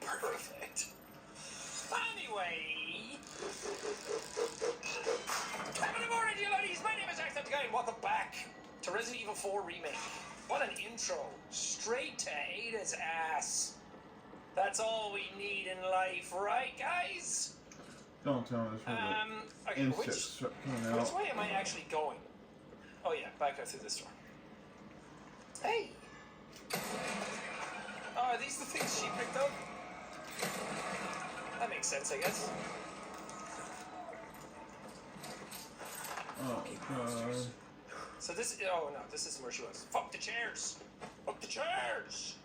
Perfect. Anyway. Good morning, you ladies. My name is Active Guy, and welcome back to Resident Evil 4 Remake. What an intro. Straight to Ada's ass. That's all we need in life, right, guys? Don't tell me this Okay, insects coming out. which way am I actually going? Oh yeah, back out through this door. Hey! Oh, are these the things she picked up? That makes sense, I guess. Oh god. So this, oh no, this isn't where she was. Fuck the chairs! Fuck the chairs!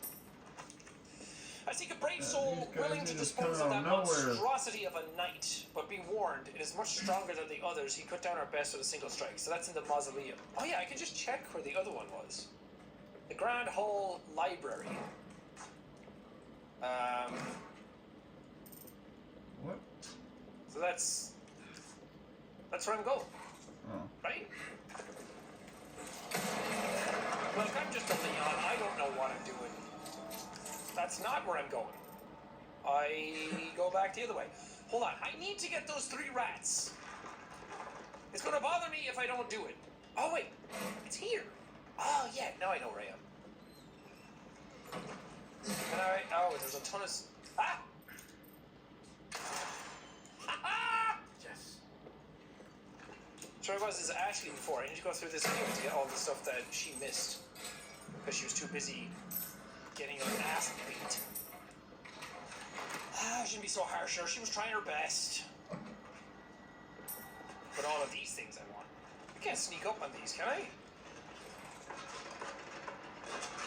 I seek a brave soul willing to dispose of that monstrosity of a knight, but be warned, it is much stronger than the others. He cut down our best with a single strike, so that's in the mausoleum. Oh yeah, I can just check where the other one was. The Grand Hall Library. What? So that's where I'm going. Oh. Right? Look, I'm just a Leon. I don't know what I'm doing. That's not where I'm going. I go back the other way. Hold on. I need to get those 3 rats. It's going to bother me if I don't do it. Oh, wait. It's here. Oh, yeah. Now I know where I am. And oh, there's a ton of... Ah! Yes. So I was Ashley before. I need to go through this field to get all the stuff that she missed. Because she was too busy getting her ass beat. I shouldn't be so harsh on her. She was trying her best. But all of these things I want. I can't sneak up on these, can I?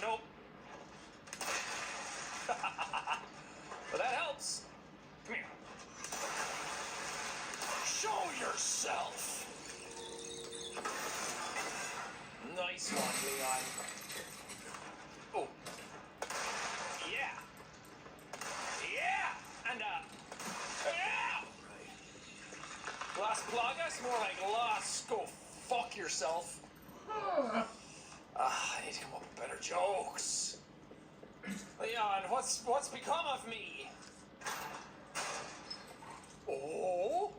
Nope. But that helps. Come here. Show yourself. Nice one, Leon. Oh. Yeah. Yeah. And yeah. Las Plagas, more like Las. Go fuck yourself. I need to come up with better jokes. Leon, what's become of me? Oh,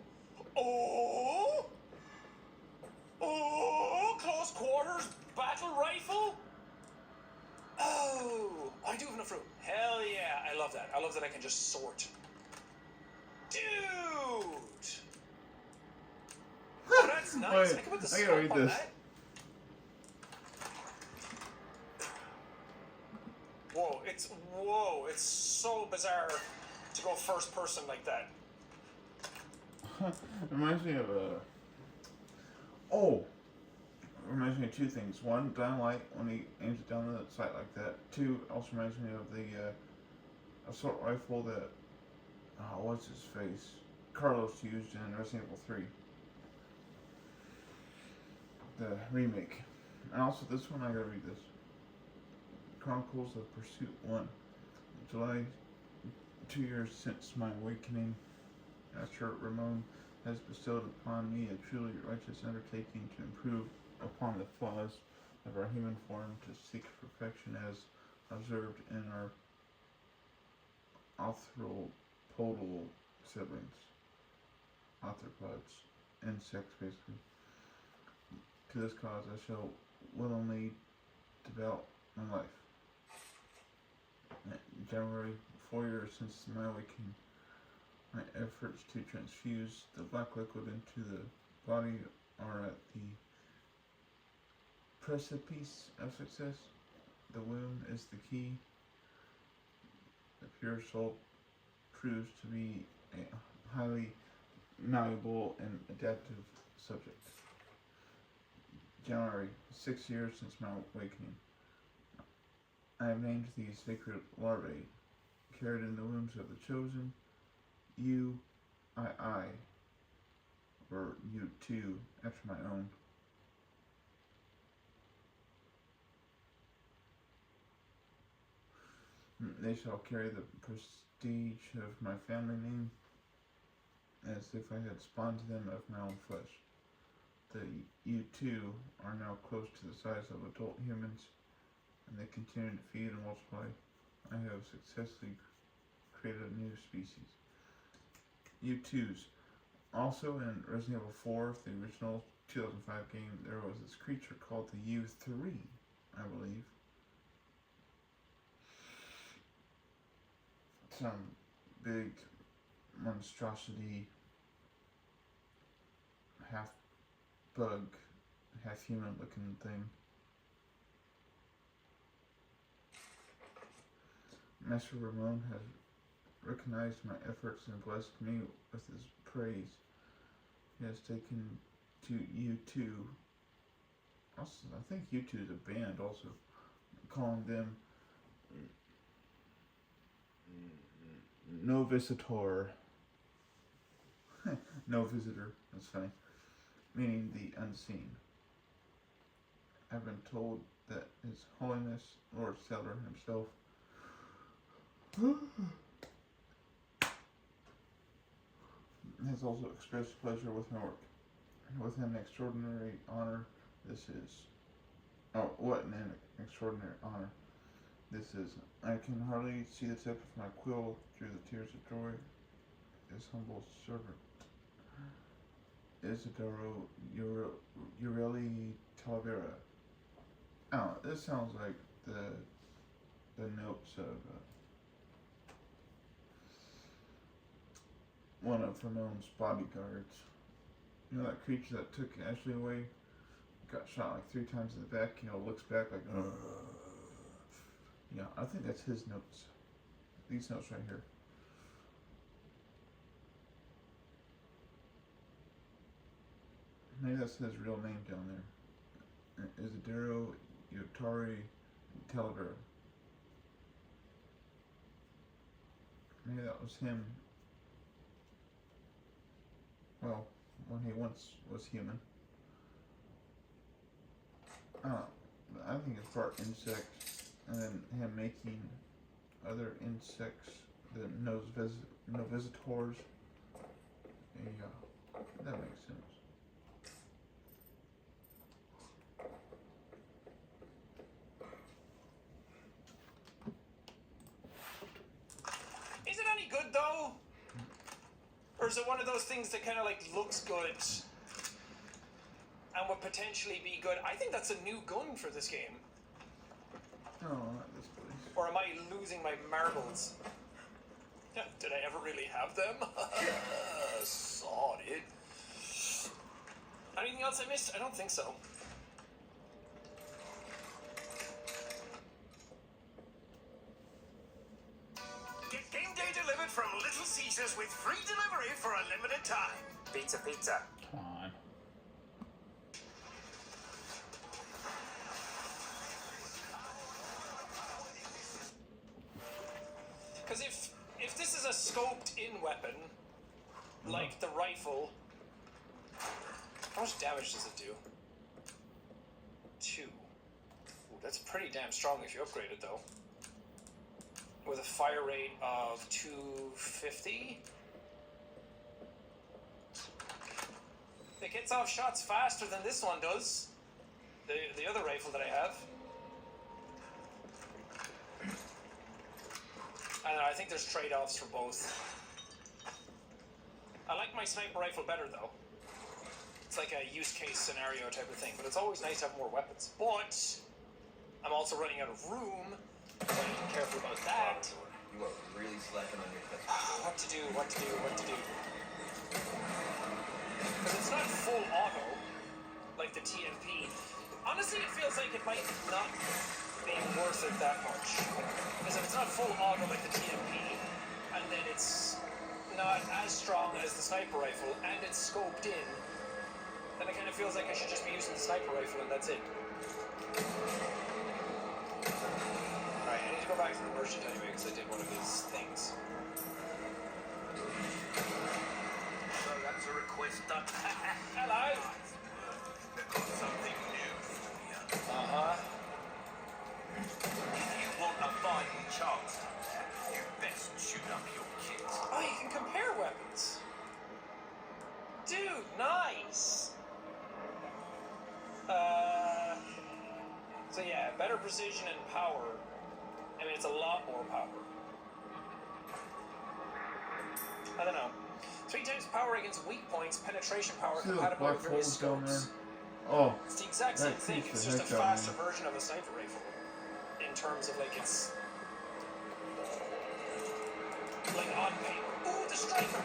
oh, oh! Close quarters battle rifle. Oh, I do have enough room. Hell yeah, I love that. I love that I can just sort. Dude. Oh, that's nice. I can put the I gotta scope read on this. that. Whoa, it's so bizarre to go first person like that. Reminds me of oh, reminds me of 2 things. 1, Dynamite when he aims it down the sight like that. 2, also reminds me of the assault rifle that what's his face? Carlos used in Resident Evil 3. The remake. And also this one, I gotta read this. Chronicles of Pursuit 1. July, 2 years since my awakening. Master Ramon has bestowed upon me a truly righteous undertaking to improve upon the flaws of our human form, to seek perfection as observed in our arthropodal siblings. Arthropods. Insects, basically. To this cause I shall willingly devote my life. January, 4 years since my awakening. My efforts to transfuse the black liquid into the body are at the precipice of success. The womb is the key. The pure soul proves to be a highly malleable and adaptive subject. January, 6 years since my awakening. I have named these sacred larvae, carried in the wombs of the chosen, you, I, or you too, after my own. They shall carry the prestige of my family name, as if I had spawned them of my own flesh. The you too are now close to the size of adult humans, and they continue to feed and multiply. I have successfully created a new species. U2s. Also in Resident Evil 4, the original 2005 game, there was this creature called the U3, I believe. Some big monstrosity, half bug, half human looking thing. Master Ramon has recognized my efforts and blessed me with his praise. He has taken to U2. Also, I think U2 is a band also, calling them No Visitor. No Visitor, that's funny. Meaning the unseen. I've been told that His Holiness Lord Seller himself has also expressed pleasure with my work. With an extraordinary honor, this is. Oh, what an extraordinary honor this is. I can hardly see the tip of my quill through the tears of joy. His humble servant, Isidoro Ureli Talavera. Oh, this sounds like the notes of one of Ramon's bodyguards. You know that creature that took Ashley away? Got shot like 3 times in the back, looks back like, ugh. Yeah, I think that's his notes. These notes right here. Maybe that's his real name down there. Isidoro Yotari Televera. Maybe that was him. Well, when he once was human. I think it's part insect, and then him making other insects, the Novisitors. Yeah, that makes sense. Is it any good though? Or is it one of those things that kind of like looks good and would potentially be good? I think that's a new gun for this game. Oh, not this place. Or am I losing my marbles? Did I ever really have them? Sod it. Anything else I missed? I don't think so. Get game day delivered from Little Caesars with free delivery for a limited time. Pizza, pizza. Come on. Because if this is a scoped-in weapon, like the rifle, how much damage does it do? 2. Ooh, that's pretty damn strong if you upgrade it, though. With a fire rate of 250. It gets off shots faster than this one does. The other rifle that I have. I don't know, I think there's trade-offs for both. I like my sniper rifle better, though. It's like a use case scenario type of thing, but it's always nice to have more weapons. But I'm also running out of room, so I need to be careful about that. You are really slacking on your test. What to do. Because it's not full auto, like the TMP. Honestly, it feels like it might not be worth it that much. Because if it's not full auto like the TMP, and then it's not as strong as the sniper rifle, and it's scoped in, then it kind of feels like I should just be using the sniper rifle and that's it. Alright, I need to go back to the merchant anyway, because I did one of his things. So that's a request done. Hello! They've got something new for you. Uh-huh. If you want a fighting chance out there, you best shoot up your kit. Oh, you can compare weapons. Dude, nice! So yeah, better precision and power. I mean, it's a lot more power. I don't know. 3 times power against weak points, penetration power See those compatible black with various holes down there? scopes. Oh, It's the exact same that thing, keeps it's the just a heck out of faster me. version of a sniper rifle. In terms of like its... like on paper. Ooh, the striker!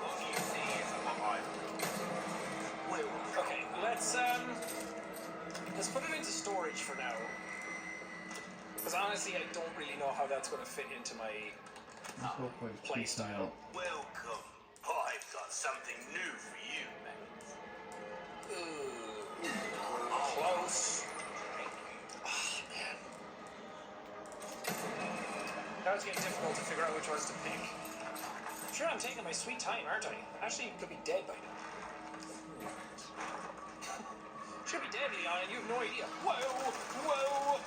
What you see is what I will. Okay, let's put it into storage for now. Because honestly, I don't really know how that's going to fit into my This whole place play keeps me style. out. Welcome. I've got something new for you, man. Ooh, close. Oh, man. Now it's getting difficult to figure out which ones to pick. I'm sure I'm taking my sweet time, aren't I? Actually, you could be dead by now. Should be dead, Leon, and you have no idea. Whoa! Whoa!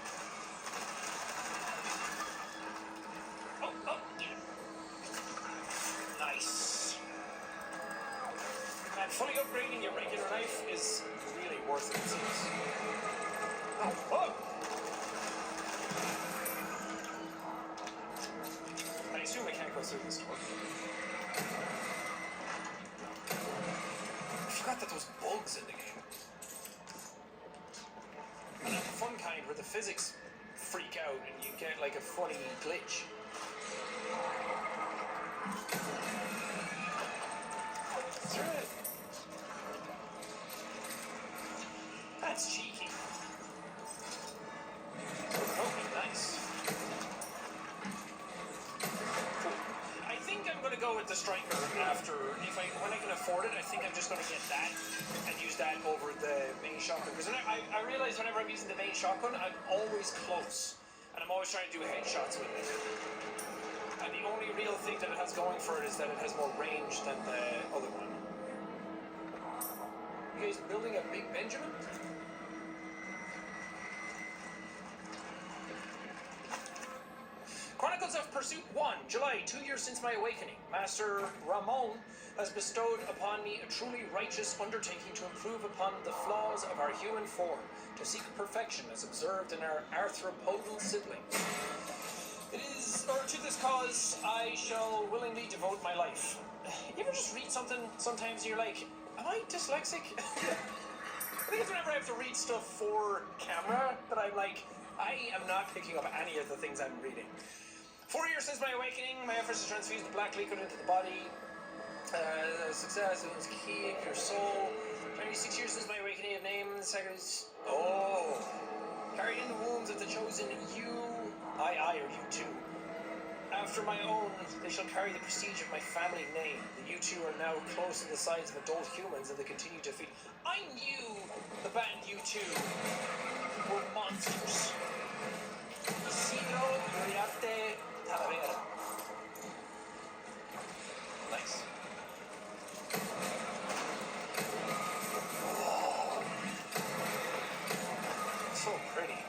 Oh, oh, yeah. Nice. And fully upgrading your regular knife is really worth it, it seems. Oh, oh! I assume I can't go through this door. I forgot that there was bugs in the game. And the fun kind where the physics freak out and you get like a funny glitch. Through it. That's cheeky. Okay, nice. Cool. I think I'm gonna go with the striker after, when I can afford it, I think I'm just gonna get that and use that over the main shotgun. Because I realize whenever I'm using the main shotgun, I'm always close. And I'm always trying to do headshots with it. And the only real thing that it has going for it is that it has more range than the other one. You guys building a big Benjamin? Chronicles of Pursuit 1, July, 2 years since my awakening. Master Ramon has bestowed upon me a truly righteous undertaking to improve upon the flaws of our human form, to seek perfection as observed in our arthropodal siblings. It is, or to this cause, I shall willingly devote my life. You ever just read something sometimes and you're like, am I dyslexic? I think it's whenever I have to read stuff for camera that I'm like, I am not picking up any of the things I'm reading. 4 years since my awakening, my efforts to transfuse the black liquid into the body. Success is key, pure soul. 26 years since my awakening of name, the second is... Oh. Carried in the wombs of the chosen you, I or you too. After my own, they shall carry the prestige of my family name. The U2 are now close to the size of adult humans and they continue to feed. I knew the band U2 were monsters. Isidro Uriarte Talavera. Nice. So pretty.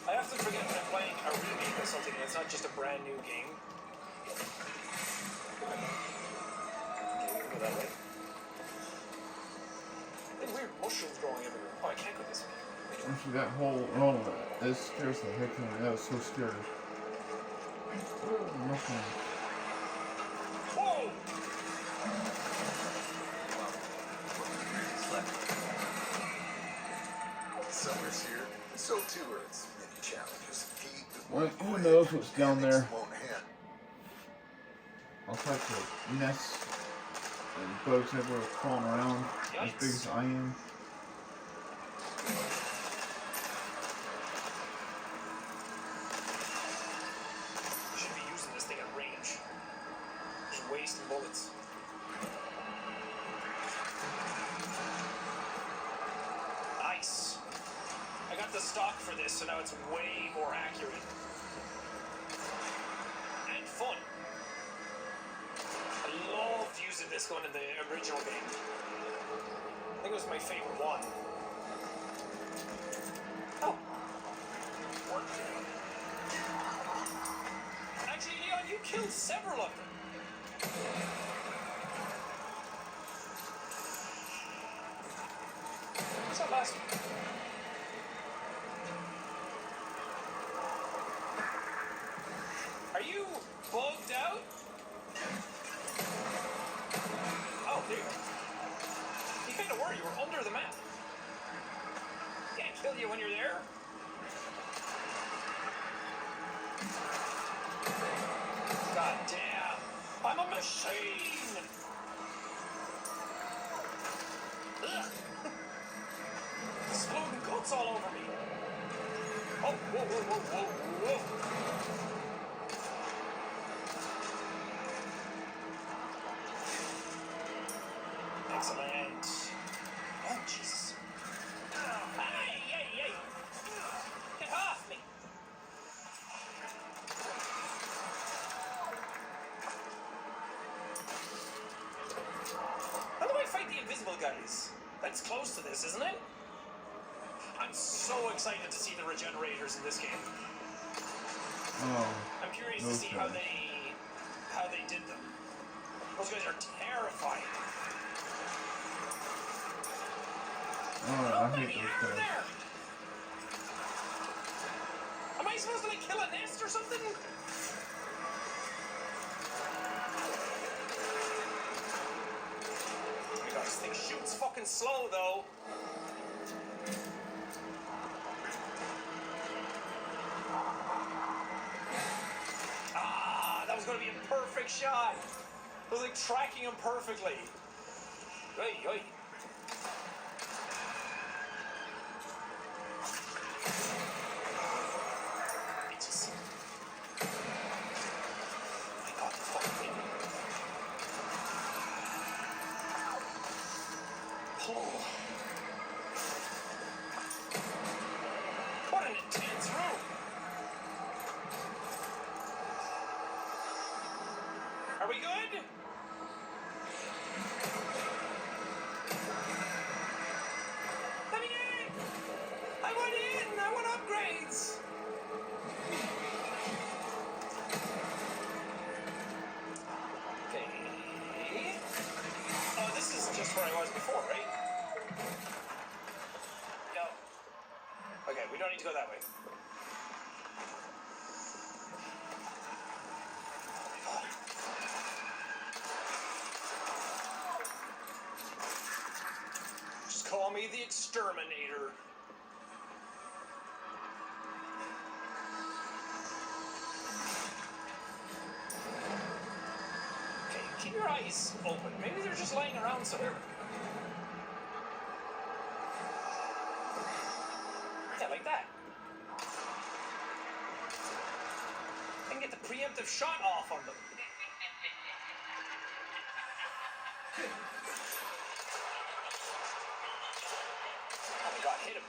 I often forget when I'm playing a remake or something and it's not just a brand new game. Okay, we can go that way. There are weird mushrooms growing everywhere. Oh, I can't go this way. Actually, that whole, oh, that scares the heck out of me. That was so scary. Nothing. Whoa! Summer's here, so too are its many challenges. Well, who knows what's down there? Won't hand. I'll type the nest and bugs everywhere crawling around as big as I am. wasting bullets. Nice. I got the stock for this, so now it's way more accurate. And fun. I loved using this gun in the original game. I think it was my favorite one. Oh. Actually, Leon, you killed several of them. What's that last one? Are you bugged out? Oh, there you go. You kind of were. You were under the map. Can't kill you when you're there. God damn. I'm a machine. Ugh. Exploding guts all over me. Oh, whoa, whoa, whoa, whoa, whoa. Excellent. Oh, Jesus. Hey, hey, hey. Get off me. How do I fight the invisible guys? That's close to this, isn't it? I'm so excited to see the regenerators in this game. Oh. I'm curious to see how they did them. Those guys are terrifying. Oh, I hate those guys. There. Am I supposed to like kill a nest or something? Oh my god, this thing shoots fucking slow though. Ah, that was gonna be a perfect shot. I was like tracking him perfectly. Oi, oi. Bitches. My god, fucking hit me. Pull. What an intense room. Are we good? Let me in! I want in! I want upgrades! Okay. Oh, this is just where I was before, right? No. Okay, we don't need to go that way. Just call me the Exterminator. Okay, keep your eyes open. Maybe they're just lying around somewhere. Yeah, like that. I can get the preemptive shot off on them. Oh my god, hit him.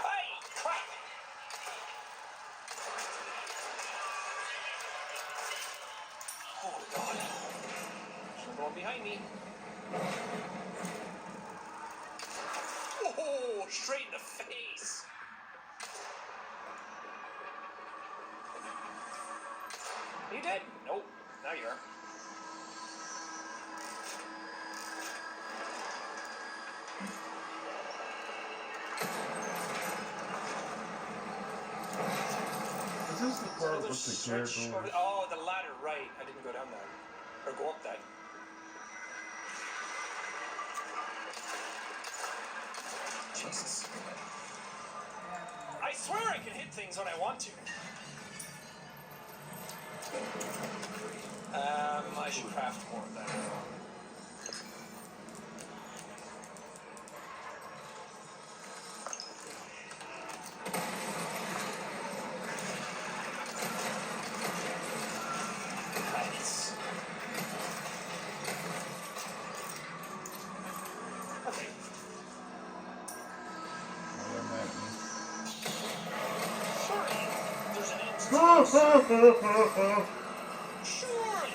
Hey, crap! Oh god. There's one behind me. Oh, straight in the face. Are you dead? Nope. Now you are. Is this the part with the character? Oh, the ladder, right. I didn't go down that. Or go up that. Jesus. I swear I can hit things when I want to. I should craft more of that. Surely!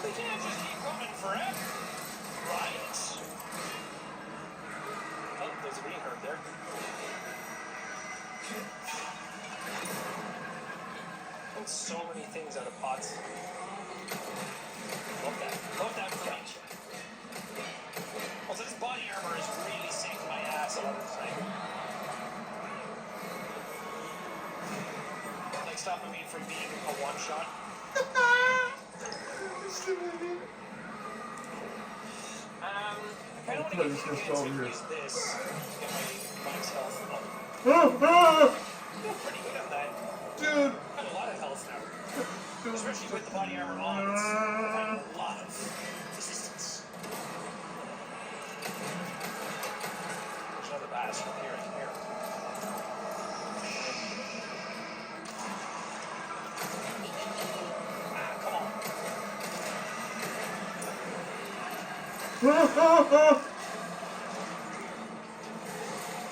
They can't just keep coming forever, right? Oh, there's a green herb there. And so many things out of pots. Love that. Love that for nature. Also, this body armor is really saving my ass a lot of the time. Like stopping me from being a one-shot. I kind of want to get the chance to use this to get my max health up. Feel pretty good on that. Dude! Got a lot of health now. Especially with the body armor on, it's providing a lot of resistance. There's another bass from here and here. Ah, come on. Can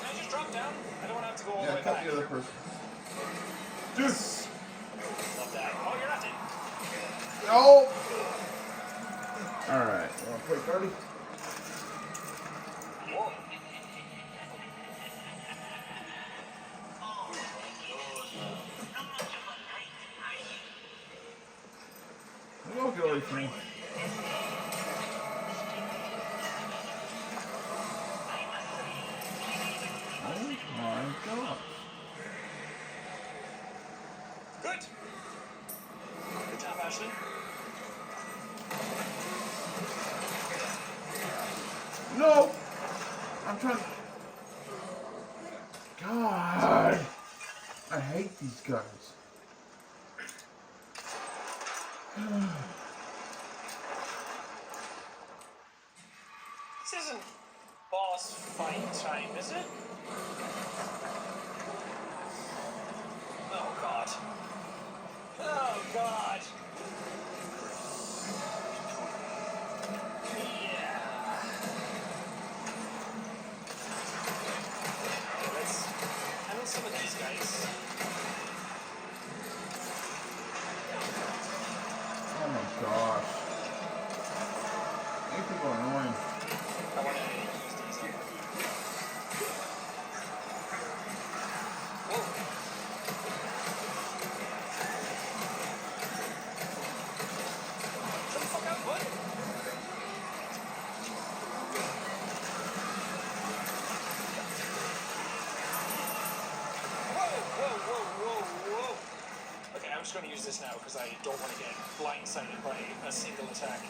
I just drop down? I don't want to have to go all the way Yeah, cut back. the other person. Dude! Love that. Oh, you're not dead. No! Alright, you wanna play party? Whoa. Don't get away from me. Oh my god. Good. Good job, Ashley. No! I'm trying to... God! I hate these guys. This isn't boss fight time, is it? Oh, God. Oh, God. Yeah. Let's handle some of these guys. Oh my gosh. These people are annoying. I want to use these here. Whoa. Shut the fuck up, bud. Whoa. Okay, I'm just going to use this now because I don't want to get blindsided by a single attack.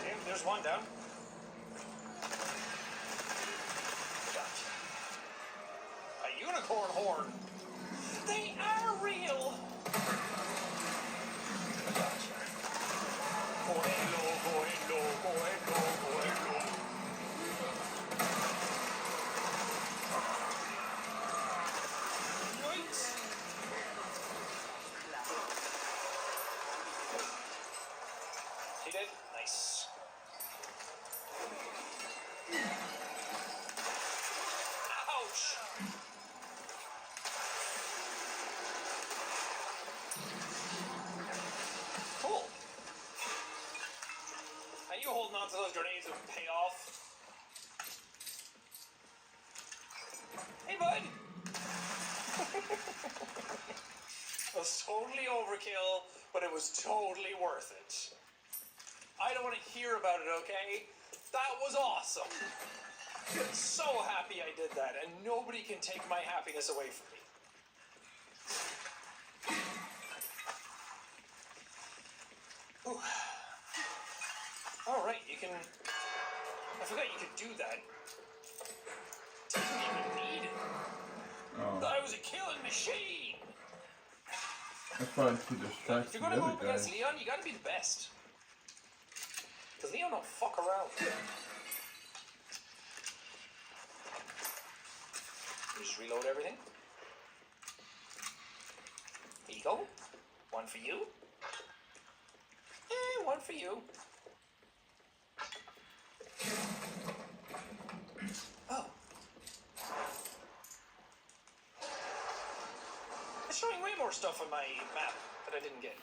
Okay, there's one down. Gotcha. A unicorn horn. They are real. Gotcha. Go hello. Yikes. He did? Nice. Ouch! Cool. Are you holding on to those grenades would pay off? Hey, bud! It was totally overkill, but it was totally worth it. I don't want to hear about it, okay? That was awesome. I'm so happy I did that, and nobody can take my happiness away from me. Ooh. All right, you can... I forgot you could do that. Didn't even need it. Oh. Thought I was a killing machine. That's probably to If distract you're the gonna go other up against guys. Leon, you gotta be the best. Because Leon don't fuck around. reload everything. Here you go. One for you. And one for you. Oh. It's showing way more stuff on my map that I didn't get.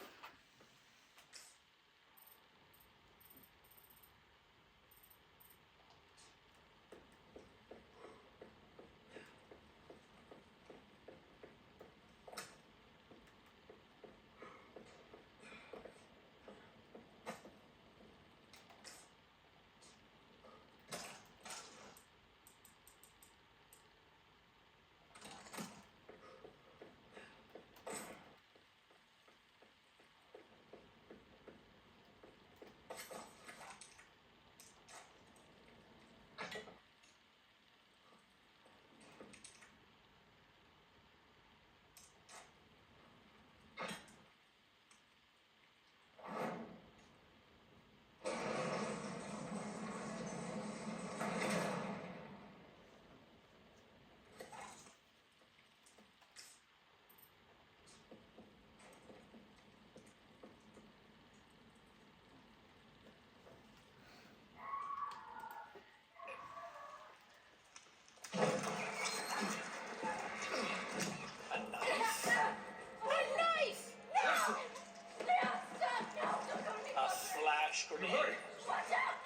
Grenade.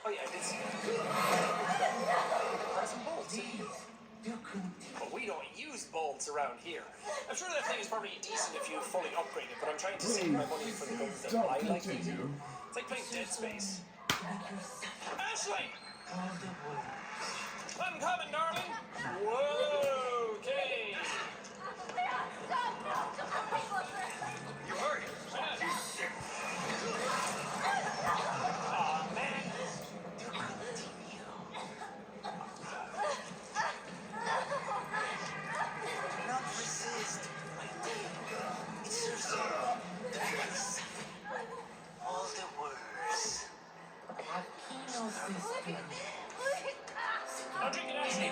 Oh yeah, I did see that. Some bolts. But we don't use bolts around here. I'm sure that thing is probably decent if you fully upgrade it, but I'm trying to save my money for the guns that I like using. It's like playing Dead Space. Ashley! I'm coming, darling! Whoa, okay! You hurry! I'll drink it, Ashley.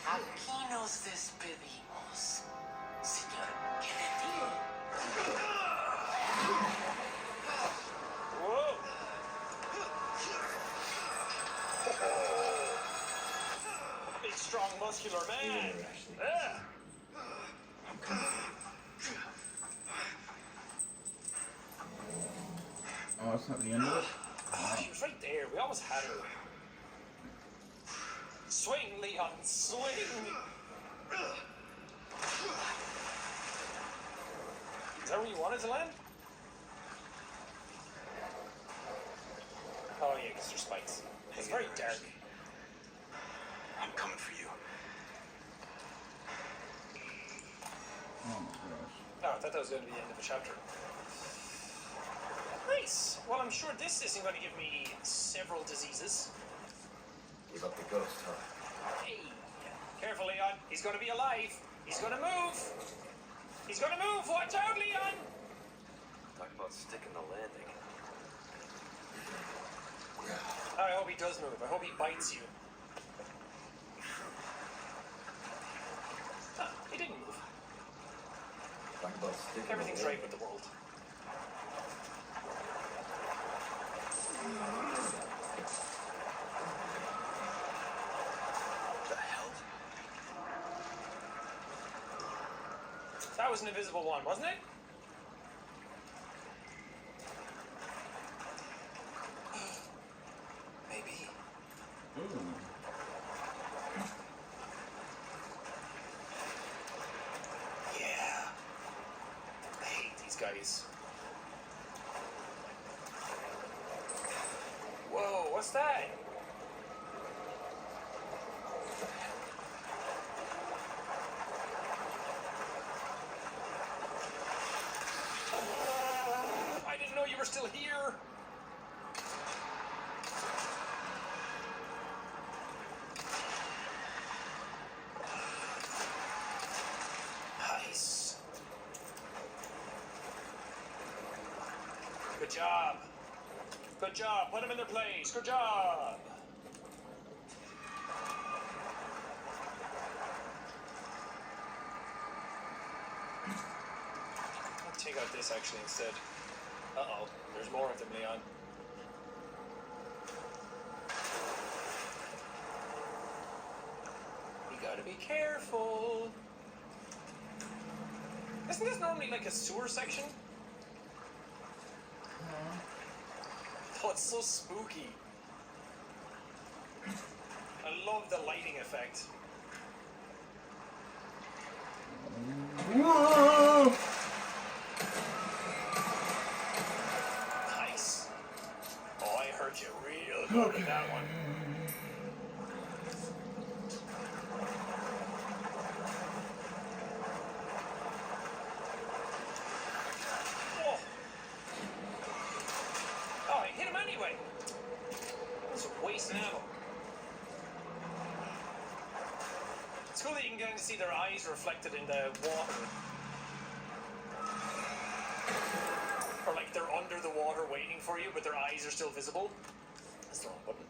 Aquí nos despedimos, señor Kennedy. Whoa! Big, strong, muscular man. Yeah. Oh, that's not the end of it? She was right there. We always had her. Swing, Leon, swing! Is that where you wanted to land? Oh yeah, because there's spikes. It's very dark. I'm coming for you. Oh my gosh. Oh, I thought that was going to be the end of a chapter. Nice! Well, I'm sure this isn't going to give me several diseases. Give up the ghost, huh? Hey! Careful, Leon. He's going to be alive. He's going to move. He's going to move. Watch out, Leon! Talk about sticking the landing. I hope he does move. I hope he bites you. Huh, he didn't move. Talk about sticking Everything's right with the world. The hell? That was an invisible one, wasn't it? Maybe. Ooh. Yeah. I hate these guys. Whoa, what's that? I didn't know you were still here. Good job. Good job. Put them in their place. Good job. I'll take out this actually instead. Uh-oh. There's more of them, Leon. You gotta be careful. Isn't this normally like a sewer section? Oh, it's so spooky. I love the lighting effect. Whoa! Nice. Oh, I hurt you real good with that one. Oh. Oh, I hit him anyway. That's a waste of ammo. It's cool that you can get to see their eyes reflected in the water. Or like they're under the water waiting for you, but their eyes are still visible. That's the wrong button.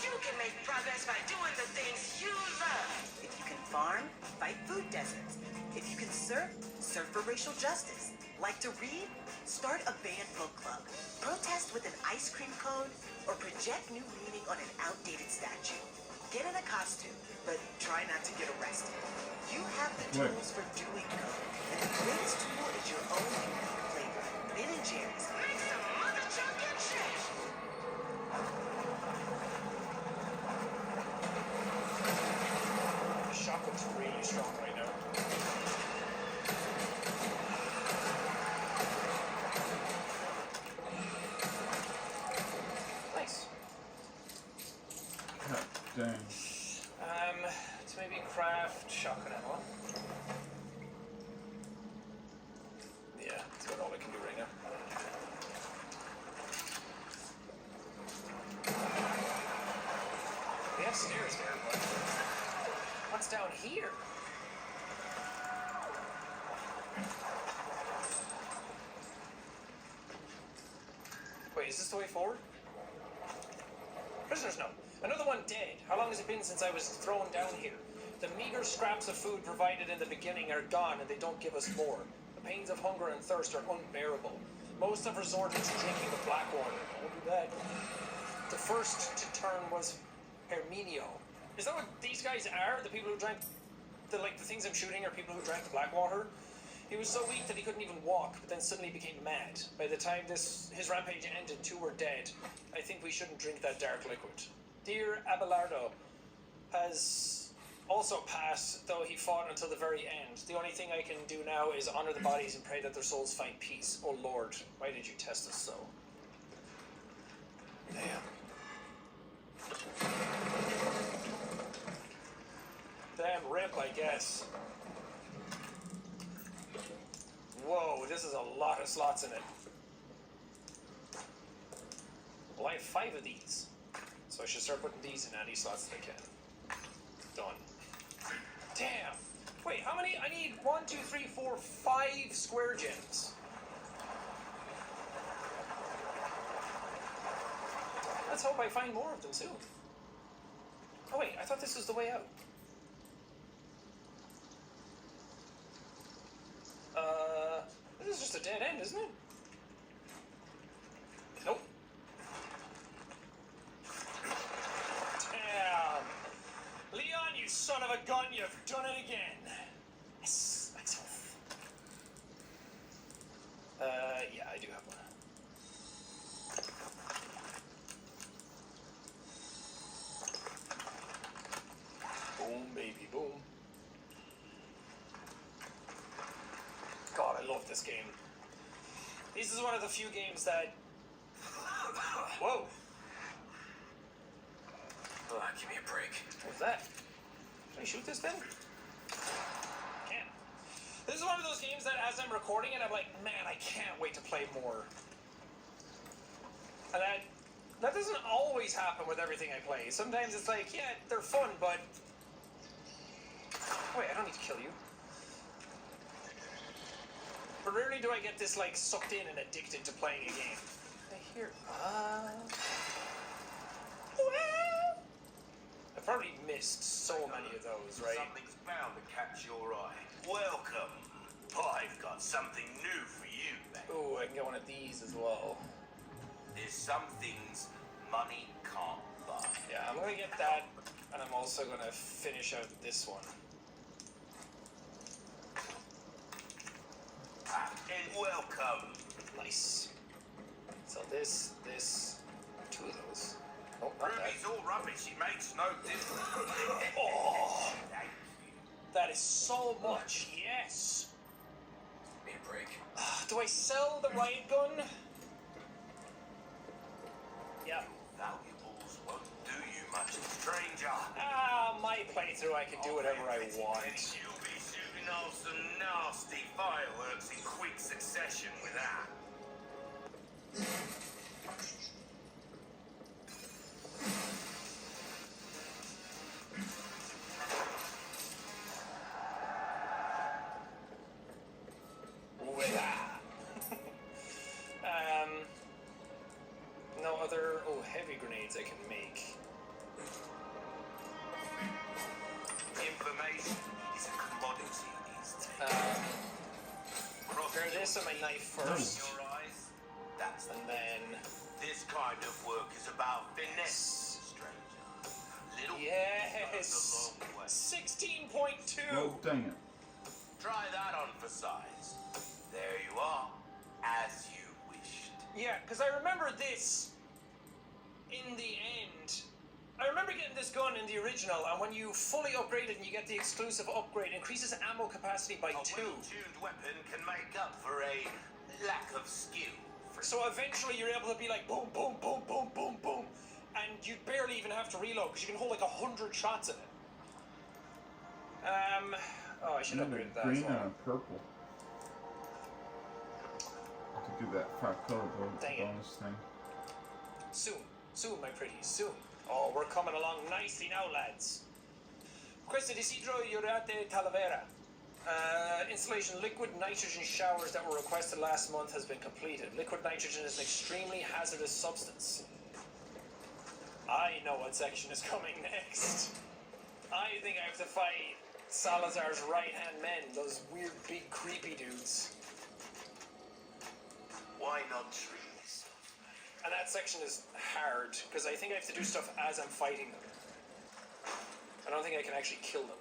You can make progress by doing the things you love. If you can farm, fight food deserts. If you can surf, surf for racial justice. Like to read? Start a banned book club. Protest with an ice cream cone, or project new meaning on an outdated statue. Get in a costume, but try not to get arrested. You have the tools for doing good, and the greatest tool is your own unique flavor. Ben & Jerry's. Make some mother chucking shit! The shotgun's really strong right now. Nice. God dang. Let's maybe craft shotgun ammo. Yeah, that's about all I can do right now. We have stairs there, but what's down here? Wait, is this the way forward? Prisoners note. Another one dead. How long has it been since I was thrown down here? The meager scraps of food provided in the beginning are gone and they don't give us more. The pains of hunger and thirst are unbearable. Most have resorted to drinking the black water. Don't do that. The first to turn was Herminio. Is that what these guys are? The people who drank the things I'm shooting are people who drank the black water? He was so weak that he couldn't even walk, but then suddenly became mad. By the time his rampage ended, 2 were dead. I think we shouldn't drink that dark liquid. Dear Abelardo has also passed, though he fought until the very end. The only thing I can do now is honor the bodies and pray that their souls find peace. Oh Lord, why did you test us so? Damn. Damn rip, I guess. Whoa, this is a lot of slots in it. Well, I have 5 of these. So I should start putting these in any slots that I can. Done. Damn. Wait, how many? I need 1, 2, 3, 4, 5 square gems. Let's hope I find more of them soon. Oh wait, I thought this was the way out. This is just a dead end, isn't it? Nope. Damn. Leon, you son of a gun, you've done it again. Yes, myself. Yeah, I do have one. Boom, baby, boom. God, I love this game. This is one of the few games that... Whoa. Give me a break. What's that? Can I shoot this thing? Can't. This is one of those games that as I'm recording it, I'm like, man, I can't wait to play more. And that doesn't always happen with everything I play. Sometimes it's like, yeah, they're fun, but... Wait, I don't need to kill you. rarely do I get this like sucked in and addicted to playing a game. I hear I've probably missed so many of those, right? Something's bound to catch your eye. Welcome. I've got something new for you, mate. Oh, I can get one of these as well. There's some things money can't buy. Yeah, I'm gonna get that, and I'm also gonna finish out this one. And welcome. Nice. So this, two of those. Oh, not that. Ruby's all rubbish. It makes no difference. Oh, that is so much. Yes. Give me a break. Do I sell the riot gun? Yeah. Valuables won't do you much, stranger. My playthrough, I can do whatever I want. You'll be shooting off some nasty fireworks in quick succession with that. No other heavy grenades I can make. Information is a commodity these days. Prepare this on my knife first. Your eyes, that's and then this kind of work is about finesse, stranger. Little yes, 16.2. Oh, dang it. Try that on for size. There you are, as you wished. Yeah, because I remember this in the end. I remember getting this gun in the original, and when you fully upgrade it and you get the exclusive upgrade, it increases ammo capacity by 2. A well-tuned weapon can make up for a lack of skill. So eventually you're able to be like boom, boom, boom, boom, boom, boom, and you barely even have to reload because you can hold like 100 shots in it. Oh, I should upgrade that as green well. and a purple. To get that 5-color bonus thing. Soon, my pretties, soon. Oh, we're coming along nicely now, lads. Questa Desidro Urate Talavera. Installation liquid nitrogen showers that were requested last month has been completed. Liquid nitrogen is an extremely hazardous substance. I know what section is coming next. I think I have to fight Salazar's right-hand men, those weird, big, creepy dudes. Why not trees? And that section is hard, because I think I have to do stuff as I'm fighting them. I don't think I can actually kill them.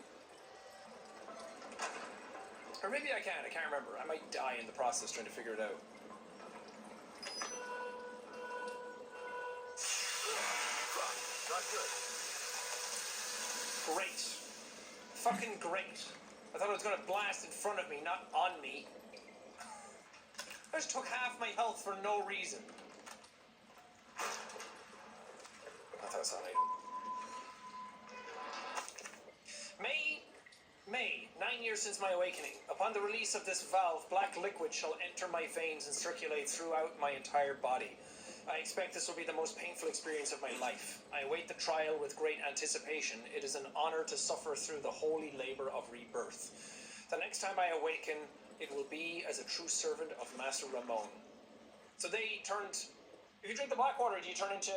Or maybe I can, I can't remember. I might die in the process trying to figure it out. Not good. Great. Fucking great. I thought it was going to blast in front of me, not on me. I just took half my health for no reason. I thought it was on item. May, 9 years since my awakening. Upon the release of this valve, black liquid shall enter my veins and circulate throughout my entire body. I expect this will be the most painful experience of my life. I await the trial with great anticipation. It is an honor to suffer through the holy labor of rebirth. The next time I awaken, it will be as a true servant of Master Ramon. So they turned... If you drink the black water, do you turn into...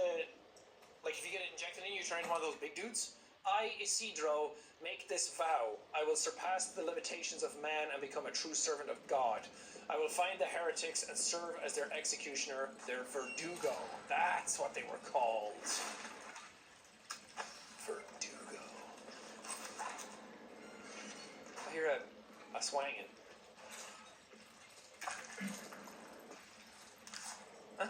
Like, if you get it injected in you, turn into one of those big dudes? I, Isidro, make this vow. I will surpass the limitations of man and become a true servant of God. I will find the heretics and serve as their executioner, their Verdugo. That's what they were called. Verdugo. I hear a swanging. Huh?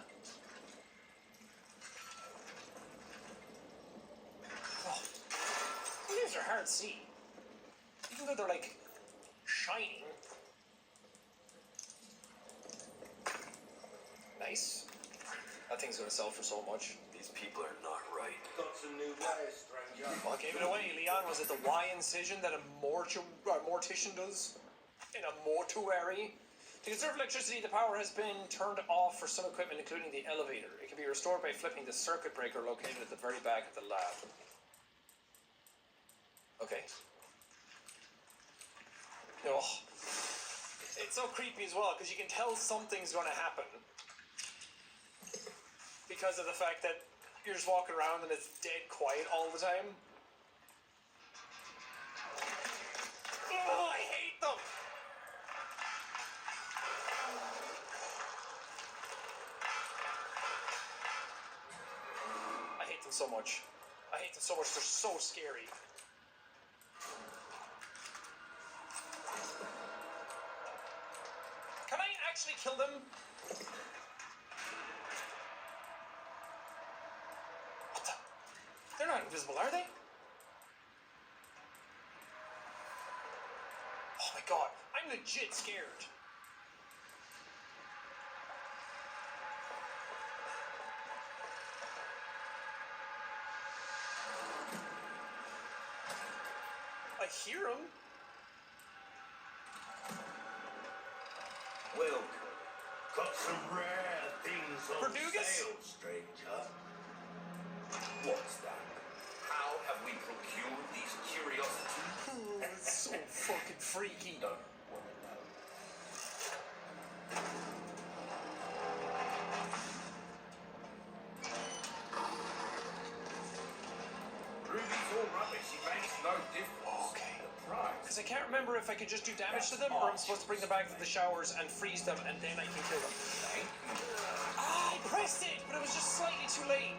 Oh. These are hard to see. Even though they're like shining. Nice. That thing's gonna sell for so much. These people are not right. Got some new ways, stranger. Well, I gave it away. Leon, was it the Y incision that a mortician does in a mortuary? To conserve electricity, the power has been turned off for some equipment, including the elevator. It can be restored by flipping the circuit breaker located at the very back of the lab. Okay. Oh. It's so creepy as well because you can tell something's going to happen because of the fact that you're just walking around and it's dead quiet all the time. Oh, I hate them. I hate them so much. I hate them so much. They're so scary. Can I actually kill them? What the? They're not invisible, are they? Oh my god, I'm legit scared. I hear them. Welcome. Got some rare things on sale, stranger. What's that? How have we procured these curiosities? Oh, it's so fucking freaky. Don't want to know. Ruby's all rubbish. It makes no difference. Okay. The price. Because I can't remember if I can just do damage to them or I'm supposed to bring them back to the showers and freeze them and then I can kill them. Thank you. Ah, I pressed it, but it was just slightly too late.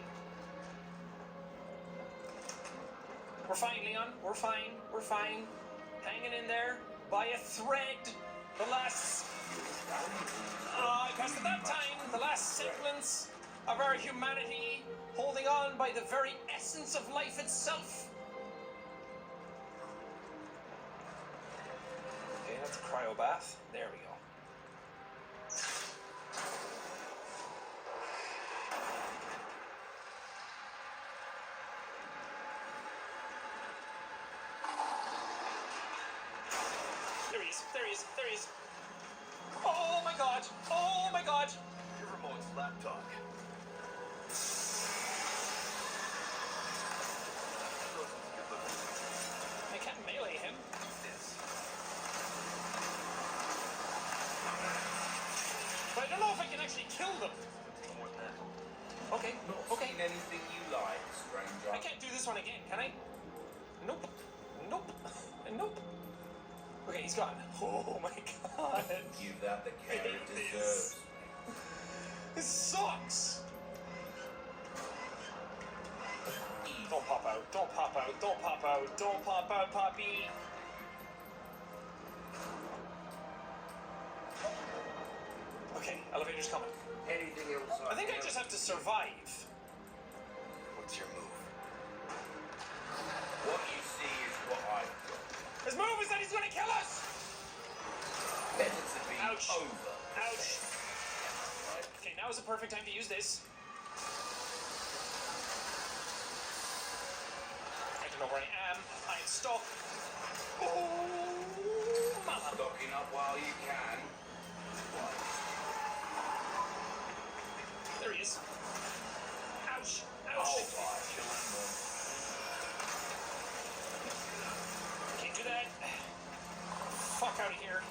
We're fine, Leon. We're fine. We're fine. Hanging in there by a thread. The last... I passed it that time. The last semblance of our humanity holding on by the very essence of life itself. Okay, that's a cryo bath. There we go. There he is. There he is. There he is. Oh my god. Oh my god. Your remote's laptop. I can't melee him. But I don't know if I can actually kill them. Okay. Okay. Seen anything you like, stranger? I can't do this one again, can I? Nope. Nope. Nope. Okay, he's gone. Oh my god. Give that the care I it hate deserves. This sucks. Don't pop out. Don't pop out. Don't pop out. Don't pop out, Poppy. Okay, elevator's coming. Anything else? I think I just have to survive. What's your move? What you see is what I've got. His move is that he's gonna kill us! Better to be Ouch. over. Ouch. Okay, now is the perfect time to use this. I don't know where I am. I am stuck. Oh, mama. Stocking up while you can. There he is. Ouch. Oh, Ouch. gosh. Can't do that. Fuck out of here.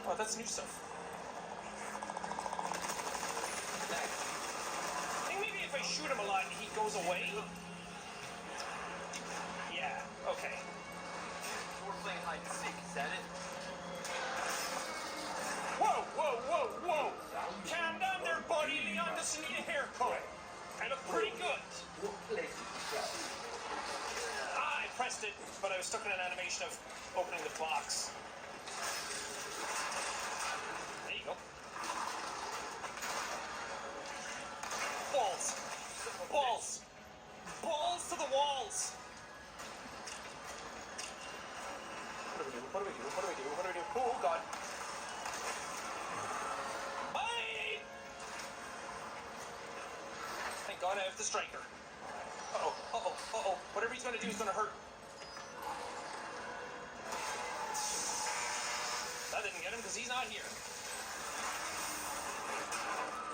Oh, that's new stuff. I think maybe if I shoot him a lot, he goes away. Yeah, okay. So we're playing hide and seek, is that it? Whoa, whoa, whoa, whoa! Calm down there, buddy. Leon doesn't need a haircut. I look pretty good. What place did you go? Ah, I pressed it, but I was stuck in an animation of opening the box. There you go. Balls. Balls. Balls to the walls. What do we do? What do we do? What do we do? What do we do? Oh, God. Bye! Thank God I have the striker. Uh-oh, uh-oh, uh-oh. Whatever he's gonna do is gonna hurt. That didn't get him because he's not here.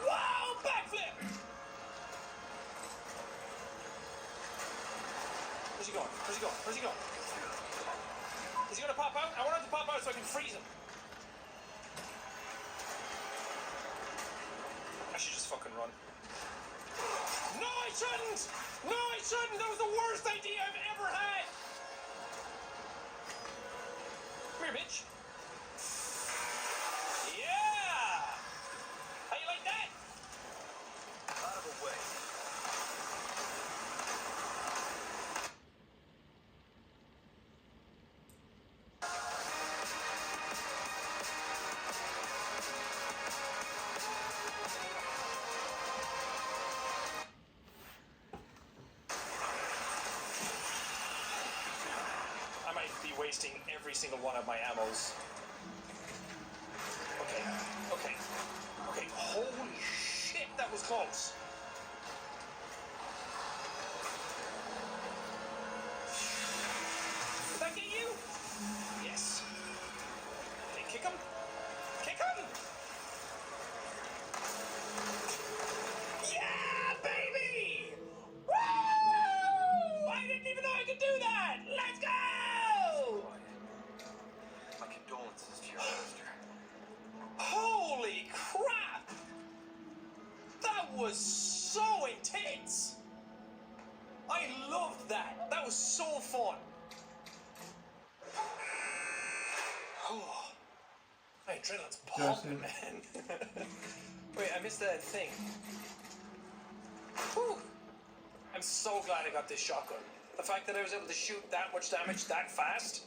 Wow! Backflip! Where's he going? Where's he going? Where's he going? run. No, I shouldn't! No, I shouldn't! That was the worst idea I've ever had! Come here, bitch. Yeah! How you like that? Out of the way. I might be wasting every single one of my ammos. Okay, okay, okay. Holy shit, that was close. Did that get you? Yes. Okay, kick him. Kick him! Yeah, baby! Woo! I didn't even know I could do that! Let's go! My condolences to your master. Holy crap! That was so intense! I loved that. That was so fun. Oh, my adrenaline's pumping, man. Wait, I missed that thing. Whew. I'm so glad I got this shotgun. The fact that I was able to shoot that much damage that fast.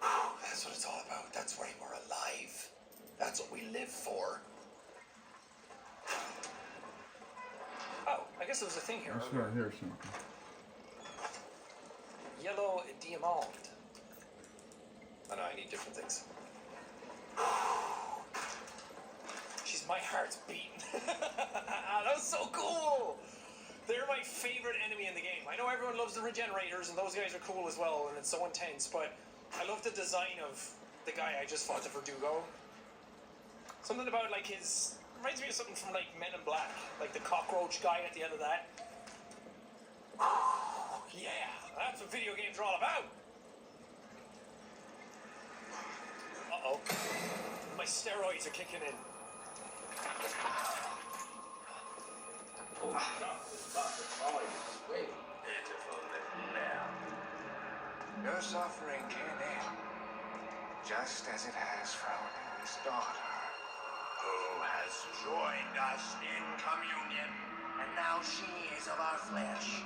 That's what it's all about. That's why we're alive. That's what we live for. Oh, I guess there was a thing here. I swear I hear something. Yellow diamond. I know I need different things. Jeez, my heart's beating. That was so cool. They're my favorite enemy in the game. I know everyone loves the regenerators, and those guys are cool as well, and it's so intense, but I love the design of the guy I just fought, the Verdugo. Something about, like, his... reminds me of something from, like, Men in Black. Like the cockroach guy at the end of that. Yeah, that's what video games are all about. Uh-oh. My steroids are kicking in. Your suffering can end, just as it has for our newest daughter, who has joined us in communion, and now she is of our flesh,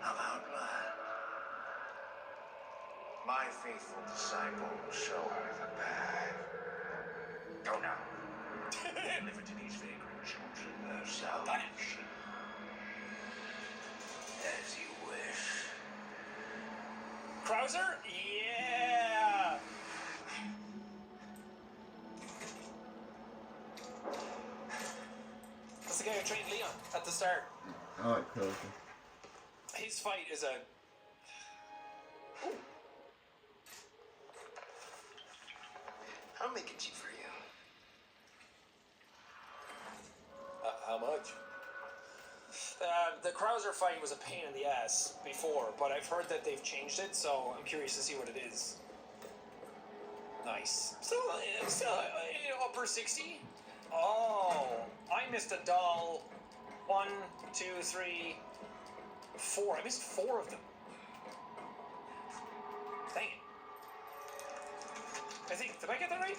of our blood. My faithful disciple will show her the path. Go now. Deliver to these vagrant children their salvation. As you wish. Krauser? Yeah! That's the guy who trained Leon at the start. I like Krauser. His fight is a... Ooh. I'll make it cheap for you. How much? The Krauser fight was a pain in the ass before, but I've heard that they've changed it, so I'm curious to see what it is. Nice. Still upper 60? Oh, I missed a doll. 1, 2, 3, 4. I missed 4 of them. Dang it. I think, did I get that right?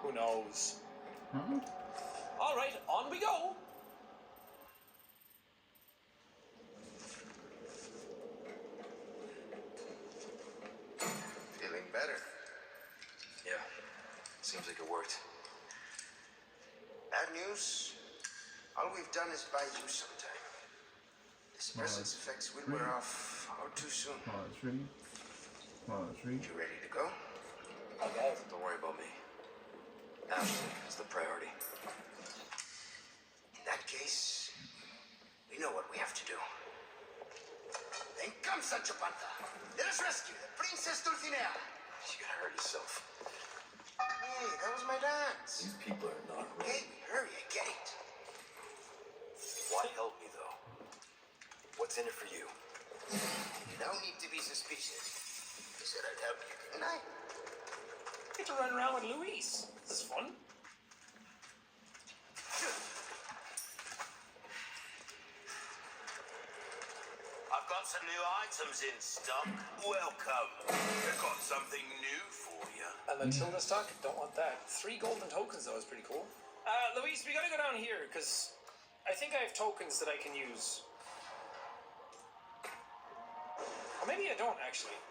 Who knows? Huh? All right, on we go. Feeling better? Yeah. Seems like it worked. Bad news. All we've done is buy you some time. The suppressant's effects will wear off all too soon. Pause, ready? Pause, ready? You ready to go? Okay. Don't worry about me. Ashley is the priority. In that case, we know what we have to do. Then come, Sancho Panza. Let us rescue the Princess Dulcinea. You gotta hurt yourself. Hey, that was my dance. These people are not ready. Hey, hurry, I get it. Why help me, though? What's in it for you? You don't need to be suspicious. I said I'd help you, didn't I? Get to run around with Luis. This is fun. some new items in stock. Welcome. We've got something new for you. A Matilda stock? Don't want that. 3 golden tokens, though, is pretty cool. Luis, we gotta go down here, because I think I have tokens that I can use. Or maybe I don't, actually. I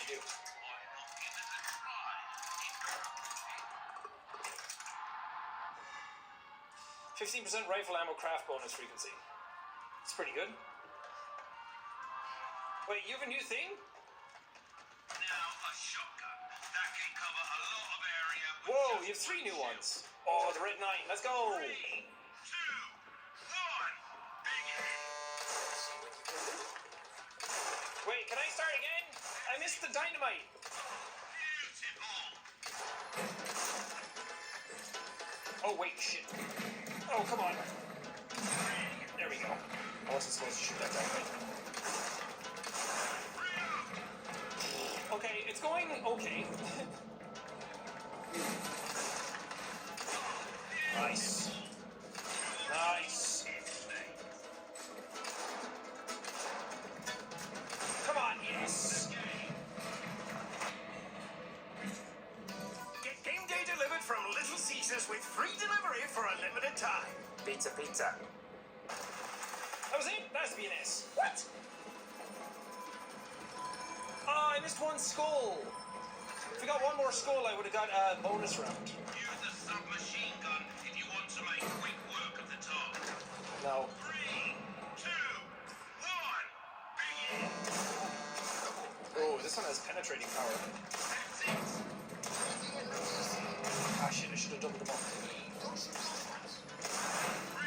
do. 15% rifle ammo craft bonus frequency. It's pretty good. Wait, you have a new thing? Now a shotgun. That can cover a lot of area. Whoa, you have 3 new ones. Oh, the red 9. Let's go. 3, 2, 1. Begin. Wait, can I start again? I missed the dynamite. Oh, wait, shit. Oh, come on. There we go. I wasn't supposed to shoot that dynamite. Okay, it's going okay. Nice. Nice. Come on, yes. Get game day delivered from Little Caesars with free delivery for a limited time. Pizza, pizza. That was it? That has to be an S. What? Oh, I missed 1 skull. If we got 1 more skull, I would have got a bonus round. Use a submachine gun if you want to make quick work of the target. No. 3, 2, 1. Begin. Oh, this one has penetrating power. That's it. Ah, shit, I should have doubled them up.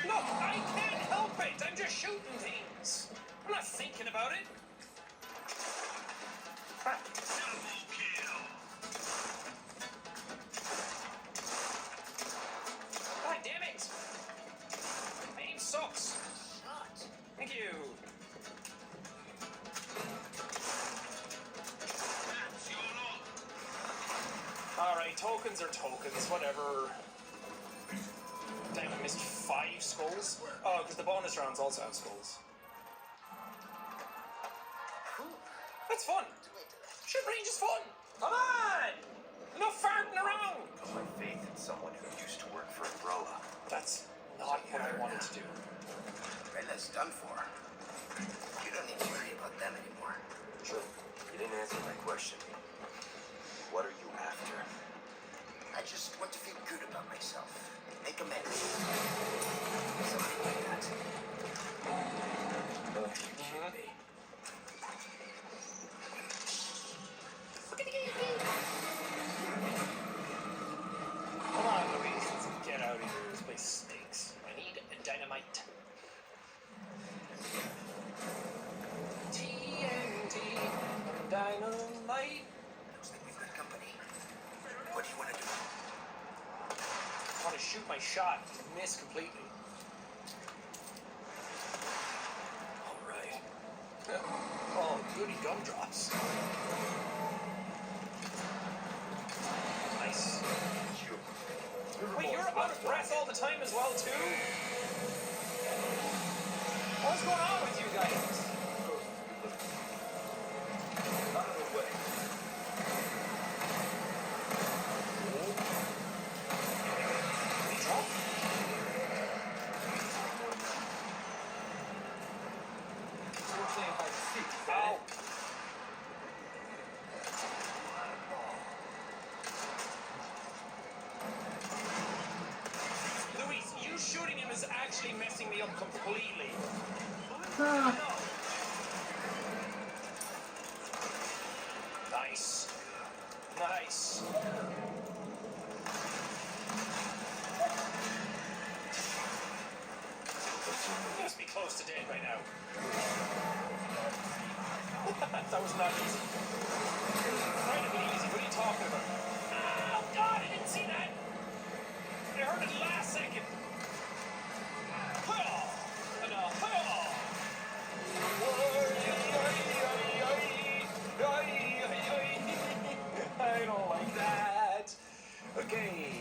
No, I can't help it. I'm just shooting things. I'm not thinking about it. Double kill. God damn it. My aim sucks. Thank you. That's your lot. Alright, tokens are tokens, whatever. Damn, I missed 5 skulls? Oh, because the bonus rounds also have skulls. That's fun. Shit range is fun. Come on! Enough farting around. Put my faith in someone who used to work for Umbrella. That's not what I wanted to do. Umbrella's done for. You don't need to worry about them anymore. Sure. You didn't answer my question. What are you after? I just want to feel good about myself. Make amends. Something like that. Don't you kid me. Come on, Louise, let's get out of here. This place stinks. I need dynamite. TNT, dynamite. Looks like we've got company. What do you want to do? I want to shoot my shot and miss completely. Alright. Oh, goody gumdrops. Nice. Wait, you're out of breath all the time as well, too? What's going on with you guys? Out of the way. Did he drop? Ow. Luis, you shooting him is actually messing me up completely. Nice. Nice. You must be close to dead right now. That was not easy. Incredibly easy. What are you talking about? Oh God, I didn't see that. I heard it last second. I don't like that. Okay.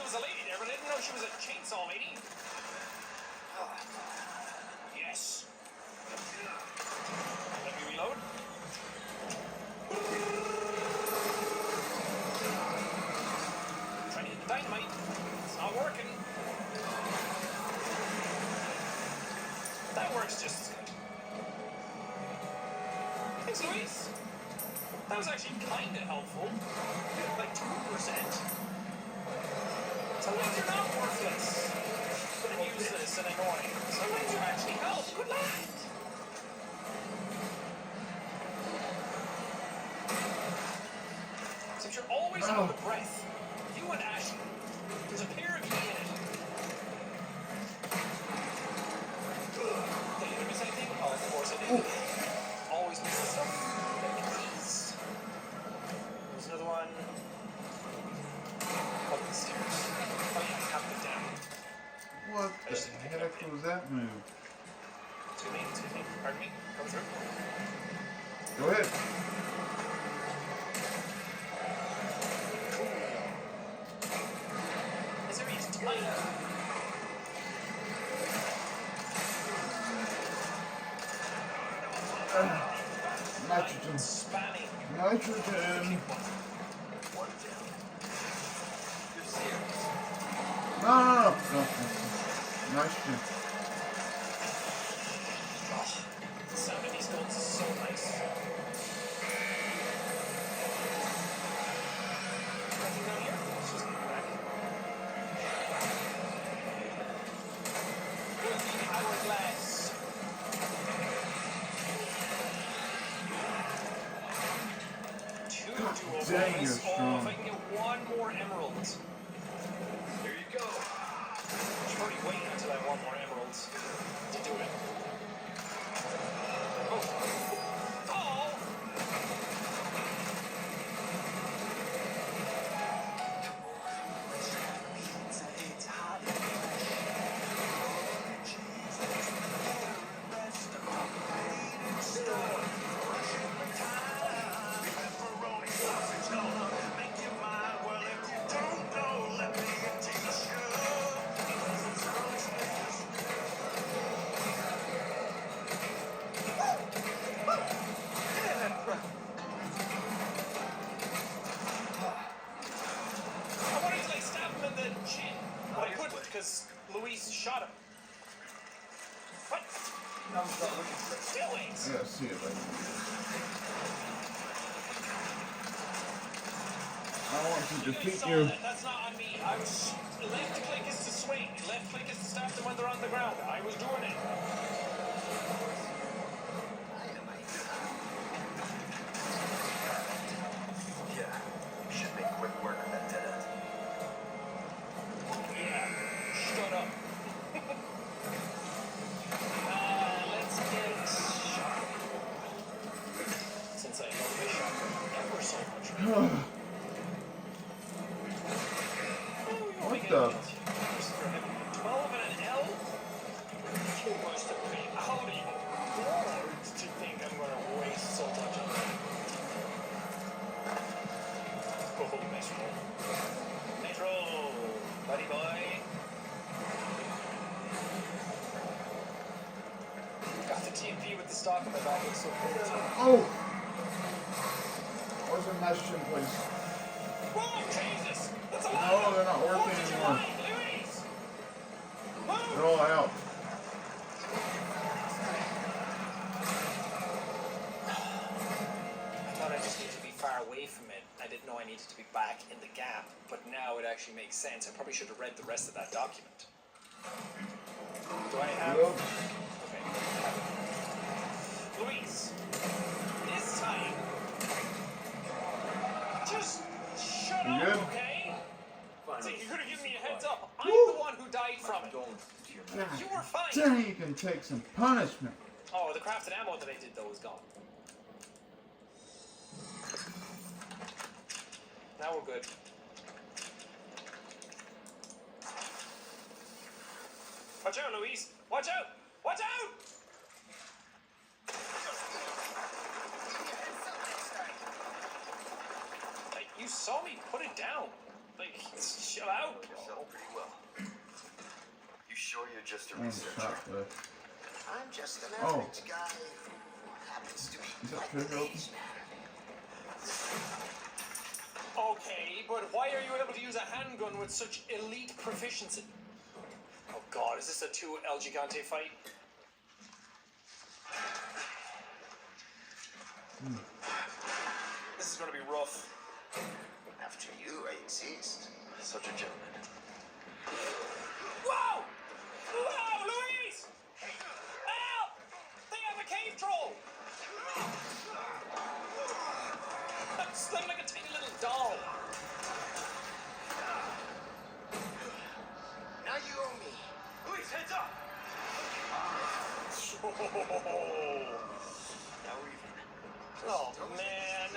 was a lady there, but I didn't know she was a chainsaw lady. Yes. Let me reload. Trying to hit the dynamite. It's not working. That works just as good. Thanks, Luis. That was actually kind of helpful. Like 2%. Sometimes you're not worthless, but useless and annoying. Sometimes you actually help. Good lad. Since you're always out of breath, you and Ashley, there's a pair of you in it. Did you miss anything? Oh, of course I did. Always miss stuff. Keys. There's another one. Up the stairs. Oh yeah, I have them down. What the heck was that move? Excuse me. Pardon me. Come through. Go ahead. Is there each time? Nitrogen. Spanning. Nitrogen. One down. You're serious. No. Nitrogen. Oh, the sound of these guns is so nice. Nothing down here? Let's just go back. Filthy hourglass. Two dual dang, rolls. you're strong. If I can get one more emerald. Here you go. I should probably wait until I have one more emeralds to do it. Oh. Oh! I wanted to like stab him in the chin, but I couldn't because Luis shot him. What? I was not looking for it. Still wait. Yeah, see it later. I want to You guys defeat saw you. that. That's not on me. I was left click is to swing. Left click is to stab them when they're on the ground. I was doing it. Yeah, we should make quick work of that dead end. Yeah. Shut up. Let's get shot. Since I love my shotgun ever so much. What the? 12 and an L? You must have been out of your boards to think I'm going to waste so much on that. Oh, nice roll. Nice roll, buddy boy. Got the TMP with the stock in my back. Looks so cool too. Oh! Where's the nitrogen, please? Whoa, Jesus! That's a No, they're not working anymore. They're all out. I thought I just needed to be far away from it. I didn't know I needed to be back in the gap, but now it actually makes sense. I probably should have read the rest of that document. Do I have... Yep. Okay. Luis, this time, just shut You up, good? okay? Fine. See, you could have given me a heads up. I'm the one who died from it. Going to your God You were fine. dang, you can take some punishment. Oh, the crafted ammo that I did though is gone. Now we're good. Watch out, Luis! Watch out! Watch out! You saw me put it down. Like, chill out. Yourself pretty well. You sure you're just a One researcher? shot left. I'm just an Oh. average guy who happens to be Is that like trigger open? these men. Okay, but why are you able to use a handgun with such elite proficiency? Oh god, is this a 2 El Gigante fight? This is gonna be rough. After you, I insist. Such a gentleman. Whoa! Whoa, Louise! Help! They have a cave troll! I'm slim like a tiny little doll. Now you owe me. Please, heads up! Oh, Now we're even. oh man.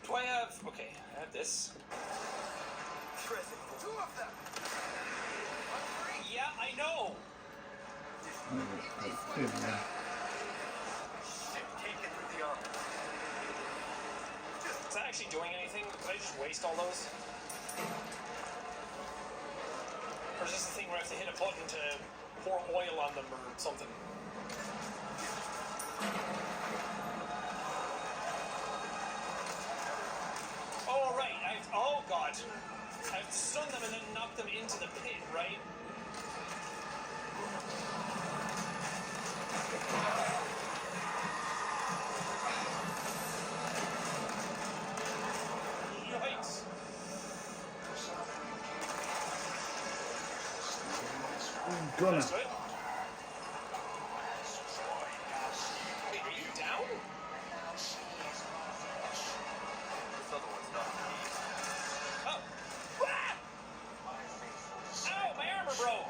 Do I have... Okay, I have this. Present. 2 of them. Yeah, I know. Kid, man. Can't get through the armor. Is that actually doing anything? Did I just waste all those? Or is this the thing where I have to hit a button to pour oil on them or something? Oh, right. Oh, God. I've stunned them and then knocked them into the pit, right? Yikes. Gonna. That's good. Wait, are you down? This other one's not me. Oh. Ah! Ow, my armor broke.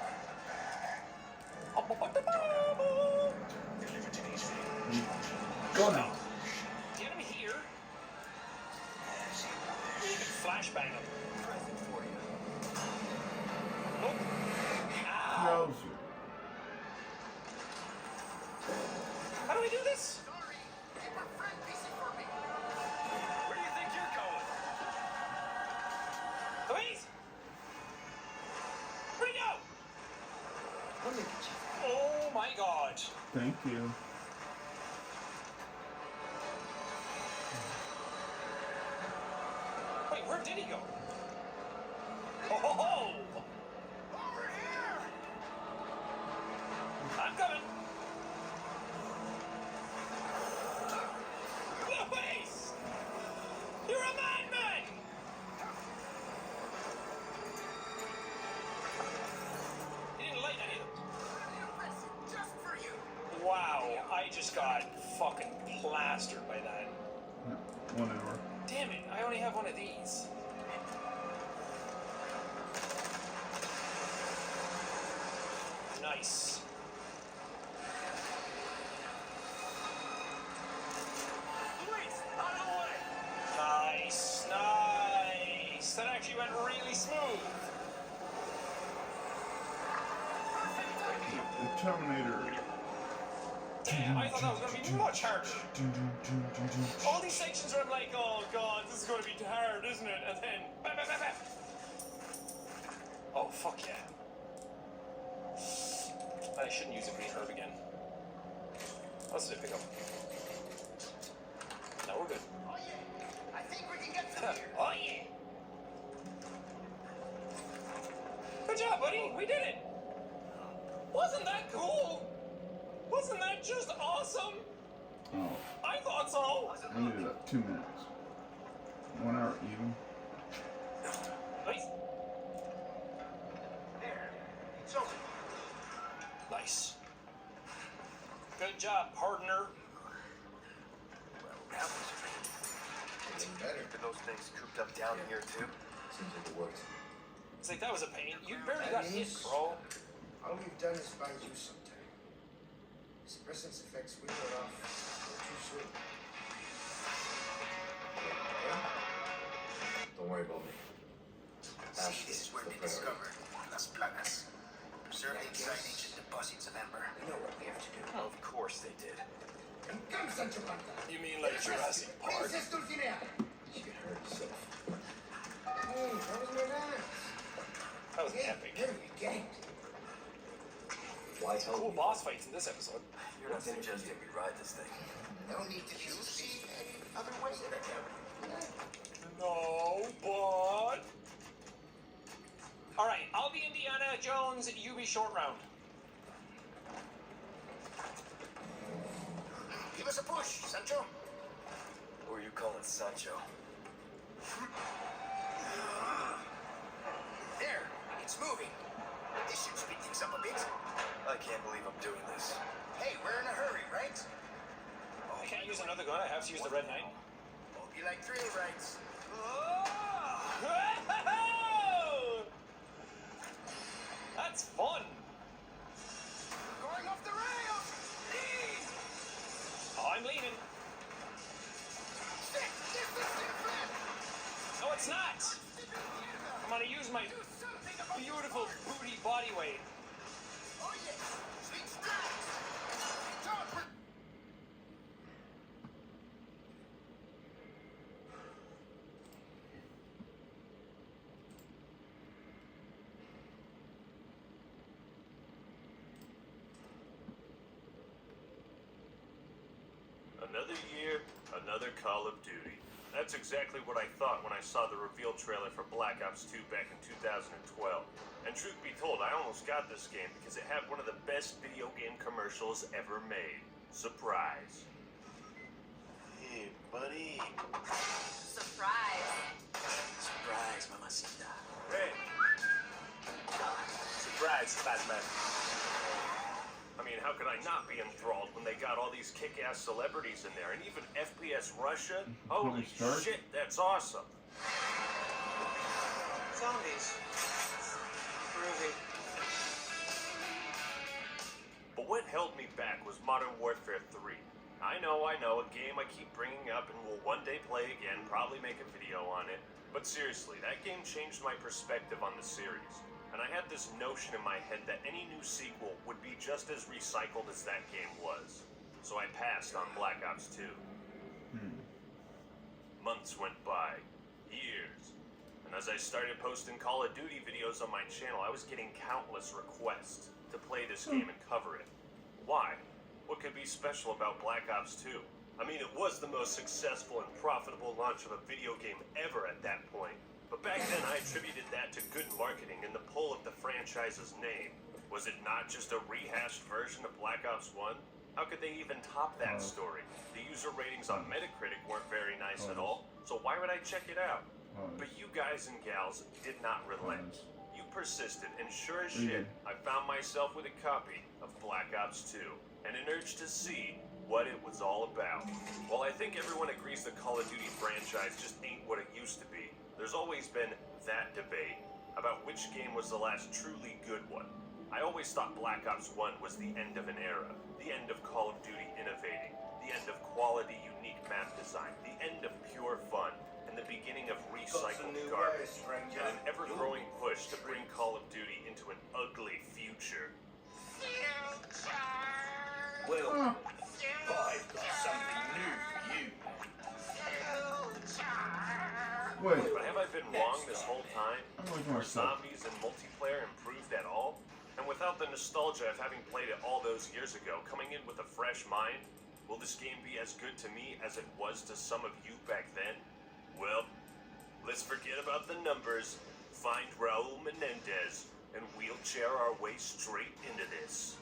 Gonna. The enemy here. You can flashbang him. Present for you. Nope. Ow. Knows you. How do we do this? Sorry. Keep our friend busy for me. Where do you think you're going? Louise! Where'd he go? Let me get you. Oh my god. Thank you. Wait, where did he go? Oh ho ho! Over here! I'm coming. Louise! You're a madman! He didn't light any of them. Just for you. Wow, I just got fucking plastered by that. 1 hour. Damn it, I only have one of these. Nice. Please, out of the way! Nice, nice. That actually went really smooth. The Terminator. Damn, I thought that was gonna be much harder. All these sections where I'm like, oh god, this is gonna be hard, isn't it? And then, bam, bam, bam, bam. Oh, fuck yeah. I shouldn't use a green herb again. What else did I pick up? No, we're good. Oh yeah. I think we can get through here. Oh yeah. Good job, buddy. We did it. Wasn't that cool? Wasn't that just awesome? Oh, I thought so. I needed 2 minutes. 1 hour even. Nice. There. It's over. Nice. Good job, partner. Well, that was Getting better. Keeping those things cooped up down here, too? Seems like it worked. It's like that was a pain. You barely got hit, bro. All we've done is buy you some time. Suppressant's effects will wear off too soon. Don't worry about me. See, this is where they discovered Las Plagas. Preserve the inside ancient deposits of Ember. We know what we have to do. Of course they did. Come, Sancho Panza. You mean Jurassic Park. She could hurt herself. Hey, how was my dance? That was epic. Why help Cool me? boss fights in this episode. You're not suggesting we ride this thing. No need to choose. See any other way? No, but... Alright, I'll be Indiana Jones, you be short round. Give us a push, Sancho. Or you call it Sancho. There, it's moving. This should speed things up a bit. I can't believe I'm doing this. Hey, we're in a hurry, right? I can't use another gun, I have to use the Red Knight. Hope you like thrill rides. That's fun! Going off the rails! Lean! Oh, I'm leaning. No, it's not! I'm gonna use my beautiful booty body weight. Oh yeah, sweet strikes. Jump. Another year, another Call of Duty. That's exactly what I thought when I saw the reveal trailer for Black Ops 2 back in 2012. And truth be told, I almost got this game because it had one of the best video game commercials ever made. Surprise. Hey, buddy. Surprise. Surprise, mamacita. Hey! Surprise, Batman. I mean, how could I not be enthralled when they got all these kick-ass celebrities in there, and even FPS Russia? Holy shit, that's awesome! Zombies. Groovy. But what held me back was Modern Warfare 3. I know, a game I keep bringing up and will one day play again, probably make a video on it. But seriously, that game changed my perspective on the series. And I had this notion in my head that any new sequel would be just as recycled as that game was. So I passed on Black Ops 2. Months went by. Years. And as I started posting Call of Duty videos on my channel, I was getting countless requests to play this game and cover it. Why? What could be special about Black Ops 2? I mean, it was the most successful and profitable launch of a video game ever at that point. But back then, I attributed that to good marketing and the pull of the franchise's name. Was it not just a rehashed version of Black Ops 1? How could they even top that story? The user ratings on Metacritic weren't very nice at all, so why would I check it out? But you guys and gals did not relent. You persisted, and sure as shit, I found myself with a copy of Black Ops 2, and an urge to see what it was all about. While I think everyone agrees the Call of Duty franchise just ain't what it used to be, there's always been that debate about which game was the last truly good one. I always thought Black Ops 1 was the end of an era, the end of Call of Duty innovating, the end of quality, unique map design, the end of pure fun, and the beginning of recycled garbage, and an ever-growing push to bring Call of Duty into an ugly future. Well, I've got something new for you. Wait. But have I been wrong this whole time? Were myself. zombies and multiplayer improved at all? And without the nostalgia of having played it all those years ago, coming in with a fresh mind, will this game be as good to me as it was to some of you back then? Well, let's forget about the numbers, find Raul Menendez, and wheelchair our way straight into this.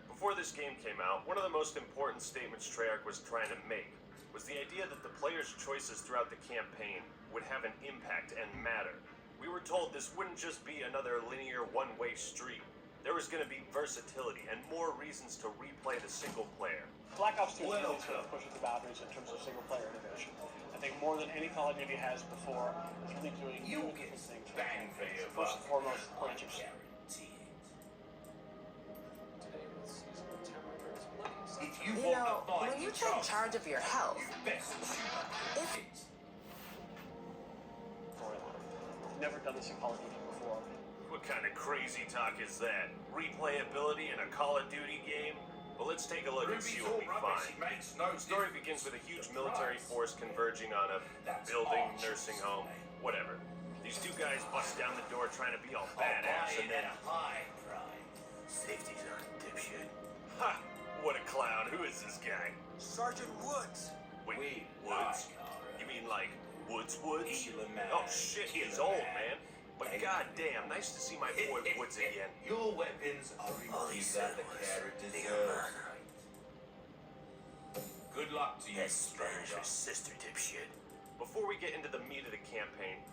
Before this game came out, one of the most important statements Treyarch was trying to make was the idea that the player's choices throughout the campaign would have an impact and matter. We were told this wouldn't just be another linear one-way street. There was going to be versatility and more reasons to replay the single player. Black Ops 2 really sort of pushes the boundaries in terms of single-player innovation. I think more than any Call of Duty has before, it's really doing new different things. Bang for your First and foremost, purchase. If you You want know, to fight when you the take chance, charge of your health, you best shoot up your kids. never done this in Call of Duty before. What kind of crazy talk is that? Replayability in a Call of Duty game? Well, let's take a look and see what we find. The story begins with a huge military force converging on a building, nursing home, whatever. These two guys bust down the door trying to be all badass, and then... Safety's on, dipshit. Ha! What a clown. Who is this guy? Sergeant Woods. Wait, Woods? You mean like Woods? Oh shit, he's old, man. But goddamn, nice to see my boy Woods again. Your weapons are All he removed said at the was, character's "Big earth. murder." Good luck to you, That's Spanish stranger. for sister, dipshit. Before we get into the meat of the campaign,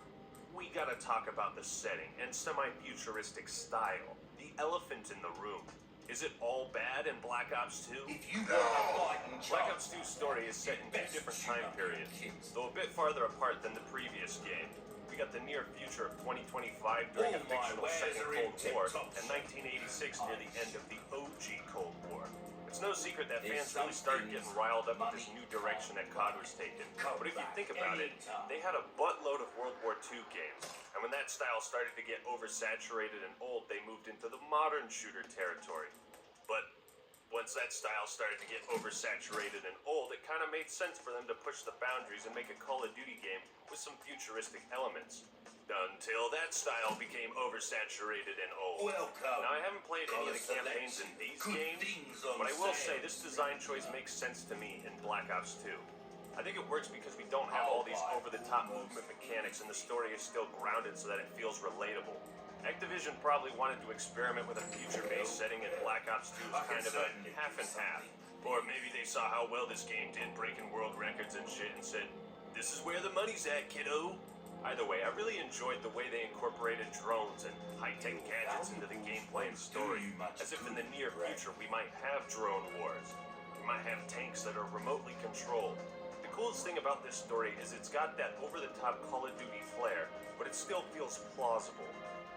we gotta talk about the setting and semi-futuristic style. The elephant in the room. Is it all bad in Black Ops 2? If you want to fight and Black Ops 2's story is set in two different time periods, though a bit farther apart than the previous game. We got the near future of 2025 during a fictional second Cold War, and 1986 near the end of the OG Cold War. It's no secret that fans really started getting riled up with this new direction that COD was taking. But if you think about it, they had a buttload of World War II games, and when that style started to get oversaturated and old, they moved into the modern shooter territory. But once that style started to get oversaturated and old, it kind of made sense for them to push the boundaries and make a Call of Duty game with some futuristic elements. Until that style became oversaturated and old. Welcome. Now, I haven't played any of the campaigns in these games, but I will say this design choice makes sense to me in Black Ops 2. I think it works because we don't have all these over-the-top movement mechanics, and the story is still grounded so that it feels relatable. Activision probably wanted to experiment with a future-based setting, and Black Ops 2 is kind of a half and half. Or maybe they saw how well this game did, breaking world records and shit, and said, "This is where the money's at, kiddo." Either way, I really enjoyed the way they incorporated drones and high-tech gadgets into the gameplay and story, as if in the near future we might have drone wars. We might have tanks that are remotely controlled. The coolest thing about this story is it's got that over-the-top Call of Duty flair, but it still feels plausible.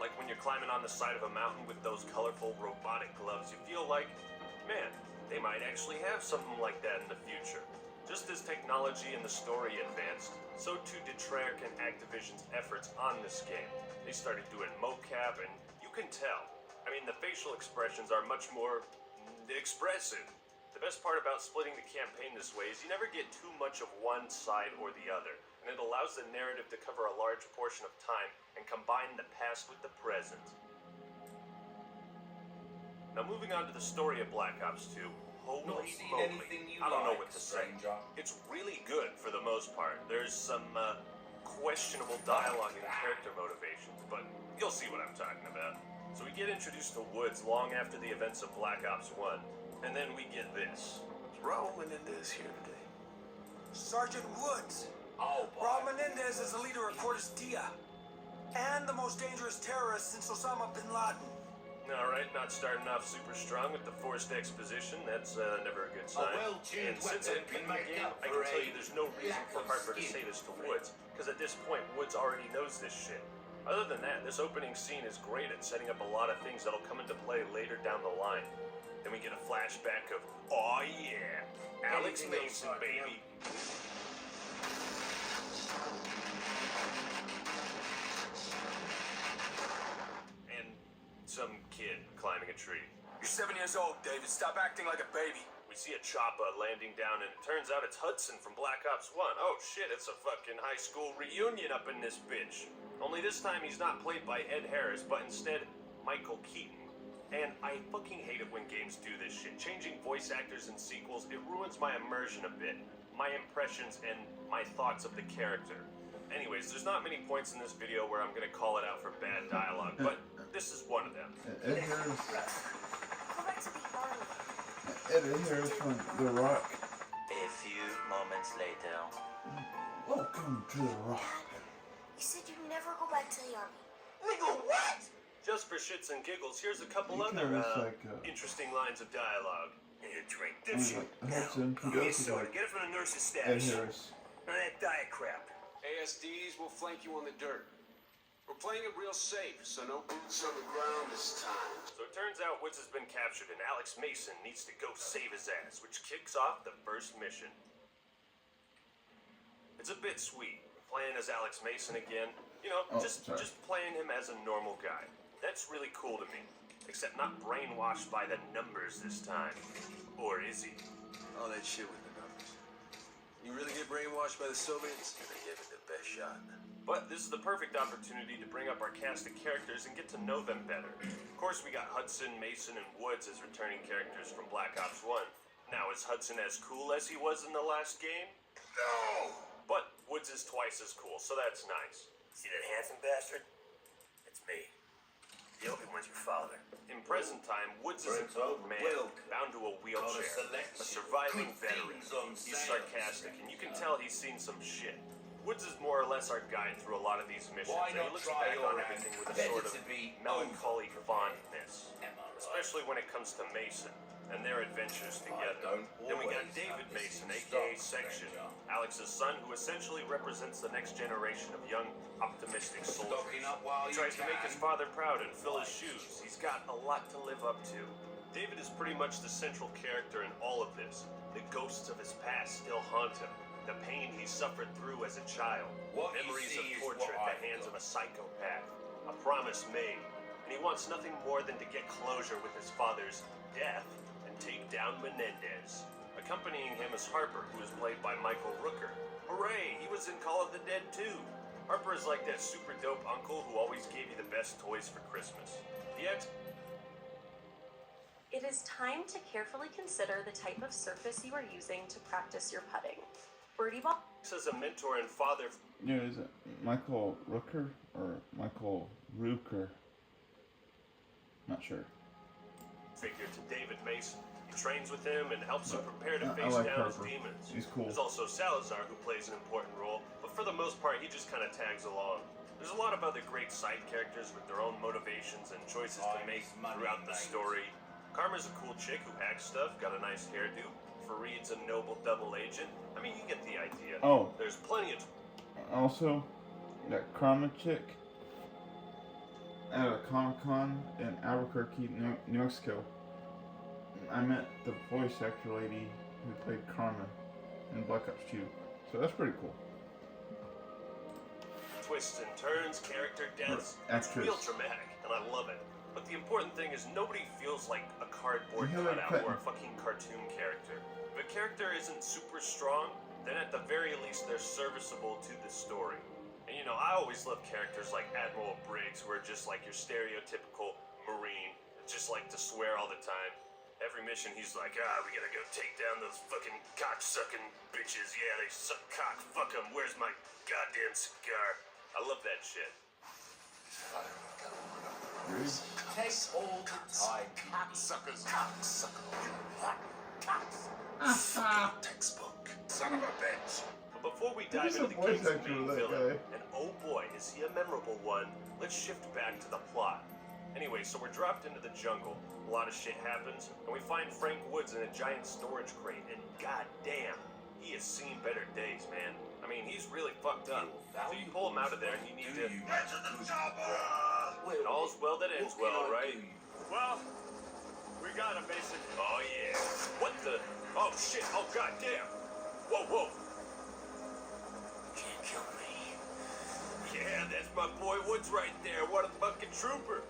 Like when you're climbing on the side of a mountain with those colorful robotic gloves, you feel like, man, they might actually have something like that in the future. Just as technology and the story advanced, so too did Treyarch and Activision's efforts on this game. They started doing mocap, and you can tell. I mean, the facial expressions are much more expressive. The best part about splitting the campaign this way is you never get too much of one side or the other, and it allows the narrative to cover a large portion of time and combine the past with the present. Now, moving on to the story of Black Ops 2. Holy moly, I don't know what to say. It's really good for the most part. There's some questionable dialogue and character motivations, but you'll see what I'm talking about. So we get introduced to Woods long after the events of Black Ops 1, and then we get this. Raul Menendez here today. Sergeant Woods. Oh, Raul Menendez is the leader of Cortes Dia, and the most dangerous terrorist since Osama bin Laden. Alright, not starting off super strong with the forced exposition. That's never a good sign. And since I'm beating the game, I can tell you there's no reason for Harper to say this to Woods, because at this point, Woods already knows this shit. Other than that, this opening scene is great at setting up a lot of things that'll come into play later down the line. Then we get a flashback of, oh yeah, Alex Mason, baby. Some kid climbing a tree. You're 7 years old, David. Stop acting like a baby. We see a chopper landing down, and it turns out it's Hudson from Black Ops 1. Oh shit, it's a fucking high school reunion up in this bitch. Only this time he's not played by Ed Harris, but instead Michael Keaton. And I fucking hate it when games do this shit. Changing voice actors in sequels, it ruins my immersion a bit. My impressions and my thoughts of the character. Anyways, there's not many points in this video where I'm gonna call it out for bad dialogue, but this is one of them. Ed Harris. Go back to the army. Ed Harris from The Rock. A few moments later. Welcome to The Rock. You said you'd never go back to the army. Nigga, what? Just for shits and giggles, here's a couple He other kinda looks like, interesting lines of dialogue. Here, drink. Hudson. He goes like Get it from the nurse's Ed stash. Harris. None of that diet crap. ASDs will flank you on the dirt. We're playing it real safe, so no boots on the ground this time. So it turns out Woods has been captured and Alex Mason needs to go save his ass, which kicks off the first mission. It's a bit sweet. Playing as Alex Mason again, You know, Oh, just playing him as a normal guy. That's really cool to me. Except not brainwashed by the numbers this time. Or is he? All that shit with the numbers. You really get brainwashed by the Soviets? They gave it the best shot. But this is the perfect opportunity to bring up our cast of characters and get to know them better. Of course, we got Hudson, Mason, and Woods as returning characters from Black Ops 1. Now, is Hudson as cool as he was in the last game? No! But Woods is twice as cool, so that's nice. See that handsome bastard? It's me. The Obi-Wan's your father. In present time, Woods is an old man, bound to a wheelchair, a surviving veteran. He's sarcastic, and you can tell he's seen some shit. Woods is more or less our guide through a lot of these missions, and he looks back on everything with a sort of melancholy fondness. Especially when it comes to Mason and their adventures together. Then we got David Mason, aka Section, Alex's son, who essentially represents the next generation of young, optimistic soldiers. He tries to make his father proud and fill his shoes. He's got a lot to live up to. David is pretty much the central character in all of this. The ghosts of his past still haunt him. The pain he suffered through as a child. Memories of torture at the hands of a psychopath. A promise made. And he wants nothing more than to get closure with his father's death and take down Menendez. Accompanying him is Harper, who is played by Michael Rooker. Hooray! He was in Call of the Dead too. Harper is like that super dope uncle who always gave you the best toys for Christmas. It is time to carefully consider the type of surface you are using to practice your putting. Birdie ball as a mentor and father. Yeah, is it Michael Rooker or Michael Rooker? Not sure. Figure to David Mason. He trains with him and helps him prepare to I face like down his Harper. demons. He's cool. There's also Salazar, who plays an important role, but for the most part, he just kind of tags along. There's a lot of other great side characters with their own motivations and choices to make throughout the story. Karma's a cool chick who hacks stuff, got a nice hairdo. Fareed's a noble double agent. I mean, you get the idea. Oh. There's plenty of... Also, that Karma chick at a Comic-Con in Albuquerque, New Mexico. I met the voice actor lady who played Karma in Black Ops 2. So that's pretty cool. Twists and turns, character deaths. It's Actress. real dramatic, and I love it. But the important thing is nobody feels like a cardboard Hillary cutout or a Clinton. fucking cartoon character. If a character isn't super strong, then at the very least they're serviceable to the story. And you know, I always love characters like Admiral Briggs, who are just like your stereotypical Marine, just like to swear all the time. Every mission he's like, we gotta go take down those fucking cock-sucking bitches. Yeah, they suck cock, fuck them. Where's my goddamn cigar? I love that shit. Take all the time. Cocksuckers. Textbook. Son of a bitch. But before we dive Who's into the the voice king's actor main of that villain, guy? and oh boy, is he a memorable one, let's shift back to the plot. Anyway, so we're dropped into the jungle, a lot of shit happens, and we find Frank Woods in a giant storage crate, and goddamn, he has seen better days, man. I mean, he's really fucked up. So you pull him out of there and you need to... Get to the chopper! And all's well that ends well, right? Well, we got him, Mason. Oh yeah. What the... Oh shit, oh goddamn. Whoa, whoa. Can't kill me. Yeah, that's my boy Woods right there. What a fucking trooper.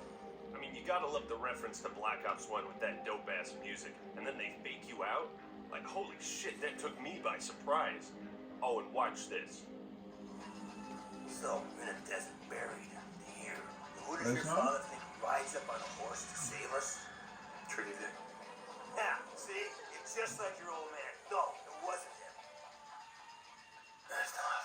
I mean, you gotta love the reference to Black Ops 1 with that dope-ass music. And then they fake you out? Like, holy shit, that took me by surprise. Oh, and watch this. So, we're in a desert buried here. Who does That's your not- father think rides up on a horse to save us? Trudy Dick. Yeah, see? It's just like your old man. No, it wasn't him. That's not.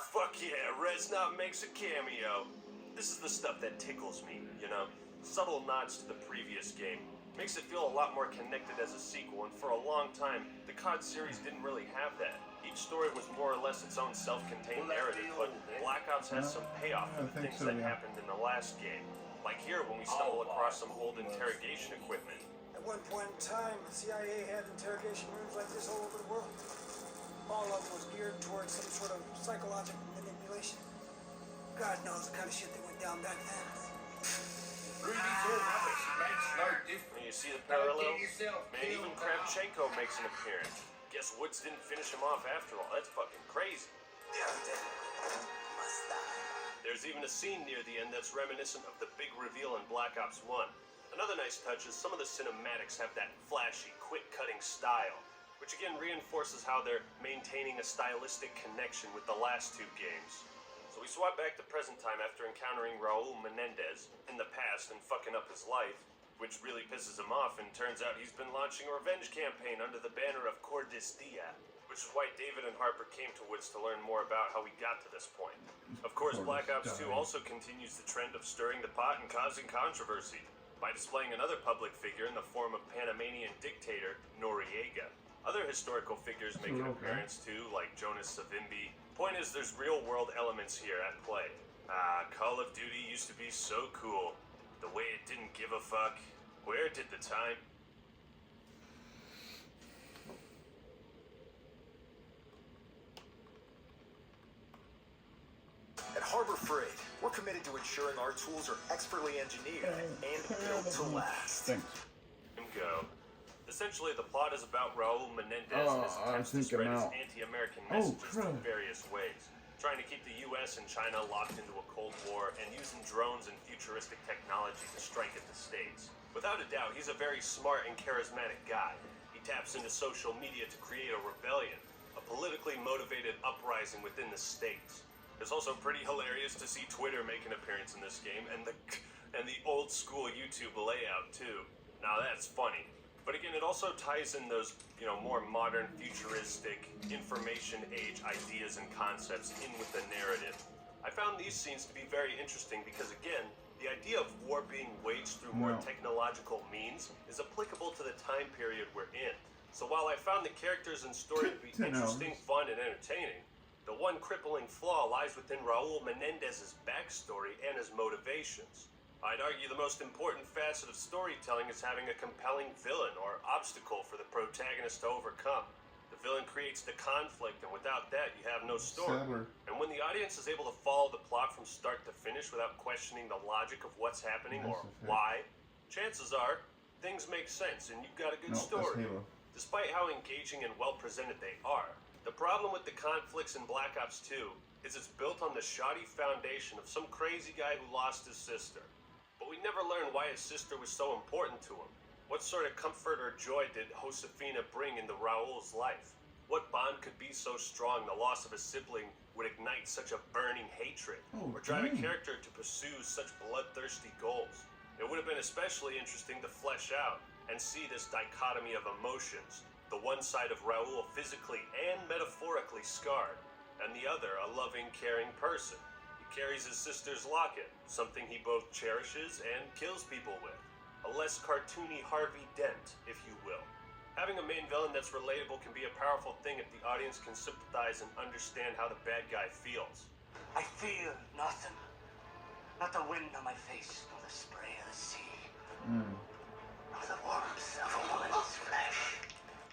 Fuck yeah, Reznov makes a cameo. This is the stuff that tickles me, you know? Subtle nods to the previous game. Makes it feel a lot more connected as a sequel, and for a long time, the COD series didn't really have that. Each story was more or less its own self-contained narrative, but Black Ops has some payoff for the things that happened in the last game. Like here, when we stumble across some old interrogation equipment. At one point in time, the CIA had interrogation rooms like this all over the world. All of them was geared towards some sort of psychological manipulation. God knows the kind of shit that went down back then. Rudy's all rubbish. Makes no difference. And you see the parallel? Don't get yourself Man, even killed, Kravchenko makes an appearance. Guess Woods didn't finish him off after all. That's fucking crazy. Must die. There's even a scene near the end that's reminiscent of the big reveal in Black Ops 1. Another nice touch is some of the cinematics have that flashy, quick-cutting style, which again reinforces how they're maintaining a stylistic connection with the last two games. So we swap back to present time after encountering Raul Menendez in the past and fucking up his life, which really pisses him off, and turns out he's been launching a revenge campaign under the banner of Cordestia, which is why David and Harper came to Woods to learn more about how we got to this point. Of course, Black Ops 2 also continues the trend of stirring the pot and causing controversy by displaying another public figure in the form of Panamanian dictator Noriega. Other historical figures make an appearance too, like Jonas Savimbi. Point is, there's real-world elements here at play. Call of Duty used to be so cool. The way it didn't give a fuck. Where did the time... At Harbor Freight, we're committed to ensuring our tools are expertly engineered and built to last. Thanks. Go. Essentially, the plot is about Raul Menendez and his attempts to spread his anti-American messages in various ways, trying to keep the U.S. and China locked into a Cold War and using drones and futuristic technology to strike at the States. Without a doubt, he's a very smart and charismatic guy. He taps into social media to create a rebellion, a politically motivated uprising within the States. It's also pretty hilarious to see Twitter make an appearance in this game, and the old school YouTube layout too. Now that's funny. But again, it also ties in those, more modern, futuristic, information age ideas and concepts in with the narrative. I found these scenes to be very interesting because, again, the idea of war being waged through more technological means is applicable to the time period we're in. So while I found the characters and story to be interesting, fun, and entertaining, the one crippling flaw lies within Raul Menendez's backstory and his motivations. I'd argue the most important facet of storytelling is having a compelling villain or obstacle for the protagonist to overcome. The villain creates the conflict, and without that, you have no story. And when the audience is able to follow the plot from start to finish without questioning the logic of what's happening or why, chances are things make sense and you've got a good story. Despite how engaging and well presented they are, the problem with the conflicts in Black Ops 2 is it's built on the shoddy foundation of some crazy guy who lost his sister. But we never learn why his sister was so important to him. What sort of comfort or joy did Josefina bring into Raul's life? What bond could be so strong the loss of a sibling would ignite such a burning hatred or drive a character to pursue such bloodthirsty goals? It would have been especially interesting to flesh out and see this dichotomy of emotions, the one side of Raul physically and metaphorically scarred, and the other a loving, caring person. Carries his sister's locket, something he both cherishes and kills people with. A less cartoony Harvey Dent, if you will. Having a main villain that's relatable can be a powerful thing if the audience can sympathize and understand how the bad guy feels. I feel nothing. Not the wind on my face, nor the spray of the sea, nor the warmth of a woman's flesh.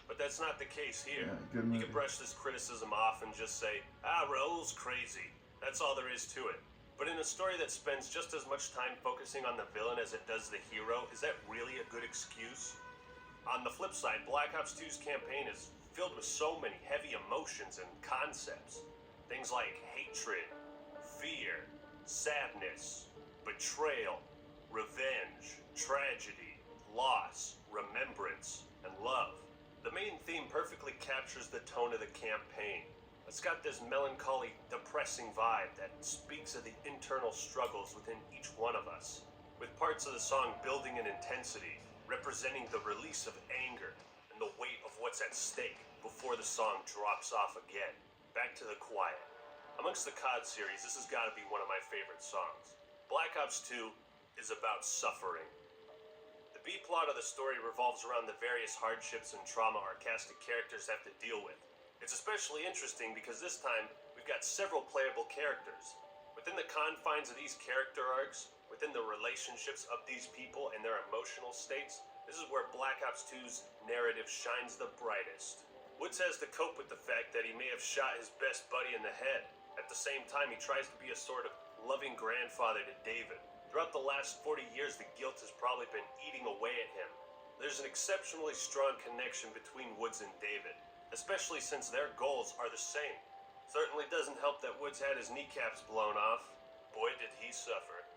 But that's not the case here. You can brush this criticism off and just say, Raul's crazy. That's all there is to it. But in a story that spends just as much time focusing on the villain as it does the hero, is that really a good excuse? On the flip side, Black Ops 2's campaign is filled with so many heavy emotions and concepts. Things like hatred, fear, sadness, betrayal, revenge, tragedy, loss, remembrance, and love. The main theme perfectly captures the tone of the campaign. It's got this melancholy, depressing vibe that speaks of the internal struggles within each one of us, with parts of the song building in intensity, representing the release of anger and the weight of what's at stake before the song drops off again. Back to the quiet. Amongst the COD series, this has got to be one of my favorite songs. Black Ops 2 is about suffering. The B-plot of the story revolves around the various hardships and trauma our cast of characters have to deal with. It's especially interesting because this time, we've got several playable characters. Within the confines of these character arcs, within the relationships of these people and their emotional states, this is where Black Ops 2's narrative shines the brightest. Woods has to cope with the fact that he may have shot his best buddy in the head. At the same time, he tries to be a sort of loving grandfather to David. Throughout the last 40 years, the guilt has probably been eating away at him. There's an exceptionally strong connection between Woods and David, especially since their goals are the same. Certainly doesn't help that Woods had his kneecaps blown off. boy did he suffer.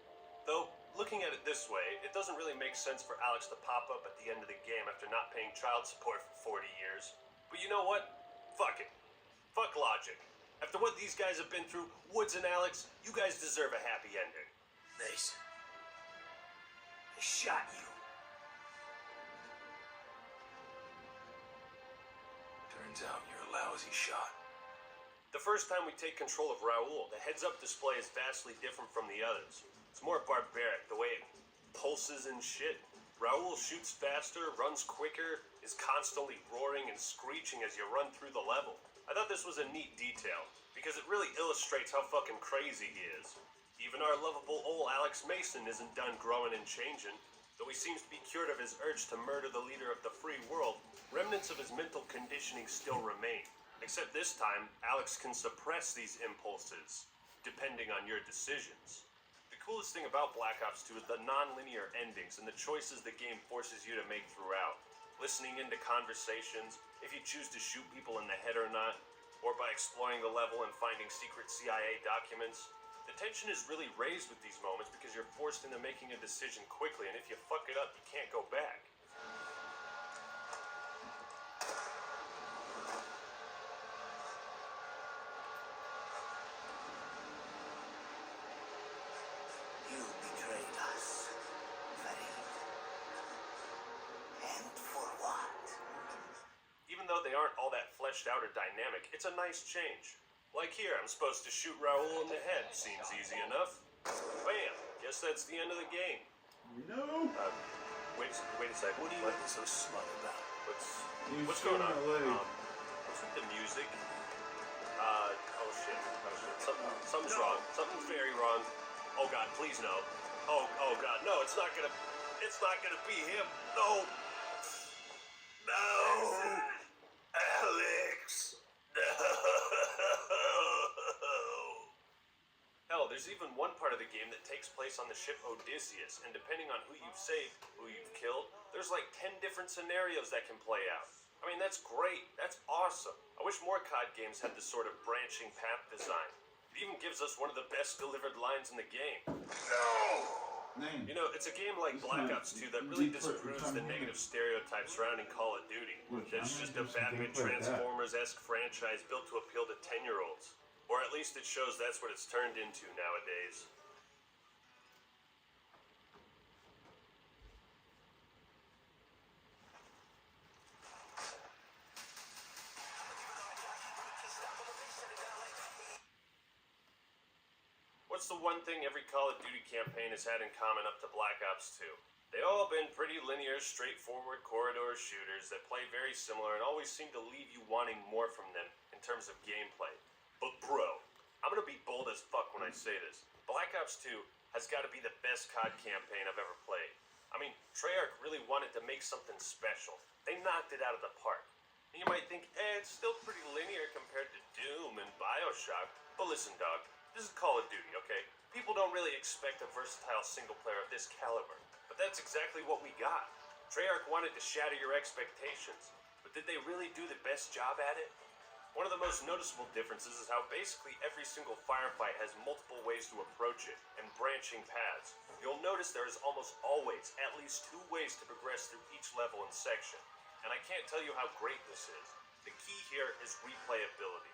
Though, looking at it this way, it doesn't really make sense for Alex to pop up at the end of the game after not paying child support for 40 years. But you know what? Fuck it. Fuck logic. After what these guys have been through, Woods and Alex, you guys deserve a happy ending. Mason, I shot you. Turns out you're a lousy shot. The first time we take control of Raoul, the heads-up display is vastly different from the others. It's more barbaric, the way it pulses and shit. Raoul shoots faster, runs quicker, is constantly roaring and screeching as you run through the level. I thought this was a neat detail, because it really illustrates how fucking crazy he is. Even our lovable old Alex Mason isn't done growing and changing. Though he seems to be cured of his urge to murder the leader of the free world, remnants of his mental conditioning still remain. Except this time, Alex can suppress these impulses, depending on your decisions. The coolest thing about Black Ops 2 is the non-linear endings and the choices the game forces you to make throughout. Listening into conversations, if you choose to shoot people in the head or not, or by exploring the level and finding secret CIA documents. The tension is really raised with these moments because you're forced into making a decision quickly, and if you fuck it up, you can't go back. You betrayed us, Farid. And for what? Even though they aren't all that fleshed out or dynamic, it's a nice change. Like here, I'm supposed to shoot Raoul in the head. Seems easy enough. Bam! Guess that's the end of the game. No. Wait a sec. What are you looking so smug about? What's going on? What's with the music? Oh shit. Something's wrong. Something's very wrong. Oh god, please no. Oh god, no, it's not gonna be him. No. Alex. No. Hell, there's even one part of the game that takes place on the ship Odysseus, and depending on who you've saved, who you've killed, there's like 10 different scenarios that can play out. I mean, that's great. That's awesome. I wish more COD games had this sort of branching path design. It even gives us one of the best delivered lines in the game. You know, it's a game like Black Ops 2 that really disproves the negative stereotypes surrounding Call of Duty. It's just a vapid Transformers-esque franchise built to appeal to 10-year-olds. Or at least it shows that's what it's turned into nowadays. What's the one thing every Call of Duty campaign has had in common up to Black Ops 2? They all been pretty linear, straightforward corridor shooters that play very similar and always seem to leave you wanting more from them in terms of gameplay. But bro, I'm gonna be bold as fuck when I say this. Black Ops 2 has got to be the best COD campaign I've ever played. I mean, Treyarch really wanted to make something special. They knocked it out of the park. And you might think, it's still pretty linear compared to Doom and Bioshock. But listen, dog, this is Call of Duty, okay? People don't really expect a versatile single player of this caliber. But that's exactly what we got. Treyarch wanted to shatter your expectations. But did they really do the best job at it? One of the most noticeable differences is how basically every single firefight has multiple ways to approach it, and branching paths. You'll notice there is almost always at least 2 ways to progress through each level and section. And I can't tell you how great this is. The key here is replayability.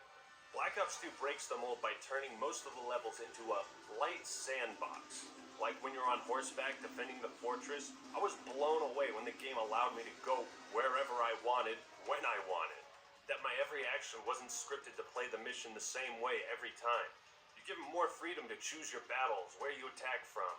Black Ops 2 breaks the mold by turning most of the levels into a light sandbox. Like when you're on horseback defending the fortress, I was blown away when the game allowed me to go wherever I wanted, when I wanted. That my every action wasn't scripted to play the mission the same way every time. You give them more freedom to choose your battles, where you attack from.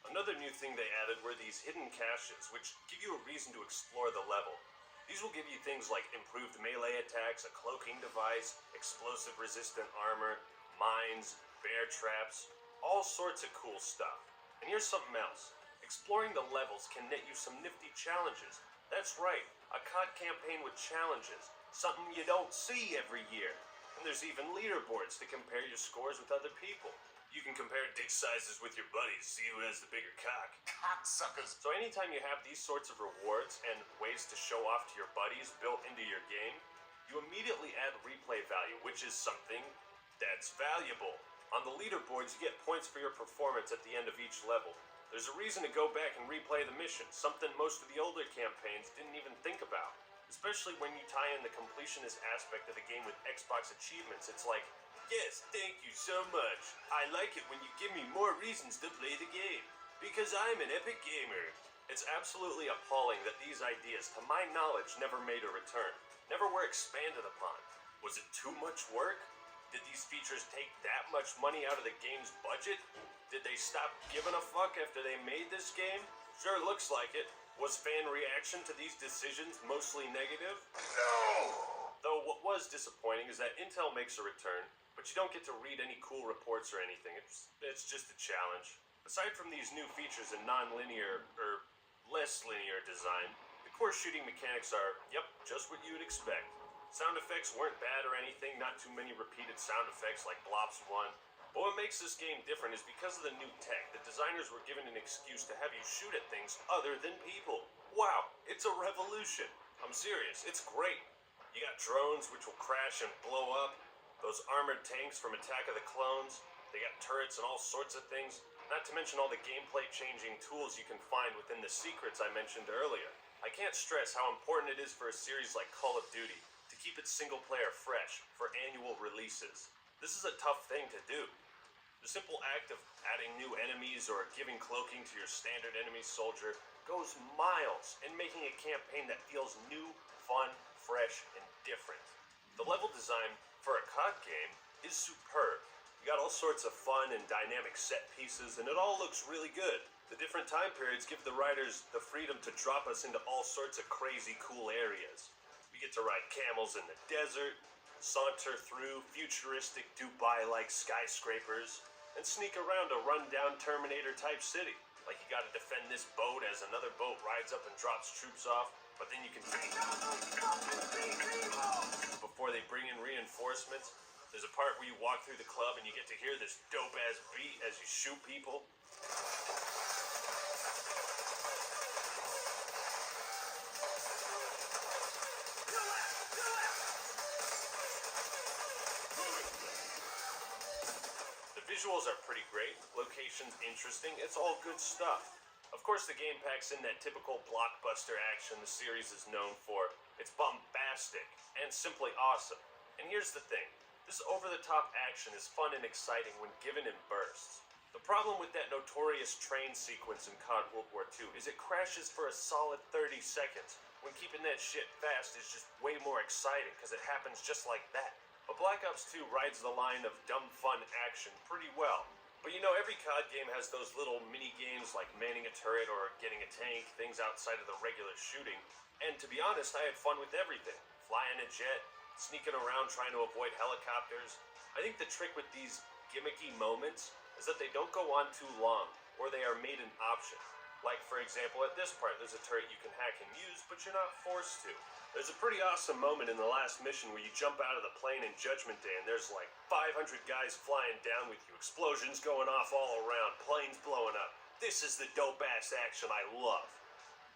Another new thing they added were these hidden caches, which give you a reason to explore the level. These will give you things like improved melee attacks, a cloaking device, explosive resistant armor, mines, bear traps, all sorts of cool stuff. And here's something else. Exploring the levels can net you some nifty challenges. That's right, a COD campaign with challenges. Something you don't see every year. And there's even leaderboards to compare your scores with other people. You can compare dick sizes with your buddies, see who has the bigger cock. Cocksuckers! So anytime you have these sorts of rewards and ways to show off to your buddies built into your game, you immediately add replay value, which is something that's valuable. On the leaderboards, you get points for your performance at the end of each level. There's a reason to go back and replay the missions, something most of the older campaigns didn't even think about. Especially when you tie in the completionist aspect of the game with Xbox achievements, it's like, yes, thank you so much. I like it when you give me more reasons to play the game, because I'm an epic gamer. It's absolutely appalling that these ideas, to my knowledge, never made a return, never were expanded upon. Was it too much work? Did these features take that much money out of the game's budget? Did they stop giving a fuck after they made this game? Sure looks like it. Was fan reaction to these decisions mostly negative? No! Though what was disappointing is that Intel makes a return, but you don't get to read any cool reports or anything. It's just a challenge. Aside from these new features in non-linear, or less linear design, the core shooting mechanics are, yep, just what you would expect. Sound effects weren't bad or anything, not too many repeated sound effects like Blops 1. But what makes this game different is because of the new tech, the designers were given an excuse to have you shoot at things other than people. Wow, it's a revolution. I'm serious, it's great. You got drones which will crash and blow up, those armored tanks from Attack of the Clones, they got turrets and all sorts of things, not to mention all the gameplay changing tools you can find within the secrets I mentioned earlier. I can't stress how important it is for a series like Call of Duty to keep its single player fresh for annual releases. This is a tough thing to do. The simple act of adding new enemies or giving cloaking to your standard enemy soldier goes miles in making a campaign that feels new, fun, fresh, and different. The level design for a COD game is superb. You got all sorts of fun and dynamic set pieces, and it all looks really good. The different time periods give the writers the freedom to drop us into all sorts of crazy cool areas. We get to ride camels in the desert, saunter through futuristic Dubai-like skyscrapers, and sneak around a run-down Terminator-type city. Like you gotta defend this boat as another boat rides up and drops troops off, but then you can before they bring in reinforcements. There's a part where you walk through the club and you get to hear this dope-ass beat as you shoot people. Visuals are pretty great, locations interesting, it's all good stuff. Of course the game packs in that typical blockbuster action the series is known for. It's bombastic and simply awesome. And here's the thing, this over-the-top action is fun and exciting when given in bursts. The problem with that notorious train sequence in COD World War II is it crashes for a solid 30 seconds, when keeping that shit fast is just way more exciting because it happens just like that. But Black Ops 2 rides the line of dumb fun action pretty well. But you know, every COD game has those little mini-games like manning a turret or getting a tank, things outside of the regular shooting. And to be honest, I had fun with everything. Flying a jet, sneaking around trying to avoid helicopters. I think the trick with these gimmicky moments is that they don't go on too long, or they are made an option. Like, for example, at this part, there's a turret you can hack and use, but you're not forced to. There's a pretty awesome moment in the last mission where you jump out of the plane in Judgment Day and there's like 500 guys flying down with you, explosions going off all around, planes blowing up. This is the dope-ass action I love.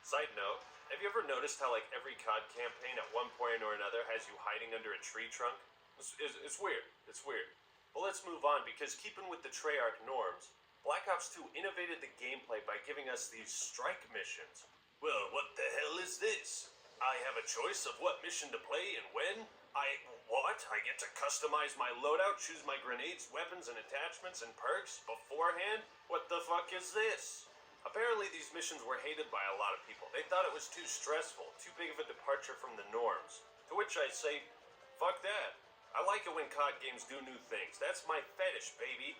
Side note, have you ever noticed how like every COD campaign at one point or another has you hiding under a tree trunk? It's weird. It's weird. Well, let's move on because keeping with the Treyarch norms, Black Ops 2 innovated the gameplay by giving us these strike missions. Well, what the hell is this? I have a choice of what mission to play and when? I get to customize my loadout, choose my grenades, weapons, and attachments and perks beforehand? What the fuck is this? Apparently these missions were hated by a lot of people. They thought it was too stressful, too big of a departure from the norms. To which I say, fuck that. I like it when COD games do new things. That's my fetish, baby.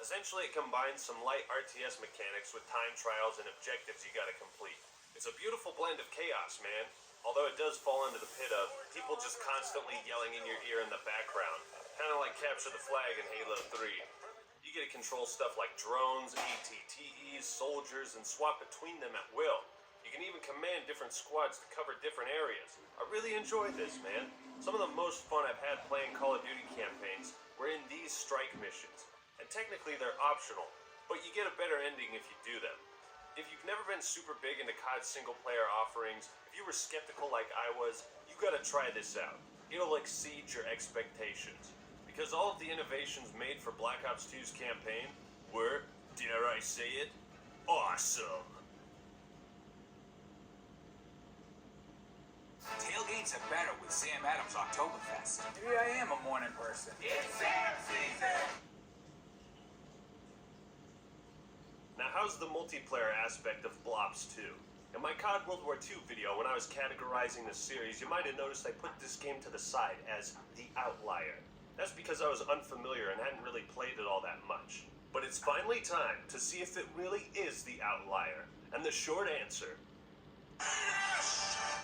Essentially, it combines some light RTS mechanics with time trials and objectives you gotta complete. It's a beautiful blend of chaos, man. Although it does fall into the pit of people just constantly yelling in your ear in the background. Kinda like Capture the Flag in Halo 3. You get to control stuff like drones, ATTEs, soldiers, and swap between them at will. You can even command different squads to cover different areas. I really enjoyed this, man. Some of the most fun I've had playing Call of Duty campaigns were in these strike missions. And technically they're optional, but you get a better ending if you do them. If you've never been super big into COD single-player offerings, if you were skeptical like I was, you gotta try this out. It'll exceed your expectations. because all of the innovations made for Black Ops 2's campaign were, dare I say it, awesome. Tailgates are better with Sam Adams Oktoberfest. Maybe I am a morning person. It's Sam season! Now, how's the multiplayer aspect of Blops 2? In my COD World War II video, when I was categorizing the series, you might have noticed I put this game to the side as the outlier. That's because I was unfamiliar and hadn't really played it all that much. But it's finally time to see if it really is the outlier. And the short answer...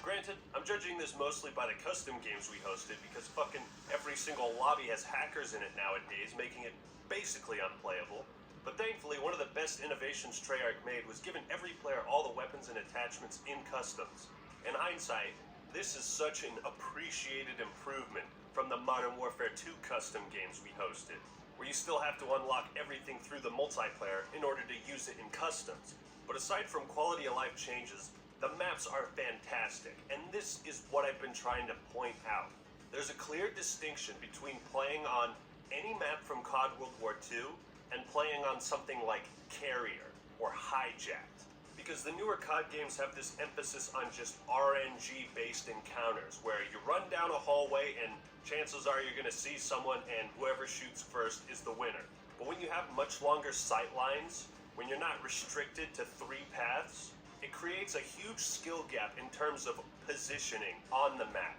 Granted, I'm judging this mostly by the custom games we hosted because fucking every single lobby has hackers in it nowadays, making it basically unplayable. But thankfully, one of the best innovations Treyarch made was giving every player all the weapons and attachments in customs. In hindsight, this is such an appreciated improvement from the Modern Warfare 2 custom games we hosted, where you still have to unlock everything through the multiplayer in order to use it in customs. But aside from quality of life changes, the maps are fantastic, and this is what I've been trying to point out. There's a clear distinction between playing on any map from COD World War II and playing on something like Carrier or Hijacked. Because the newer COD games have this emphasis on just RNG-based encounters, where you run down a hallway and chances are you're going to see someone and whoever shoots first is the winner. But when you have much longer sight lines, when you're not restricted to 3 paths, it creates a huge skill gap in terms of positioning on the map.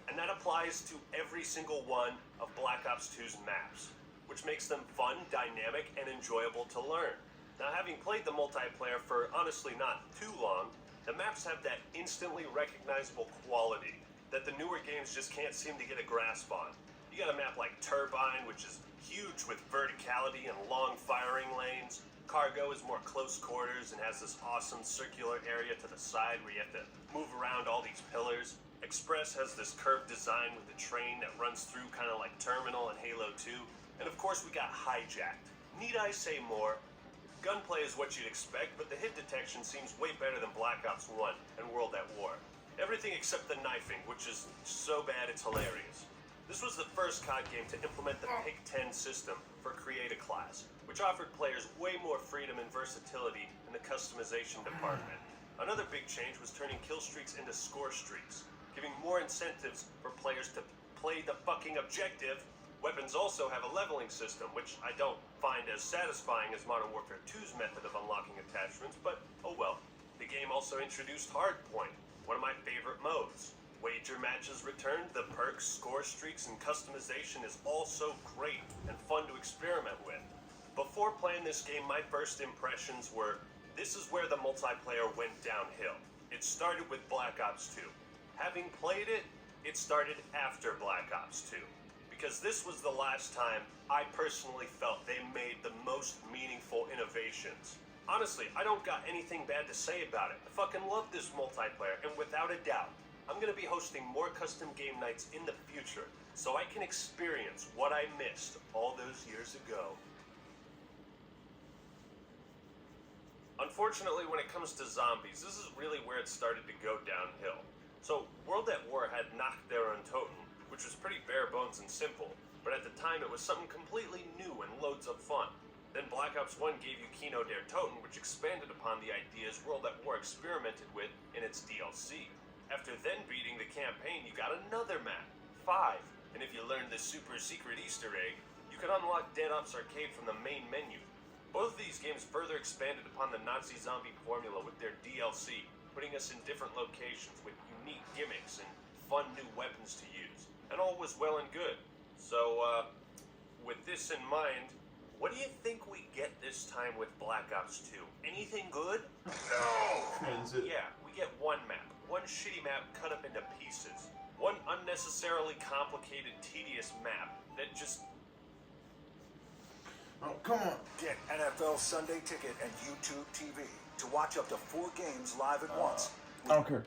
And that applies to every single one of Black Ops 2's maps, which makes them fun, dynamic, and enjoyable to learn. Now, having played the multiplayer for honestly not too long, the maps have that instantly recognizable quality that the newer games just can't seem to get a grasp on. You got a map like Turbine, which is huge with verticality and long firing lanes. Cargo is more close quarters and has this awesome circular area to the side where you have to move around all these pillars. Express has this curved design with a train that runs through kind of like Terminal and Halo 2. And of course we got Hijacked. Need I say more? Gunplay is what you'd expect, but the hit detection seems way better than Black Ops 1 and World at War. Everything except the knifing, which is so bad it's hilarious. This was the first COD game to implement the Pick 10 system for Create a Class, which offered players way more freedom and versatility in the customization department. Another big change was turning kill streaks into score streaks, giving more incentives for players to play the fucking objective. Weapons also have a leveling system, which I don't find as satisfying as Modern Warfare 2's method of unlocking attachments, but oh well. The game also introduced Hardpoint, one of my favorite modes. Wager matches returned, the perks, score streaks, and customization is all so great and fun to experiment with. Before playing this game, my first impressions were, this is where the multiplayer went downhill. It started with Black Ops 2. Having played it, it started after Black Ops 2. Because this was the last time I personally felt they made the most meaningful innovations. Honestly, I don't got anything bad to say about it. I fucking love this multiplayer, and without a doubt, I'm going to be hosting more custom game nights in the future, so I can experience what I missed all those years ago. Unfortunately, when it comes to zombies, this is really where it started to go downhill. So, World at War had knocked their own totem, which was pretty bare bones and simple, but at the time it was something completely new and loads of fun. Then Black Ops 1 gave you Kino der Toten, which expanded upon the ideas World at War experimented with in its DLC. After then beating the campaign, you got another map, 5, and if you learned the super secret Easter egg, you could unlock Dead Ops Arcade from the main menu. Both of these games further expanded upon the Nazi zombie formula with their DLC, putting us in different locations with unique gimmicks and fun new weapons to use. And all was well and good. So, with this in mind, what do you think we get this time with Black Ops 2? Anything good? No! Yeah, we get one map. One shitty map cut up into pieces. One unnecessarily complicated, tedious map that just... Oh, come on. Get NFL Sunday Ticket and YouTube TV to watch up to 4 games live at once. Okay.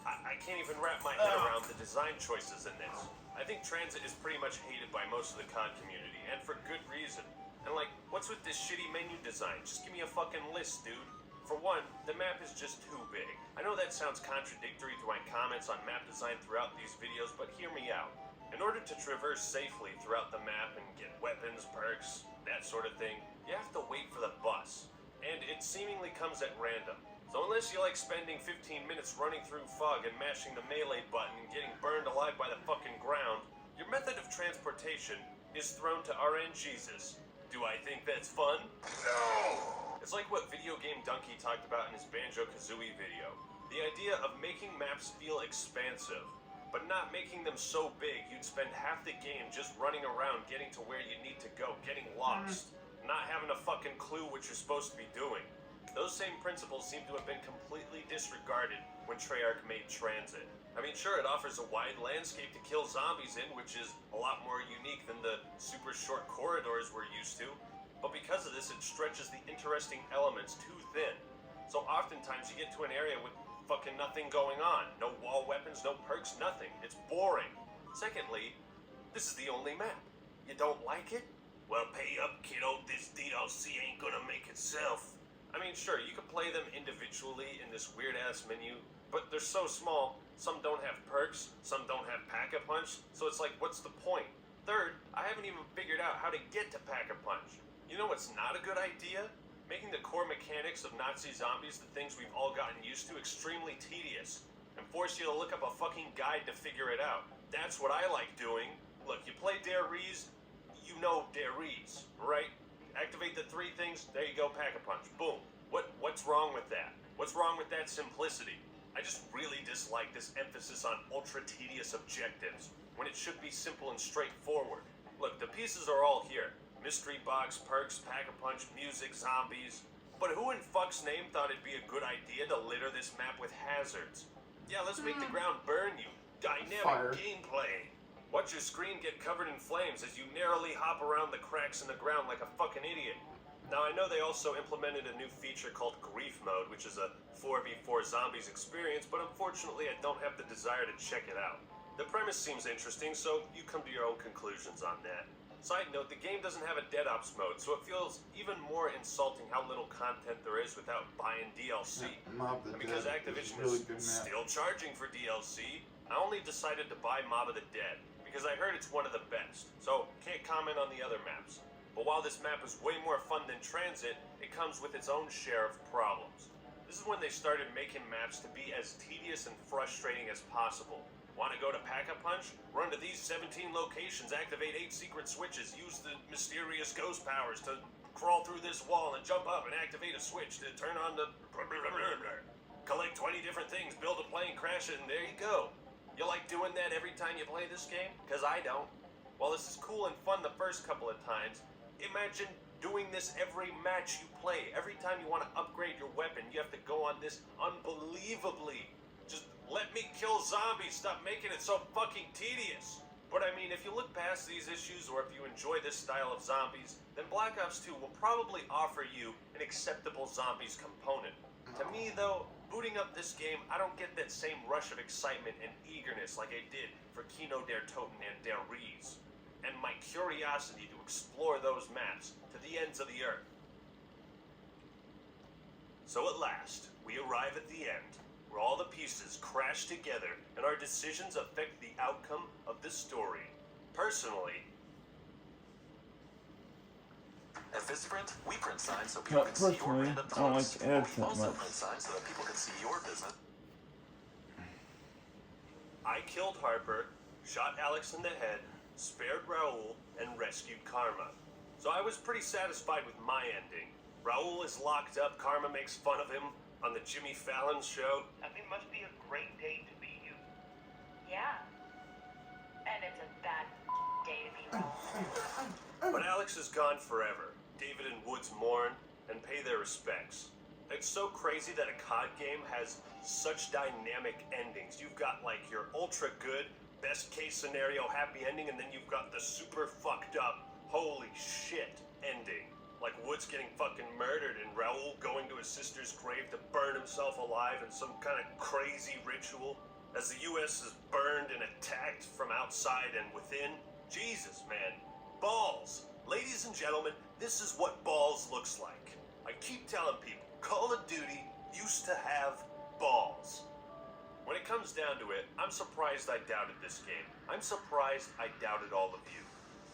I can't even wrap my head around the design choices in this. I think Transit is pretty much hated by most of the COD community, and for good reason. And like, what's with this shitty menu design? Just give me a fucking list, dude. For one, the map is just too big. I know that sounds contradictory to my comments on map design throughout these videos, but hear me out. In order to traverse safely throughout the map and get weapons, perks, that sort of thing, you have to wait for the bus. And it seemingly comes at random. So unless you like spending 15 minutes running through fog and mashing the melee button and getting burned alive by the fucking ground, your method of transportation is thrown to RNGesus. Do I think that's fun? No! It's like what Video Game Donkey talked about in his Banjo-Kazooie video. The idea of making maps feel expansive, but not making them so big you'd spend half the game just running around getting to where you need to go, getting lost, not having a fucking clue what you're supposed to be doing. Those same principles seem to have been completely disregarded when Treyarch made Transit. I mean, sure, it offers a wide landscape to kill zombies in, which is a lot more unique than the super short corridors we're used to, but because of this, it stretches the interesting elements too thin. So oftentimes you get to an area with fucking nothing going on. No wall weapons, no perks, nothing. It's boring. Secondly, this is the only map. You don't like it? Well, pay up, kiddo. This DLC ain't gonna make itself. I mean, sure, you can play them individually in this weird-ass menu, but they're so small, some don't have perks, some don't have Pack-a-Punch, so it's like, what's the point? Third, I haven't even figured out how to get to Pack-a-Punch. You know what's not a good idea? Making the core mechanics of Nazi zombies, the things we've all gotten used to, extremely tedious, and force you to look up a fucking guide to figure it out. That's what I like doing. Look, you play Der Riese, you know Der Riese, right? Activate the three things, there you go, Pack-a-Punch. Boom. What's wrong with that? What's wrong with that simplicity? I just really dislike this emphasis on ultra-tedious objectives, when it should be simple and straightforward. Look, the pieces are all here. Mystery box, perks, Pack-a-Punch, music, zombies. But who in fuck's name thought it'd be a good idea to litter this map with hazards? Yeah, let's make the ground burn you. Dynamic gameplay. Watch your screen get covered in flames as you narrowly hop around the cracks in the ground like a fucking idiot. Now, I know they also implemented a new feature called Grief Mode, which is a 4v4 zombies experience, but unfortunately I don't have the desire to check it out. The premise seems interesting, so you come to your own conclusions on that. Side note, the game doesn't have a Dead Ops mode, so it feels even more insulting how little content there is without buying DLC. And because Activision is still charging for DLC, I only decided to buy Mob of the Dead, because I heard it's one of the best, so can't comment on the other maps. But while this map is way more fun than Transit, it comes with its own share of problems. This is when they started making maps to be as tedious and frustrating as possible. Want to go to Pack-a-Punch? Run to these 17 locations, activate 8 secret switches, use the mysterious ghost powers to crawl through this wall and jump up and activate a switch to turn on the... Collect 20 different things, build a plane, crash it, and there you go. You like doing that every time you play this game? Because I don't. While this is cool and fun the first couple of times, imagine doing this every match you play. Every time you want to upgrade your weapon, you have to go on this unbelievably. Just let me kill zombies. Stop making it so fucking tedious. But I mean, if you look past these issues, or if you enjoy this style of zombies, then Black Ops 2 will probably offer you an acceptable zombies component. To me, though, booting up this game, I don't get that same rush of excitement and eagerness like I did for Kino der Toten and Der Riese, and my curiosity to explore those maps to the ends of the earth. So at last, we arrive at the end, where all the pieces crash together and our decisions affect the outcome of the story. Personally, at Vistaprint, we print signs so people can see your brand up I don't like close. ads We that also much. print signs so that people can see your business. I killed Harper, shot Alex in the head, spared Raoul, and rescued Karma. So I was pretty satisfied with my ending. Raoul is locked up, Karma makes fun of him on the Jimmy Fallon show. It must be a great day to be you. Yeah. And it's a bad day to be Raoul. But Alex is gone forever. David and Woods mourn and pay their respects. It's so crazy that a COD game has such dynamic endings. You've got like your ultra good, best case scenario happy ending, and then you've got the super fucked up, holy shit ending. Like Woods getting fucking murdered and Raoul going to his sister's grave to burn himself alive in some kind of crazy ritual. As the US is burned and attacked from outside and within. Jesus, man. Balls. Ladies and gentlemen, this is what balls looks like. I keep telling people, Call of Duty used to have balls. When it comes down to it, I'm surprised I doubted this game. I'm surprised I doubted all of you.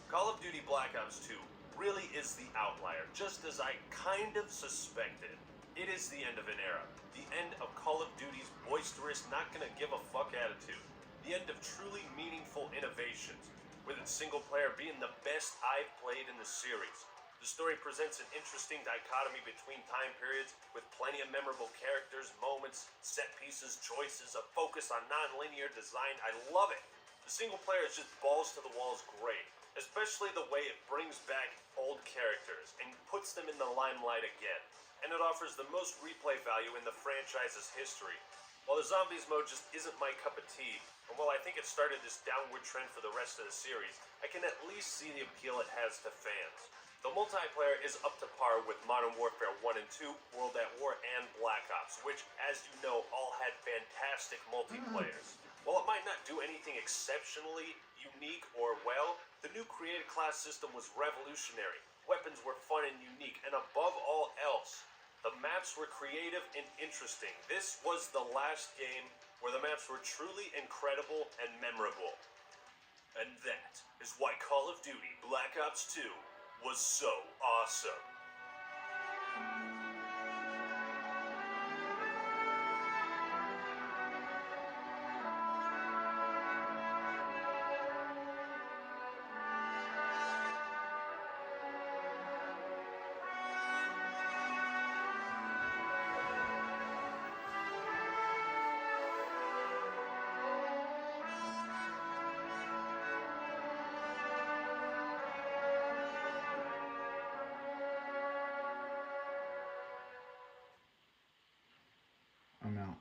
Call of Duty Black Ops 2 really is the outlier, just as I kind of suspected. It is the end of an era. The end of Call of Duty's boisterous, not gonna give a fuck attitude. The end of truly meaningful innovations, with its single player being the best I've played in the series. The story presents an interesting dichotomy between time periods, with plenty of memorable characters, moments, set pieces, choices, a focus on non-linear design. I love it. The single player is just balls to the walls great, especially the way it brings back old characters and puts them in the limelight again. And it offers the most replay value in the franchise's history. While the zombies mode just isn't my cup of tea, and while I think it started this downward trend for the rest of the series, I can at least see the appeal it has to fans. The multiplayer is up to par with Modern Warfare 1 and 2, World at War, and Black Ops, which, as you know, all had fantastic multiplayers. While it might not do anything exceptionally unique or well, the new created class system was revolutionary. Weapons were fun and unique, and above all else, the maps were creative and interesting. This was the last game where the maps were truly incredible and memorable. And that is why Call of Duty Black Ops 2 was so awesome. I'm out.